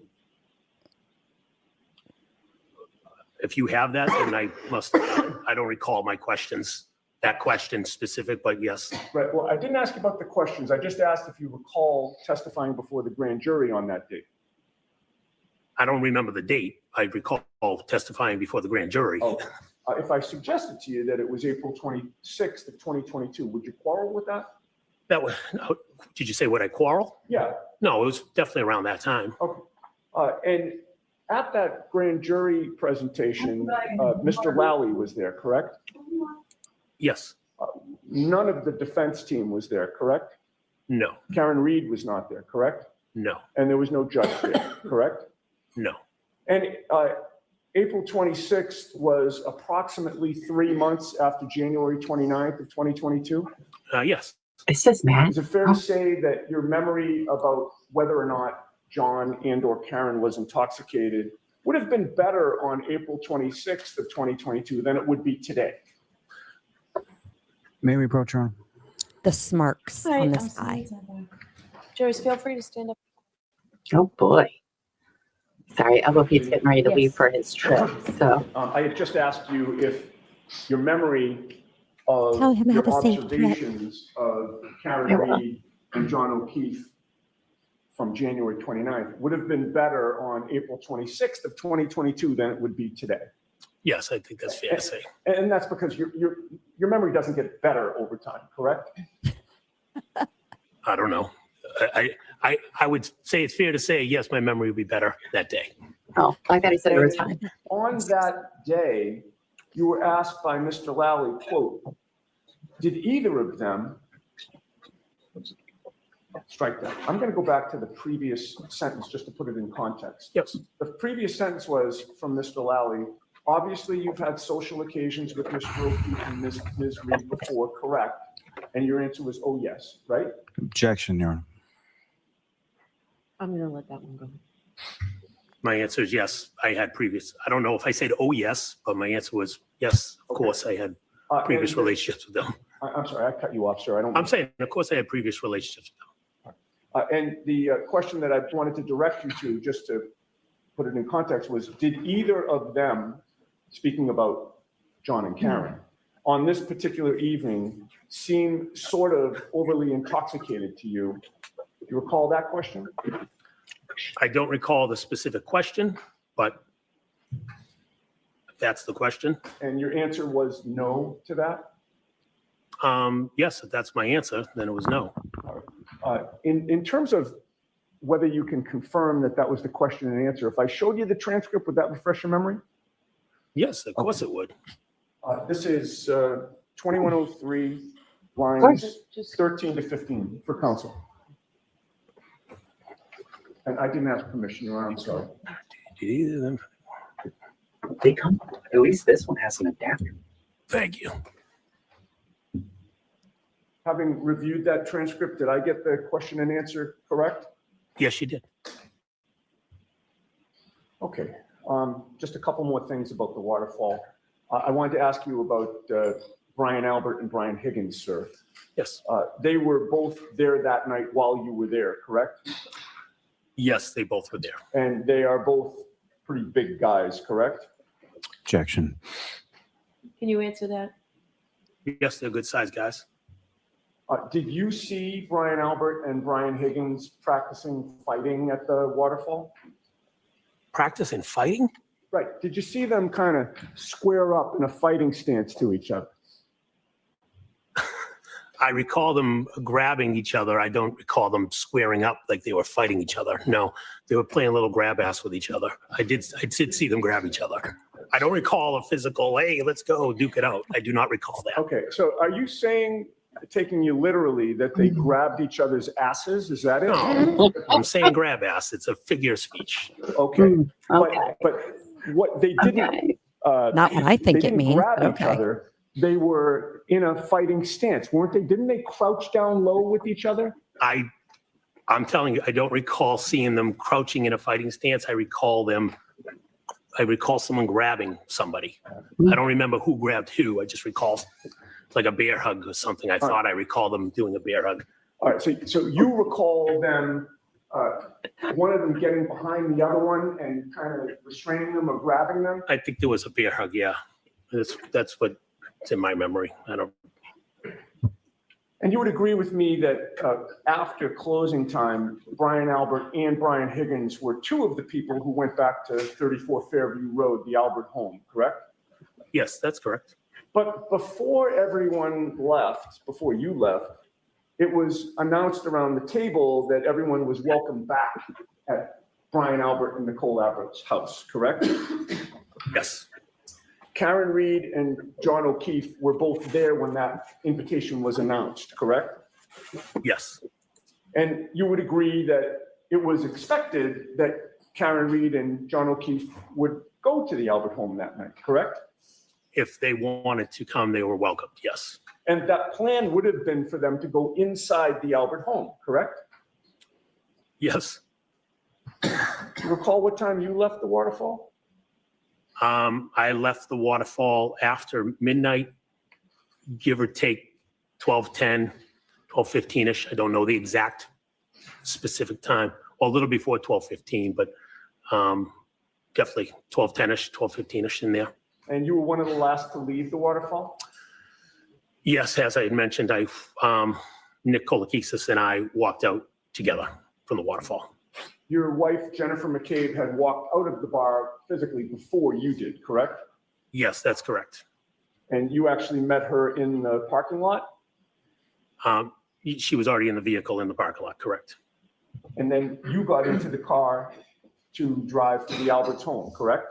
If you have that, then I don't recall that question specific, but yes. Right. Well, I didn't ask you about the questions. I just asked if you recall testifying before the grand jury on that date. I don't remember the date. I recall testifying before the grand jury. Oh, if I suggested to you that it was April 26th of 2022, would you quarrel with that? That was, no, did you say would I quarrel? Yeah. No, it was definitely around that time. Okay. And at that grand jury presentation, Mr. Lally was there, correct? Yes. None of the defense team was there, correct? No. Karen Reed was not there, correct? No. And there was no judge there, correct? No. And April 26th was approximately 3 months after January 29th of 2022? Yes. Is this Matt? Is it fair to say that your memory about whether or not John and or Karen was intoxicated would have been better on April 26th of 2022 than it would be today? May we approach, Your Honor? The smirks on this guy. Joyce, feel free to stand up. Oh, boy. Sorry, I hope he's getting ready to leave for his trip. So, I had just asked you if your memory of Tell him how your to say it. observations of Karen Reed and John O'Keefe from January 29th would have been better on April 26th of 2022 than it would be today. Yes, I think that's fair to say. And that's because your memory doesn't get better over time, correct? I don't know. I would say it's fair to say, yes, my memory would be better that day. oh, I thought he said over time. On that day, you were asked by Mr. Lally, quote, did either of them, strike that. I'm going to go back to the previous sentence just to put it in context. Yes. The previous sentence was from Mr. Lally, obviously you've had social occasions with Mr. O'Keefe and Ms. Reed before, correct? And your answer was, oh, yes, right? Objection, Your Honor. I'm gonna let that one go. My answer is yes, I had previous. I don't know if I said, oh, yes, but my answer was yes, of course, I had previous And- relationships with them. I'm sorry, I cut you off, sir. I'm saying, of course, I had previous relationships with them. And the question that I wanted to direct you to, just to put it in context, was did either of them, speaking about John and Karen, on this particular evening seem sort of overly intoxicated to you? Do you recall that question? I don't recall the specific question, but if that's the question. And your answer was no to that? Yes, if that's my answer, then it was no. In terms of whether you can confirm that that was the question and answer, if I showed you the transcript, would that refresh your memory? Yes, of course it would. This is 2103, lines 13 to 15 for counsel. And I didn't ask permission, Your Honor, I'm sorry. Did either of them? They come, at least this one has an adapter. Thank you. Having reviewed that transcript, did I get the question and answer correct? Yes, you did. Okay, just a couple more things about the waterfall. I wanted to ask you about Brian Albert and Brian Higgins, sir. Yes. They were both there that night while you were there, correct? Yes, they both were there. And they are both pretty big guys, correct? Objection. Can you answer that? Yes, they're good sized guys. Did you see Brian Albert and Brian Higgins practicing fighting at the waterfall? Practicing fighting? Right. Did you see them kind of square up in a fighting stance to each other? I recall them grabbing each other. I don't recall them squaring up like they were fighting each other. No, they were playing a little grab ass with each other. I did see them grab each other. I don't recall a physical, hey, let's go duke it out. I do not recall that. Okay. So are you saying, taking you literally, that they grabbed each other's asses? Is that it? No, I'm saying grab ass. It's a figure of speech. Okay. Okay. But what they didn't, Okay. Not what I think they it didn't means, grab but each okay. other. they were in a fighting stance, weren't they? Didn't they crouch down low with each other? I'm telling you, I don't recall seeing them crouching in a fighting stance. I recall someone grabbing somebody. I don't remember who grabbed who. I just recall like a bear hug or something. I thought I recall them doing a bear hug. All right, so you recall them, one of them getting behind the other one and kind of restraining them or grabbing them? I think there was a bear hug, yeah. That's what's in my memory. I don't. And you would agree with me that after closing time, Brian Albert and Brian Higgins were two of the people who went back to 34 Fairview Road, the Albert home, correct? Yes, that's correct. But before everyone left, before you left, it was announced around the table that everyone was welcome back at Brian Albert and Nicole Albert's house, correct? Yes. Karen Reed and John O'Keefe were both there when that invitation was announced, correct? Yes. And you would agree that it was expected that Karen Reed and John O'Keefe would go to the Albert home that night, correct? If they wanted to come, they were welcomed, yes. And that plan would have been for them to go inside the Albert home, correct? Yes. Do you recall what time you left the waterfall? I left the waterfall after midnight, give or take 12:10, 12:15-ish. I don't know the exact specific time, or a little before 12:15, but definitely 12:10-ish, 12:15-ish in there. And you were one of the last to leave the waterfall? Yes, as I had mentioned, Nick Kolakisis and I walked out together from the waterfall. Your wife, Jennifer McCabe, had walked out of the bar physically before you did, correct? Yes, that's correct. And you actually met her in the parking lot? She was already in the vehicle in the parking lot, correct? And then you got into the car to drive to the Albert's home, correct?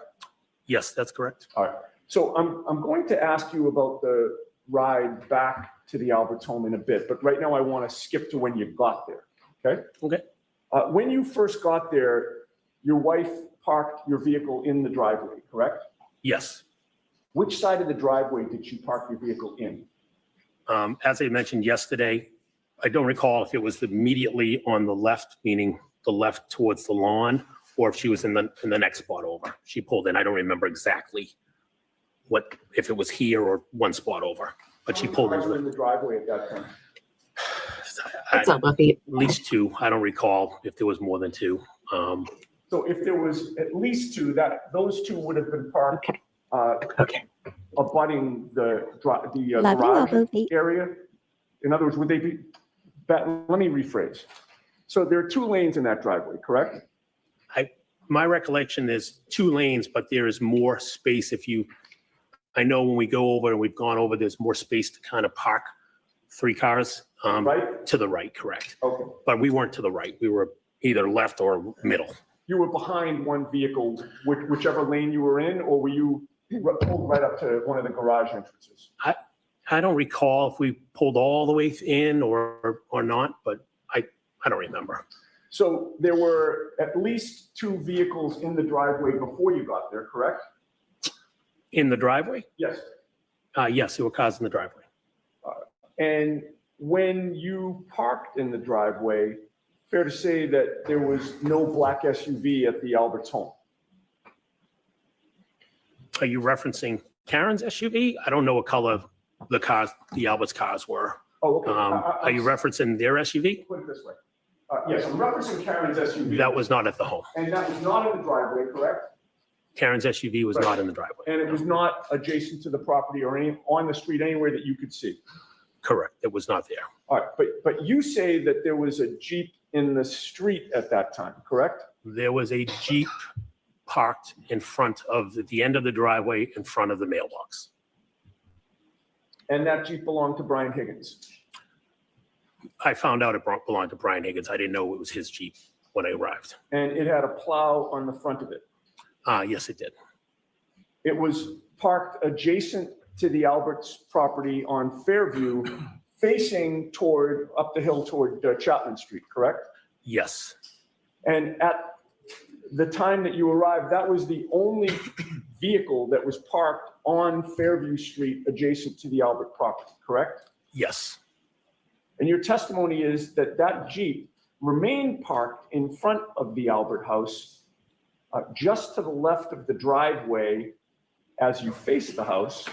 Yes, that's correct. All right. So I'm going to ask you about the ride back to the Albert's home in a bit, but right now I want to skip to when you got there, okay? Okay. When you first got there, your wife parked your vehicle in the driveway, correct? Yes. Which side of the driveway did you park your vehicle in? As I mentioned yesterday, I don't recall if it was immediately on the left, meaning the left towards the lawn, or if she was in the next spot over. She pulled in. I don't remember exactly if it was here or one spot over, but she pulled in. In the driveway at that time? What's up, Buffy? At least two. I don't recall if there was more than two. So if there was at least two, those two would have been parked abutting the garage area. In other words, would they be? Let me rephrase. So there are two lanes in that driveway, correct? My recollection is two lanes, but there is more space I know when we go over and we've gone over, there's more space to kind of park three cars. Right? To the right, correct. Okay. But we weren't to the right. We were either left or middle. You were behind one vehicle, whichever lane you were in, or were you pulled right up to one of the garage entrances? I don't recall if we pulled all the way in or not, but I don't remember. So there were at least two vehicles in the driveway before you got there, correct? In the driveway? Yes. Yes, there were cars in the driveway. And when you parked in the driveway, fair to say that there was no black SUV at the Albert's home? Are you referencing Karen's SUV? I don't know what color the Albert's cars were. Oh, okay. Are you referencing their SUV? Put it this way. Yes, I'm referencing Karen's SUV. That was not at the home. And that was not in the driveway, correct? Karen's SUV was not in the driveway. And it was not adjacent to the property or on the street anywhere that you could see? Correct. It was not there. All right, but you say that there was a Jeep in the street at that time, correct? There was a Jeep parked in front of the end of the driveway in front of the mailbox. And that Jeep belonged to Brian Higgins? I found out it belonged to Brian Higgins. I didn't know it was his Jeep when I arrived. And it had a plow on the front of it? Yes, it did. It was parked adjacent to the Albert's property on Fairview, facing up the hill toward Chapman Street, correct? Yes. And at the time that you arrived, that was the only vehicle that was parked on Fairview Street adjacent to the Albert property, correct? Yes, And your testimony is that that Jeep remained parked in front of the Albert house, just to the left of the driveway as you face the house,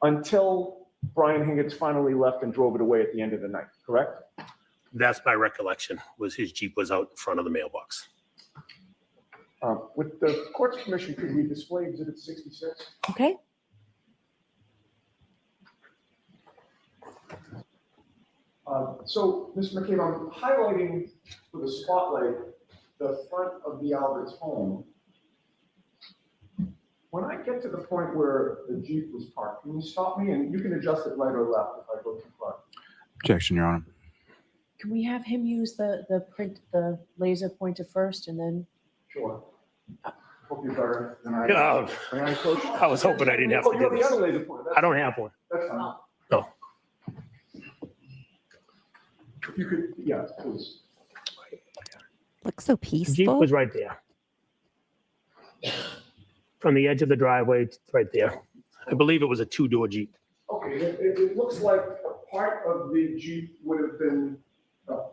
until Brian Higgins finally left and drove it away at the end of the night, correct? that's my recollection, was his Jeep was out in front of the mailbox. With the court's permission, could we display Exhibit 66? Okay. So, Mr. McCabe, I'm highlighting with a spotlight the front of the Albert's home. When I get to the point where the Jeep was parked, can you stop me? And you can adjust it right or left if I go too far. Objection, Your Honor. Can we have him use the laser pointer first and then? Sure. Hope you're better than I am. Yeah, May I, Coach? I was hoping I didn't have Oh, to you do have the this. other laser pointer. I don't have one. That's fine. No. If you could, yeah, please. Looks so The Jeep peaceful. was right there. From the edge of the driveway, to right there. I believe it was a two-door Jeep. Okay, it looks like a part of the Jeep would have been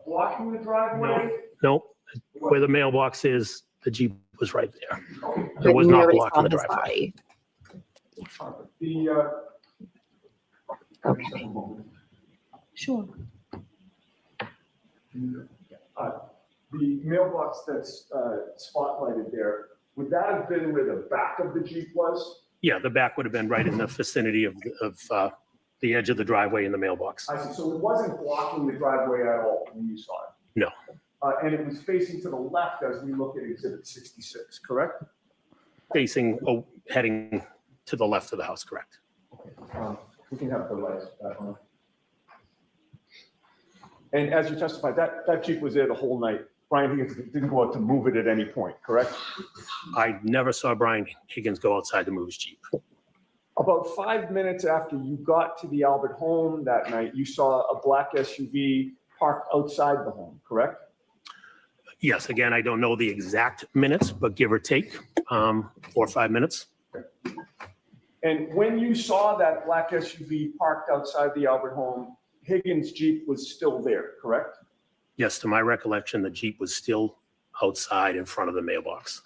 blocking the driveway. No, where the mailbox is, the Jeep was right there. Okay. It was But not nobody blocking saw the his driveway. body. Okay. Sure. The mailbox that's spotlighted there, would that have been where the back of the Jeep was? Yeah, the back would have been right in the vicinity of the edge of the driveway in the mailbox. I see, so it wasn't blocking the driveway at all when you saw it? No. And it was facing to the left as we look at Exhibit 66, correct? Facing, heading to the left of the house, correct? We can have the lights back on. And as you testified, that Jeep was there the whole night. Brian Higgins didn't go out to move it at any point, correct? I never saw Brian Higgins go outside to move his Jeep. About 5 minutes after you got to the Albert home that night, you saw a black SUV parked outside the home, correct? Yes, again, I don't know the exact minutes, but give or take, 4 or 5 minutes. And when you saw that black SUV parked outside the Albert home, Higgins' Jeep was still there, correct? Yes, to my recollection, the Jeep was still outside in front of the mailbox.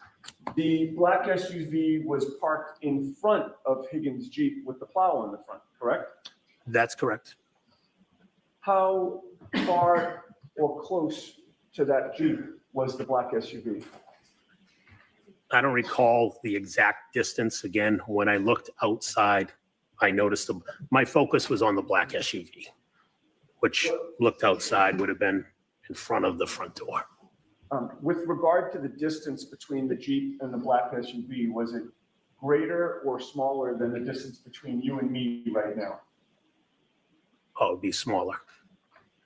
The black SUV was parked in front of Higgins' Jeep with the plow in the front, correct? That's correct. How far or close to that Jeep was the black SUV? I don't recall the exact distance. Again, when I looked outside, I noticed my focus was on the black SUV, which looked outside would have been in front of the front door. With regard to the distance between the Jeep and the black SUV, was it greater or smaller than the distance between you and me right now? Oh, it'd be smaller.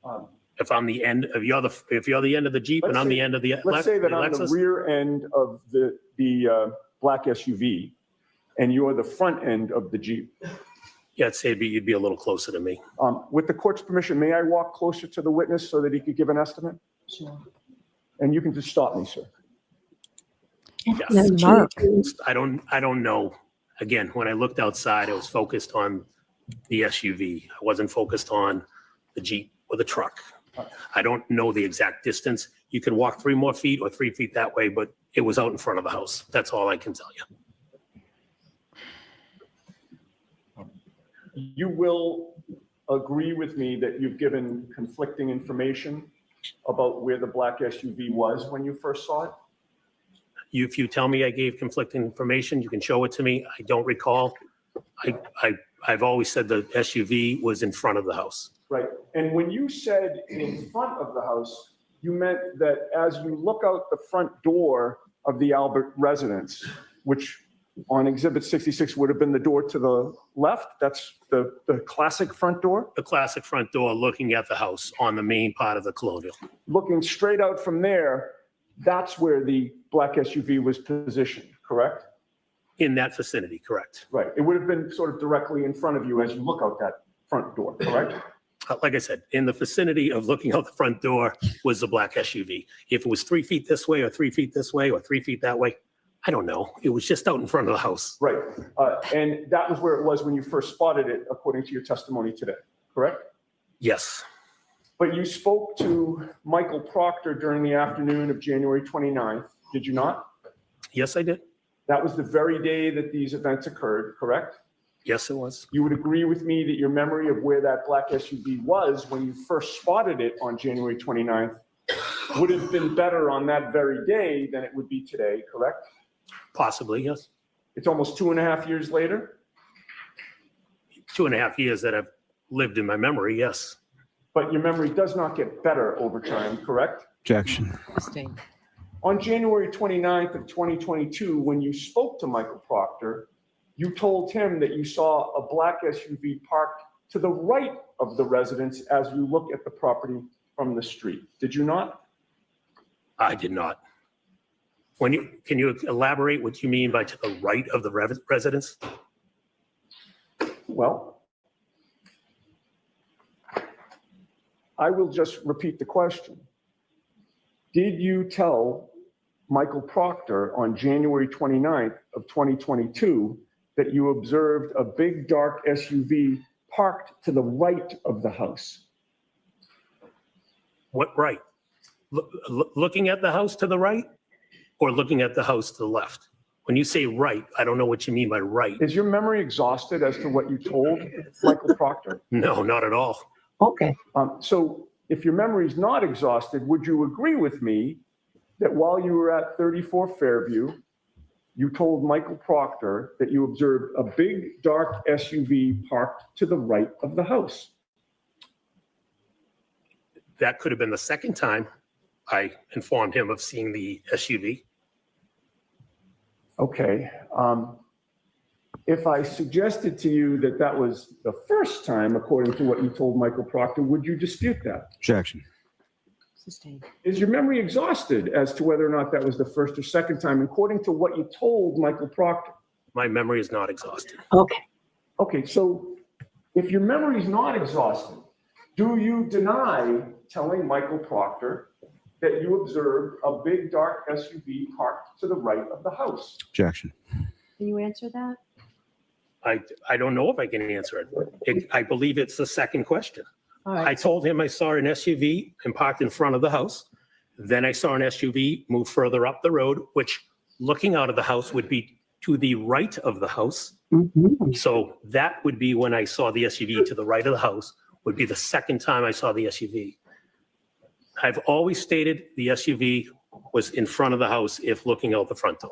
Um, If I'm the end, if you're the end of the Jeep and Let's I'm say- the end of the Let's say that I'm the Lexus, rear end of the black SUV and you're the front end of the Jeep. yeah, I'd say you'd be a little closer to me. With the court's permission, may I walk closer to the witness so that he could give an estimate? Sure. And you can just stop me, sir. Yes. Mark. I don't know. Again, when I looked outside, I was focused on the SUV. I wasn't focused on the Jeep or the truck. I don't know the exact distance. You could walk 3 more feet or 3 feet that way, but it was out in front of the house. That's all I can tell you. You will agree with me that you've given conflicting information about where the black SUV was when you first saw it? If you tell me I gave conflicting information, you can show it to me. I don't recall. I've always said the SUV was in front of the house. Right. And when you said in front of the house, you meant that as you look out the front door of the Albert residence, which on Exhibit 66 would have been the door to the left, that's the classic front door? The classic front door looking at the house on the main part of the Colonial. Looking straight out from there, that's where the black SUV was positioned, correct? In that vicinity, correct. Right. It would have been sort of directly in front of you as you look out that front door, correct? Like I said, in the vicinity of looking out the front door was the black SUV. If it was 3 feet this way or 3 feet this way or 3 feet that way, I don't know. It was just out in front of the house. Right. And that was where it was when you first spotted it, according to your testimony today, correct? Yes, But you spoke to Michael Proctor during the afternoon of January 29th, did you not? yes, I did. That was the very day that these events occurred, correct? Yes, it was. You would agree with me that your memory of where that black SUV was when you first spotted it on January 29th would have been better on that very day than it would be today, correct? Possibly, yes. It's almost 2.5 years later, 2.5 years that I've lived in my memory, yes. but your memory does not get better over time, correct? Objection. Sustained. On January 29th of 2022, when you spoke to Michael Proctor, you told him that you saw a black SUV parked to the right of the residence as you look at the property from the street. Did you not? I did not. Can you elaborate what you mean by to the right of the residence? Well, I will just repeat the question. Did you tell Michael Proctor on January 29th of 2022 that you observed a big dark SUV parked to the right of the house? What right? Looking at the house to the right or looking at the house to the left? When you say right, I don't know what you mean by right. Is your memory exhausted as to what you told Michael Proctor? No, not at all. Okay. So if your memory is not exhausted, would you agree with me that while you were at 34 Fairview, you told Michael Proctor that you observed a big dark SUV parked to the right of the house? That could have been the second time I informed him of seeing the SUV. Okay. If I suggested to you that that was the first time, according to what you told Michael Proctor, would you dispute that? Objection. Sustained. Is your memory exhausted as to whether or not that was the first or second time, according to what you told Michael Proctor? My memory is not exhausted. Okay. Okay, so if your memory is not exhausted, do you deny telling Michael Proctor that you observed a big dark SUV parked to the right of the house? Objection. Can you answer that? I don't know if I can answer it. I believe it's the second question. All I right. told him I saw an SUV and parked in front of the house. Then I saw an SUV move further up the road, which looking out of the house would be to the right of the house. Mm-hmm. So that would be when I saw the SUV to the right of the house, would be the second time I saw the SUV. I've always stated the SUV was in front of the house if looking out the front door.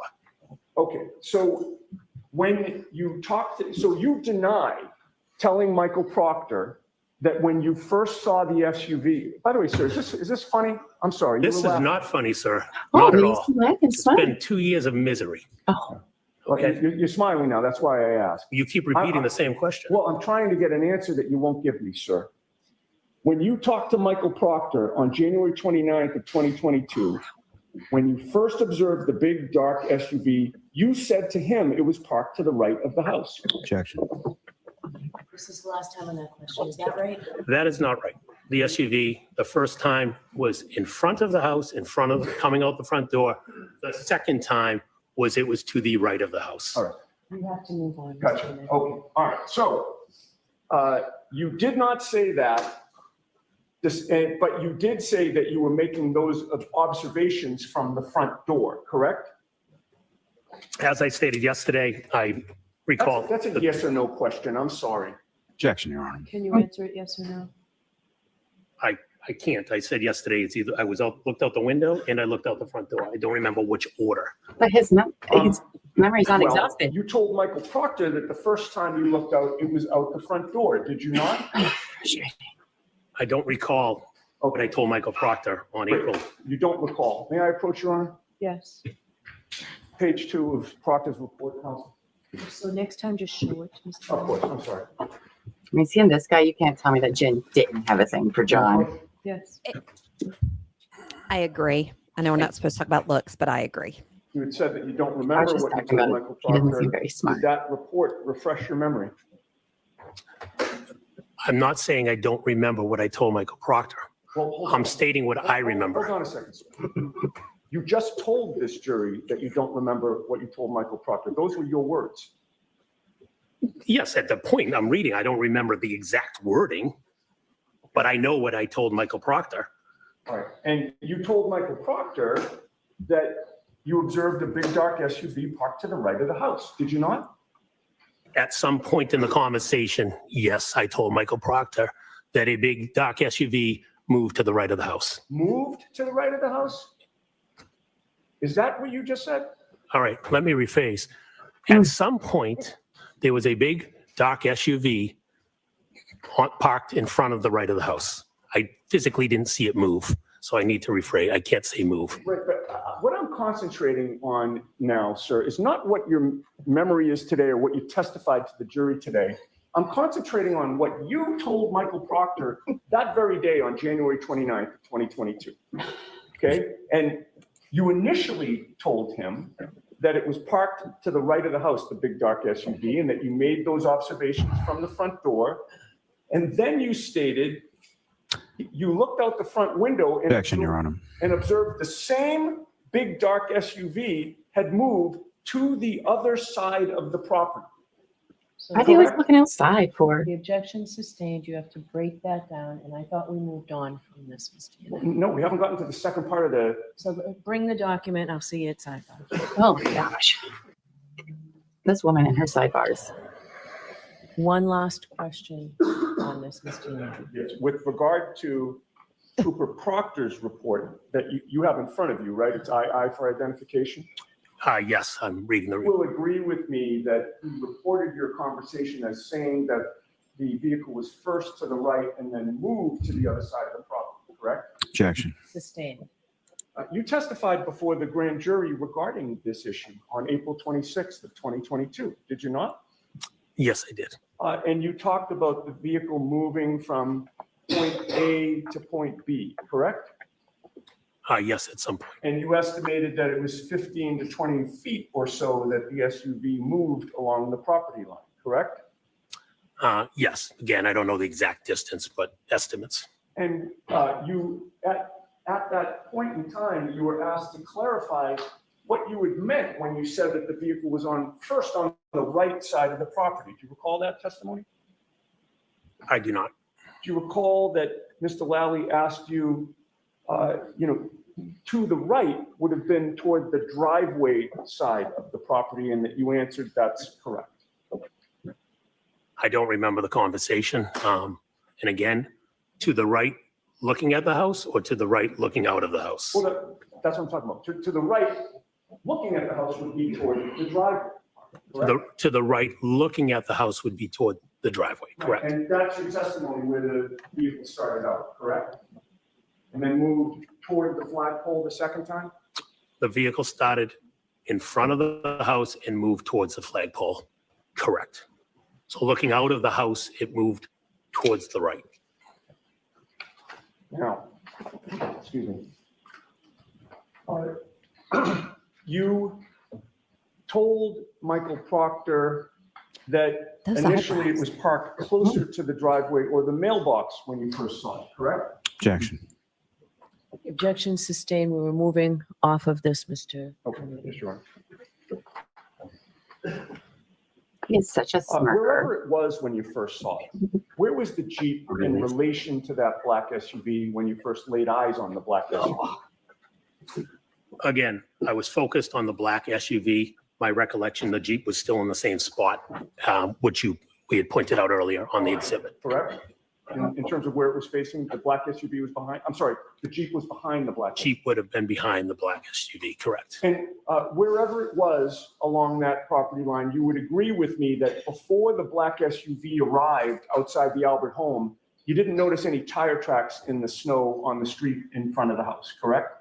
Okay, so when you talked, so you deny telling Michael Proctor that when you first saw the SUV, by the way, sir, is this funny? I'm sorry. you This were is laughing. not funny, sir. Oh, Not at he's all. laughing. It's Fun. been 2 years of misery. Oh, Well, Okay. You're smiling now, that's why I asked. You keep repeating the same question. Well, I'm trying to get an answer that you won't give me, sir. When you talked to Michael Proctor on January 29th of 2022, when you first observed the big dark SUV, you said to him it was parked to the right of the house. Objection. This is the last time on that question. Is that right? That is not right. The SUV, the first time was in front of the house, in front of, coming out the front door. The second time was it was to the right of the house. All right. You have to move on. Mr. Gotcha. Chairman. Okay. All right. So you did not say that. But you did say that you were making those observations from the front door, correct? As I stated yesterday, I recall. That's a yes or no question. I'm sorry. Objection, Your Honor. Can you answer it yes or no? I can't. I said yesterday, it's either, I was out, looked out the window and I looked out the front door. I don't remember which order. but his memory's not Well, exhausted. you told Michael Proctor that the first time you looked out, it was out the front door. Did you not? I don't recall what I told Michael Proctor on Great. April. You don't recall. May I approach you on Yes. page 2 of Proctor's report, counsel? So next time, just show it to Mr. Of course, I'm sorry. I mean, seeing this guy, you can't tell me that Jen didn't have a thing for John. Yes. I agree. I know we're not supposed to talk about looks, but I agree. You had said that you don't I remember was just what you talking told about it. Michael He doesn't Proctor. seem very Did smart. that report refresh your memory? I'm not saying I don't remember what I told Michael Proctor. Well, hold I'm on. stating what I remember. Hold on a second, sir. You just told this jury that you don't remember what you told Michael Proctor. Those were your words. Yes, at the point I'm reading, I don't remember the exact wording, but I know what I told Michael Proctor. All right. And you told Michael Proctor that you observed a big dark SUV parked to the right of the house. Did you not? At some point in the conversation, yes, I told Michael Proctor that a big dark SUV moved to the right of the house. Moved to the right of the house? Is that what you just said? All right, let me rephrase. At some point, there was a big dark SUV parked in front of the right of the house. I physically didn't see it move, so I need to rephrase. I can't say move. Right, but what I'm concentrating on now, sir, is not what your memory is today or what you testified to the jury today. I'm concentrating on what you told Michael Proctor that very day on January 29th, 2022. Okay? And you initially told him that it was parked to the right of the house, the big dark SUV, and that you made those observations from the front door. And then you stated you looked out the front window and Objection, Your Honor. and observed the same big dark SUV had moved to the other side of the property. So I think I was looking outside for. the objection sustained, you have to break that down, and I thought we moved on from this, Mr. Yannick. No, we haven't gotten to the second part of the, So bring the document, I'll see it sidebar. Oh my gosh. This woman and her sidebars. One last question on this, Mr. Yannick. yes, with regard to Trooper Proctor's report that you have in front of you, right? It's II for identification. Yes, I'm reading the You will agree with me that you reported your conversation as saying that the vehicle was first to the right and then moved to the other side of the property, correct? Objection. Sustained. You testified before the grand jury regarding this issue on April 26th of 2022, did you not? Yes, I did. And you talked about the vehicle moving from point A to point B, correct? Yes, at some point. And you estimated that it was 15 to 20 feet or so that the SUV moved along the property line, correct? Yes, again, I don't know the exact distance, but estimates. And you, at that point in time, you were asked to clarify what you had meant when you said that the vehicle was first on the right side of the property. Do you recall that testimony? I do not. Do you recall that Mr. Lally asked you, to the right would have been toward the driveway side of the property and that you answered that's correct? I don't remember the conversation. And again, to the right, looking at the house, or to the right, looking out of the house? Well, that's what I'm talking about. To the right, looking at the house would be toward the driveway. Correct? To the right, looking at the house would be toward the driveway, correct? And that's your testimony where the vehicle started out, correct? And then moved toward the flagpole the second time? The vehicle started in front of the house and moved towards the flagpole, correct? So looking out of the house, it moved towards the right. Now, excuse me. You told Michael Proctor that Those initially it eyebrows. was parked closer to the driveway or the mailbox when you first saw it, correct? Objection. Objection sustained, we were moving off of this, Mr. Okay, yes, Your Honor. He is such a smirker. Wherever it was when you first saw it, where was the Jeep in relation to that black SUV when you first laid eyes on the black SUV? Again, I was focused on the black SUV. My recollection, the Jeep was still in the same spot, which we had pointed out earlier on the exhibit. Correct? In terms of where it was facing, the black SUV was behind, I'm sorry, the Jeep was behind the black SUV. Jeep would have been behind the black SUV, correct? And wherever it was along that property line, you would agree with me that before the black SUV arrived outside the Albert home, you didn't notice any tire tracks in the snow on the street in front of the house, correct?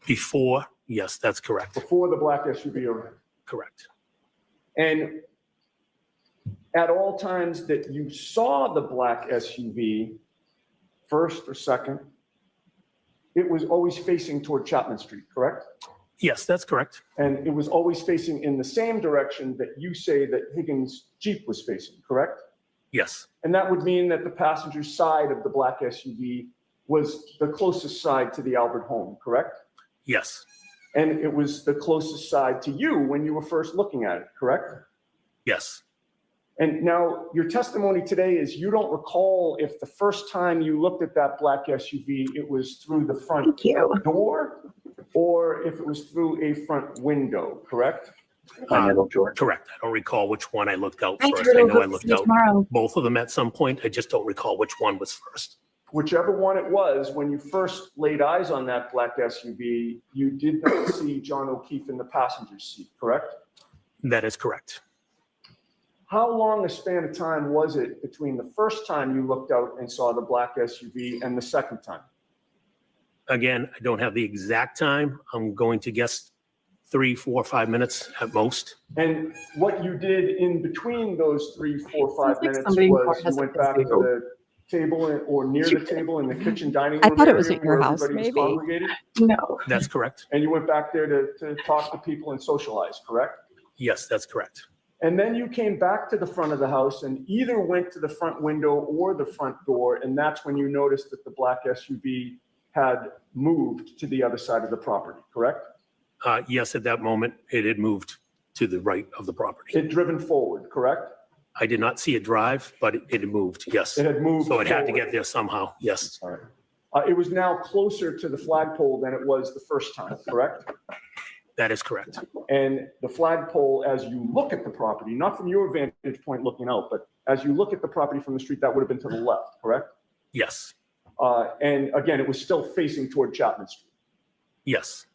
Before, yes, that's correct, Before the black SUV arrived. correct. And at all times that you saw the black SUV, first or second, it was always facing toward Chapman Street, correct? Yes, that's correct. And it was always facing in the same direction that you say that Higgins' Jeep was facing, correct? Yes, And that would mean that the passenger side of the black SUV was the closest side to the Albert home, correct? Yes, And it was the closest side to you when you were first looking at it, correct? yes. And now your testimony today is you don't recall if the first time you looked at that black SUV, it was through the front Thank you. door or if it was through a front window, correct? Correct. I don't recall which one I looked out Hi, first. I Turtle. know I Hope to looked see you out tomorrow. both of them at some point. I just don't recall which one was first. Whichever one it was, when you first laid eyes on that black SUV, you did not see John O'Keefe in the passenger seat, correct? That is correct. How long a span of time was it between the first time you looked out and saw the black SUV and the second time? Again, I don't have the exact time. I'm going to guess 3, 4, 5 minutes at most. And what you did in between those 3, 4, 5 Sounds like minutes somebody in was court you has a went back to gazebo. the table or near the table in the kitchen dining I room thought it was area at your where house, everybody was maybe. congregated? No. That's correct. And you went back there to talk to people and socialize, correct? Yes, that's correct. And then you came back to the front of the house and either went to the front window or the front door, and that's when you noticed that the black SUV had moved to the other side of the property, correct? Yes, at that moment, it had moved to the right of the property. It had driven forward, correct? I did not see it drive, but it had moved, yes. It had moved So it had to forward. get there somehow, yes. All right. It was now closer to the flagpole than it was the first time, correct? That is correct. And the flagpole, as you look at the property, not from your vantage point looking out, but as you look at the property from the street, that would have been to the left, correct? Yes, And again, it was still facing toward Chapman Street. yes.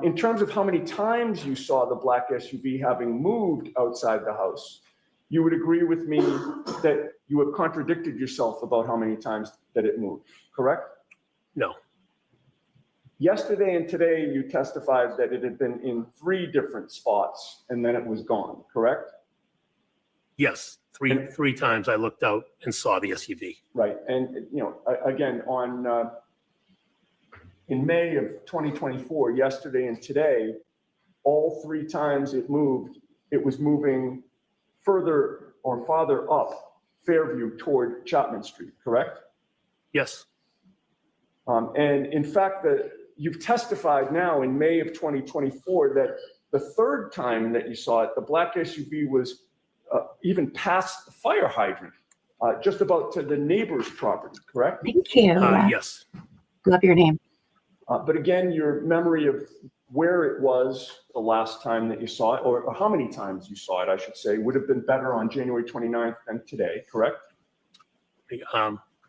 In terms of how many times you saw the black SUV having moved outside the house, you would agree with me that you have contradicted yourself about how many times that it moved, correct? No, Yesterday and today, you testified that it had been in 3 different spots and then it was gone, correct? yes. Three times I looked out and saw the SUV. Right. And, you know, again, in May of 2024, yesterday and today, all 3 times it moved, it was moving further or farther up Fairview toward Chapman Street, correct? Yes, And in fact, you've testified now in May of 2024 that the 3rd time that you saw it, the black SUV was even past the fire hydrant, just about to the neighbor's property, correct? Thank you. yes. Love your name. But again, your memory of where it was the last time that you saw it, or how many times you saw it, I should say, would have been better on January 29th than today, correct?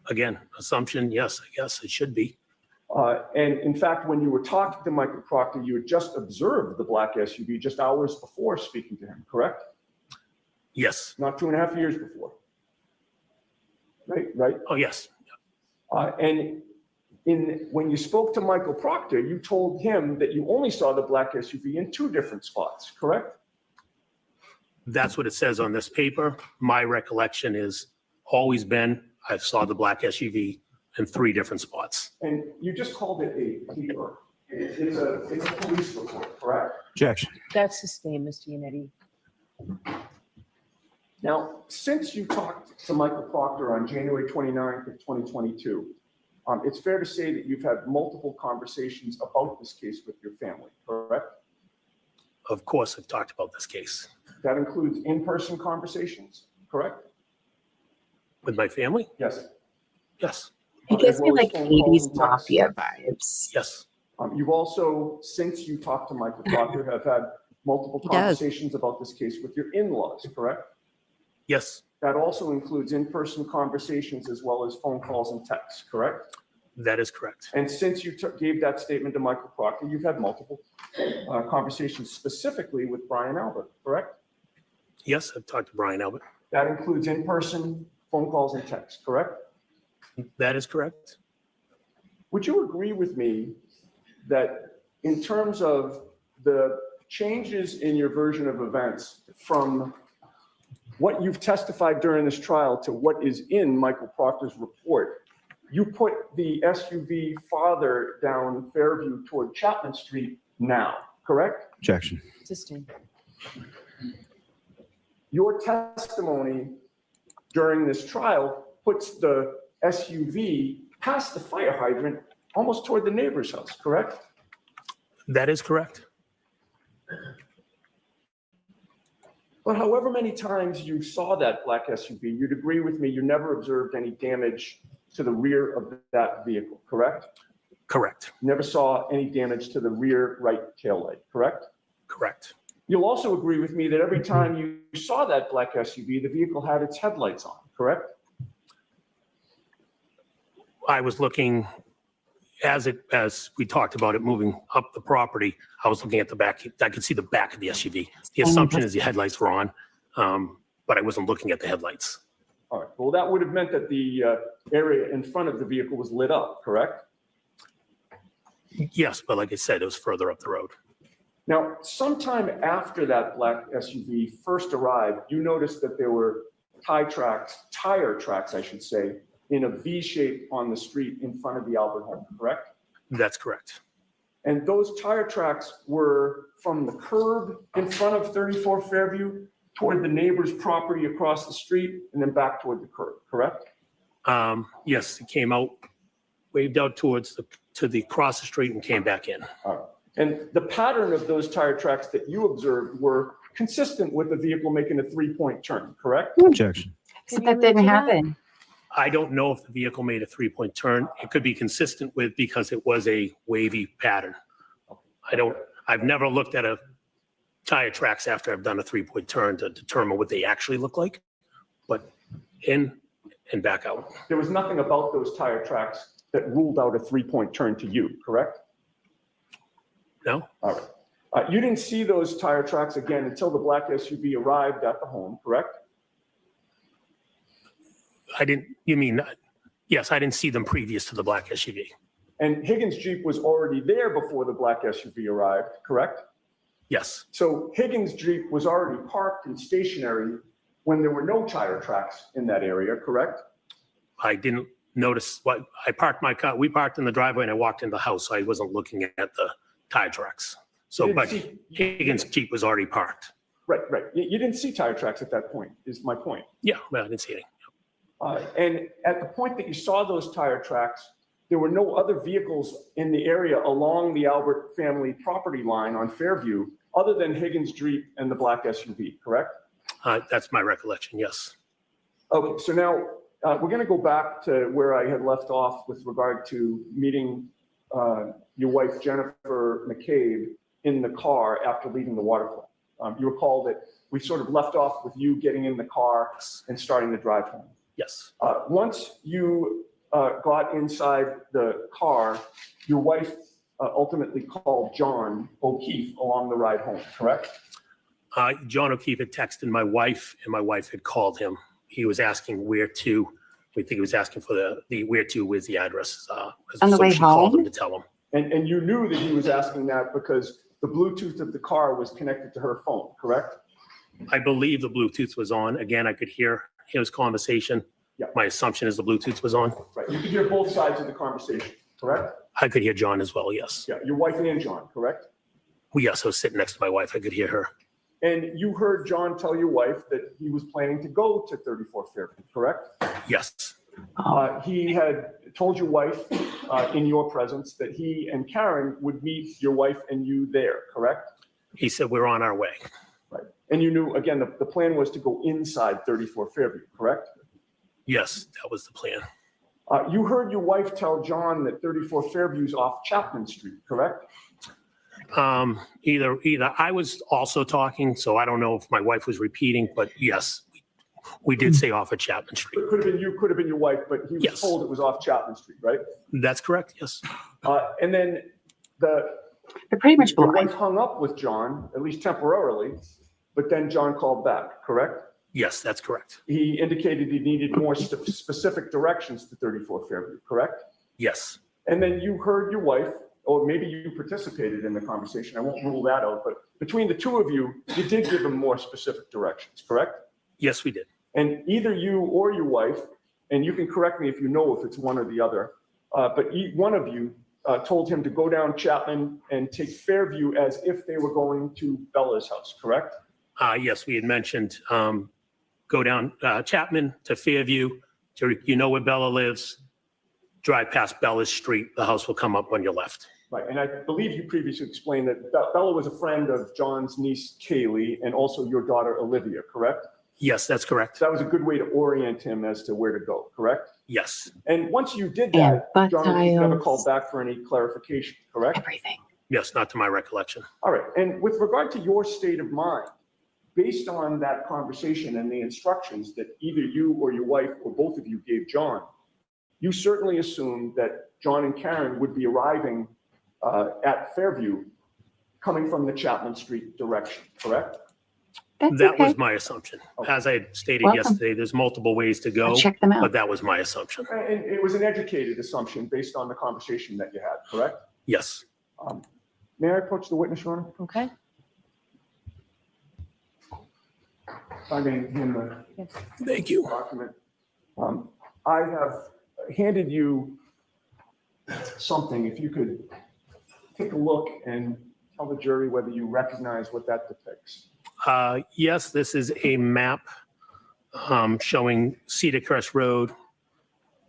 Again, assumption, yes, I guess it should be. And in fact, when you were talking to Michael Proctor, you had just observed the black SUV just hours before speaking to him, correct? Yes. Not 2.5 years before. Right? Oh, yes. And when you spoke to Michael Proctor, you told him that you only saw the black SUV in 2 different spots, correct? That's what it says on this paper. My recollection is always been, I saw the black SUV in 3 different spots. And you just called it a paper. It's a police report, correct? Objection. That's sustained, Mr. Yannetti. Now, since you talked to Michael Proctor on January 29th of 2022, it's fair to say that you've had multiple conversations about this case with your family, correct? Of course, I've talked about this case. That includes in-person conversations, correct? With my family? Yes. Yes, He As gives me well as like phone 80s calls and texts. mafia vibes. yes, You've also, since you talked to Michael Proctor, have had multiple He does. conversations about this case with your in-laws, correct? yes, That also includes in-person conversations as well as phone calls and texts, correct? that is correct. And since you gave that statement to Michael Proctor, you've had multiple conversations specifically with Brian Albert, correct? Yes, I've talked to Brian Albert. That includes in-person phone calls and texts, correct? That is correct. Would you agree with me that in terms of the changes in your version of events from what you've testified during this trial to what is in Michael Proctor's report, you put the SUV farther down Fairview toward Chapman Street now, correct? Objection. Sustained. Your testimony during this trial puts the SUV past the fire hydrant almost toward the neighbor's house, correct? That is correct. But however many times you saw that black SUV, you'd agree with me, you never observed any damage to the rear of that vehicle, correct? Correct. Never saw any damage to the rear right taillight, correct? Correct. You'll also agree with me that every time you saw that black SUV, the vehicle had its headlights on, correct? I was looking, as we talked about it moving up the property, I was looking at the back. I could see the back of the SUV. The assumption is the headlights were on, but I wasn't looking at the headlights. All right, well, that would have meant that the area in front of the vehicle was lit up, correct? Yes, but like I said, it was further up the road. Now, sometime after that black SUV first arrived, you noticed that there were tire tracks, I should say, in a V shape on the street in front of the Albert home, correct? That's correct. And those tire tracks were from the curb in front of 34 Fairview toward the neighbor's property across the street and then back toward the curb, correct? Yes, it came out, waved out to the across the street and came back in. All right. And the pattern of those tire tracks that you observed were consistent with the vehicle making a 3-point turn, correct? Objection. So that didn't happen. I don't know if the vehicle made a 3-point turn. It could be consistent with, because it was a wavy pattern. I've never looked at a tire tracks after I've done a 3-point turn to determine what they actually look like, but in and back out. There was nothing about those tire tracks that ruled out a 3-point turn to you, correct? No? All right. You didn't see those tire tracks again until the black SUV arrived at the home, correct? Yes, I didn't see them previous to the black SUV. And Higgins' Jeep was already there before the black SUV arrived, correct? Yes, So Higgins' Jeep was already parked and stationary when there were no tire tracks in that area, correct? I didn't notice what, I parked my car, we parked in the driveway and I walked in the house, so I wasn't looking at the tire tracks. So, You but didn't Higgins' Jeep was already parked. Right. You didn't see tire tracks at that point, is my point. Yeah, well, I didn't see any. And at the point that you saw those tire tracks, there were no other vehicles in the area along the Albert family property line on Fairview other than Higgins' Jeep and the black SUV, correct? That's my recollection, yes. Okay, so now we're going to go back to where I had left off with regard to meeting your wife, Jennifer McCabe, in the car after leaving the waterfront. You recall that we sort of left off with you getting in the car and starting the drive home. Yes. Once you got inside the car, your wife ultimately called John O'Keefe along the ride home, correct? John O'Keefe had texted my wife and my wife had called him. He was asking where to, we think he was asking for the where to, where's the address. On the way she called home? him to tell him. And you knew that he was asking that because the Bluetooth of the car was connected to her phone, correct? I believe the Bluetooth was on. Again, I could hear his conversation. Yeah. My assumption is the Bluetooth was on. Right, you could hear both sides of the conversation, correct? I could hear John as well, yes. Yeah, your wife and John, correct? Yes, I was sitting next to my wife. I could hear her. And you heard John tell your wife that he was planning to go to 34 Fairview, correct? Yes. He had told your wife in your presence that he and Karen would meet your wife and you there, correct? He said, we're on our way. Right. And you knew, again, the plan was to go inside 34 Fairview, correct? Yes, that was the plan. You heard your wife tell John that 34 Fairview's off Chapman Street, correct? Either I was also talking, so I don't know if my wife was repeating, but yes, we did say off at Chapman Street. It could have been you, could have been your wife, but he was Yes. told it was off Chapman Street, right? That's correct, yes. And then They're pretty much your blind. wife hung up with John, at least temporarily, but then John called back, correct? Yes, that's correct. He indicated he needed more specific directions to 34 Fairview, correct? Yes, And then you heard your wife, or maybe you participated in the conversation, I won't rule that out, but between the two of you, you did give him more specific directions, correct? yes, we did. And either you or your wife, and you can correct me if you know if it's one or the other, but one of you told him to go down Chapman and take Fairview as if they were going to Bella's house, correct? Yes, we had mentioned go down Chapman to Fairview, to, you know where Bella lives, drive past Bella's Street, the house will come up on your left. Right, and I believe you previously explained that Bella was a friend of John's niece Kaylee and also your daughter Olivia, correct? Yes, that's correct. So that was a good way to orient him as to where to go, correct? Yes, And once you did And that, John was never butt called back for any clarification, correct? everything. yes, not to my recollection. All right, and with regard to your state of mind, based on that conversation and the instructions that either you or your wife or both of you gave John, you certainly assumed that John and Karen would be arriving at Fairview coming from the Chapman Street direction, correct? That's That okay. was my assumption. As I stated Welcome. yesterday, there's multiple ways to I'll go, check them but out. that was my assumption. And it was an educated assumption based on the conversation that you had, correct? Yes. May I approach the witness, Your Honor? Okay. Finding him a Thank you. document. I have handed you something. If you could take a look and tell the jury whether you recognize what that depicts. Yes, this is a map showing Cedar Crest Road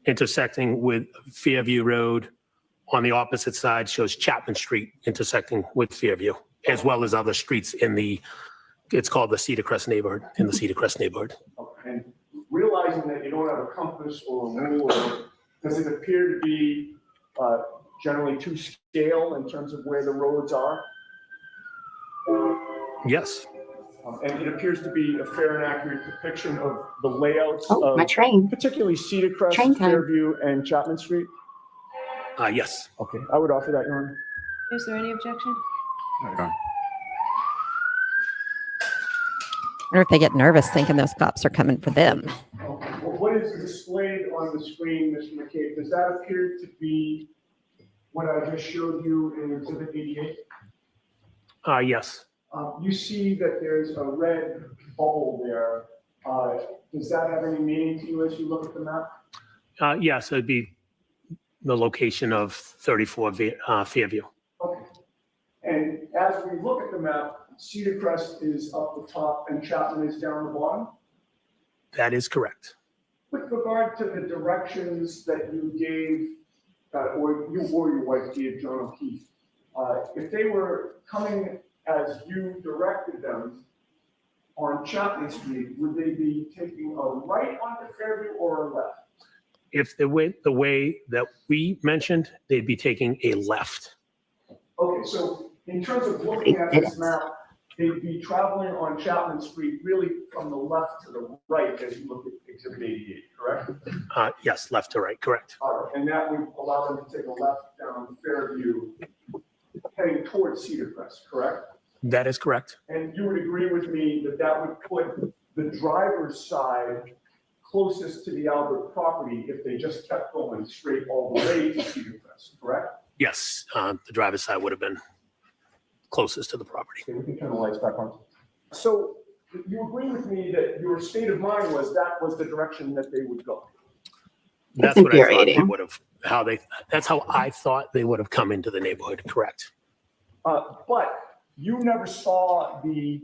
intersecting with Fairview Road. On the opposite side shows Chapman Street intersecting with Fairview, as well as other streets in it's called the Cedar Crest neighborhood, in the Cedar Crest neighborhood. Okay. And realizing that you don't have a compass or a ruler, does it appear to be generally to scale in terms of where the roads are? Yes, And it appears to be a fair and accurate depiction of the layouts Oh, my of train. particularly Cedar Crest, Train time. Fairview, and Chapman Street? yes. Okay, I would offer that, Your Honor. Is there any objection? I wonder if they get nervous thinking those cops are coming for them. Okay. Well, what is displayed on the screen, Mr. McCabe, does that appear to be what I just showed you in Exhibit 88? Yes. You see that there's a red bubble there. Does that have any meaning to you as you look at the map? Yes, it'd be the location of 34 Fairview. Okay. And as we look at the map, Cedar Crest is up the top and Chapman is down the bottom. That is correct. With regard to the directions that you gave, or you or your wife gave John O'Keefe, if they were coming as you directed them on Chapman Street, would they be taking a right onto Fairview or a left? If they went the way that we mentioned, they'd be taking a left. Okay, so in terms of looking at this map, they'd be traveling on Chapman Street really from the left to the right as you look at Exhibit 88, correct? Yes, left to right, correct. All right, and that would allow them to take a left down Fairview, heading towards Cedar Crest, correct? That is correct. And you would agree with me that that would put the driver's side closest to the Albert property if they just kept going straight all the way to Cedar Crest, correct? Yes, the driver's side would have been closest to the property. Okay, we can turn the lights back on. So you agree with me that your state of mind was that was the direction that they would go? That's what I thought they would have, that's how I thought they would have come into the neighborhood, correct? But you never saw the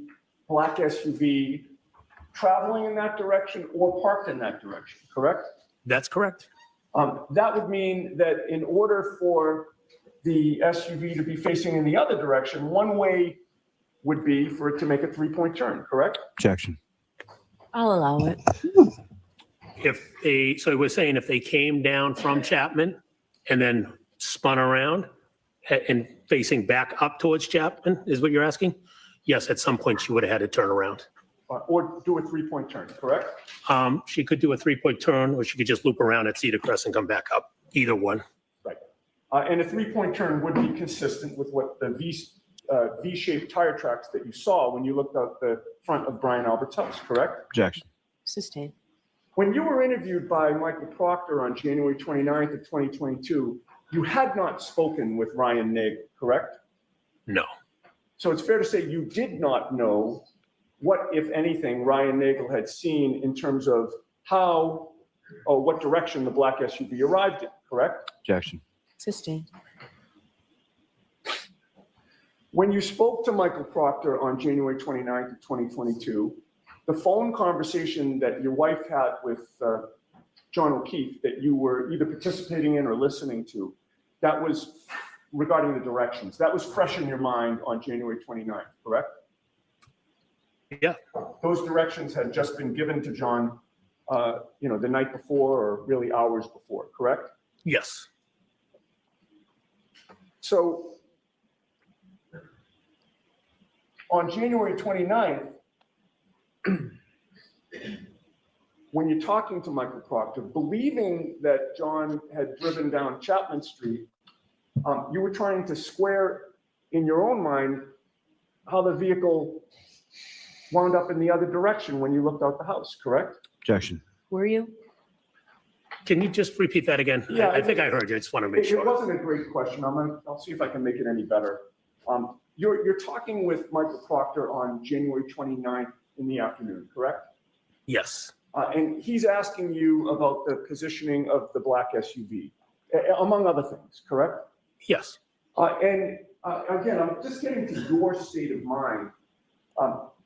black SUV traveling in that direction or parked in that direction, correct? That's correct. That would mean that in order for the SUV to be facing in the other direction, one way would be for it to make a three-point turn, correct? Objection. I'll allow it. So we're saying if they came down from Chapman and then spun around and facing back up towards Chapman, is what you're asking? Yes, at some point she would have had to turn around. Or do a three-point turn, correct? She could do a three-point turn, or she could just loop around at Cedar Crest and come back up, either one. Right. And a three-point turn would be consistent with what the V-shaped tire tracks that you saw when you looked out the front of Brian Albert's house, correct? Objection. Sustained. When you were interviewed by Michael Proctor on January 29th of 2022, you had not spoken with Ryan Nagel, correct? No. So it's fair to say you did not know what, if anything, Ryan Nagel had seen in terms of how or what direction the black SUV arrived in, correct? Objection. Sustained. When you spoke to Michael Proctor on January 29th of 2022, the phone conversation that your wife had with John O'Keefe that you were either participating in or listening to, that was regarding the directions, that was fresh in your mind on January 29th, correct? Yeah. Those directions had just been given to John, the night before or really hours before, correct? Yes. So on January 29th, when you're talking to Michael Proctor, believing that John had driven down Chapman Street, you were trying to square in your own mind how the vehicle wound up in the other direction when you looked out the house, correct? Objection. Were you? Can you just repeat that again? Yeah, I think I heard you. I just want to make It sure. wasn't a great question. I'll see if I can make it any better. You're talking with Michael Proctor on January 29th in the afternoon, correct? Yes. And he's asking you about the positioning of the black SUV, among other things, correct? Yes. Again, I'm just getting to your state of mind.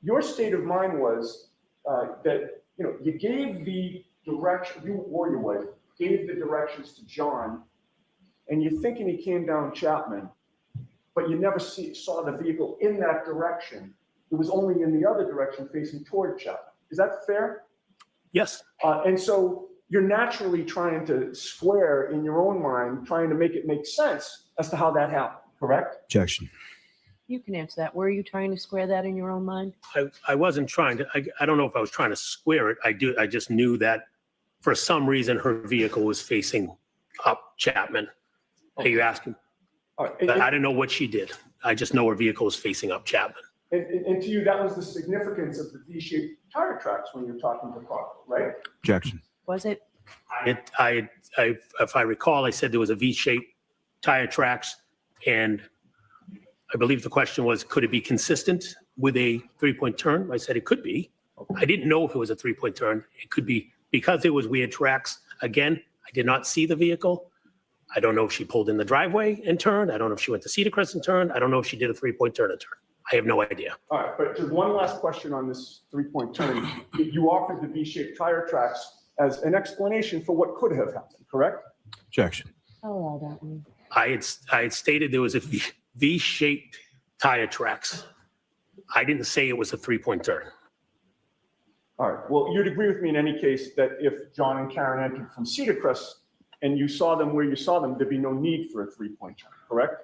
Your state of mind was that you gave the direction, you or your wife gave the directions to John, and you're thinking he came down Chapman, but you never saw the vehicle in that direction. It was only in the other direction facing toward Chapman. Is that fair? Yes. And so you're naturally trying to square in your own mind, trying to make it make sense as to how that happened, correct? Objection. You can answer that. Were you trying to square that in your own mind? I wasn't trying to, I don't know if I was trying to square it. I just knew that for some reason her vehicle was facing up Chapman. Are you asking? All right. But I don't know what she did. I just know her vehicle was facing up Chapman. And to you, that was the significance of the V-shaped tire tracks when you're talking to Proctor, right? Objection. Was it? If I recall, I said there was a V-shaped tire tracks, and I believe the question was, could it be consistent with a three-point turn? I said it could be. I didn't know if it was a three-point turn. It could be because it was weird tracks. Again, I did not see the vehicle. I don't know if she pulled in the driveway and turned. I don't know if she went to Cedar Crest and turned. I don't know if she did a three-point turn and turn. I have no idea. All right, but just one last question on this three-point turn. You offered the V-shaped tire tracks as an explanation for what could have happened, correct? Objection. I'll allow that one. I had stated there was a V-shaped tire tracks. I didn't say it was a three-point turn. All right, well, you'd agree with me in any case that if John and Karen entered from Cedar Crest and you saw them where you saw them, there'd be no need for a three-point turn, correct?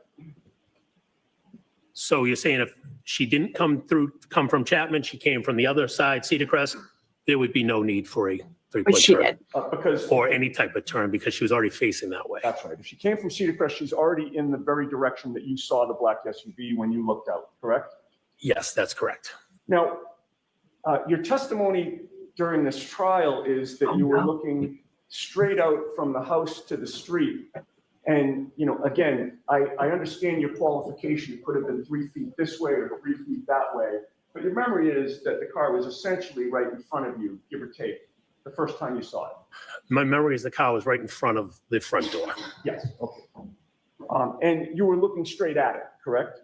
So you're saying if she didn't come from Chapman, she came from the other side, Cedar Crest, there would be no need for a But three-point she turn did. Because or any type of turn because she was already facing that way. that's right. If she came from Cedar Crest, she's already in the very direction that you saw the black SUV when you looked out, correct? Yes, that's correct. Now, your testimony during this trial is that you were looking straight out from the house to the street. And, again, I understand your qualification. It could have been 3 feet this way or 3 feet that way. But your memory is that the car was essentially right in front of you, give or take, the first time you saw it. My memory is the car was right in front of the front door. Yes, okay. And you were looking straight at it, correct?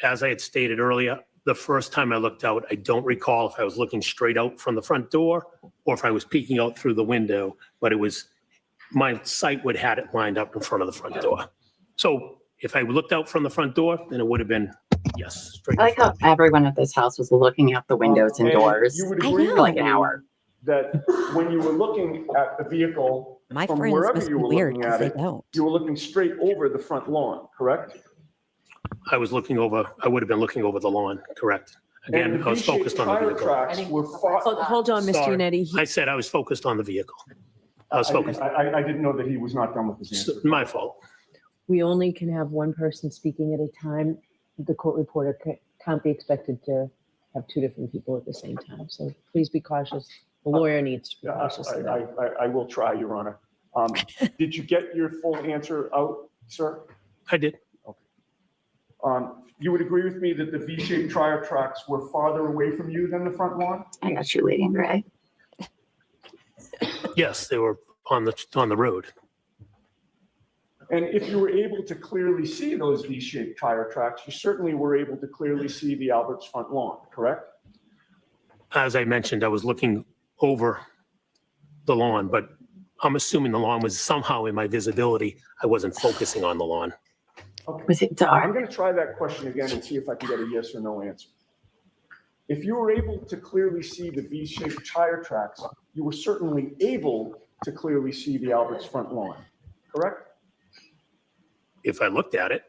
As I had stated earlier, the first time I looked out, I don't recall if I was looking straight out from the front door or if I was peeking out through the window, but it was, my sight would had it lined up in front of the front door. So if I looked out from the front door, then it would have been, yes, straight I in like how front of me. everyone at this house was looking out the windows and doors You would I agree know. with for like an me hour. that when you were looking at the vehicle My from friends wherever must be you were weird looking because at they it, don't. you were looking straight over the front lawn, correct? I was looking over, I would have been looking over the lawn, correct. And Again, the I was V-shaped focused on the tire vehicle. tracks were far. Hold on, Mr. Sorry. Netti. I said I was focused on the vehicle. I was focused. I didn't know that he was not done with his answer. It's my fault. We only can have one person speaking at a time. The court reporter can't be expected to have two different people at the same time. So please be cautious. The lawyer needs to be Yeah, cautious of that. I will try, Your Honor. Did you get your full answer out, sir? I did. You would agree with me that the V-shaped tire tracks were farther away from you than the front lawn? I got you leading, right? Yes, they were on the road. And if you were able to clearly see those V-shaped tire tracks, you certainly were able to clearly see the Albert's front lawn, correct? As I mentioned, I was looking over the lawn, but I'm assuming the lawn was somehow in my visibility. I wasn't focusing on the lawn. Okay. Was it I'm dark? going to try that question again and see if I can get a yes or no answer. If you were able to clearly see the V-shaped tire tracks, you were certainly able to clearly see the Albert's front lawn, correct? If I looked at it,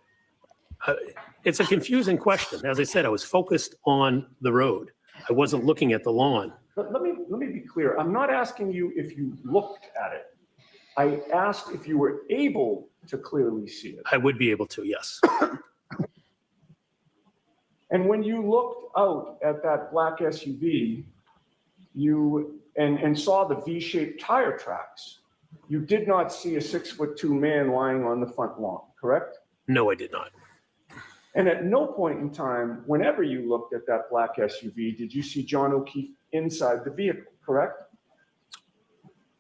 it's a confusing question. As I said, I was focused on the road. I wasn't looking at the lawn. But let me be clear. I'm not asking you if you looked at it. I asked if you were able to clearly see it. I would be able to, yes. And when you looked out at that black SUV, and saw the V-shaped tire tracks, you did not see a 6'2" man lying on the front lawn, correct? No, I did not. And at no point in time, whenever you looked at that black SUV, did you see John O'Keefe inside the vehicle, correct?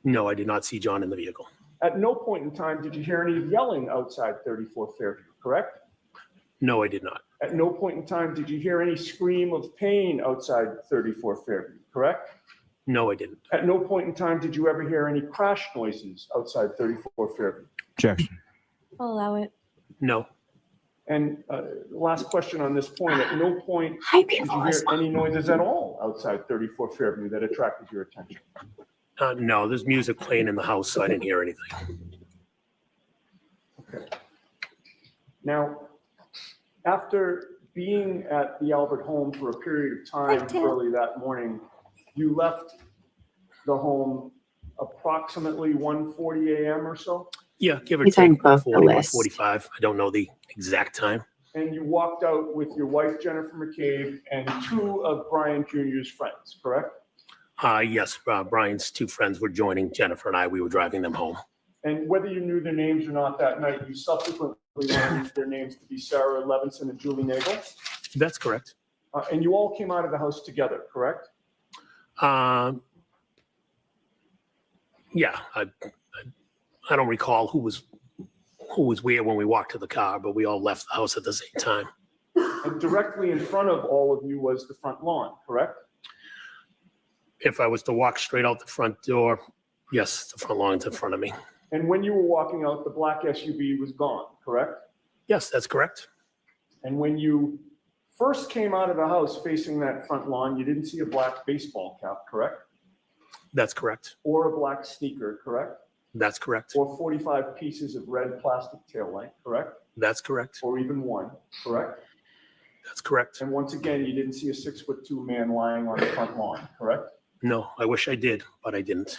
No, I did not see John in the vehicle. At no point in time did you hear any yelling outside 34 Fairview, correct? No, I did not. At no point in time did you hear any scream of pain outside 34 Fairview, correct? No, I didn't. At no point in time did you ever hear any crash noises outside 34 Fairview. Objection. I'll allow it. No, And last question on this point, at no point Hi, did you hear any noises at all outside 34 Fairview that attracted your attention. no, there's music playing in the house, so I didn't hear anything. Okay. Now, after being at the Albert home for a period of time early that morning, you left the home approximately 1:40 a.m. or so, Yeah, give or It's on take both the 40, lists. 45. I don't know the exact time. and you walked out with your wife, Jennifer McCabe, and two of Brian Jr.'s friends, correct? Yes, Brian's two friends were joining Jennifer and I. We were driving them home. And whether you knew their names or not that night, you subsequently learned their names to be Sarah Levinson and Julie Nagel. That's correct. And you all came out of the house together, correct? Yeah, I don't recall who was where when we walked to the car, but we all left the house at the same time. And directly in front of all of you was the front lawn, correct? If I was to walk straight out the front door, yes, the front lawn's in front of me. And when you were walking out, the black SUV was gone, correct? Yes, that's correct. And when you first came out of the house facing that front lawn, you didn't see a black baseball cap, correct? That's correct. Or a black sneaker, correct? That's correct. Or 45 pieces of red plastic taillight, correct? That's correct. Or even one, correct? That's correct. And once again, you didn't see a 6'2" man lying on the front lawn, correct? No, I wish I did, but I didn't.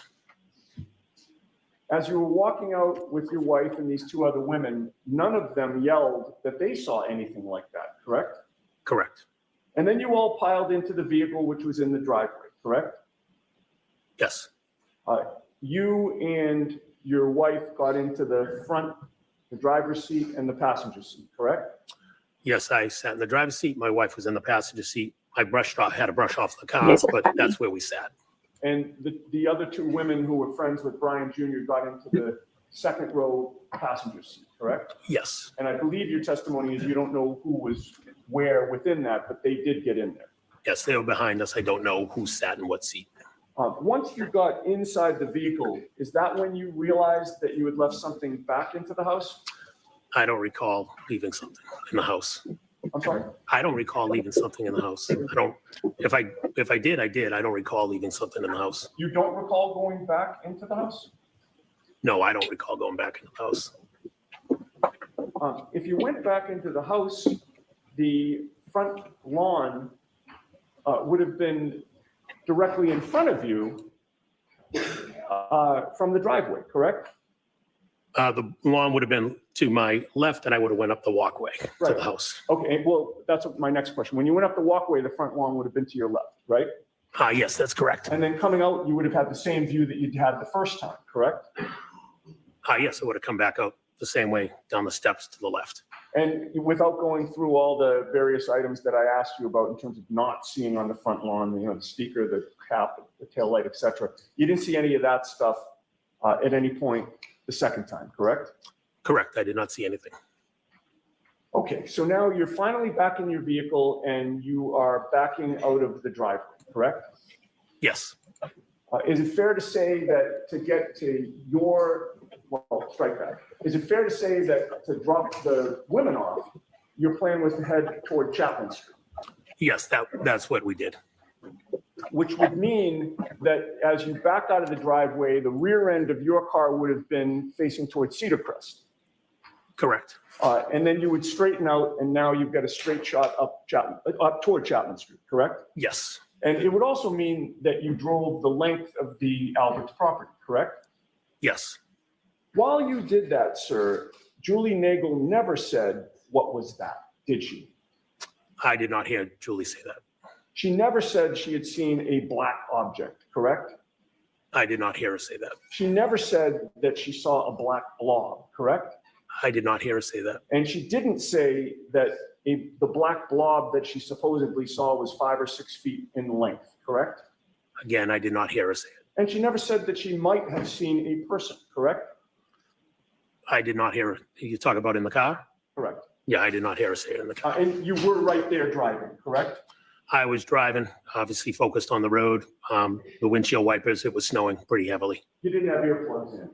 As you were walking out with your wife and these two other women, none of them yelled that they saw anything like that, correct? Correct. And then you all piled into the vehicle, which was in the driveway, correct? Yes. You and your wife got into the front, the driver's seat and the passenger seat, correct? Yes, I sat in the driver's seat. My wife was in the passenger seat. I had to brush off the car, Yes, but that's where we sat. And the other two women who were friends with Brian Jr. got into the second row passenger seat, correct? Yes. And I believe your testimony is you don't know who was where within that, but they did get in there. Yes, they were behind us. I don't know who sat in what seat. Once you got inside the vehicle, is that when you realized that you had left something back into the house? I don't recall leaving something in the house. I'm sorry? I don't recall leaving something in the house. If I did, I did. I don't recall leaving something in the house. You don't recall going back into the house? No, I don't recall going back into the house. If you went back into the house, the front lawn would have been directly in front of you from the driveway, correct? The lawn would have been to my left, and I would have went up the walkway to Right. the house. Okay, well, that's my next question. When you went up the walkway, the front lawn would have been to your left, right? Yes, that's correct. And then coming out, you would have had the same view that you'd had the first time, correct? Yes, I would have come back out the same way down the steps to the left. And without going through all the various items that I asked you about in terms of not seeing on the front lawn, the speaker, the cap, the tail light, et cetera, you didn't see any of that stuff at any point the second time, correct? Correct. I did not see anything. Okay, so now you're finally back in your vehicle and you are backing out of the driveway, correct? Yes. Is it fair to say that to get to strike that. Is it fair to say that to drop the women off, your plan was to head toward Chapman Street? Yes, that's what we did. Which would mean that as you back out of the driveway, the rear end of your car would have been facing towards Cedar Crest. Correct. And then you would straighten out, and now you've got a straight shot up toward Chapman Street, correct? Yes. And it would also mean that you drove the length of the Albert's property, correct? Yes. While you did that, sir, Julie Nagel never said, "What was that?" Did she? I did not hear Julie say that. She never said she had seen a black object, correct? I did not hear her say that. She never said that she saw a black blob, correct? I did not hear her say that. And she didn't say that the black blob that she supposedly saw was 5 or 6 feet in length, correct? Again, I did not hear her say it. And she never said that she might have seen a person, correct? I did not hear her. You talk about in the car? Correct. Yeah, I did not hear her say it in the car. And you were right there driving, correct? I was driving, obviously focused on the road. The windshield wipers, it was snowing pretty heavily. You didn't have earplugs in.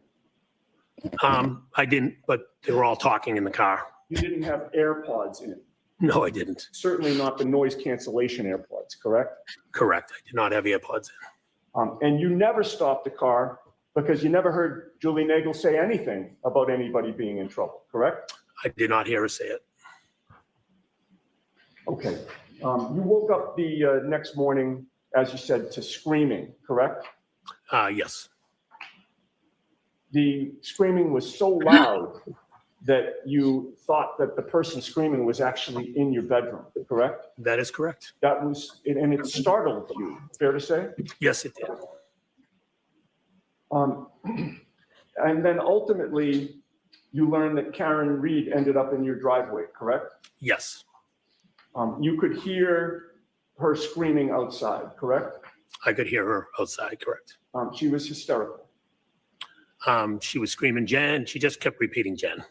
I didn't, but they were all talking in the car. You didn't have AirPods in it. No, I didn't. Certainly not the noise cancellation AirPods, correct? Correct. I did not have AirPods in. And you never stopped the car because you never heard Julie Nagel say anything about anybody being in trouble, correct? I did not hear her say it. Okay. You woke up the next morning, as you said, to screaming, correct? Yes. The screaming was so loud that you thought that the person screaming was actually in your bedroom, correct? That is correct. That was, and it startled you, fair to say? Yes, it did. And then ultimately, you learned that Karen Reed ended up in your driveway, correct? Yes. You could hear her screaming outside, correct? I could hear her outside, correct. She was hysterical. She was screaming, Jen. She just kept repeating Jen.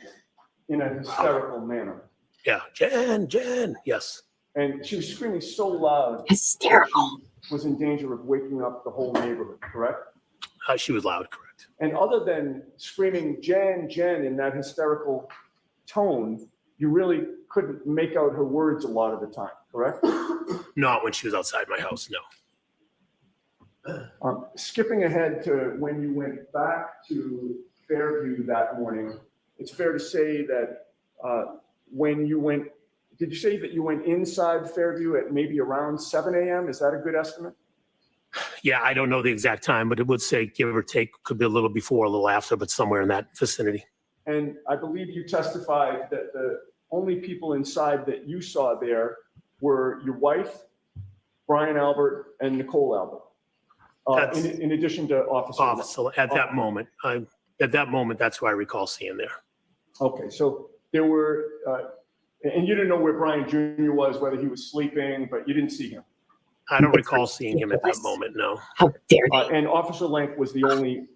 In a hysterical manner. Yeah, Jen, Jen, yes. And she was screaming so loud. Hysterical. She was in danger of waking up the whole neighborhood, correct? She was loud, correct. And other than screaming Jen, Jen in that hysterical tone, you really couldn't make out her words a lot of the time, correct? Not when she was outside my house, no. Skipping ahead to when you went back to Fairview that morning, it's fair to say that when you went, did you say that you went inside Fairview at maybe around 7 a.m.? Is that a good estimate? Yeah, I don't know the exact time, but it would say give or take, could be a little before, a little after, but somewhere in that vicinity. And I believe you testified that the only people inside that you saw there were your wife, Brian Albert, and Nicole Albert. In addition to Officer. At that moment, that's who I recall seeing there. Okay, so there were, and you didn't know where Brian Jr. was, whether he was sleeping, but you didn't see him. I don't recall seeing him at that moment, no. How dare they? And Officer Lenk was the only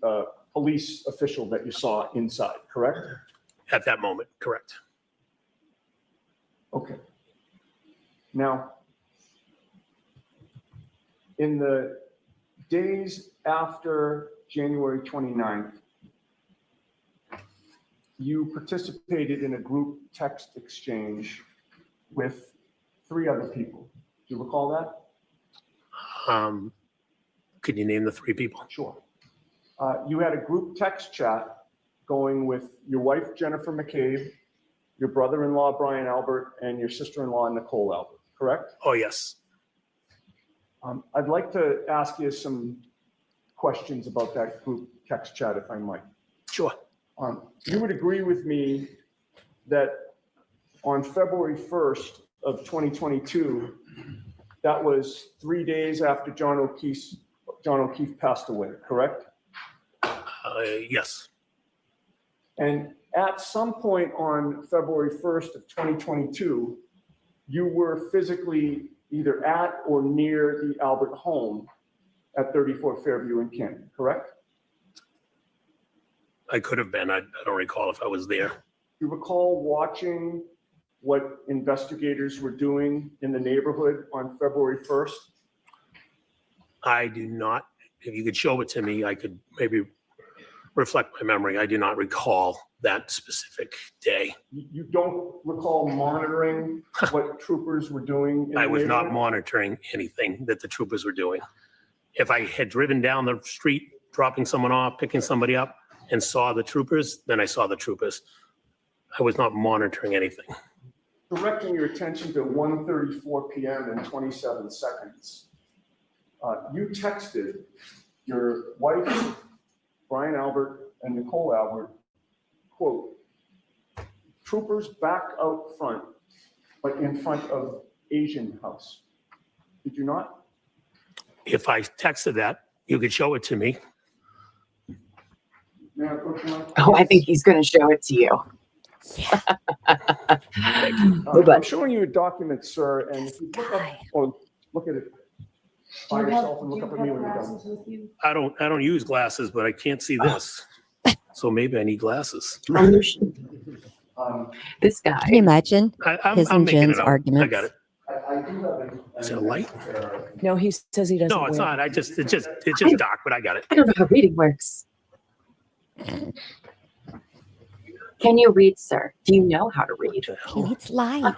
police official that you saw inside, correct? At that moment, correct. Okay. Now, in the days after January 29th, you participated in a group text exchange with 3 other people. Do you recall that? Could you name the 3 people? Sure. You had a group text chat going with your wife, Jennifer McCabe, your brother-in-law, Brian Albert, and your sister-in-law, Nicole Albert, correct? Oh, yes. I'd like to ask you some questions about that group text chat, if I might. Sure. You would agree with me that on February 1st of 2022, that was 3 days after John O'Keefe passed away, correct? Yes. And at some point on February 1st of 2022, you were physically either at or near the Albert home at 34 Fairview in Canton, correct? I could have been. I don't recall if I was there. You recall watching what investigators were doing in the neighborhood on February 1st? I do not. if you could show it to me, I could maybe reflect my memory. I do not recall that specific day. You don't recall monitoring what troopers were doing? in I the was not neighborhood? monitoring anything that the troopers were doing. If I had driven down the street, dropping someone off, picking somebody up, and saw the troopers, then I saw the troopers. I was not monitoring anything. Directing your attention to 1:34 p.m. and 27 seconds. You texted your wife, Brian Albert, and Nicole Albert, quote, troopers back out front, but in front of Asian house. Did you not? If I texted that, you could show it to me. May I approach you, Mike? Oh, I think he's going to show it to you. I'm showing you a document, sir, and if you look up, or look at it by yourself and look up at me when you're done. I don't use glasses, but I can't see this. So maybe I need glasses. This guy. Can you imagine his I'm and making Jen's it up. arguments? I got it. I do have a. Is it a light? No, he says he doesn't. No, it's wear- not. It's just dark, but I got it. I don't know how reading works. Can you read, sir? Do you know how to read? He needs light.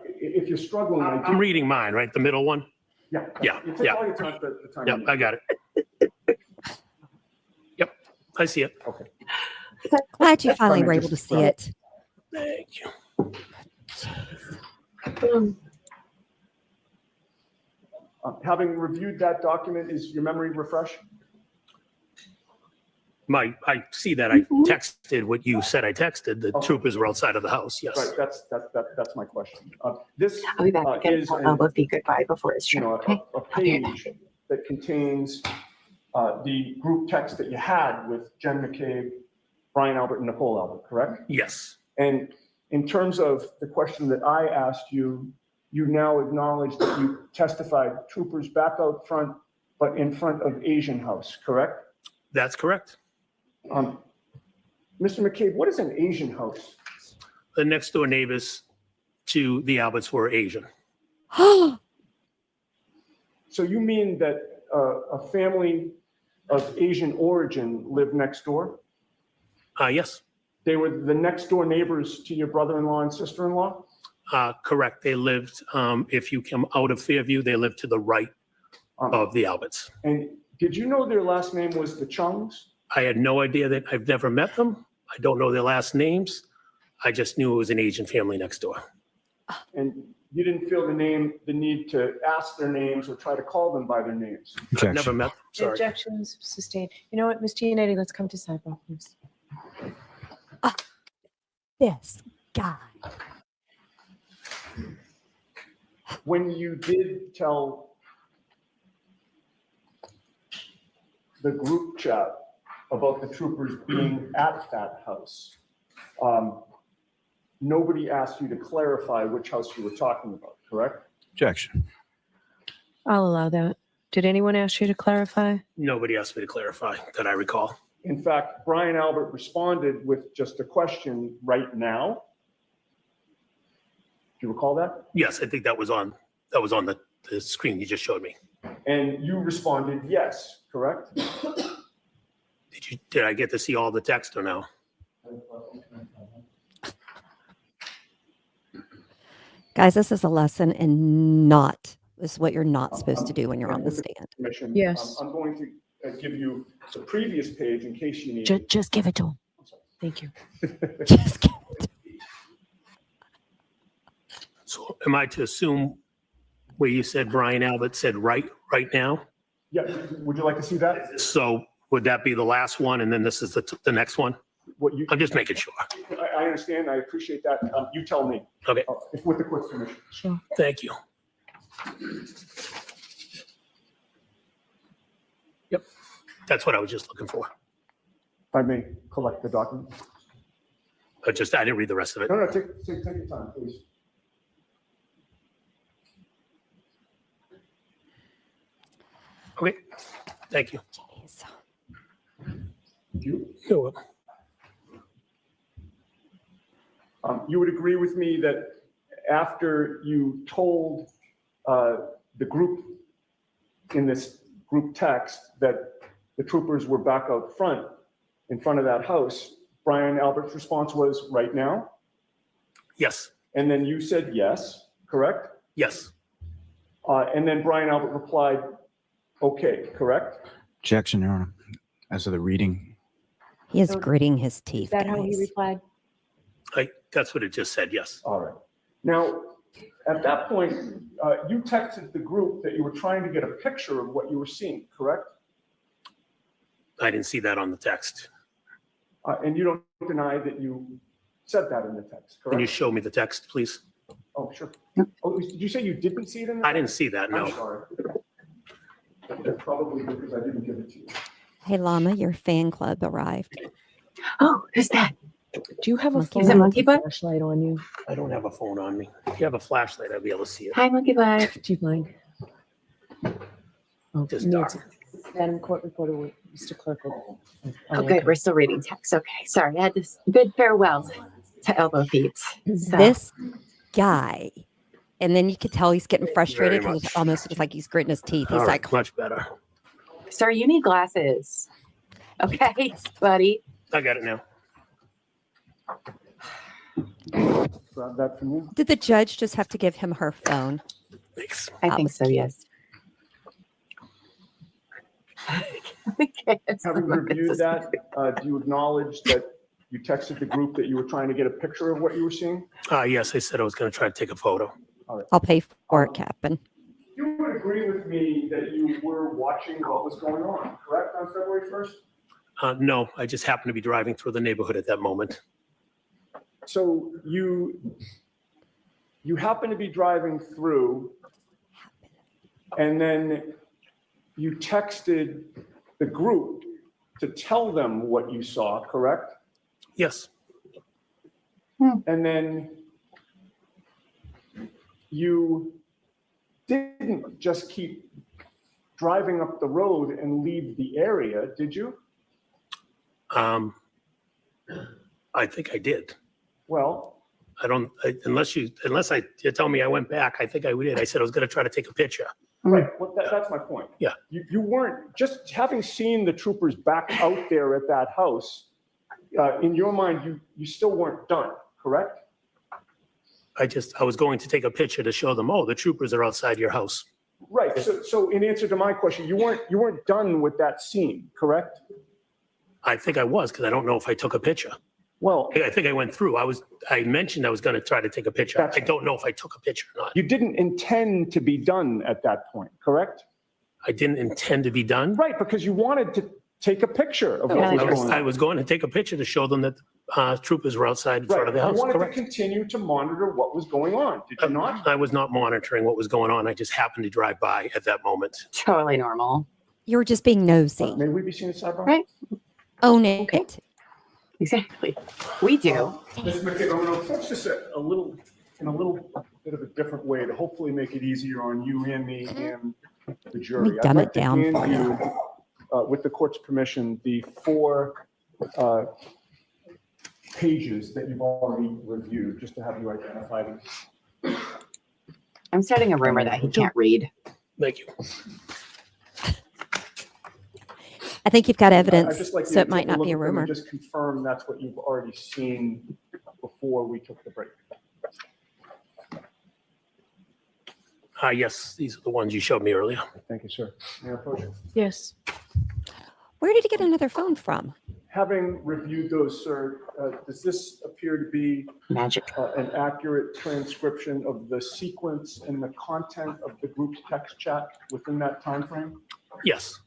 If you're struggling, I I'm do. reading mine, right? The middle one? Yeah. Yeah, You take yeah. all your time, the time. Yep, you need. I got it. Yep, I see it. Okay. Glad you finally Fine, were I able to just- see it. Thank you. Having reviewed that document, is your memory refreshed? I see that I texted what you said I texted. The Okay. troopers were outside of the house, Right, yes. that's my question. This I'll be back again. is I'll both be goodbye before his you trip. know, Okay. a page that contains the group text that you had with Jen McCabe, Brian Albert, and Nicole Albert, correct? Yes, And in terms of the question that I asked you, you now acknowledge that you testified troopers back out front, but in front of Asian house, correct? that's correct. Mr. McCabe, what is an Asian house? The next door neighbors to the Alberts were Asian. So you mean that a family of Asian origin lived next door? Yes, They were the next door neighbors to your brother-in-law and sister-in-law? correct. They lived, if you come out of Fairview, they lived to the right of the Alberts. And did you know their last name was the Chungs? I had no idea that I've never met them. I don't know their last names. I just knew it was an Asian family next door. And you didn't feel the need to ask their names or try to call them by their names? I've never met them, sorry. Objections sustained. You know what, Ms. Giannetti, let's come to sidebar, please. This guy. When you did tell the group chat about the troopers being at that house, nobody asked you to clarify which house you were talking about, correct? Objection. I'll allow that. Did anyone ask you to clarify? Nobody asked me to clarify that I recall. In fact, Brian Albert responded with just a question right now. Do you recall that? Yes, I think that was on the screen you just showed me. And you responded yes, correct? Did I get to see all the text or no? Guys, this is a lesson in this is what you're not supposed to do when you're on the stand. Commission, Yes. I'm going to give you the previous page in case you need it. Just give it to him. Thank you. Just kidding. So am I to assume where you said Brian Albert said right now? Yeah, would you like to see that? So would that be the last one and then this is the next one? What you, I'm just making sure. I understand, I appreciate that. You tell me. Okay. If with the court's permission. Sure. Thank you. Yep, that's what I was just looking for. If I may collect the document. I didn't read the rest of it. No, take your time, please. Okay, thank you. Jeez. You? You're welcome. You would agree with me that after you told the group in this group text that the troopers were back out front, in front of that house, Brian Albert's response was, right now? Yes, And then you said yes, correct? yes. And then Brian Albert replied, okay, correct? Objection, Your Honor. As of the reading, He is So- gritting his Is teeth, that how he guys. replied? That's what it just said, yes. All right. Now, at that point, you texted the group that you were trying to get a picture of what you were seeing, correct? I didn't see that on the text. And you don't deny that you said that in the text, Can you correct? show me the text, please? Oh, sure. Oh, did you say you didn't see it in the? I didn't see that, I'm no. sorry. That's probably because I didn't give it to you. Hey, Llama, your fan club arrived. Oh, who's that? Do you have a Monkey phone Is it with Monkey a Butt? flashlight on you? I don't have a phone on me. If you have a flashlight, I'd be able to see it. Hi, Monkey Butt. Do you mind? Oh, Just Nancy. dark. Madam Court Reporter, Mr. Clerk. Oh, good. We're still reading text. Okay. Sorry. I had this good farewell to elbow feet. So, This guy. And then you could tell he's getting frustrated Very because it's much. almost looks like he's gritting his teeth. He's All right, like, much better. sir, you need glasses. Okay, buddy. I got it now. Grab that from you. did the judge just have to give him her phone? Thanks. I That think was so, cute. yes. Okay, Having reviewed that, do you acknowledge that you texted the group that you were trying to get a picture of what you were seeing? Yes, I said I was going to try to take a photo. I'll pay for it, Captain. You would agree with me that you were watching what was going on, correct, on February 1st? No, I just happened to be driving through the neighborhood at that moment. So you happen to be driving through, and then you texted the group to tell them what you saw, correct? Yes, And then you didn't just keep driving up the road and leave the area, did you? I think I did. Well, Unless you tell me I went back, I think I did. I said I was going to try to take a picture. right, well, that's my point. Yeah. You weren't, just having seen the troopers back out there at that house, in your mind, you still weren't done, correct? I was going to take a picture to show them, oh, the troopers are outside your house. Right, so in answer to my question, you weren't done with that scene, correct? I think I was, because I don't know if I took a picture. Well, I think I went through. I mentioned I was going to try to take a picture. I don't know if I took a picture or not. you didn't intend to be done at that point, correct? I didn't intend to be done. Right, because you wanted to take a picture of what Yeah, was I was, going I on. was going to take a picture to show them that troopers were outside in front Right, of the you house. wanted to Correct. continue to monitor what was going on, did you not? I was not monitoring what was going on. I just happened to drive by at that moment. totally normal. You were just being nosy. May we be seen at sidebar? Right. Own it. Okay. Exactly. We do. Mr. McCabe, I'm going to approach this in a little bit of a different way to hopefully make it easier on you and me and the jury. Let me dumb I'd it like to down hand for you. with the court's permission, the 4 pages that you've already reviewed, just to have you identify them. I'm starting a rumor that he can't read. Thank you. I think you've got I'd evidence, just like you so to it might take not look be a at them and rumor. just confirm that's what you've already seen before we took the break. Yes, these are the ones you showed me earlier. Thank you, sir. May I approach? Yes. Where did you get another phone from? Having reviewed those, sir, does this appear to be Magic. an accurate transcription of the sequence and the content of the group text chat within that time frame? Yes.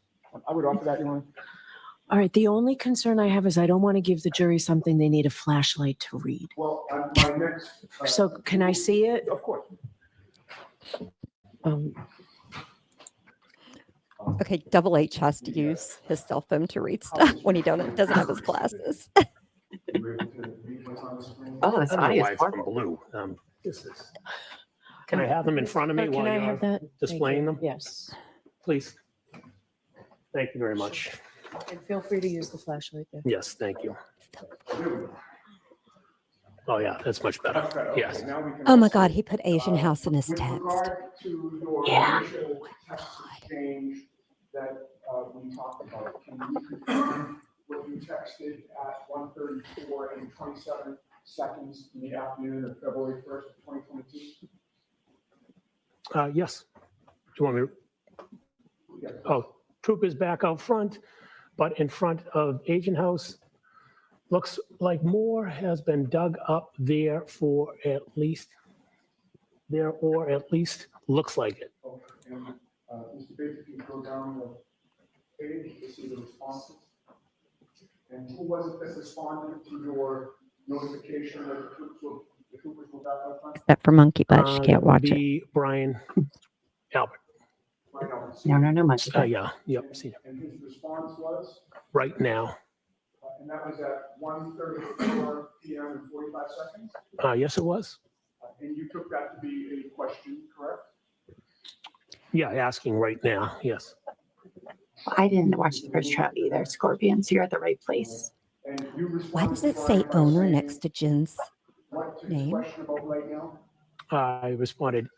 I would offer that, Your Honor. All right. The only concern I have is I don't want to give the jury something they need a flashlight to read. Well, my next. So can I see it? Of course. Okay, Double H has to use his cell phone to read stuff when he doesn't have his glasses. Oh, this I don't know audio why is it's from horrible. blue. Can I have them in front of me Can while I have you're that? Thank displaying you. them? Yes. Please. Thank you very much. And feel free to use the flashlight there. Yes, thank you. Oh, yeah, that's much better. Much better. Yes. Okay, now we can Oh my all God, see. he put Asian house in his With text. regard to your Yeah. initial text exchange that we talked about, can you confirm what you texted at 1:34 and 27 seconds in the afternoon of February 1st, 2022? Yes. Do you want me to? Oh, troopers back out front, but in front of Asian House. Looks like more has been dug up there for at least, looks like it. Oh, and, Mr. Bates, if you go down the page to see the responses. And who was it that responded to your notification that the troopers were back out front? Except for Monkey Butt, she That can't would watch it. be Brian Albert. Right on. No, much. Yeah, yep, seen it. And his response was? Right now. And that was at 1:34 PM and 45 seconds? Yes, it was. And you took that to be a question, correct? Yeah, asking right now, yes. I didn't watch the first trial either, Scorpion, so you're at the right place. And you Why responded does to it say Brian by owner saying next to Jen's what to his name? question about right now? I responded,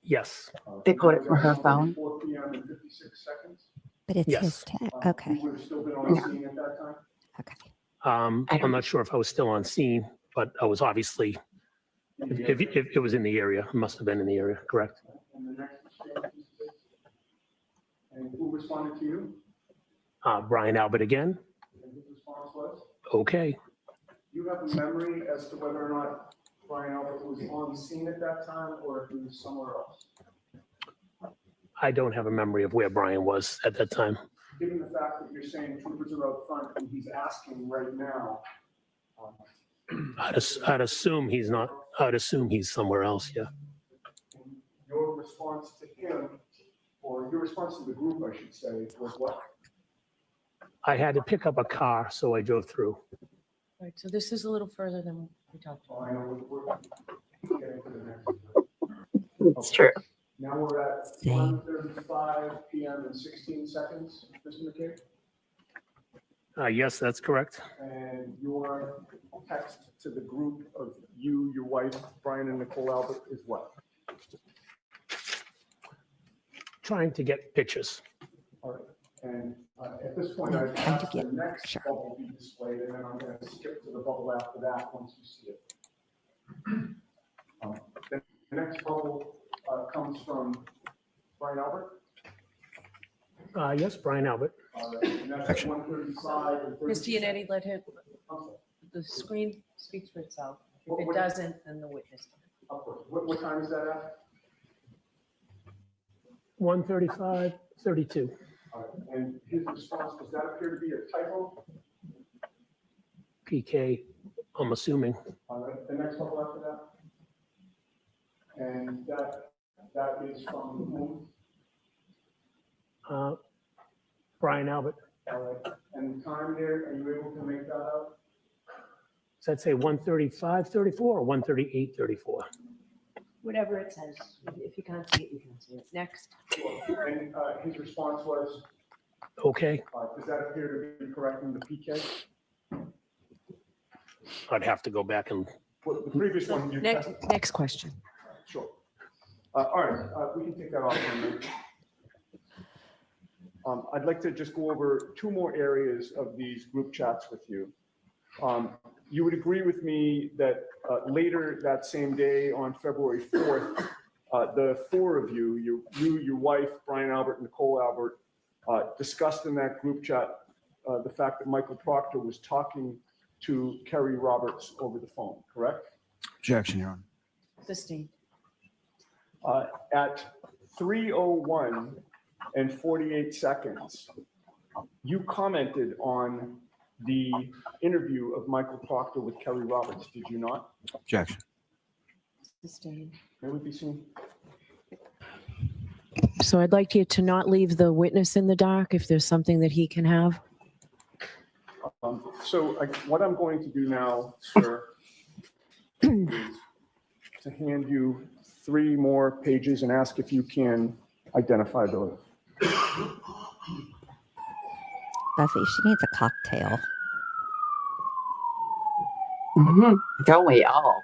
yes. They pulled it from her phone. 4 PM and 56 seconds? But it's Yes. his text. You Okay, would have still been on Yeah. scene at that time? okay. I'm not sure if I was still on scene, but I was obviously, if it was in the area, it must have been in the area, correct? And the next exchange, and who responded to you? Brian Albert again, And his response was? okay. Do you have a memory as to whether or not Brian Albert was on scene at that time or if he was somewhere else? I don't have a memory of where Brian was at that time. Given the fact that you're saying troopers are out front and he's asking right now, I'd assume he's not, I'd assume he's somewhere else, yeah. your response to him, or your response to the group, I should say, was what? I had to pick up a car, so I drove through. Right, so this is a little further than we talked Oh, about. I know, we're getting to the next. It's true. Now we're at Same. 1:35 PM and 16 seconds, Mr. McCabe. Yes, that's correct. And your text to the group of you, your wife, Brian and Nicole Albert is what? Trying to get pictures. All right, and at this point, Yeah, I've trying to asked the get next picture. bubble be displayed, and then I'm gonna skip to the bubble after that, once you see it. The next bubble comes from Brian Albert. Yes, Brian Albert. And that's at 1:35 and 30. Mr. Yannetti, let him, the screen speaks for itself. If What- it what- doesn't, then the witness can. Of course. What time is that at? 1:35, 32. All right, and his response, does that appear to be a typo? PK, I'm assuming. All right, the next bubble after that? And that is from whom? Brian Albert. All right, and the time there, are you able to make that out? Does that say 1:35, 34 or 1:38, 34? Whatever it says. If you can't see it, you can't see it. Next. And his response was, Okay, does that appear to be correct in the PK? I'd have to go back and, Well, the previous one you Next, tested. next question. Sure. All right, we can take that off for a minute. I'd like to just go over two more areas of these group chats with you. You would agree with me that later that same day on February 4th, the four of you, your wife, Brian Albert, Nicole Albert, discussed in that group chat the fact that Michael Proctor was talking to Kerry Roberts over the phone, correct? Objection, Your Honor. Sustained. At 3:01 and 48 seconds, you commented on the interview of Michael Proctor with Kerry Roberts, did you not? Objection. Sustained. May we be seen? So I'd like you to not leave the witness in the dark if there's something that he can have. What I'm going to do now, sir, is to hand you 3 more pages and ask if you can identify those. Buffy, she needs a cocktail. Don't we all?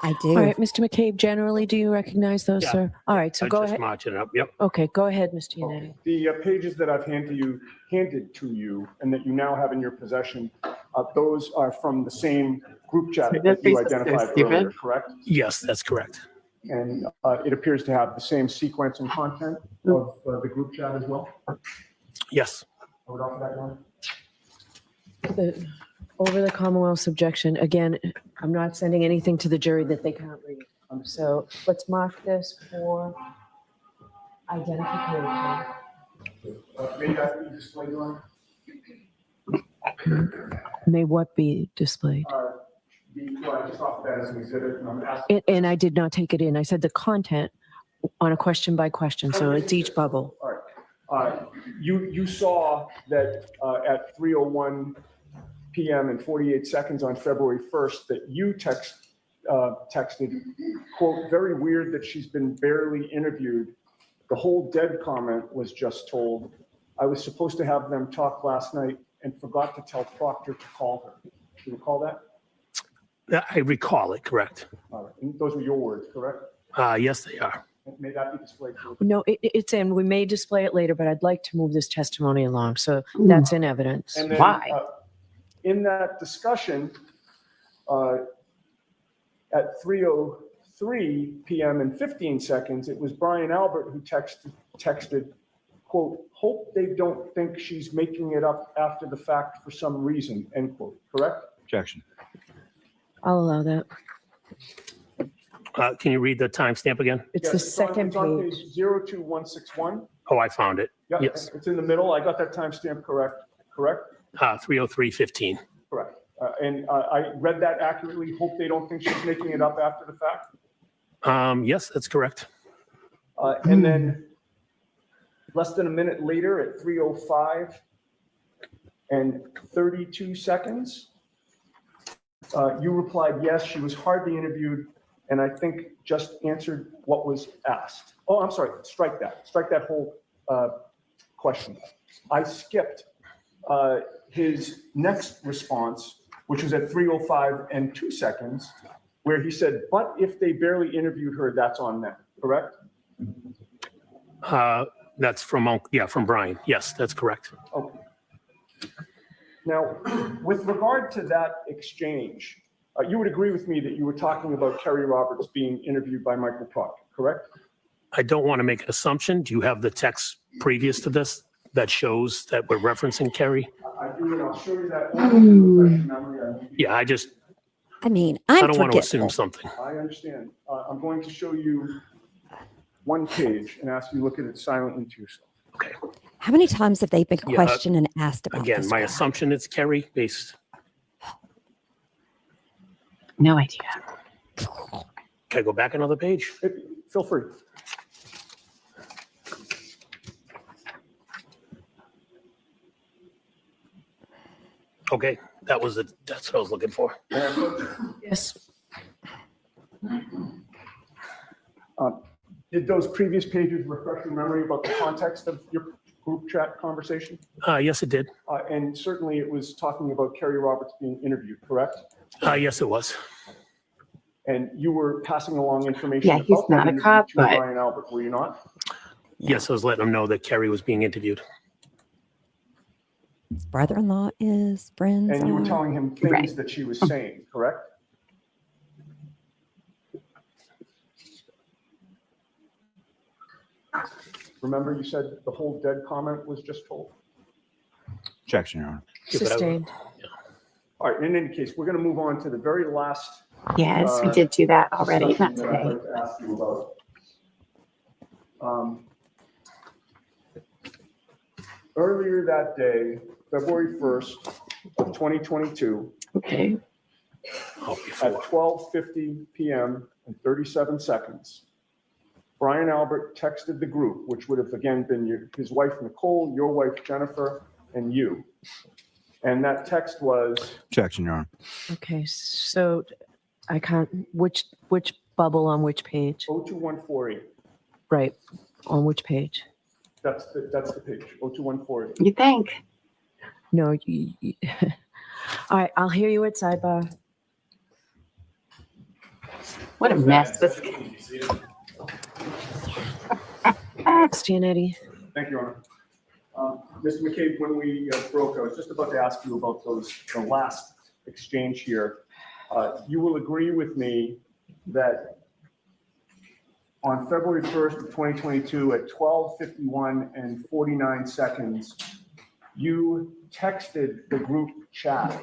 I do. All right, Mr. McCabe, generally, do you recognize those, Yeah. sir? All right, so I'm go just ahead. marching it up. Yep. Okay, go ahead, Mr. Yannetti. The pages that I've handed to you and that you now have in your possession, those are from the same group chat that you identified earlier, correct? Yes, that's correct. And it appears to have the same sequence and content of the group chat as well? Yes. I would offer that one. Over the Commonwealth's objection, again, I'm not sending anything to the jury that they can't read. So let's mark this for identification. May that be displayed on? May what be displayed? Well, I just offered that as an exhibit, and I'm asking. And I did not take it in. I said the content on a question by question, so it's each bubble. All right. You saw that at 3:01 p.m. and 48 seconds on February 1st that you texted, quote, very weird that she's been barely interviewed. The whole dead comment was just told. I was supposed to have them talk last night and forgot to tell Proctor to call her. Do you recall that? I recall it, correct. All right. And those were your words, correct? Yes, they are. May that be displayed? No, it's in. We may display it later, but I'd like to move this testimony along. So that's in evidence. And then, Why? In that discussion, at 3:03 p.m. and 15 seconds, it was Brian Albert who texted, quote, hope they don't think she's making it up after the fact for some reason, end quote, correct? Objection. I'll allow that. Can you read the timestamp again? It's Yes, the it's on- second it's on page. page 02161. Oh, I found it. Yeah, Yes. it's in the middle. I got that timestamp correct? 3:03:15. Correct. And I read that accurately. Hope they don't think she's making it up after the fact. Yes, that's correct. And then less than a minute later at 3:05 and 32 seconds, you replied, yes, she was hardly interviewed, and I think just answered what was asked. Oh, I'm sorry, strike that whole question. I skipped his next response, which was at 3:05 and 2 seconds, where he said, but if they barely interviewed her, that's on them, correct? That's from Brian. Yes, that's correct. Okay. Now, with regard to that exchange, you would agree with me that you were talking about Kerry Roberts being interviewed by Michael Proctor, correct? I don't want to make an assumption. Do you have the text previous to this that shows that we're referencing Kerry? I do, and I'll show you that. Memory. Yeah, I I'm don't want to assume forgetful. something. I understand. I'm going to show you one page and ask you to look at it silently to yourself. Okay. How many times have they been Yeah, questioned and asked about Again, this my guy? assumption is Kerry based. No idea. Can I go back another page? Feel free. Okay, that's what I was looking for. Yes. Did those previous pages refresh your memory about the context of your group chat conversation? Yes, it did. And certainly it was talking about Kerry Roberts being interviewed, correct? Yes, it was. And you were passing along information. Yeah, he's about that not a interview cop, to but- Brian Albert, were you not? Yes, I was letting them know that Kerry was being interviewed. His brother-in-law is, friends And you were are. telling him things Right. that she was saying, correct? Remember you said the whole dead comment was just told? Objection, Your Honor. Yeah, but I- Sustained. All right, in any case, we're going to move on to the very last Yes, we did do that already. discussion That's that I'd okay. like to ask you about. Earlier that day, February 1st of 2022, Okay. Oh, at before. 12:50 p.m. and 37 seconds, Brian Albert texted the group, which would have again been his wife Nicole, your wife Jennifer, and you. And that text was, Objection, Your Honor. Okay, so I can't, which bubble on which page? 02148. Right, on which page? That's the page, 02148. You think? No, All right, I'll hear you at sidebar. What a mess this Stand, Eddie. Thank you, Your Honor. Mr. McCabe, when we broke, I was just about to ask you about the last exchange here. You will agree with me that on February 1st of 2022 at 12:51 and 49 seconds, you texted the group chat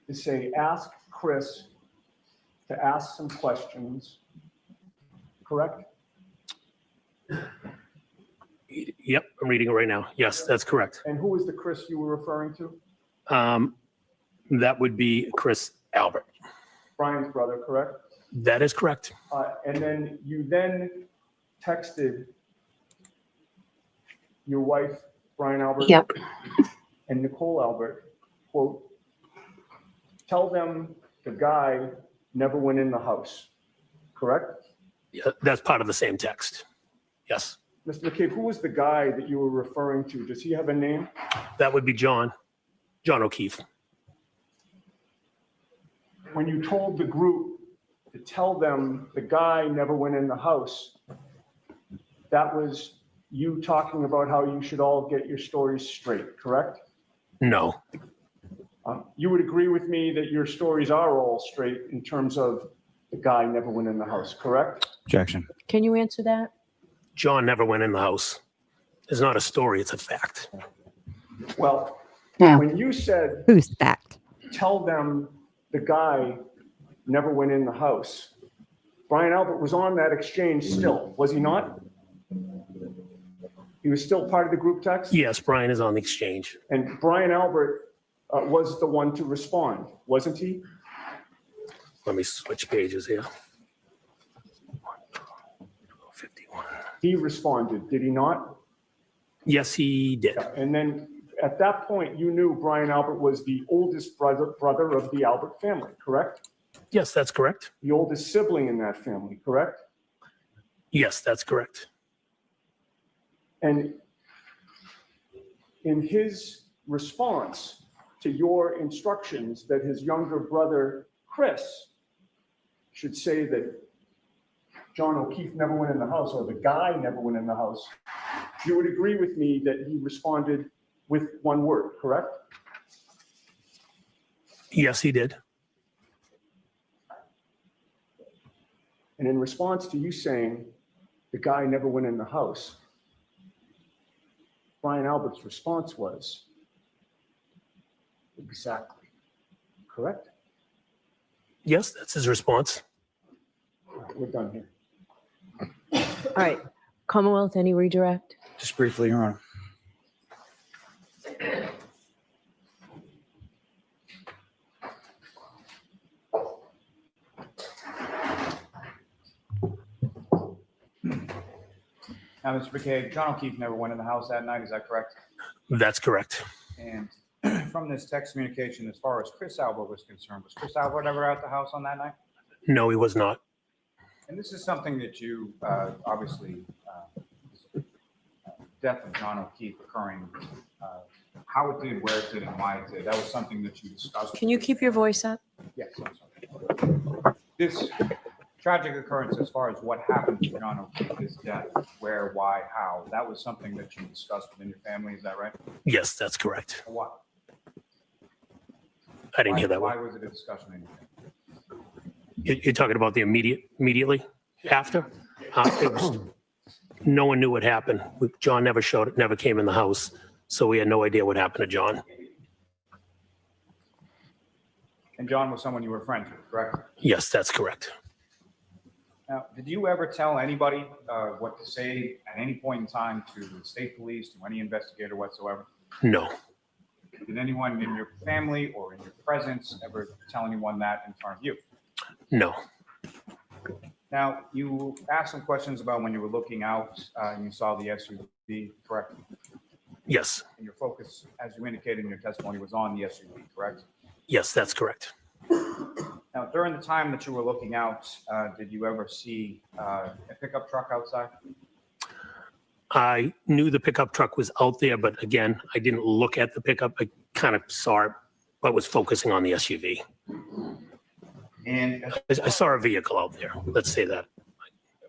to say, ask Chris to ask some questions, correct? Yep, I'm reading it right now. Yes, that's correct. And who was the Chris you were referring to? That would be Chris Albert. Brian's brother, correct? That is correct. And then you texted your wife, Brian Albert. Yep. And Nicole Albert, quote, tell them the guy never went in the house, correct? Yeah, that's part of the same text. Yes, Mr. McCabe, who was the guy that you were referring to? Does he have a name? that would be John O'Keefe. When you told the group to tell them the guy never went in the house, that was you talking about how you should all get your stories straight, correct? No, You would agree with me that your stories are all straight in terms of the guy never went in the house, correct? Objection. Can you answer that? John never went in the house. It's not a story, it's a fact. Well, Yeah. when you said, Who's fact? tell them the guy never went in the house, Brian Albert was on that exchange still, was he not? He was still part of the group text? Yes, Brian is on the exchange. And Brian Albert was the one to respond, wasn't he? Let me switch pages here. 51. He responded, did he not? Yes, he did. And then at that point, you knew Brian Albert was the oldest brother of the Albert family, correct? Yes, that's correct. The oldest sibling in that family, correct? Yes, that's correct. And in his response to your instructions that his younger brother, Chris, should say that John O'Keefe never went in the house, or the guy never went in the house, you would agree with me that he responded with one word, correct? Yes, he did. And in response to you saying the guy never went in the house, Brian Albert's response was, exactly, correct? Yes, that's his response. We're done here. All right, Commonwealth, any redirect? Just briefly, Your Honor. Now, Mr. McCabe, John O'Keefe never went in the house that night, is that correct? That's correct. And from this text communication, as far as Chris Albert was concerned, was Chris Albert ever at the house on that night? No, he was not. And this is something that you, obviously, death of John O'Keefe occurring, how it did, where it did, and why it did. That was something that you discussed. Can you keep your voice up? Yes, I'm sorry. This tragic occurrence, as far as what happened to John O'Keefe's death, where, why, how, that was something that you discussed within your family, is that right? Yes, that's correct. Why? I didn't hear that Why one. was it a discussion in your family? You're talking about the immediately after? No one knew what happened. John never showed it, never came in the house. So we had no idea what happened to John. And John was someone you were friends with, correct? Yes, that's correct. Now, did you ever tell anybody what to say at any point in time to the state police, to any investigator whatsoever? No, Did anyone in your family or in your presence ever tell anyone that in front of you? no. Now, you asked some questions about when you were looking out and you saw the SUV, correct? Yes, And your focus, as you indicated in your testimony, was on the SUV, correct? yes, that's correct. Now, during the time that you were looking out, did you ever see a pickup truck outside? I knew the pickup truck was out there, but again, I didn't look at the pickup. I kind of saw it, but was focusing on the SUV. And I saw a vehicle out there. Let's say that.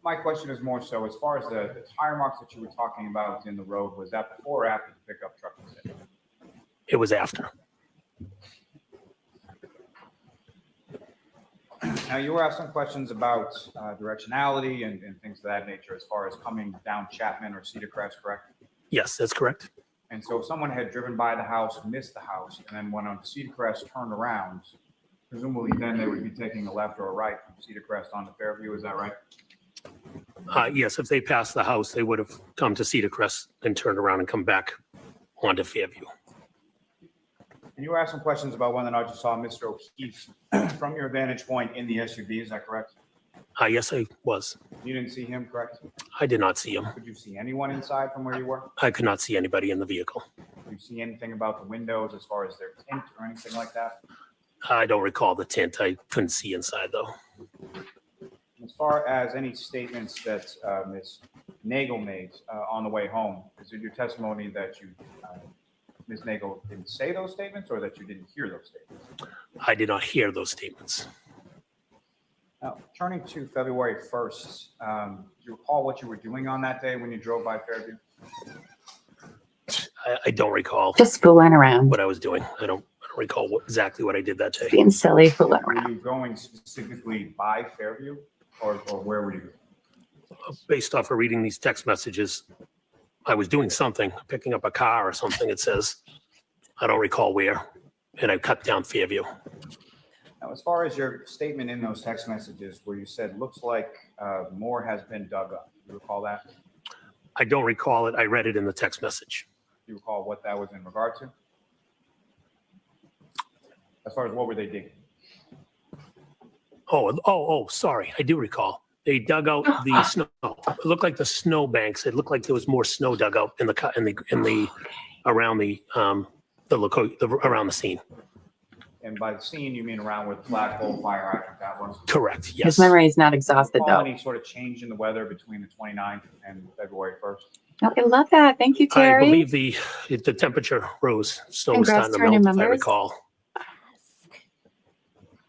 my question is more so, as far as the tire marks that you were talking about in the road, was that before or after the pickup truck was hit? It was after. Now, you were asking questions about directionality and things of that nature as far as coming down Chapman or Cedar Crest, correct? Yes, that's correct. And so if someone had driven by the house, missed the house, and then went on to Cedar Crest, turned around, presumably then they would be taking a left or a right from Cedar Crest onto Fairview, is that right? Yes, if they passed the house, they would have come to Cedar Crest and turned around and come back onto Fairview. And you were asking questions about whether or not you saw Mr. O'Keefe from your vantage point in the SUV, is that correct? Yes, I was. You didn't see him, correct? I did not see him. Could you see anyone inside from where you were? I could not see anybody in the vehicle. Did you see anything about the windows as far as their tint or anything like that? I don't recall the tint. I couldn't see inside though. As far as any statements that Ms. Nagel made on the way home, is it your testimony that you, Ms. Nagel didn't say those statements or that you didn't hear those statements? I did not hear those statements. Now, turning to February 1st, do you recall what you were doing on that day when you drove by Fairview? I don't recall Just fooling around. what I was doing. I don't recall exactly what I did that day. Being silly, fooling Were around. you going specifically by Fairview or where were you? Based off of reading these text messages, I was doing something, picking up a car or something. It says, I don't recall where, and I cut down Fairview. Now, as far as your statement in those text messages where you said, looks like more has been dug up, do you recall that? I don't recall it. I read it in the text message. Do you recall what that was in regard to? As far as what were they digging? Oh, sorry. I do recall. They dug out the snow. It looked like the snow banks. It looked like there was more snow dug out in the around the around the scene. And by the scene, you mean around where the flagpole fire hydrant that was? Correct. Yes. His memory is not exhausted Recall though. any sort of change in the weather between the 29th and February 1st? Okay, love that. Thank you, I Terry. believe the temperature rose. Snow was Congrats starting to to our new melt, if I members. recall.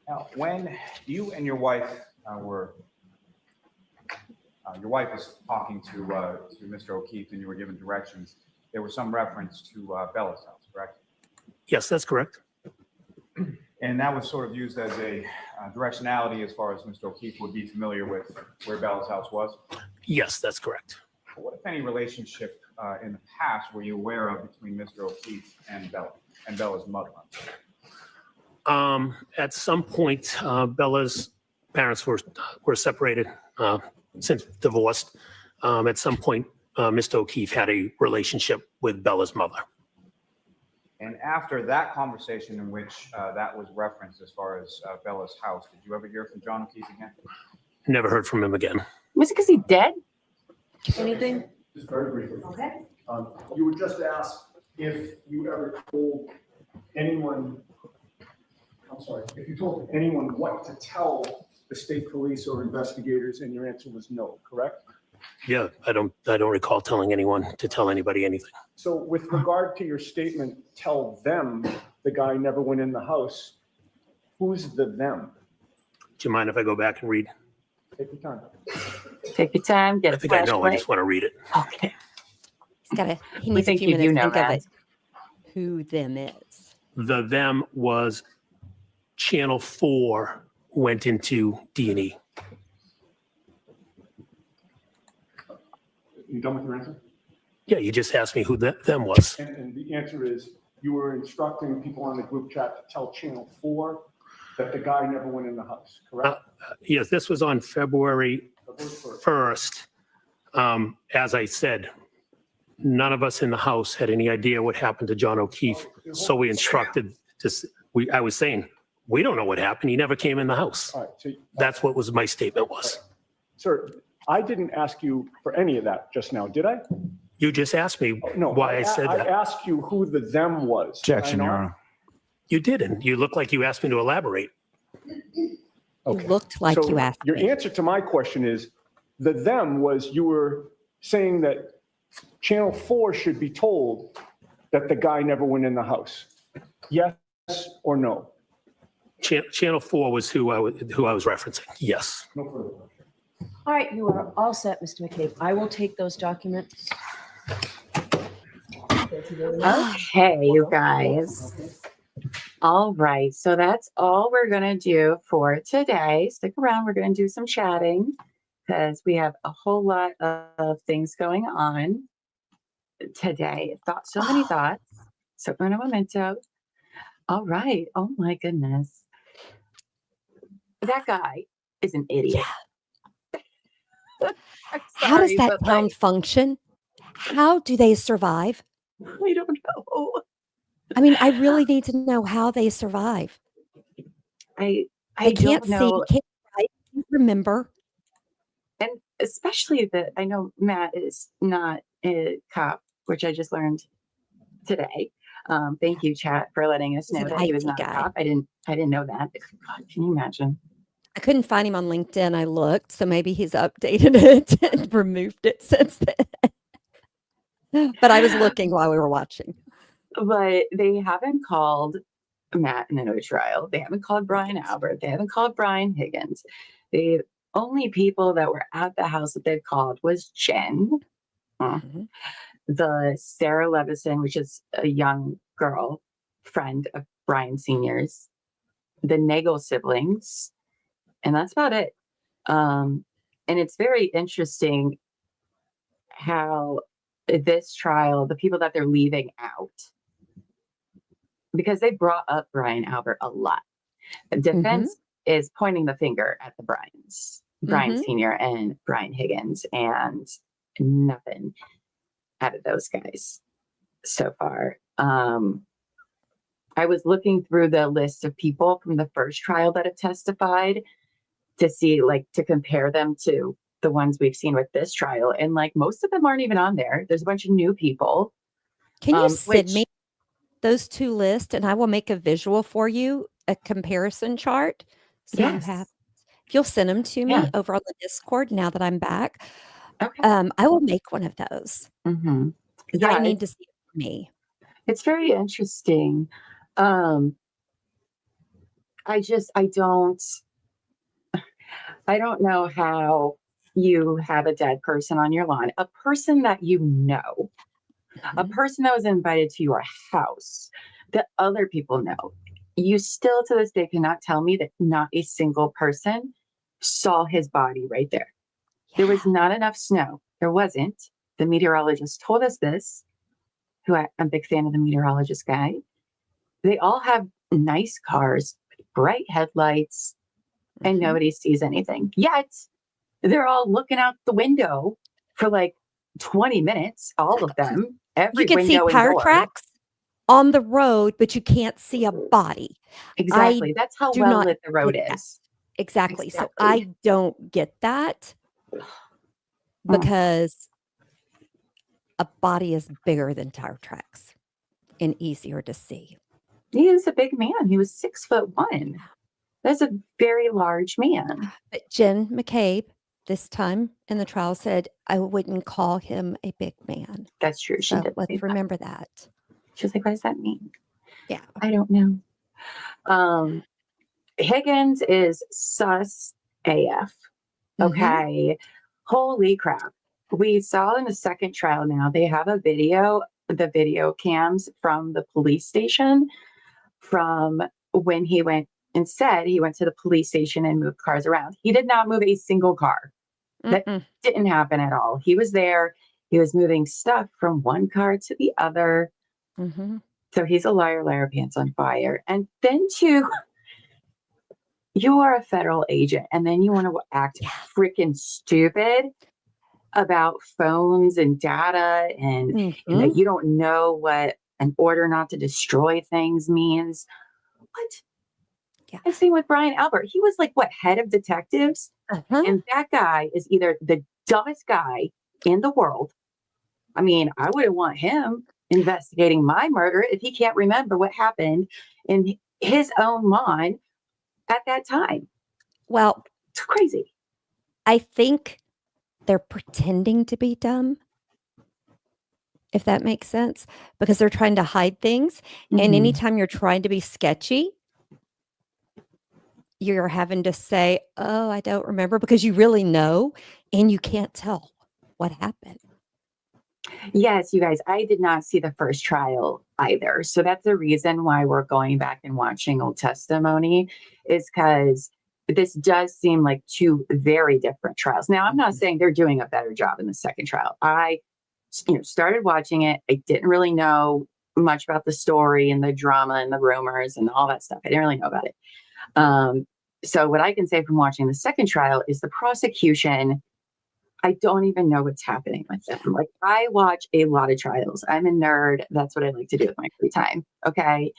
Now, when you and your wife your wife was talking to Mr. O'Keefe and you were given directions, there was some reference to Bella's house, correct? Yes, that's correct. And that was sort of used as a directionality as far as Mr. O'Keefe would be familiar with where Bella's house was. Yes, that's correct. What, if any, relationship in the past were you aware of between Mr. O'Keefe and Bella and Bella's mother? At some point, Bella's parents were separated, since divorced. At some point, Mr. O'Keefe had a relationship with Bella's mother. And after that conversation in which that was referenced as far as Bella's house, did you ever hear from John O'Keefe again? Never heard from him again. Was it because he's dead? Anything? Just very briefly. Okay. You were just asked if you ever told anyone, if you told anyone what to tell the state police or investigators, and your answer was no, correct? Yeah, I don't recall telling anyone to tell anybody anything. So with regard to your statement, tell them the guy never went in the house, who's the them? Do you mind if I go back and read? Take your time. Take your time, get I a think I know. I flashlight. just want to read it. Okay. He needs a think few you do minutes to know think of that. it. Who them is. The them was Channel 4 went into D&E. You done with your answer? Yeah, you just asked me who them was. And the answer is you were instructing people on the group chat to tell Channel 4 that the guy never went in the house, correct? Yes, this was on February February 1st. 1st. As I said, none of us in the house had any idea what happened to John O'Keefe. So we instructed, I was saying, we don't know what happened. He never came in the house. All right, so, That's what was my statement was. sir, I didn't ask you for any of that just now, did I? You just asked me No. why I said I that. asked you who the them was. did I Objection, not? Your Honor. You didn't. You look like you asked me to elaborate. Okay. You looked like So you asked your me. answer to my question is the them was you were saying that Channel 4 should be told that the guy never went in the house. Yes or no? Channel 4 was who I was referencing. Yes. No further question. All right, you are all set, Mr. McCabe. I will take those documents. Okay, you guys. All right, so that's all we're gonna do for today. Stick around, we're gonna do some chatting because we have a whole lot of things going on today. So many thoughts, so many memento. All right, oh my goodness. That guy is an idiot. I'm How does sorry, that but, town like, function? How do they survive? I don't know. I mean, I really need to know how they survive. I They can't don't see, know. can't write, can't remember. And especially that I know Matt is not a cop, which I just learned today. Thank you, chat, for letting us He's know an that he was IT not a guy. cop. I didn't know that. God, can you imagine? I couldn't find him on LinkedIn. I looked, so maybe he's updated it and removed it since then. But I was looking while we were watching. But they haven't called Matt in a trial. They haven't called Brian Albert. They haven't called Brian Higgins. The only people that were at the house that they've called was Jen, Mhm. the Sarah Levison, which is a young girl friend of Brian Sr.'s, the Nagel siblings, and that's about it. And it's very interesting how this trial, the people that they're leaving out, because they brought up Brian Albert a lot. The defense is pointing the finger at the Bryans, Brian Sr. and Brian Higgins, and nothing out of those guys so far. I was looking through the list of people from the first trial that have testified to see, like, to compare them to the ones we've seen with this trial. And like, most of them aren't even on there. There's a bunch of new people. Can you send which me those two lists and I will make a visual for you, a comparison chart. So you have, Yes. if you'll send them to me Yeah. over on the Discord now that I'm back, Okay. I will make one of those. Mm-hmm. 'Cause Yeah, I need to see it for me. it's very interesting. I don't know how you have a dead person on your lawn, a person that you know, a person that was invited to your house that other people know. You still to this day cannot tell me that not a single person saw his body right there. There was not enough snow. There wasn't. The meteorologist told us this, I'm a big fan of the meteorologist guy. They all have nice cars, bright headlights, and nobody sees anything. Yet they're all looking out the window for like 20 minutes, all of them, every You can see window and tire door. tracks on the road, but you can't see a body. Exactly. That's how do well not lit the road get that. is. Exactly. So Exactly. I don't get that because a body is bigger than tire tracks and easier to see. He is a big man. He was 6'1". That's a very large man. But Jen McCabe, this time in the trial, said, I wouldn't call him a big man. That's true. She So did. Say let's that. remember that. She was like, what does that mean? Yeah. I don't know. Higgins is sus AF. Okay. Holy crap. We saw in the second trial now, they have a video, the video cams from the police station from when he went and said he went to the police station and moved cars around. He did not move a single car. That didn't happen at all. He was there. He was moving stuff from one car to the other. So he's a liar, liar, pants on fire. And then you are a federal agent and then you want to act freaking stupid about phones and data and that you don't know what an order not to destroy things means. What? Yeah. And same with Brian Albert. He was like, what, head of detectives? And that guy is either the dumbest guy in the world. I mean, I wouldn't want him investigating my murder if he can't remember what happened in his own lawn at that time. Well, it's crazy. I think they're pretending to be dumb if that makes sense, because they're trying to hide things. And Mhm. anytime you're trying to be sketchy, you're having to say, "Oh, I don't remember," because you really know and you can't tell what happened. Yes, you guys, I did not see the first trial either. So that's the reason why we're going back and watching old testimony, is because this does seem like two very different trials. Now, I'm not saying they're doing a better job in the second trial. I, started watching it. I didn't really know much about the story and the drama and the rumors and all that stuff. I didn't really know about it. So what I can say from watching the second trial is the prosecution, I don't even know what's happening with them. Like, I watch a lot of trials. I'm a nerd. That's what I like to do with my free time. Okay.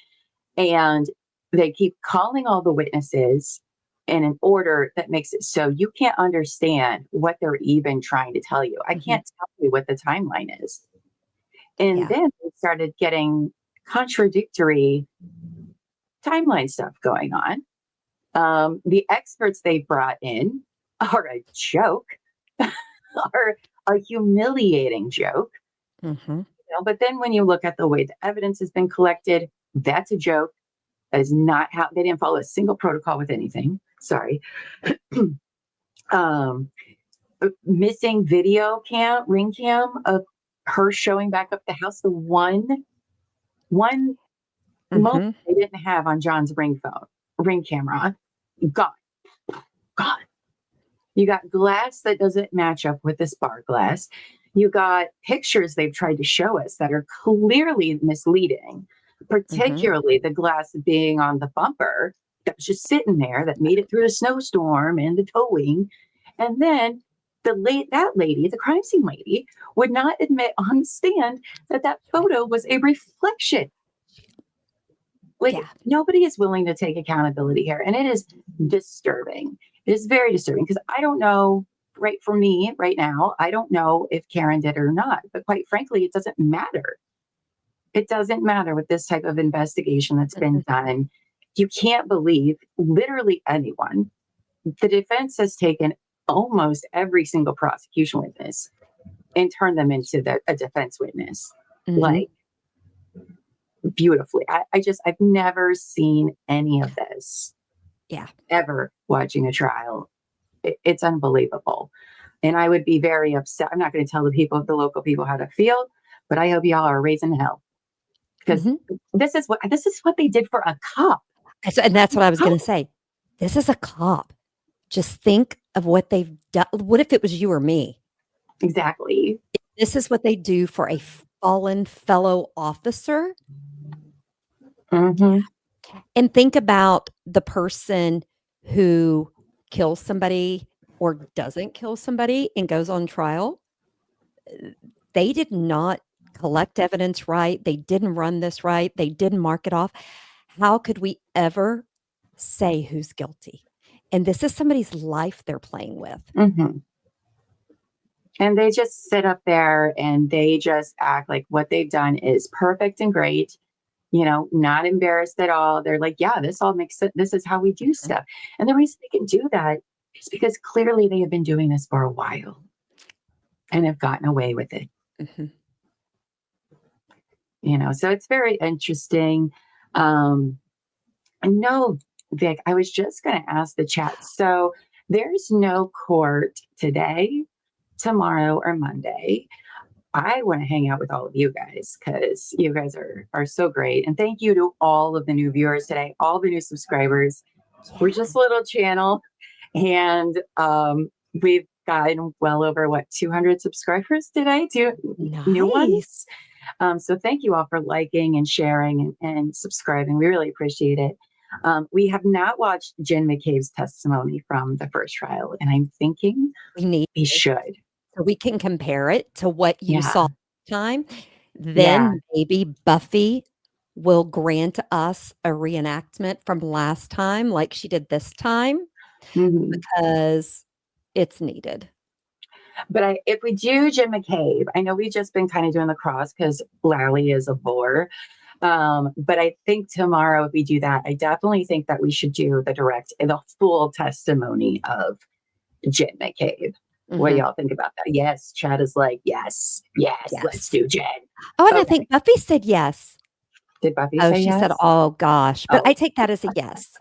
And they keep calling all the witnesses in an order that makes it so you can't understand what they're even trying to tell you. I can't tell you what the timeline is. And Yeah. then they started getting contradictory timeline stuff going on. The experts they brought in are a joke. Are a humiliating joke. Mm-hmm. But then when you look at the way the evidence has been collected, that's a joke. That is not how they didn't follow a single protocol with anything. Sorry. um, Missing ring cam of her showing back up the house. The one moment they didn't have on John's ring camera, gone. You got glass that doesn't match up with this bar glass. You got pictures they've tried to show us that are clearly misleading, particularly the glass being on the bumper that was just sitting there that made it through the snowstorm and the towing. And then that lady, the crime scene lady, would not admit on the stand that photo was a reflection. Like, nobody is willing to take accountability here. And it is disturbing. It is very disturbing because I don't know, right, for me right now, I don't know if Karen did or not. But quite frankly, it doesn't matter. It doesn't matter with this type of investigation that's been done. You can't believe literally anyone. The defense has taken almost every single prosecution witness and turned them into a defense witness. Like, beautifully. I've never seen any of this. Yeah. Ever watching a trial. It's unbelievable. And I would be very upset. I'm not going to tell the local people how to feel, but I hope y'all are raising hell. Because this is what they did for a cop. And that's what I was going to say. This is a cop. Just think of what they've done. What if it was you or me? Exactly. This is what they do for a fallen fellow officer. And think about the person who kills somebody or doesn't kill somebody and goes on trial. They did not collect evidence right. They didn't run this right. They didn't mark it off. How could we ever say who's guilty? And this is somebody's life they're playing with. And they just sit up there and they just act like what they've done is perfect and great. Not embarrassed at all. They're like, yeah, this all makes sense. This is how we do stuff. And the reason they can do that is because clearly they have been doing this for a while and have gotten away with it. So it's very interesting. No, Vic, I was just going to ask the chat. So there's no court today, tomorrow, or Monday. I want to hang out with all of you guys because you guys are so great. And thank you to all of the new viewers today, all the new subscribers. We're just a little channel and we've gotten well over 200 subscribers today, new ones. So thank you all for liking and sharing and subscribing. We really appreciate it. We have not watched Jen McCabe's testimony from the first trial, and I'm thinking we should. So we can compare it to what you saw last time. Then maybe Buffy will grant us a reenactment from last time like she did this time because it's needed. But if we do Jim McCabe, I know we've just been kind of doing the cross because Lally is a bore. But I think tomorrow, if we do that, I definitely think that we should do the full testimony of Jim McCabe. What do Mhm. y'all think about that? Yes, Chad is like, yes, let's Yes. do Jen. Oh, and I Okay. think Buffy said yes. Did Buffy Oh, say she said, yes? "Oh gosh," but Oh. I take that as a yes.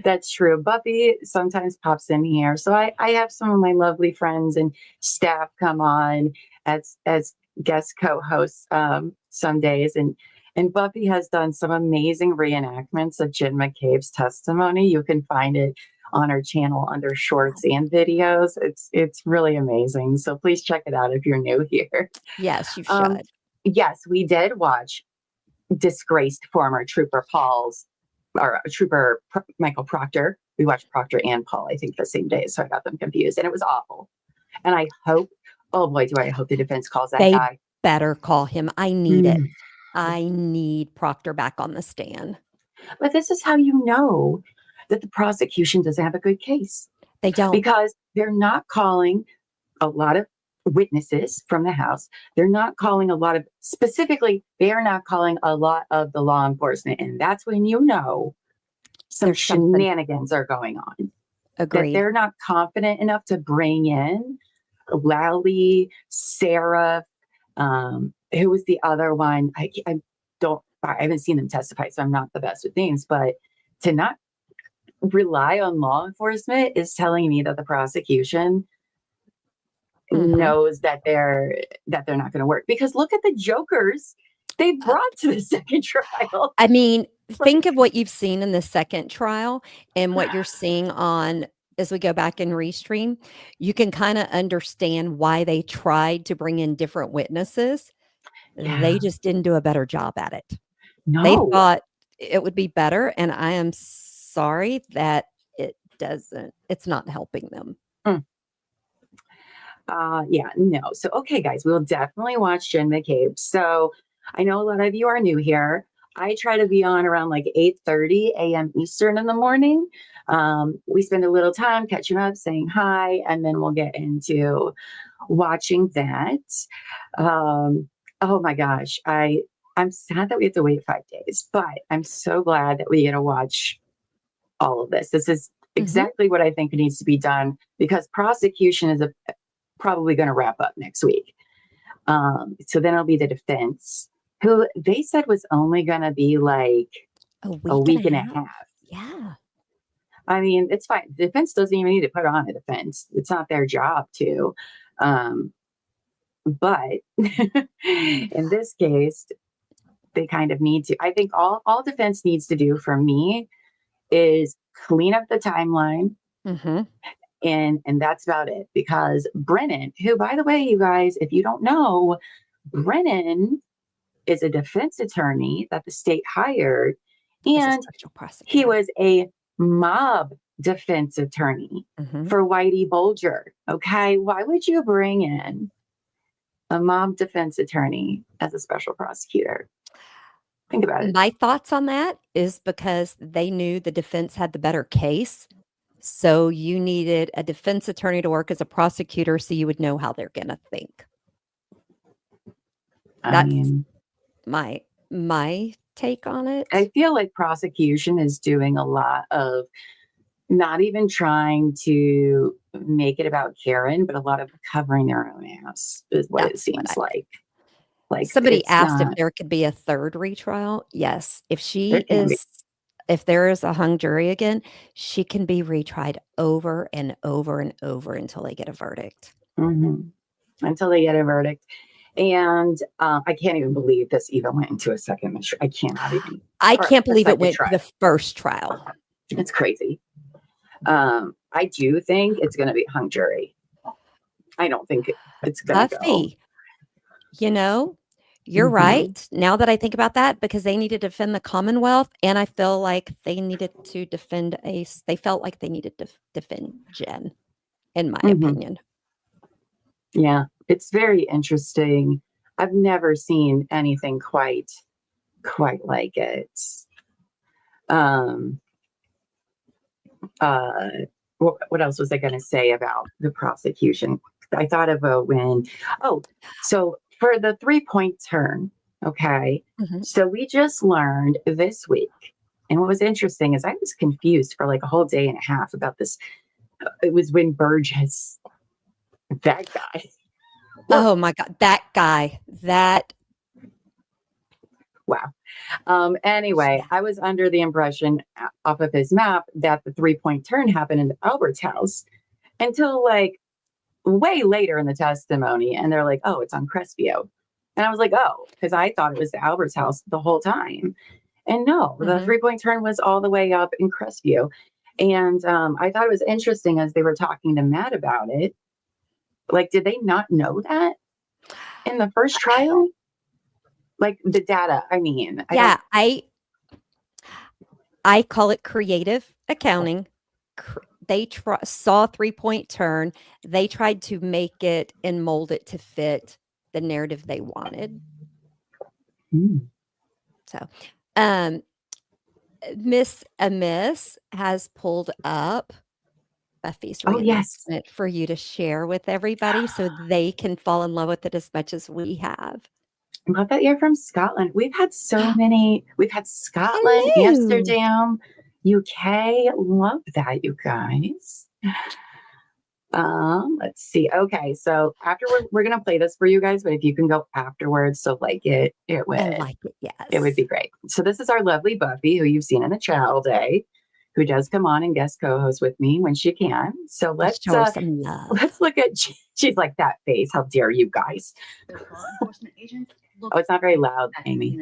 That's true. Buffy sometimes pops in here. So I have some of my lovely friends and staff come on as guest co-hosts some days. And Buffy has done some amazing reenactments of Jen McCabe's testimony. You can find it on our channel under shorts and videos. It's really amazing. So please check it out if you're new here. Yes, you Um, should. yes, we did watch disgraced former Trooper Paul's or Trooper Michael Proctor. We watched Proctor and Paul, I think, the same day, so I got them confused, and it was awful. And I hope, oh boy, do I hope the defense calls that They guy. better call him. I need it. Mm. I need Proctor back on the stand. But this is how you know that the prosecution doesn't have a good case, They don't. because they're not calling a lot of witnesses from the house. They're not calling a lot of, specifically, they are not calling a lot of the law enforcement. And that's when you know some There's something. shenanigans are going on. That Agreed. they're not confident enough to bring in Lally, Sarah, who was the other one? I haven't seen them testify, so I'm not the best with names, but to not rely on law enforcement is telling me that the prosecution knows that they're not going to work, because look at the jokers they brought to the second trial. I mean, think of what you've seen in the second trial and what you're seeing on as we go back and restream. You can kind of understand why they tried to bring in different witnesses. They just didn't do a better job at it. They No. thought it would be better, and I am sorry that it doesn't. It's not helping them. No. So, okay, guys, we'll definitely watch Jen McCabe. So I know a lot of you are new here. I try to be on around like 8:30 a.m. Eastern in the morning. We spend a little time catching up, saying hi, and then we'll get into watching that. Oh my gosh, I'm sad that we have to wait 5 days, but I'm so glad that we get to watch all of this. This is exactly what I think needs to be done, because prosecution is probably going to wrap up next week. So then it'll be the defense, who they said was only going to be like a week and a half. Yeah. I mean, it's fine. The defense doesn't even need to put on a defense. It's not their job to. But in this case, they kind of need to. I think all defense needs to do for me is clean up the timeline. And that's about it, because Brennan, who, by the way, you guys, if you don't know, Brennan is a defense attorney that the state hired, and he was a mob defense attorney for Whitey Bulger. Okay, why would you bring in a mob defense attorney as a special prosecutor? Think about it. My thoughts on that is because they knew the defense had the better case. So you needed a defense attorney to work as a prosecutor so you would know how they're going to think. That's my take on it. I feel like prosecution is doing a lot of not even trying to make it about Karen, but a lot of covering their own ass is what it seems like. Like somebody asked if there could be a third retrial. Yes. If there is a hung jury again, she can be retried over and over and over until they get a verdict. Until they get a verdict. And I can't even believe this even went into a second mission. I cannot even. I can't believe it went to the first trial. It's crazy. I do think it's going to be hung jury. I don't think it's going to go. You know, you're right. Now that I think about that, because they needed to defend the Commonwealth, and I feel like they needed to defend they felt like they needed to defend Jen, in my opinion. Yeah, it's very interesting. I've never seen anything quite like it. What else was I going to say about the prosecution? I thought of so for the 3-point turn, okay. So we just learned this week, and what was interesting is I was confused for like a whole day and a half about this. It was when Burgess That guy. Oh my God, that guy, that. Wow. Anyway, I was under the impression off of his map that the 3-point turn happened in Albert's house until like way later in the testimony. And they're like, oh, it's on Crestview. And I was like, oh, because I thought it was the Albert's house the whole time. And no, the 3-point turn was all the way up in Crestview. And I thought it was interesting as they were talking to Matt about it. Like, did they not know that in the first trial? Like the data, I mean. Yeah, I call it creative accounting. They saw 3-point turn. They tried to make it and mold it to fit the narrative they wanted. So, Miss Amiss has pulled up Buffy's reenactment for you to share with everybody so they can fall in love with it as much as we have. I love that you're from Scotland. We've had so many. We've had Scotland, Hello. Amsterdam, UK. Love that, you guys. Let's see. Okay, so after we're gonna play this for you guys, but if you can go afterwards to like it would. I like it. Yes, it would be great. So this is our lovely Buffy, who you've seen in the chat all day, who does come on and guest co-host with me when she can. So let's show her some love. Let's look at. She's like, that face. How dare you guys? Enforcement agents. Oh, it's not very loud, Amy.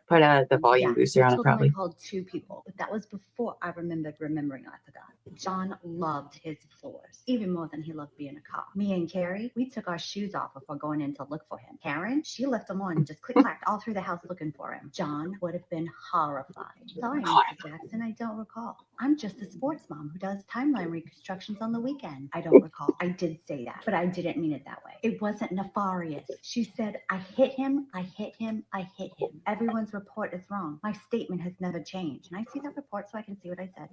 Put the volume booster on it, probably. I called 2 people, but that was before I remembering I forgot. John loved his floors, even more than he loved being a cop. Me and Carrie, we took our shoes off before going in to look for him. Karen, she left them on and just click-clacked all through the house looking for him. John would have been horrified. Sorry, Mr. Jackson, I don't recall. I'm just a sports mom who does timeline reconstructions on the weekend. I don't recall. I did say that, but I didn't mean it that way. It wasn't nefarious. She said, I hit him, I hit him, I hit him. Everyone's report is wrong. My statement has never changed. And I see that report so I can see what I said.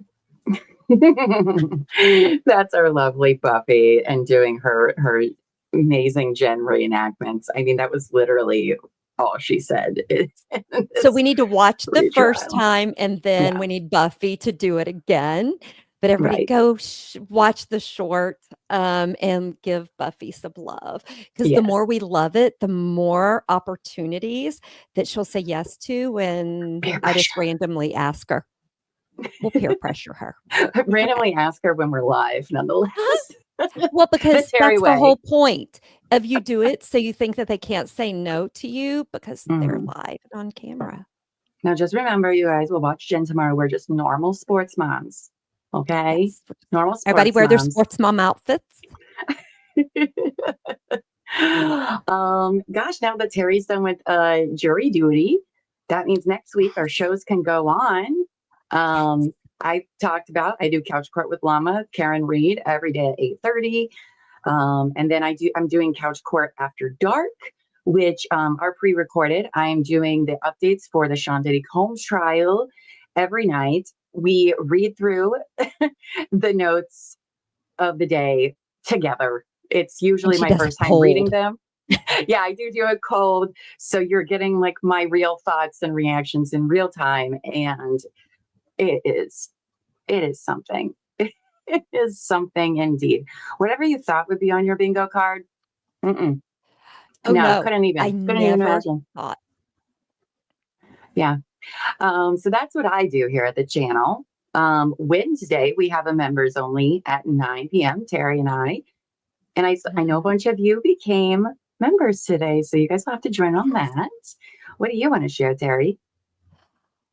That's our lovely Buffy and doing her amazing Jen reenactments. I mean, that was literally all she said. So we need to watch the first time, and then we need Buffy to do it again. But everybody go watch the short and give Buffy some love. Because the more we love it, the more opportunities that she'll say yes to when I just randomly ask her. We'll peer pressure her. Randomly ask her when we're live, nonetheless. Well, because that's the whole point of you do it. So you think that they can't say no to you because they're live on camera. Now, just remember, you guys, we'll watch Jen tomorrow. We're just normal sports moms. Okay? Yes. Normal sports Everybody wear moms. their sports mom outfits. Gosh, now that Terry's done with jury duty, that means next week our shows can go on. I talked about, I do Couch Court with Llama, Karen Reed every day at 8:30. And then I'm doing Couch Court After Dark, which are pre-recorded. I'm doing the updates for the Sean Diddy Combs trial every night. We read through the notes of the day together. It's usually my first time reading them. Yeah, I do it cold. So you're getting like my real thoughts and reactions in real time. And it is something. It is something indeed. Whatever you thought would be on your bingo card. No, couldn't even imagine. Thought. Yeah. So that's what I do here at the channel. Wednesday, we have a members only at 9 p.m., Terry and I. And I know a bunch of you became members today, so you guys will have to join on that. What do you want to share, Terry?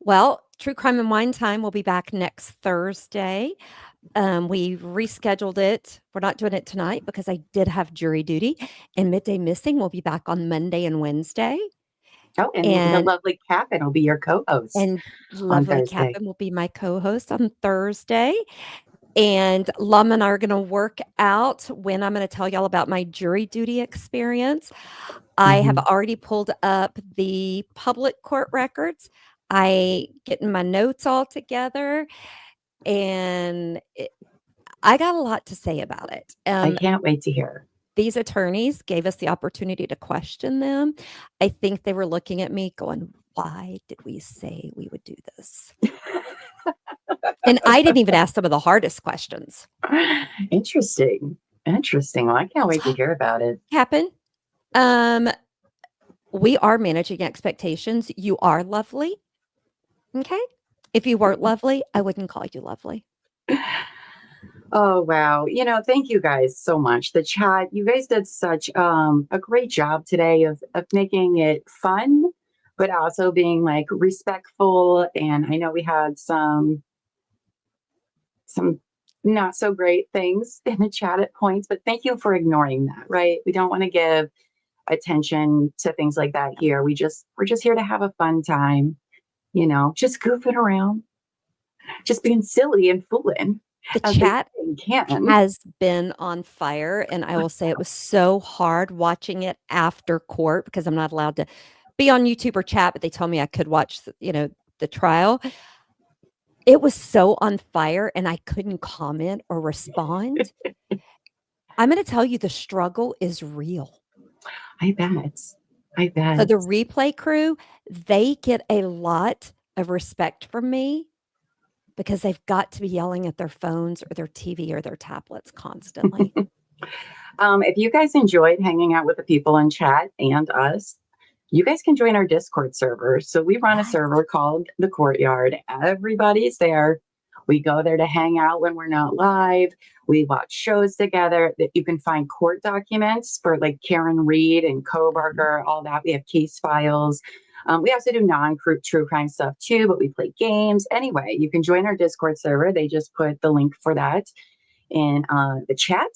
Well, True Crime and Wine Time will be back next Thursday. We rescheduled it. We're not doing it tonight because I did have jury duty. And Midday Missing will be back on Monday and Wednesday. Oh, and the lovely Captain will be your co-host. And lovely Captain will be my co-host on Thursday. And Llama and I are going to work out when I'm going to tell y'all about my jury duty experience. I have already pulled up the public court records. I getting my notes all together, and I got a lot to say about it. I can't wait to hear. These attorneys gave us the opportunity to question them. I think they were looking at me going, why did we say we would do this? And I didn't even ask some of the hardest questions. Interesting. Interesting. Well, I can't wait to hear about it. Happen. We are managing expectations. You are lovely. Okay. If you weren't lovely, I wouldn't call you lovely. Oh, wow. Thank you guys so much. The chat, you guys did such a great job today of making it fun, but also being like respectful. And I know we had some not so great things in the chat at points, but thank you for ignoring that, right? We don't want to give attention to things like that here. We're just here to have a fun time, just goofing around, just being silly and fooling. The as chat they can. has been on fire, and I will say it was so hard watching it after court because I'm not allowed to be on YouTube or chat, but they told me I could watch, the trial. It was so on fire, and I couldn't comment or respond. I'm going to tell you, the struggle is real. I bet. So the replay crew, they get a lot of respect from me because they've got to be yelling at their phones or their TV or their tablets constantly. If you guys enjoyed hanging out with the people in chat and us, you guys can join our Discord server. So we run a server called The Courtyard. Everybody's there. We go there to hang out when we're not live. We watch shows together. That you can find court documents for like Karen Reed and Coburger, all that. We have case files. We also do non-true crime stuff too, but we play games. Anyway, you can join our Discord server. They just put the link for that in the chat.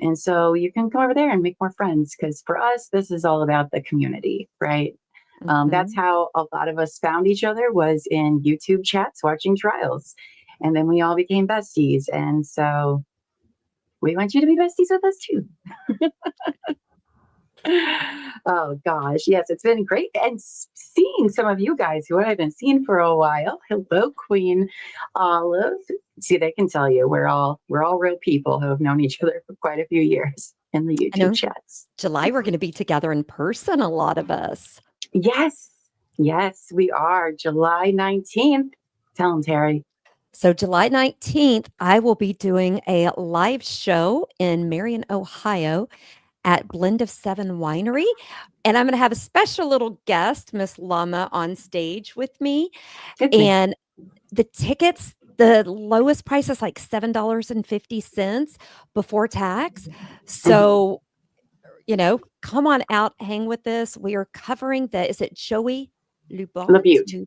And so you can come over there and make more friends because for us, this is all about the community, right? That's how a lot of us found each other, was in YouTube chats watching trials. And then we all became besties. And so we want you to be besties with us too. Oh gosh, yes, it's been great. And seeing some of you guys who I haven't seen for a while. Hello, Queen Olive. See, they can tell you we're all real people who have known each other for quite a few years in the YouTube chats. July, we're going to be together in person, a lot of us. Yes, we are. July 19th. Tell them, Terry. So July 19th, I will be doing a live show in Marion, Ohio at Blend of Seven Winery. And I'm going to have a special little guest, Miss Llama, on stage with me. And the tickets, the lowest price is like $7.50 before tax. So, come on out, hang with us. We are covering is it Joey LaBute.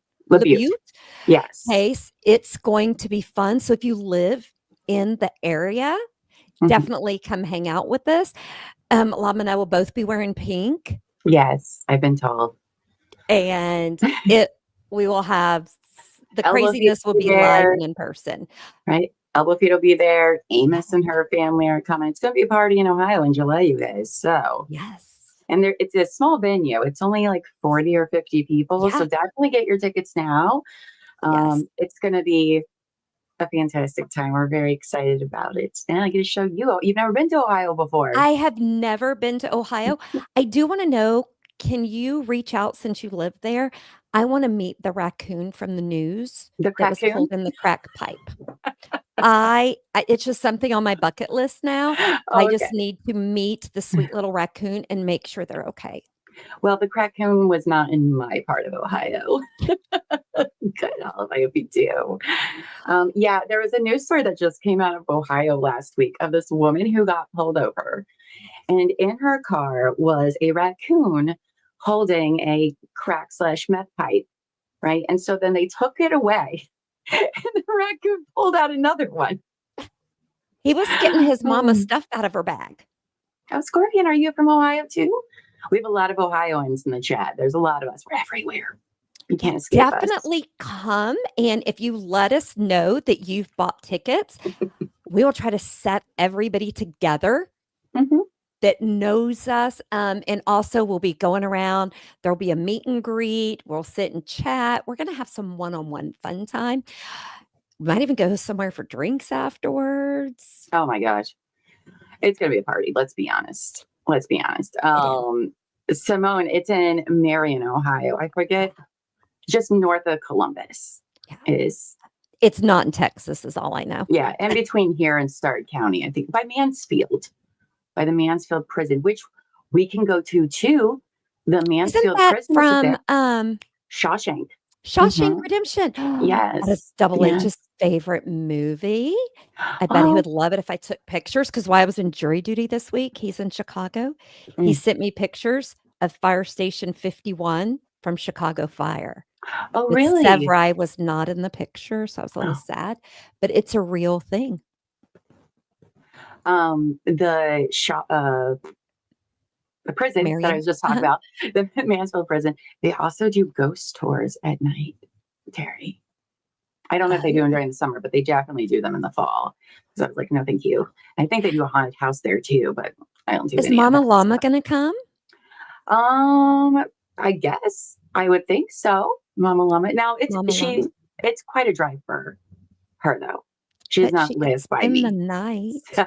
Yes. Case. It's going to be fun. So if you live in the area, definitely come hang out with us. Llama and I will both be wearing pink. Yes, I've been told. And we will have the craziness will be live and in person. Right. Elbow Feet will be there. Amos and her family are coming. It's going to be a party in Ohio in July, you guys. So yes. And it's a small venue. It's only like 40 or 50 people. Yeah. So definitely get your tickets now. It's going to be a fantastic time. We're very excited about it. And I get to show you. You've never been to Ohio before. I have never been to Ohio. I do want to know, can you reach out since you live there? I want to meet the raccoon from the news that was pulled in the crack pipe. It's just something on my bucket list now. I just need to meet the sweet little raccoon and make sure they're okay. Well, the raccoon was not in my part of Ohio. Good, Olive. I hope you do. There was a news story that just came out of Ohio last week of this woman who got pulled over. And in her car was a raccoon holding a crack/meth pipe, right? And so then they took it away. And the raccoon pulled out another one. He was getting his mama's stuff out of her bag. Oh, Scorpion, are you from Ohio too? We have a lot of Ohioans in the chat. There's a lot of us. We're everywhere. You can't escape us. Definitely come. And if you let us know that you've bought tickets, we will try to set everybody together that knows us. And also we'll be going around. There'll be a meet and greet. We'll sit and chat. We're going to have some one-on-one fun time. We might even go somewhere for drinks afterwards. Oh my gosh. It's going to be a party. Let's be honest. Simone, it's in Marion, Ohio. I forget, just north of Columbus. It's not in Texas is all I know. Yeah. In between here and Stark County, I think, by Mansfield. by the Mansfield prison, which we can go to too. The Isn't Mansfield that prison is from there. Shawshank. Shawshank Mhm. Redemption? That Yes. is Double Yes. H's favorite movie. I bet he Oh, would love it if I took pictures because while I was in jury duty this week, he's in Chicago. He Mm. sent me pictures of Fire Station 51 from Chicago Fire. Oh, But really? Severai was not in the picture, so I was a little Oh. sad. But it's a real thing. The prison that I Marion? was just talking about, the Mansfield prison, they also do ghost tours at night, Terry. I don't know if they do them during the summer, but they definitely do them in the fall. So I was like, no, thank you. I think they do a haunted house there too, but I don't do Is any of Mama that Llama stuff. going to come? I guess I would think so. Mama Llama. Now Mama Llama. it's quite a drive for her though. She does But not she could live by spend the me. night. So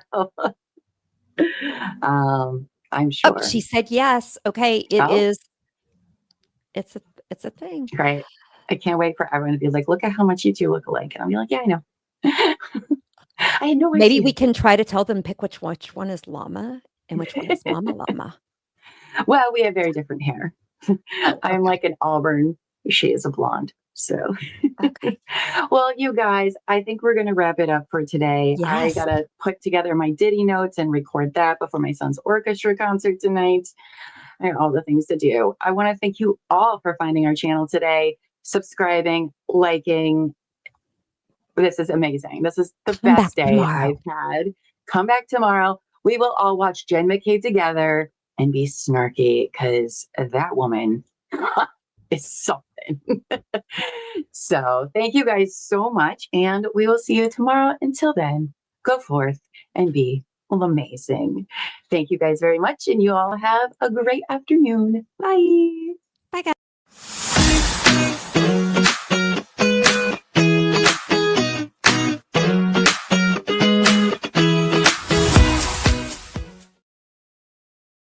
I'm Oh, sure. she said yes. Okay, it Oh, is. It's a thing. great. I can't wait for everyone to be like, look at how much you two look alike. And I'll be like, yeah, I know. I had no Maybe idea. we can try to tell them pick which one is Llama and which one is Mama Llama. Well, we have very different hair. Oh, I'm okay. like an auburn. She is a blonde. So, Okay. well, you guys, I think we're going to wrap it up for today. I Yes. got to put together my Diddy notes and record that before my son's orchestra concert tonight. I have all the things to do. I want to thank you all for finding our channel today, subscribing, liking. This is amazing. This is the Come back best day tomorrow. I've had. Come back tomorrow. We will all watch Jen McCabe together and be snarky because that woman is something. So thank you guys so much. And we will see you tomorrow. Until then, go forth and be amazing. Thank you guys very much. And you all have a great afternoon. Bye.